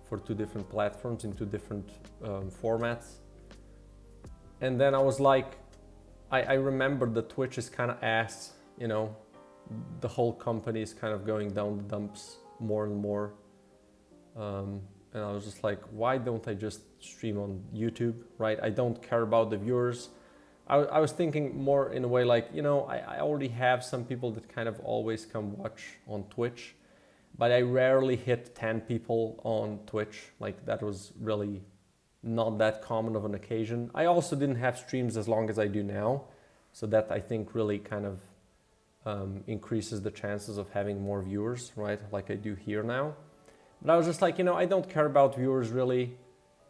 for 2 different platforms in 2 different formats. And then I was like, I remember that Twitch is kind of ass, you know, the whole company is kind of going down the dumps more and more. And I was just like, why don't I just stream on YouTube, right? I don't care about the viewers. I was thinking more in a way like, you know, I already have some people that kind of always come watch on Twitch, but I rarely hit 10 people on Twitch. Like that was really not that common of an occasion. I also didn't have streams as long as I do now. So that I think really kind of increases the chances of having more viewers, right? Like I do here now. But I was just like, you know, I don't care about viewers really.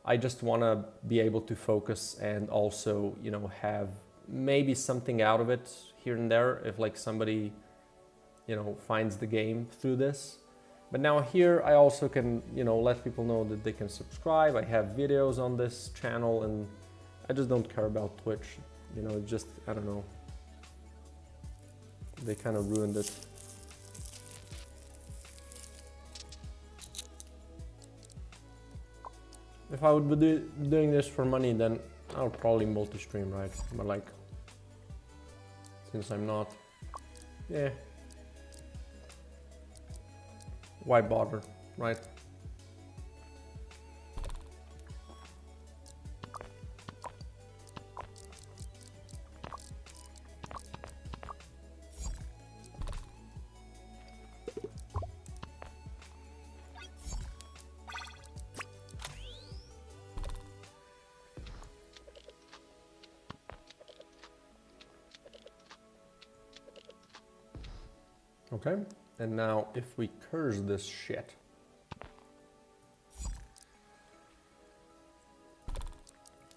I just want to be able to focus and also, you know, have maybe something out of it here and there if like somebody, you know, finds the game through this. But now here I also can, you know, let people know that they can subscribe. I have videos on this channel and I just don't care about Twitch. You know, it just, I don't know. They kind of ruined it. If I would be doing this for money, then I would probably multi-stream, right? But like, since I'm not, yeah. Why bother, right? Okay, and now if we curse this shit,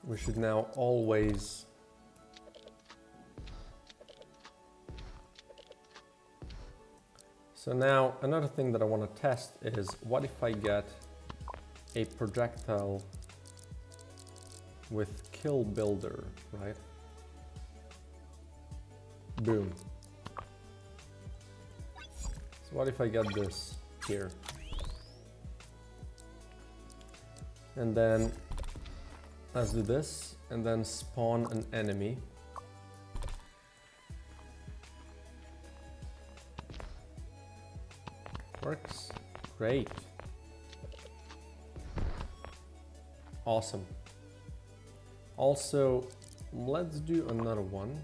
we should now always so now another thing that I want to test is what if I get a projectile with kill builder, right? Boom. So what if I get this here? And then let's do this and then spawn an enemy. Works. Great. Awesome. Also, let's do another one.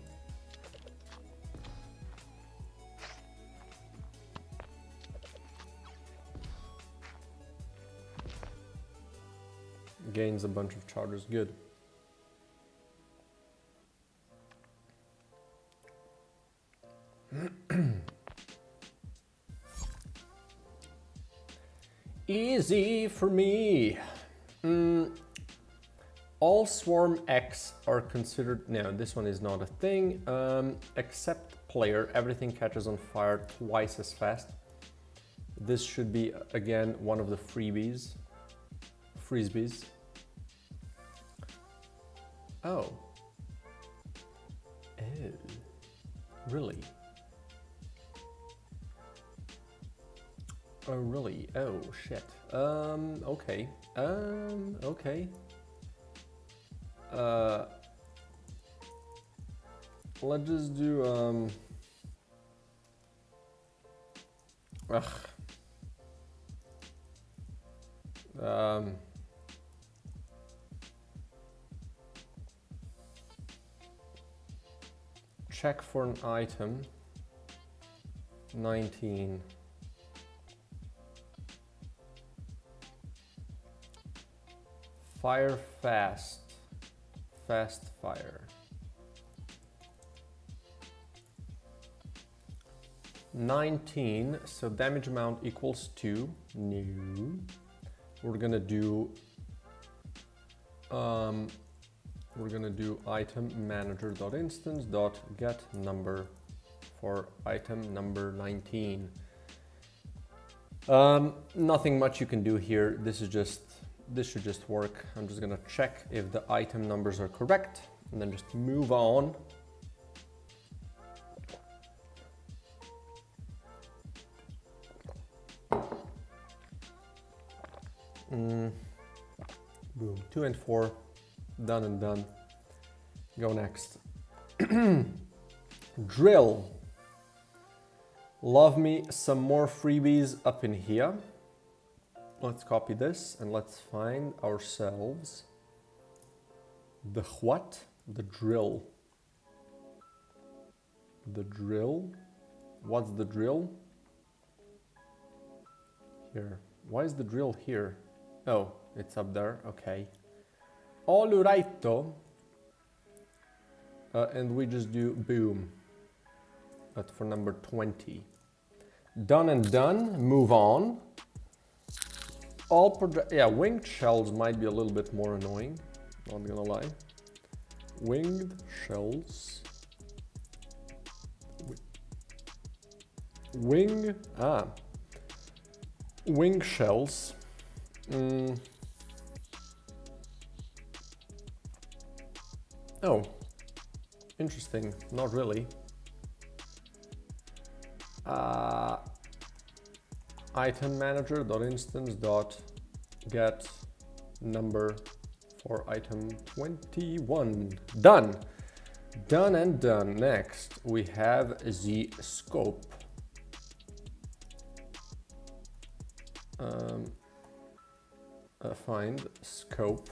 Gains a bunch of charges, good. Easy for me. All swarm X are considered, no, this one is not a thing. Except player, everything catches on fire twice as fast. This should be, again, one of the freebies. Frisbees. Oh. Oh. Really? Oh, really? Oh, shit. Okay. Okay. Let's just do, check for an item. 19. Fire fast. Fast fire. 19, so damage amount equals 2. No. We're gonna do we're gonna do item manager.instance.get number for item number 19. Nothing much you can do here. This should just work. I'm just gonna check if the item numbers are correct and then just move on. Boom, 2 and 4, done and done. Go next. Drill. Love me some more freebies up in here. Let's copy this and let's find ourselves the what? The drill. The drill? What's the drill? Here. Why is the drill here? Oh, it's up there. Okay. All righto. And we just do boom. But for number 20. Done and done. Move on. Yeah, winged shells might be a little bit more annoying. Not gonna lie. Winged shells. Wing shells. Oh, interesting. Not really. Item manager.instance.get number for item 21. Done. Done and done. Next, we have the scope. Find scope,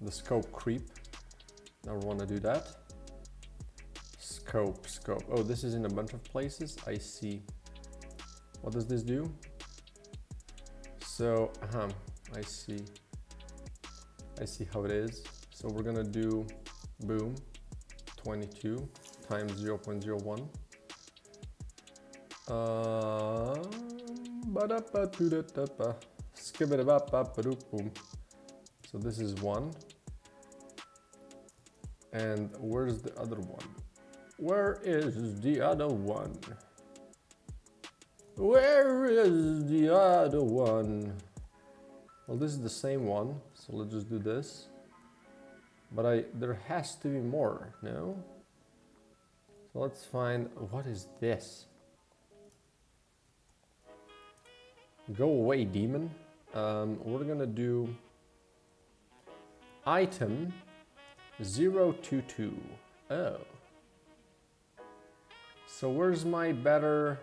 the scope creep. Never want to do that. Scope. Oh, this is in a bunch of places. I see. What does this do? So, I see how it is. So we're gonna do boom 22 times 0.01. So this is 1. And where's the other one? Where is the other one? Where is the other one? Well, this is the same one, so let's just do this. But there has to be more, no? So let's find, what is this? Go away, demon. We're gonna do item 022. Oh. So where's my better...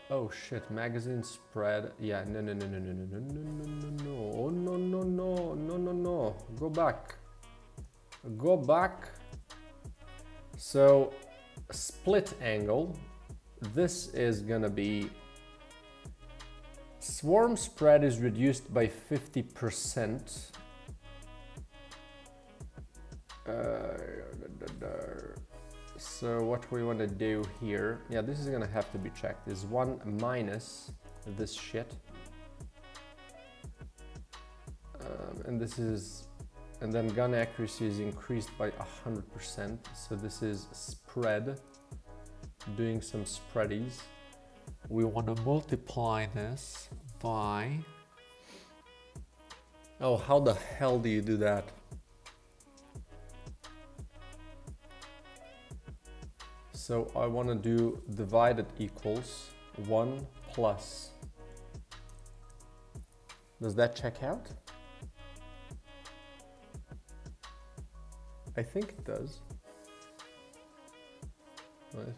Oh shit, magazine spread. Yeah, no. Oh, no. Go back. So, split angle. This is gonna be... Swarm spread is reduced by 50%. So what we want to do here, yeah, this is gonna have to be checked, is 1 minus this shit. And this is, and then gun accuracy is increased by 100%. So this is spread, doing some spreadies. We want to multiply this by... Oh, how the hell do you do that? So I want to do divided equals 1 plus. Does that check out? I think it does. Right.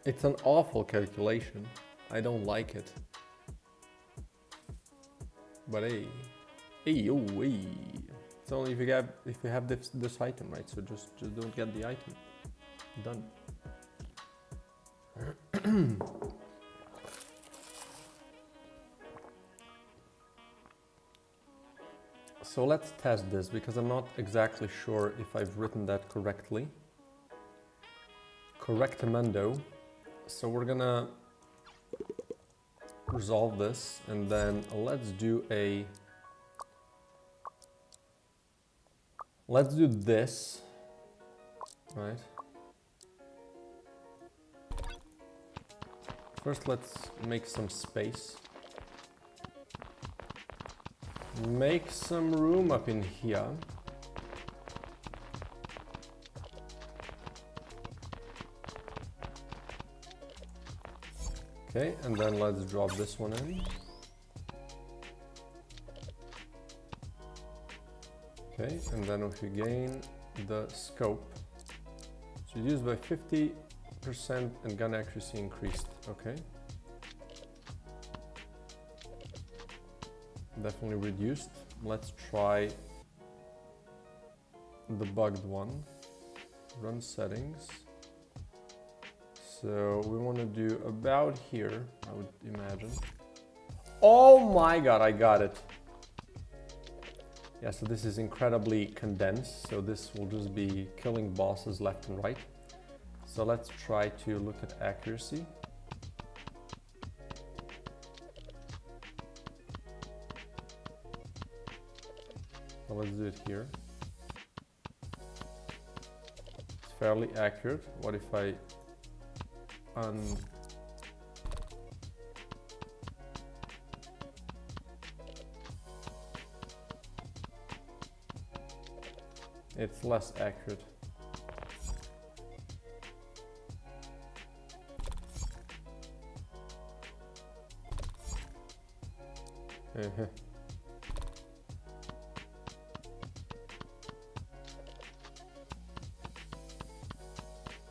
It's an awful calculation. I don't like it. But hey. Hey. It's only if you have this item, right? So just don't get the item. Done. So let's test this because I'm not exactly sure if I've written that correctly. Correctamundo. So we're gonna resolve this, and then let's do this, right? First, let's make some space. Make some room up in here. Okay, and then let's drop this one in. Okay, and then if you gain the scope, it's reduced by 50% and gun accuracy increased. Okay. Definitely reduced. Let's try the bugged one. Run settings. So we want to do about here, I would imagine. Oh my god, I got it. Yeah, so this is incredibly condensed, so this will just be killing bosses left and right. So let's try to look at accuracy. So let's do it here. It's fairly accurate. What if I it's less accurate.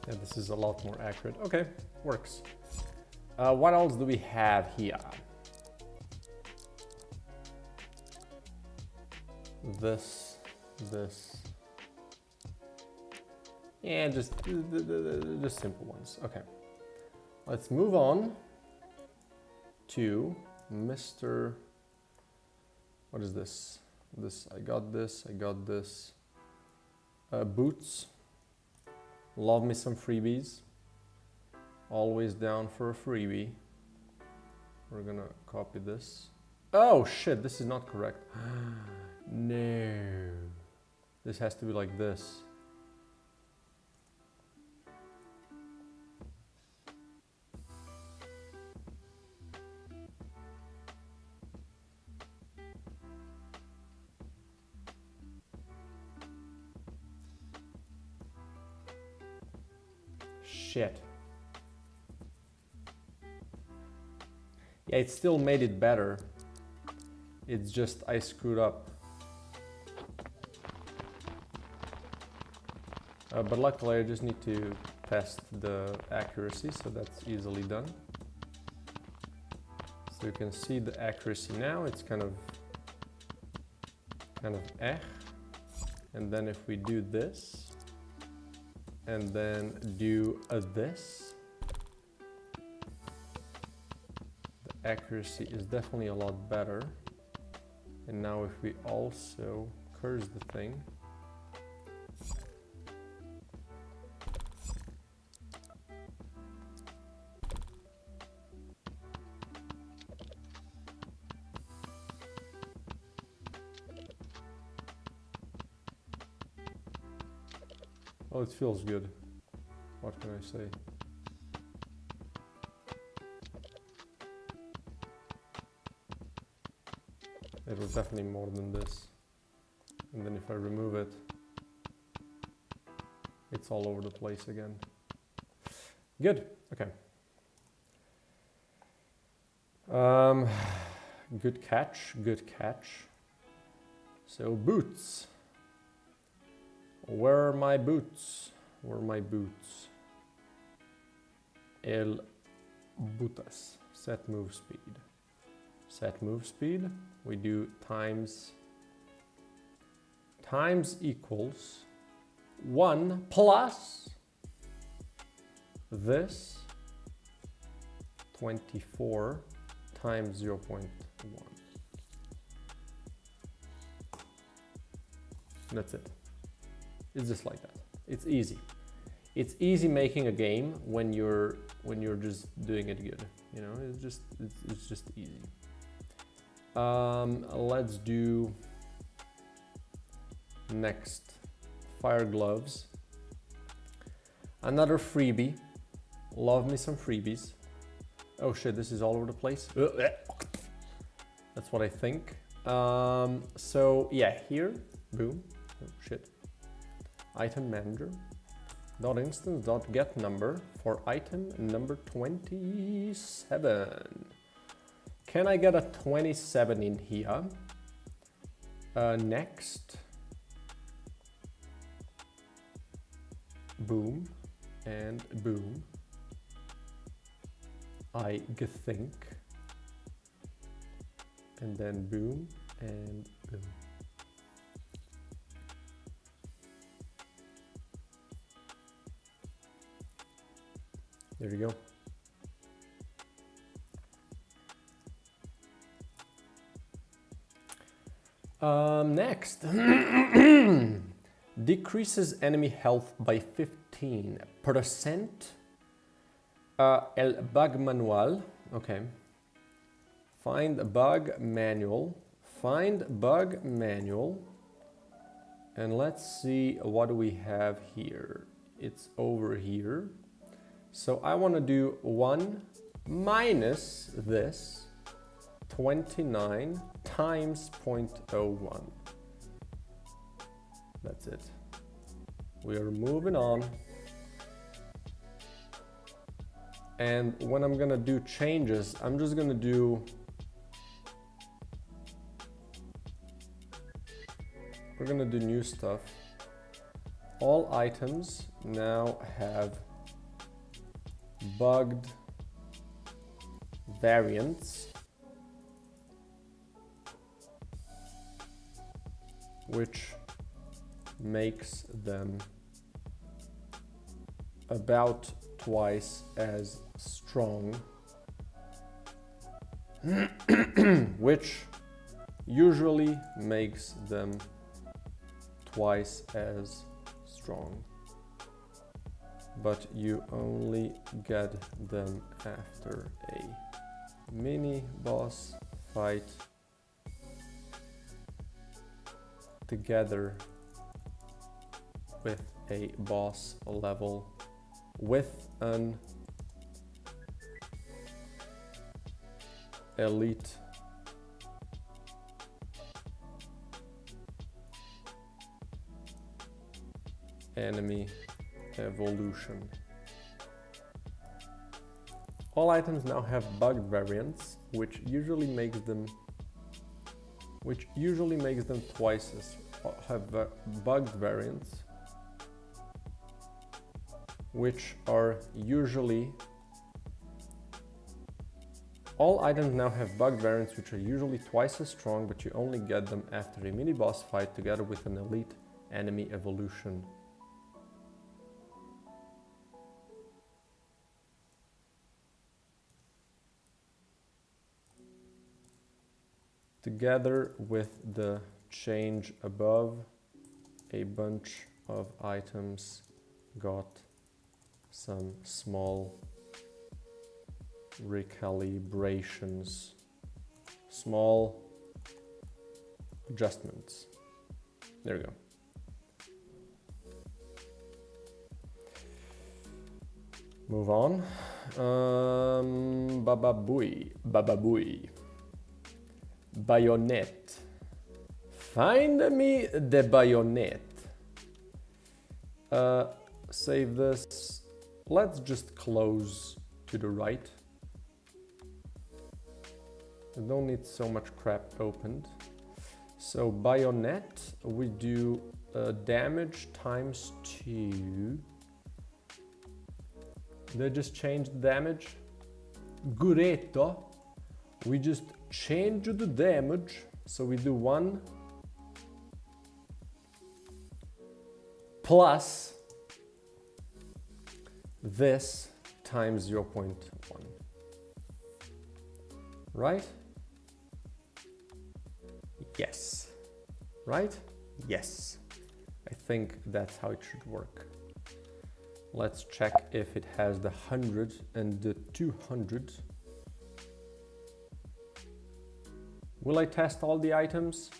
Yeah, this is a lot more accurate. Okay, works. What else do we have here? This. Yeah, just simple ones. Okay. Let's move on to Mr. What is this? I got this. Boots. Love me some freebies. Always down for a freebie. We're gonna copy this. Oh shit, this is not correct. No. This has to be like this. Shit. Yeah, it still made it better. It's just I screwed up. But luckily I just need to test the accuracy, so that's easily done. So you can see the accuracy now, it's kind of And then if we do this, and then do this, the accuracy is definitely a lot better. And now if we also curse the thing, oh, it feels good. What can I say? It was definitely more than this. And then if I remove it, it's all over the place again. Good, okay. Good catch. So boots. Where are my boots? El botas. Set move speed. We do times equals 1 plus this 24 times 0.1. That's it. It's just like that. It's easy. it's easy making a game when you're just doing it good. You know, it's just easy. Let's do next fire gloves. Another freebie. Love me some freebies. Oh shit, this is all over the place. That's what I think. So yeah, here, boom. Oh shit. Item manager. Dot instance dot get number for item number 27. Can I get a 27 in here? Next. Boom and boom. I think. And then boom and boom. There you go. Next. Decreases enemy health by 15%. El bug manual. Okay. Find bug manual. Find bug manual. And let's see what we have here. It's over here. So I want to do 1 minus this 29 times 0.01. That's it. We are moving on. And when I'm gonna do changes, I'm just gonna do we're gonna do new stuff. All items now have bugged variants, which makes them about twice as strong, which usually makes them twice as strong, but you only get them after a mini boss fight together with a boss level with an elite enemy evolution. All items now have bugged variants, which usually makes them twice as have bugged variants, which are usually all items now have bugged variants which are usually twice as strong, but you only get them after a mini boss fight together with an elite enemy evolution. Together with the change above, a bunch of items got some small recalibrations, small adjustments. There we go. Move on. Baba Booey. Bayonet. Find me the bayonet. Save this. Let's just close to the right. I don't need so much crap opened. So bayonet, we do damage times 2. They just changed damage. Gureto. We just change the damage. So we do 1 plus this times 0.1. Right? Yes. Right? Yes. I think that's how it should work. Let's check if it has the 100 and the 200. Will I test all the items?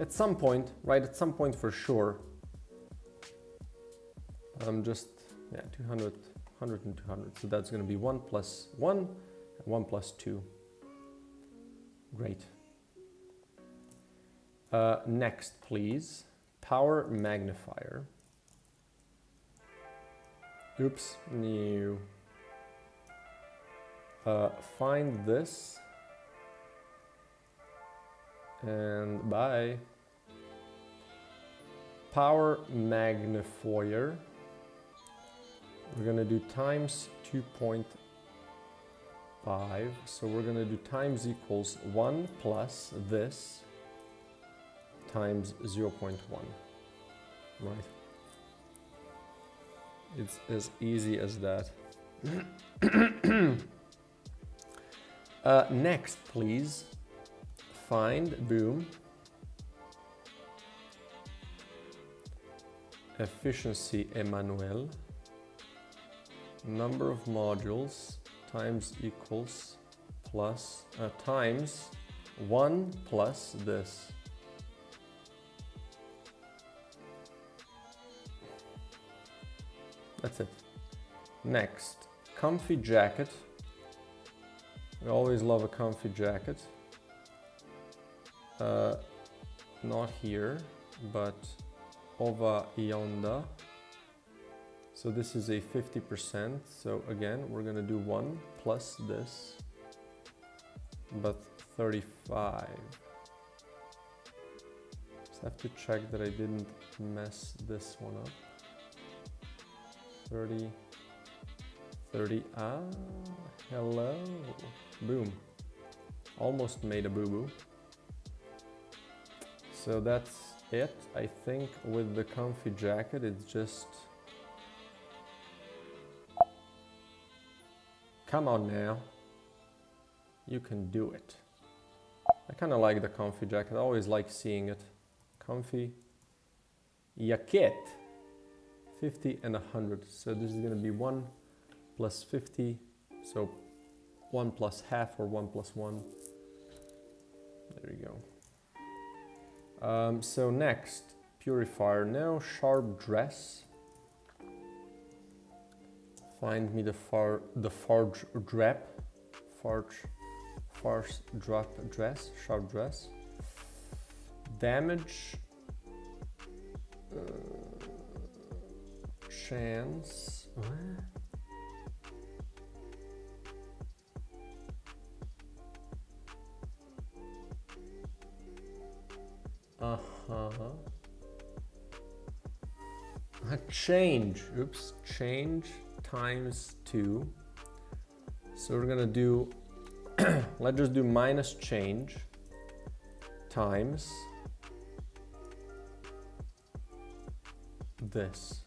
At some point, right? At some point for sure. I'm just, yeah, 200, 100 and 200. So that's going to be 1 plus 1 and 1 plus 2. Great. Next, please. Power magnifier. Oops, new. Find this. And bye. Power magnifier. We're gonna do times 2.5. So we're gonna do times equals 1 plus this times 0.1. Right. It's as easy as that. Next, please. Find, boom, efficiency Emmanuel, number of modules times equals plus times 1 plus this. That's it. Next, comfy jacket. We always love a comfy jacket. Not here, but over yonder. So this is a 50%. So again, we're gonna do 1 plus this, but 35. Just have to check that I didn't mess this one up. 30, 30, hello, boom. Almost made a boo-boo. So that's it. I think with the comfy jacket, it's just... Come on now. You can do it. I kind of like the comfy jacket. I always like seeing it. Comfy jacket. 50 and 100. So this is going to be 1 plus 50. So 1 plus half or 1 plus 1. There you go. So next, purifier. Now sharp dress. Find me the farge drop dress, sharp dress. Damage. Chance. What? Change. Oops. Change times 2. So we're gonna do. Let's just do minus change times this.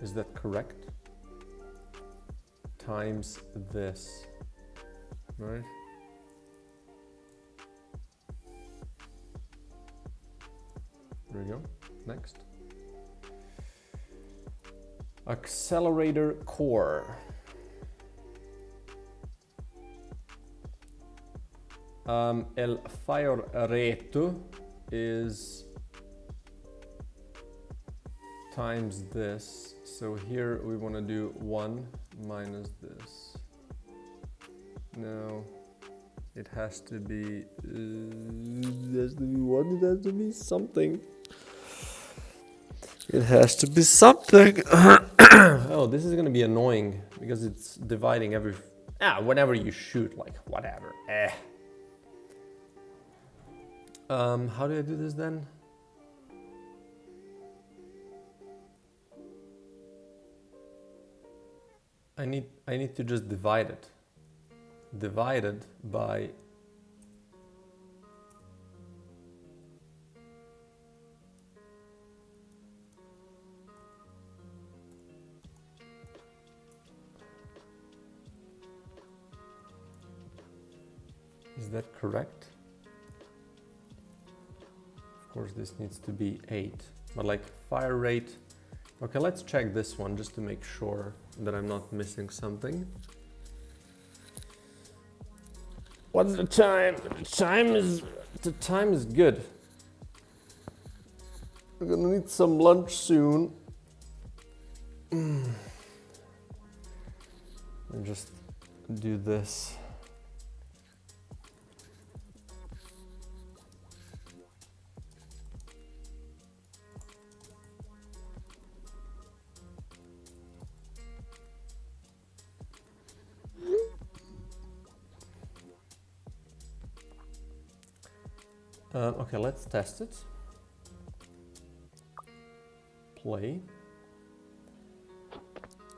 Is that correct? Times this, right? There we go. Next. Accelerator core. El fire rate is times this. So here we want to do 1 minus this. No, it has to be. It has to be 1. It has to be something. It has to be something. Oh, this is gonna be annoying because it's dividing every. Whenever you shoot, like whatever. How do I do this then? I need to just divide it. Divided by. Is that correct? Of Of course, this needs to be 8, but like fire rate. Okay, let's check this one just to make sure that I'm not missing something. What's the time? The time is good. We're gonna need some lunch soon. And just do this. Okay, let's test it. Play.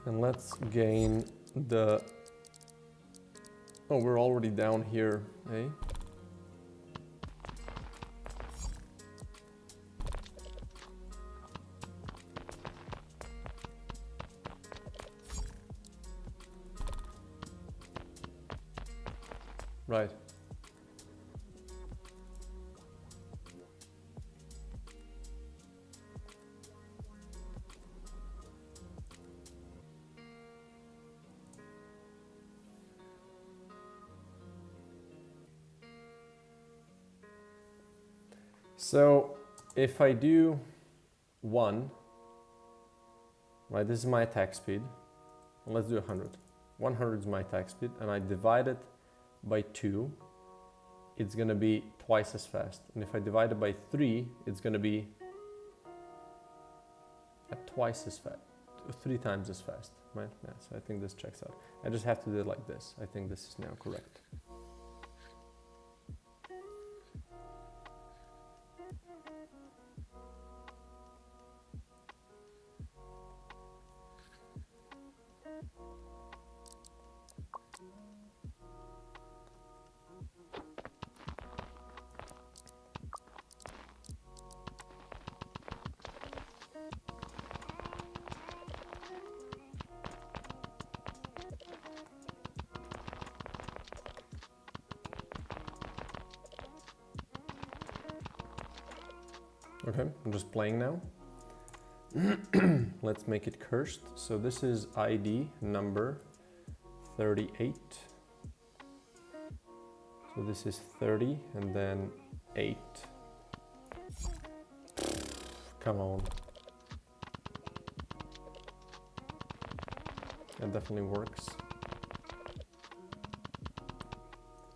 And let's gain the... Oh, we're already down here, eh? Right. So if I do 1, right, this is my attack speed. Let's do 100. 100 is my attack speed, and I divide it by 2, it's gonna be twice as fast. And if I divide it by 3, it's gonna be at twice as fast, 3 times as fast, right? Yeah, so I think this checks out. I just have to do it like this. I think this is now correct. Okay, I'm just playing now. Let's make it cursed. So this is ID number 38. So this is 30 and then 8. Come on. That definitely works.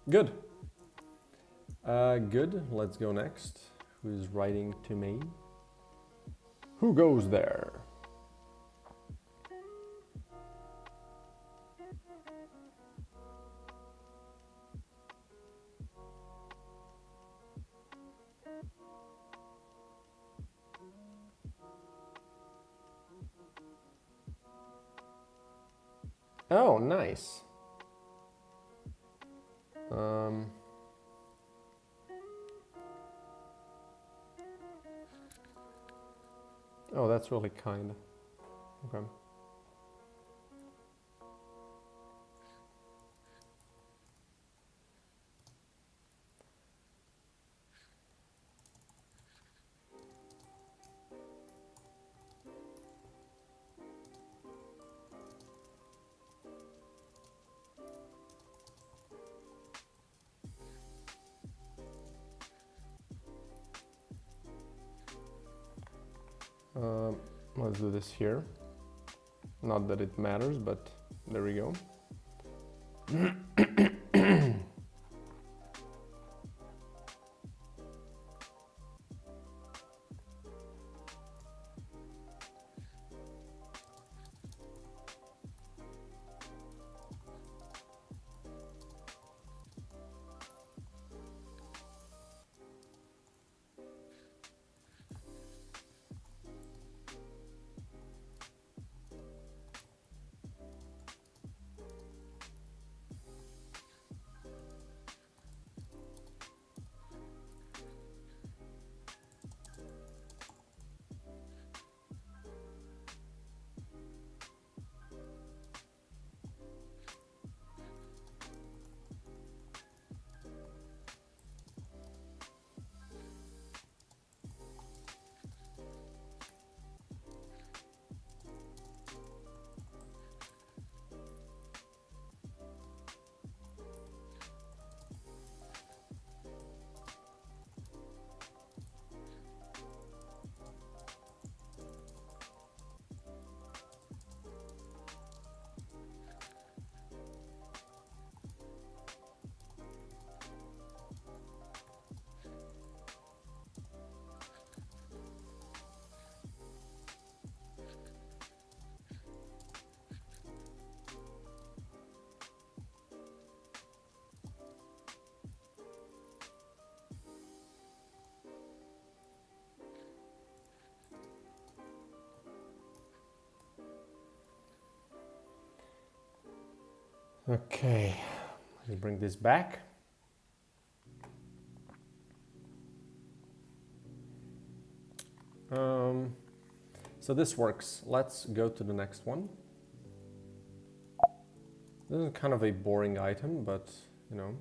Good. Good, let's go next. Who is writing to me? Who goes there? Oh, nice. Oh, that's really kind. Okay. Let's do this here. Not that it matters, but there we go. Okay, let's bring this back. So this works. Let's go to the next one. This is kind of a boring item, but you know,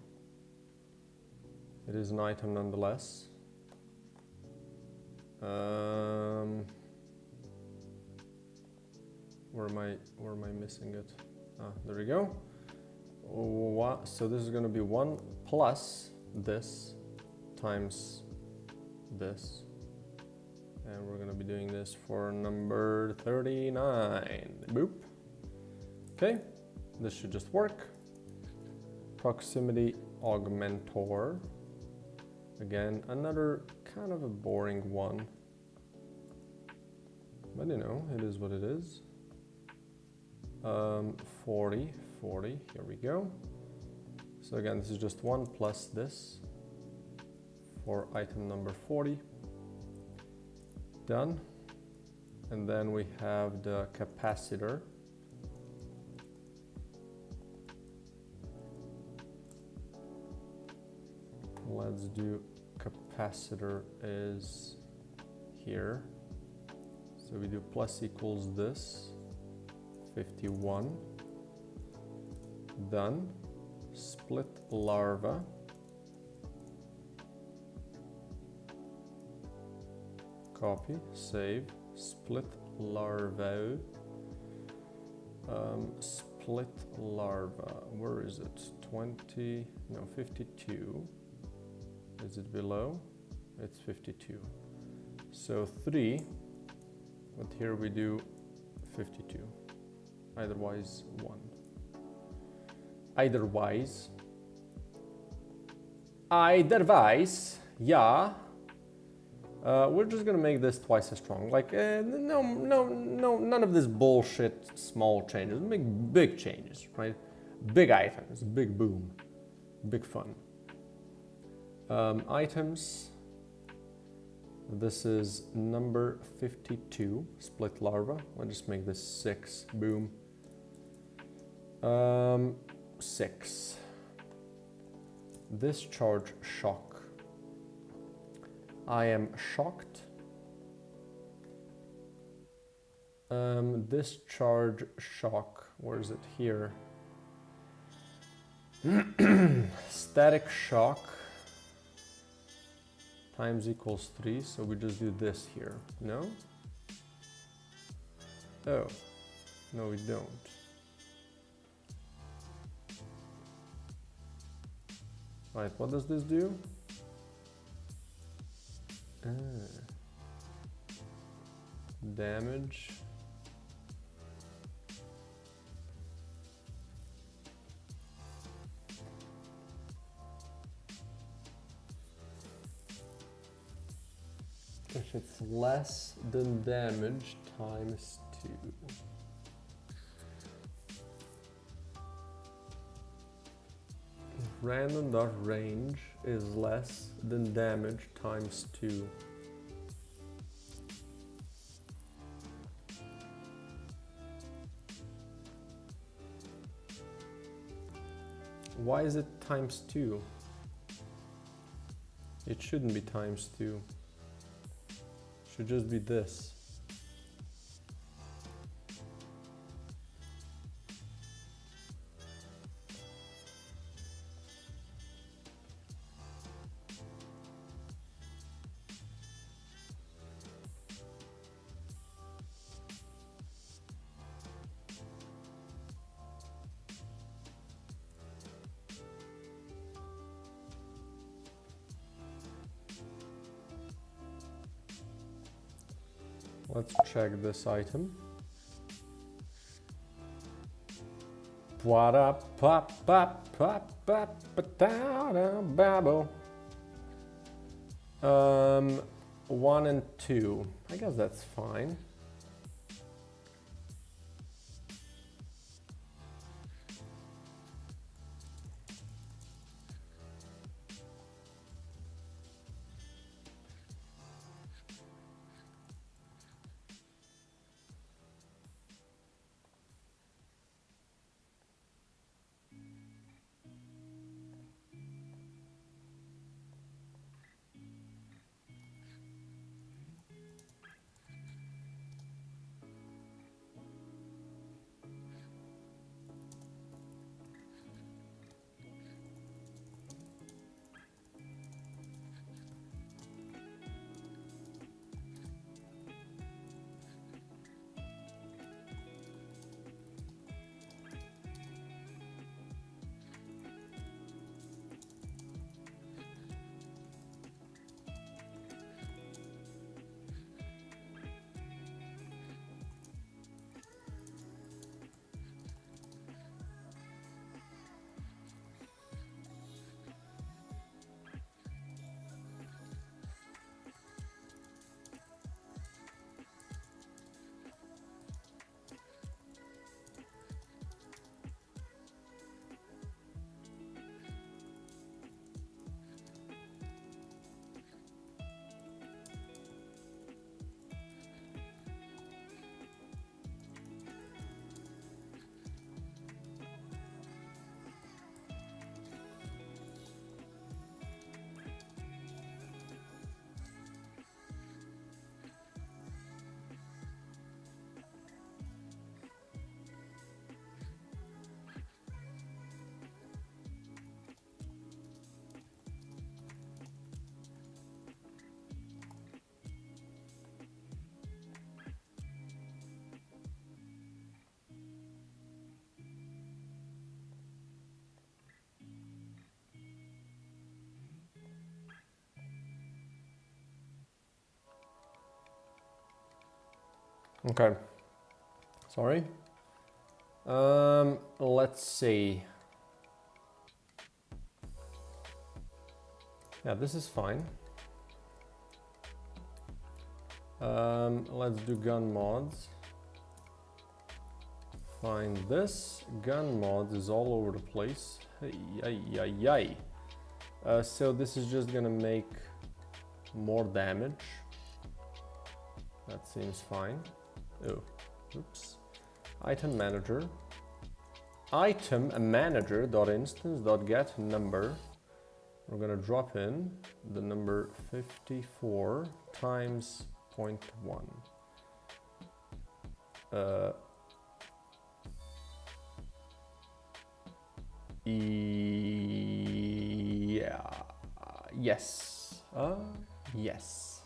it is an item nonetheless. Where am I missing it? Ah, there we go. So this is going to be 1 plus this times this. And we're going to be doing this for number 39. Boop. Okay, this should just work. Proximity augmentor. Again, another kind of a boring one. But you know, it is what it is. 40, here we go. So again, this is just 1 plus this for item number 40. Done. And then we have the capacitor. Let's do capacitor is here. So we do plus equals this, 51. Done. Split larva. Copy, save, split larva. Split larva, where is it? 20, no, 52. Is it below? It's 52. So 3, but here we do 52. Otherwise 1. Otherwise, yeah. We're just gonna make this twice as strong. Like, no, none of this bullshit small changes. Make big changes, right? Big items, big boom, big fun. Items. This is number 52, split larva. I'll just make this 6, boom. 6. Discharge shock. I am shocked. Discharge shock, where is it? Here. Static shock times equals 3, so we just do this here, no? Oh, no we don't. Right, what does this do? Damage. If it's less than damage times 2. Random.range is less than damage times 2. Why is it times 2? It shouldn't be times 2. Should just be this. Let's check this item. One and 2. I guess that's fine. Okay. Sorry. Let's see. Yeah, this is fine. Let's do gun mods. Find this. Gun mods is all over the place. Hey. So this is just gonna make more damage. That seems fine. Oh, oops. Item manager. Item manager dot instance dot get number. We're gonna drop in the number 54 times 0.1. Yeah. Yes. Yes.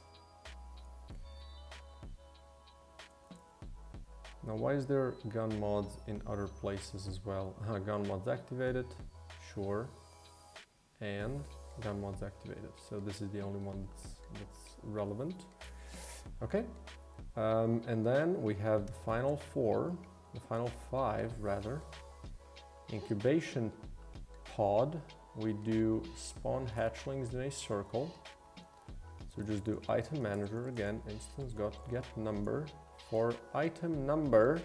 Now, why is there gun mods in other places as well? Gun mods activated. Sure. And gun mods activated. So this is the only one that's relevant. Okay. And then we have the final five rather. Incubation pod. We do spawn hatchlings in a circle. So just do item manager again, instance get number for item number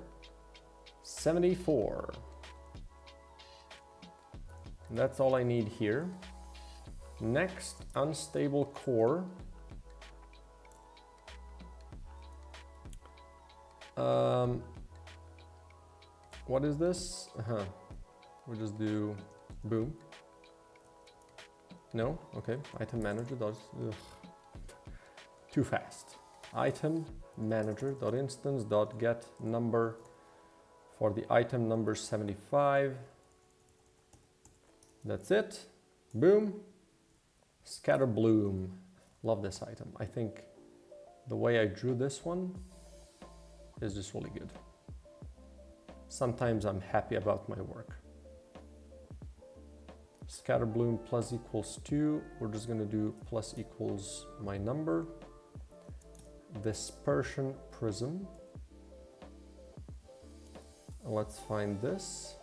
74. And that's all I need here. Next, unstable core. What is this? We'll just do boom. No? Okay. Item manager does. Too fast. Item manager dot instance dot get number for the item number 75. That's it. Boom. Scatter bloom. Love this item. I think the way I drew this one is just really good. Sometimes I'm happy about my work. Scatter bloom plus equals 2. We're just going to do plus equals my number. Dispersion prism. Let's find this.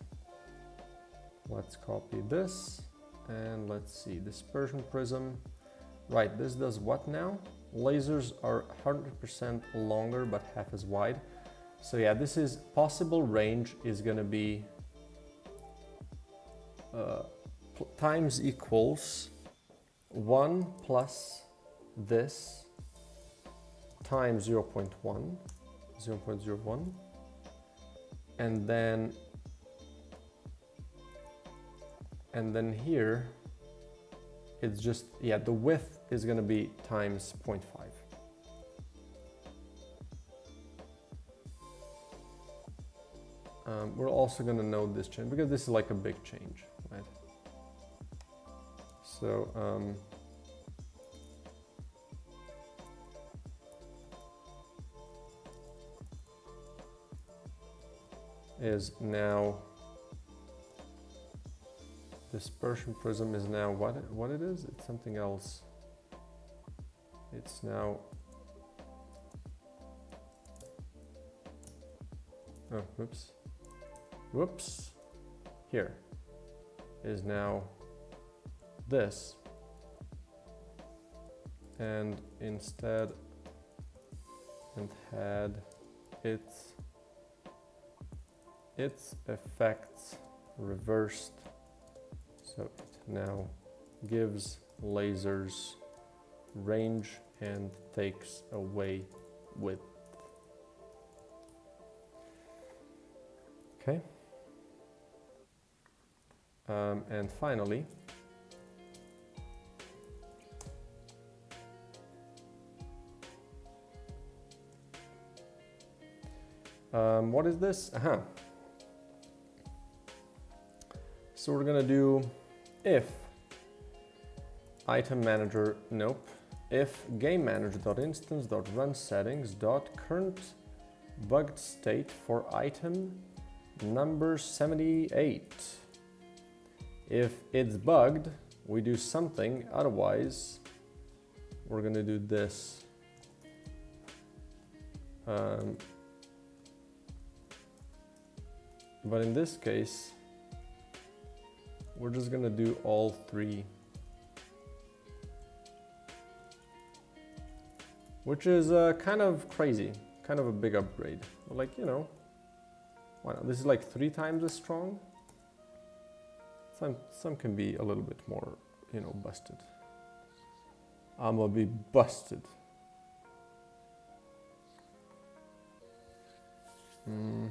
Let's copy this. And let's see, dispersion prism. Right, this does what now? Lasers are 100% longer but half as wide. So yeah, this is possible range is going to be times equals 1 plus this times 0.1, and then here it's just, yeah, the width is going to be times 0.5. We're also going to note this change because this is like a big change, right? So is now dispersion prism is now what it is? It's something else. It's now, oh, whoops, here is now this, and instead it had its effects reversed, so it now gives lasers range and takes away width. Okay. And finally, what is this? So we're gonna do if item manager, nope, if game manager.instance.run settings.current bugged state for item number 78. If it's bugged, we do something, otherwise we're gonna do this. But in this case, we're just gonna do all 3. Which is kind of crazy, kind of a big upgrade. Like, you know, why not? This is like 3 times as strong. Some can be a little bit more, you know, busted. I'm gonna be busted. And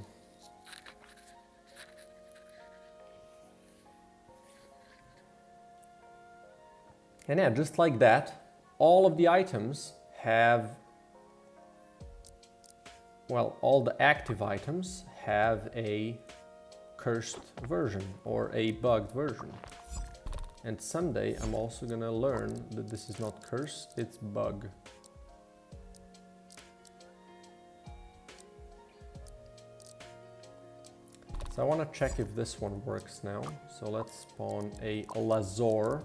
yeah, just like that, all of the items have, well, all the active items have a cursed version or a bugged version. And someday I'm also gonna learn that this is not curse, it's bug. So I wanna check if this one works now. So let's spawn a Lazor.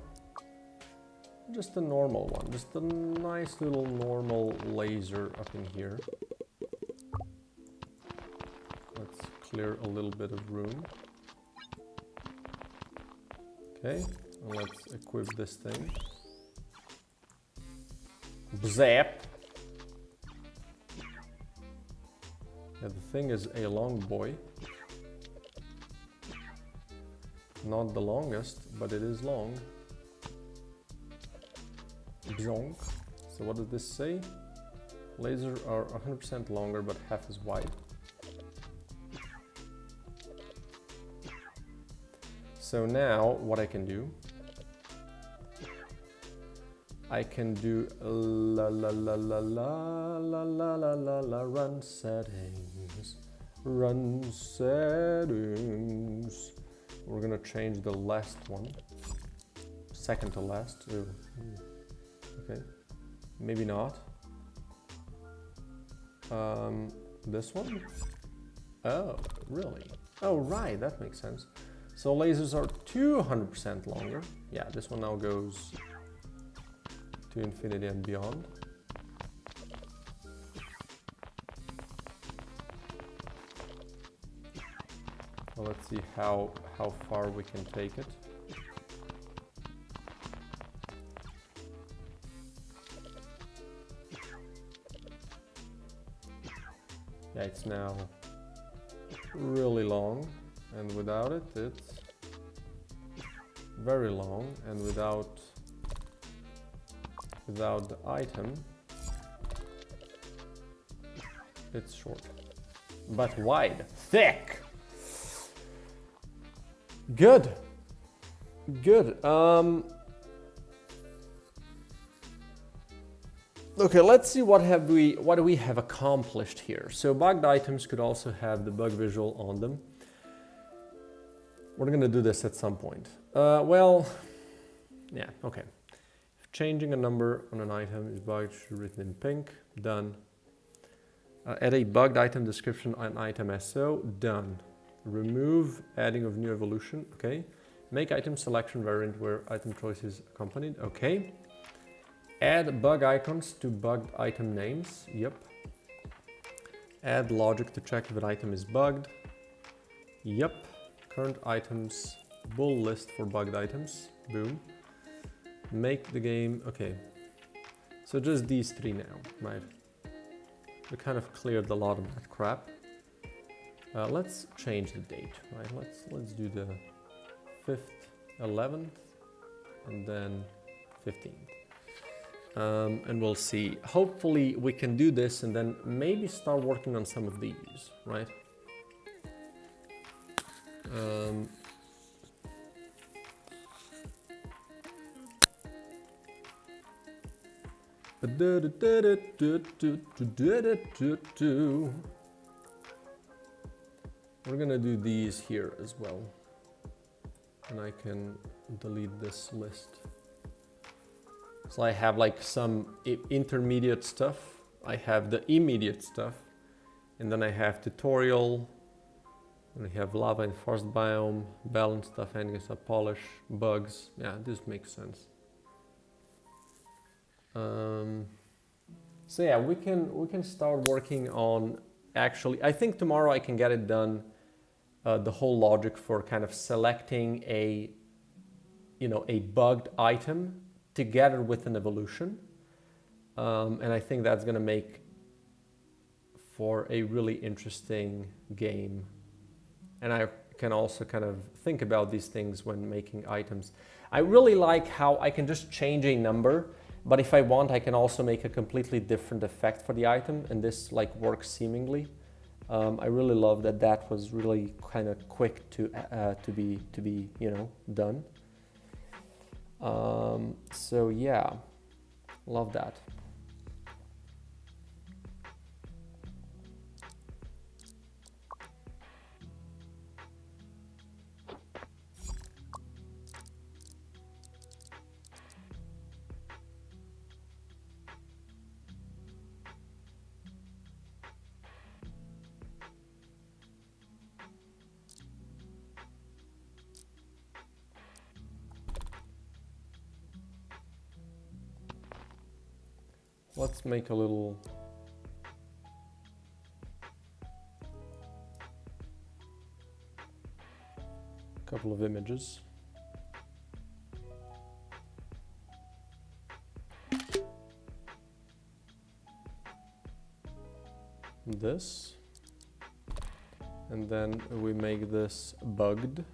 Just a normal one, just a nice little normal laser up in here. Let's clear a little bit of room. Okay, and let's equip this thing. Zap! Yeah, the thing is a long boy. Not the longest, but it is long. Zonk. So what does this say? Lasers are 100% longer but half as wide. So now what I can do, I can do la la la la la la la la la la run settings, run settings. We're gonna change the last one, second to last. Ooh. Okay, maybe not. This one? Oh, really? Oh, right, that makes sense. So lasers are 200% longer. Yeah, this one now goes to infinity and beyond. Well, let's see how far we can take it. Yeah, it's now really long, and without it, it's very long, and without the item, it's short, but wide, thick. Good, good. Okay, let's see what do we have accomplished here. So bugged items could also have the bug visual on them. We're gonna do this at some point. Well, yeah, okay. If changing a number on an item is bugged, should be written in pink. Done. Add a bugged item description on item SO. Done. Remove adding of new evolution. Okay. Make item selection variant where item choice is accompanied. Okay. Add bug icons to bugged item names. Yep. Add logic to check if an item is bugged. Yep. Current items bull list for bugged items. Boom. Make the game. Okay. So just these 3 now, right? We kind of cleared a lot of that crap. Let's change the date, right? Let's do the 5th, 11th, and then 15th. And we'll see. Hopefully we can do this and then maybe start working on some of these, right? We're gonna do these here as well. And I can delete this list. So I have like some intermediate stuff. I have the immediate stuff. And then I have tutorial. And I have lava and forest biome, balance stuff, ending stuff, polish, bugs. Yeah, this makes sense. So yeah, we can start working on actually, I think tomorrow I can get it done the whole logic for kind of selecting a bugged item together with an evolution. And I think that's going to make for a really interesting game. And I can also kind of think about these things when making items. I really like how I can just change a number, but if I want, I can also make a completely different effect for the item, and this like works seamlessly. I really love that that was really kind of quick to be done. So yeah, love that. Let's make a little couple of images. This, and then we make this bugged.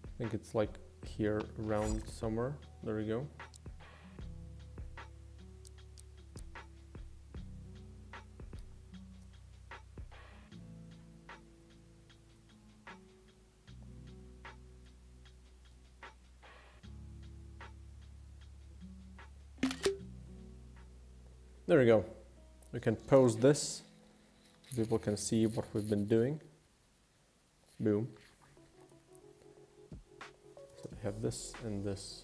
I think it's like here around somewhere. There we go. There we go. We can pause this. People can see what we've been doing. Boom. So we have this and this.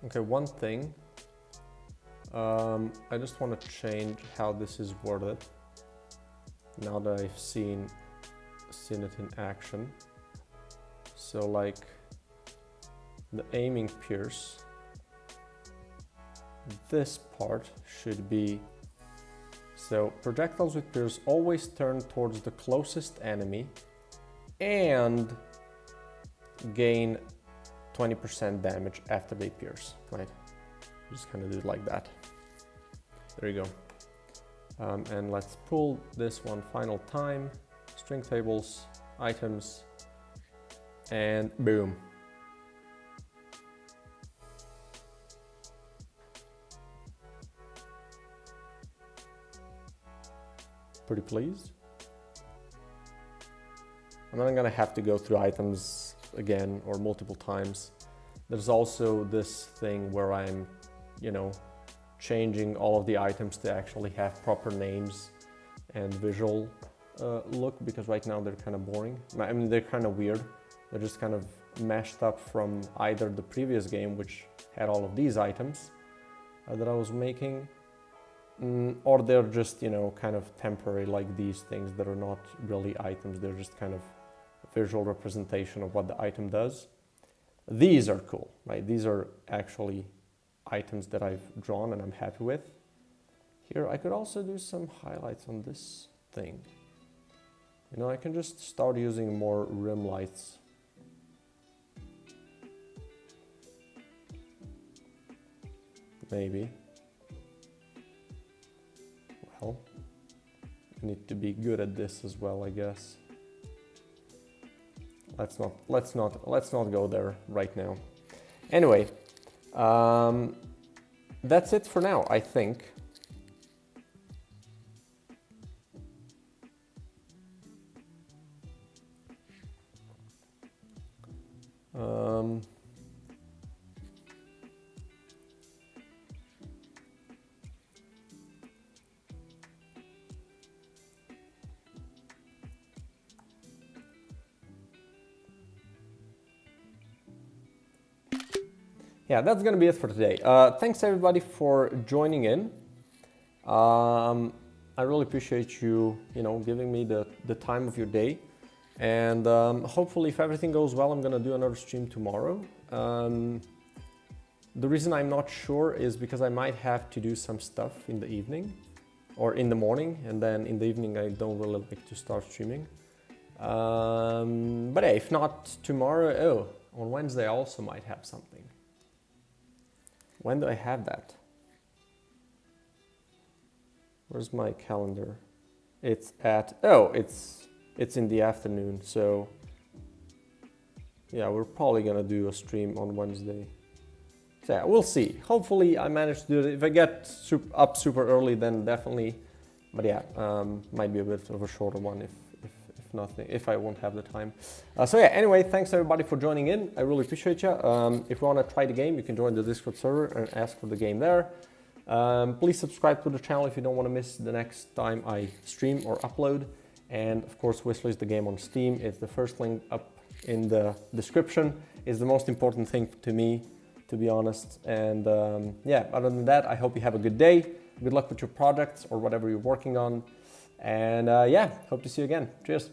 Okay, one thing. I just want to change how this is worded now that I've seen it in action. So like the aiming pierce, this part should be, so projectiles with pierce always turn towards the closest enemy and gain 20% damage after they pierce, right? Just kind of do it like that. There you go. And let's pull this one final time. String tables, items, and boom. Pretty pleased. I'm not gonna have to go through items again or multiple times. There's also this thing where I'm, you know, changing all of the items to actually have proper names and visual look, because right now they're kind of boring. I mean, they're kind of weird. They're just kind of mashed up from either the previous game, which had all of these items that I was making, or they're just, you know, kind of temporary, like these things that are not really items. They're just kind of a visual representation of what the item does. These are cool, right? These are actually items that I've drawn and I'm happy with. Here, I could also do some highlights on this thing. You know, I can just start using more rim lights. Maybe. Well, I need to be good at this as well, I guess. Let's not go there right now. Anyway, that's it for now, I think. Yeah, that's gonna be it for today. Thanks everybody for joining in. I really appreciate you, giving me the time of your day. And hopefully, if everything goes well, I'm gonna do another stream tomorrow. The reason I'm not sure is because I might have to do some stuff in the evening or in the morning, and then in the evening I don't really like to start streaming. But hey, if not tomorrow, on Wednesday I also might have something. When do I have that? Where's my calendar? It's at, it's in the afternoon, so yeah, we're probably gonna do a stream on Wednesday. So yeah, we'll see. Hopefully I manage to do it. If I get up super early, then definitely, but yeah, might be a bit of a shorter one if I won't have the time. So yeah, anyway, thanks everybody for joining in. I really appreciate you. If you want to try the game, you can join the Discord server and ask for the game there. Please subscribe to the channel if you don't want to miss the next time I stream or upload. And of course, Whistler is the game on Steam. It's the first link up in the description. It's the most important thing to me, to be honest. And yeah, other than that, I hope you have a good day. Good luck with your projects or whatever you're working on. And yeah, hope to see you again. Cheers.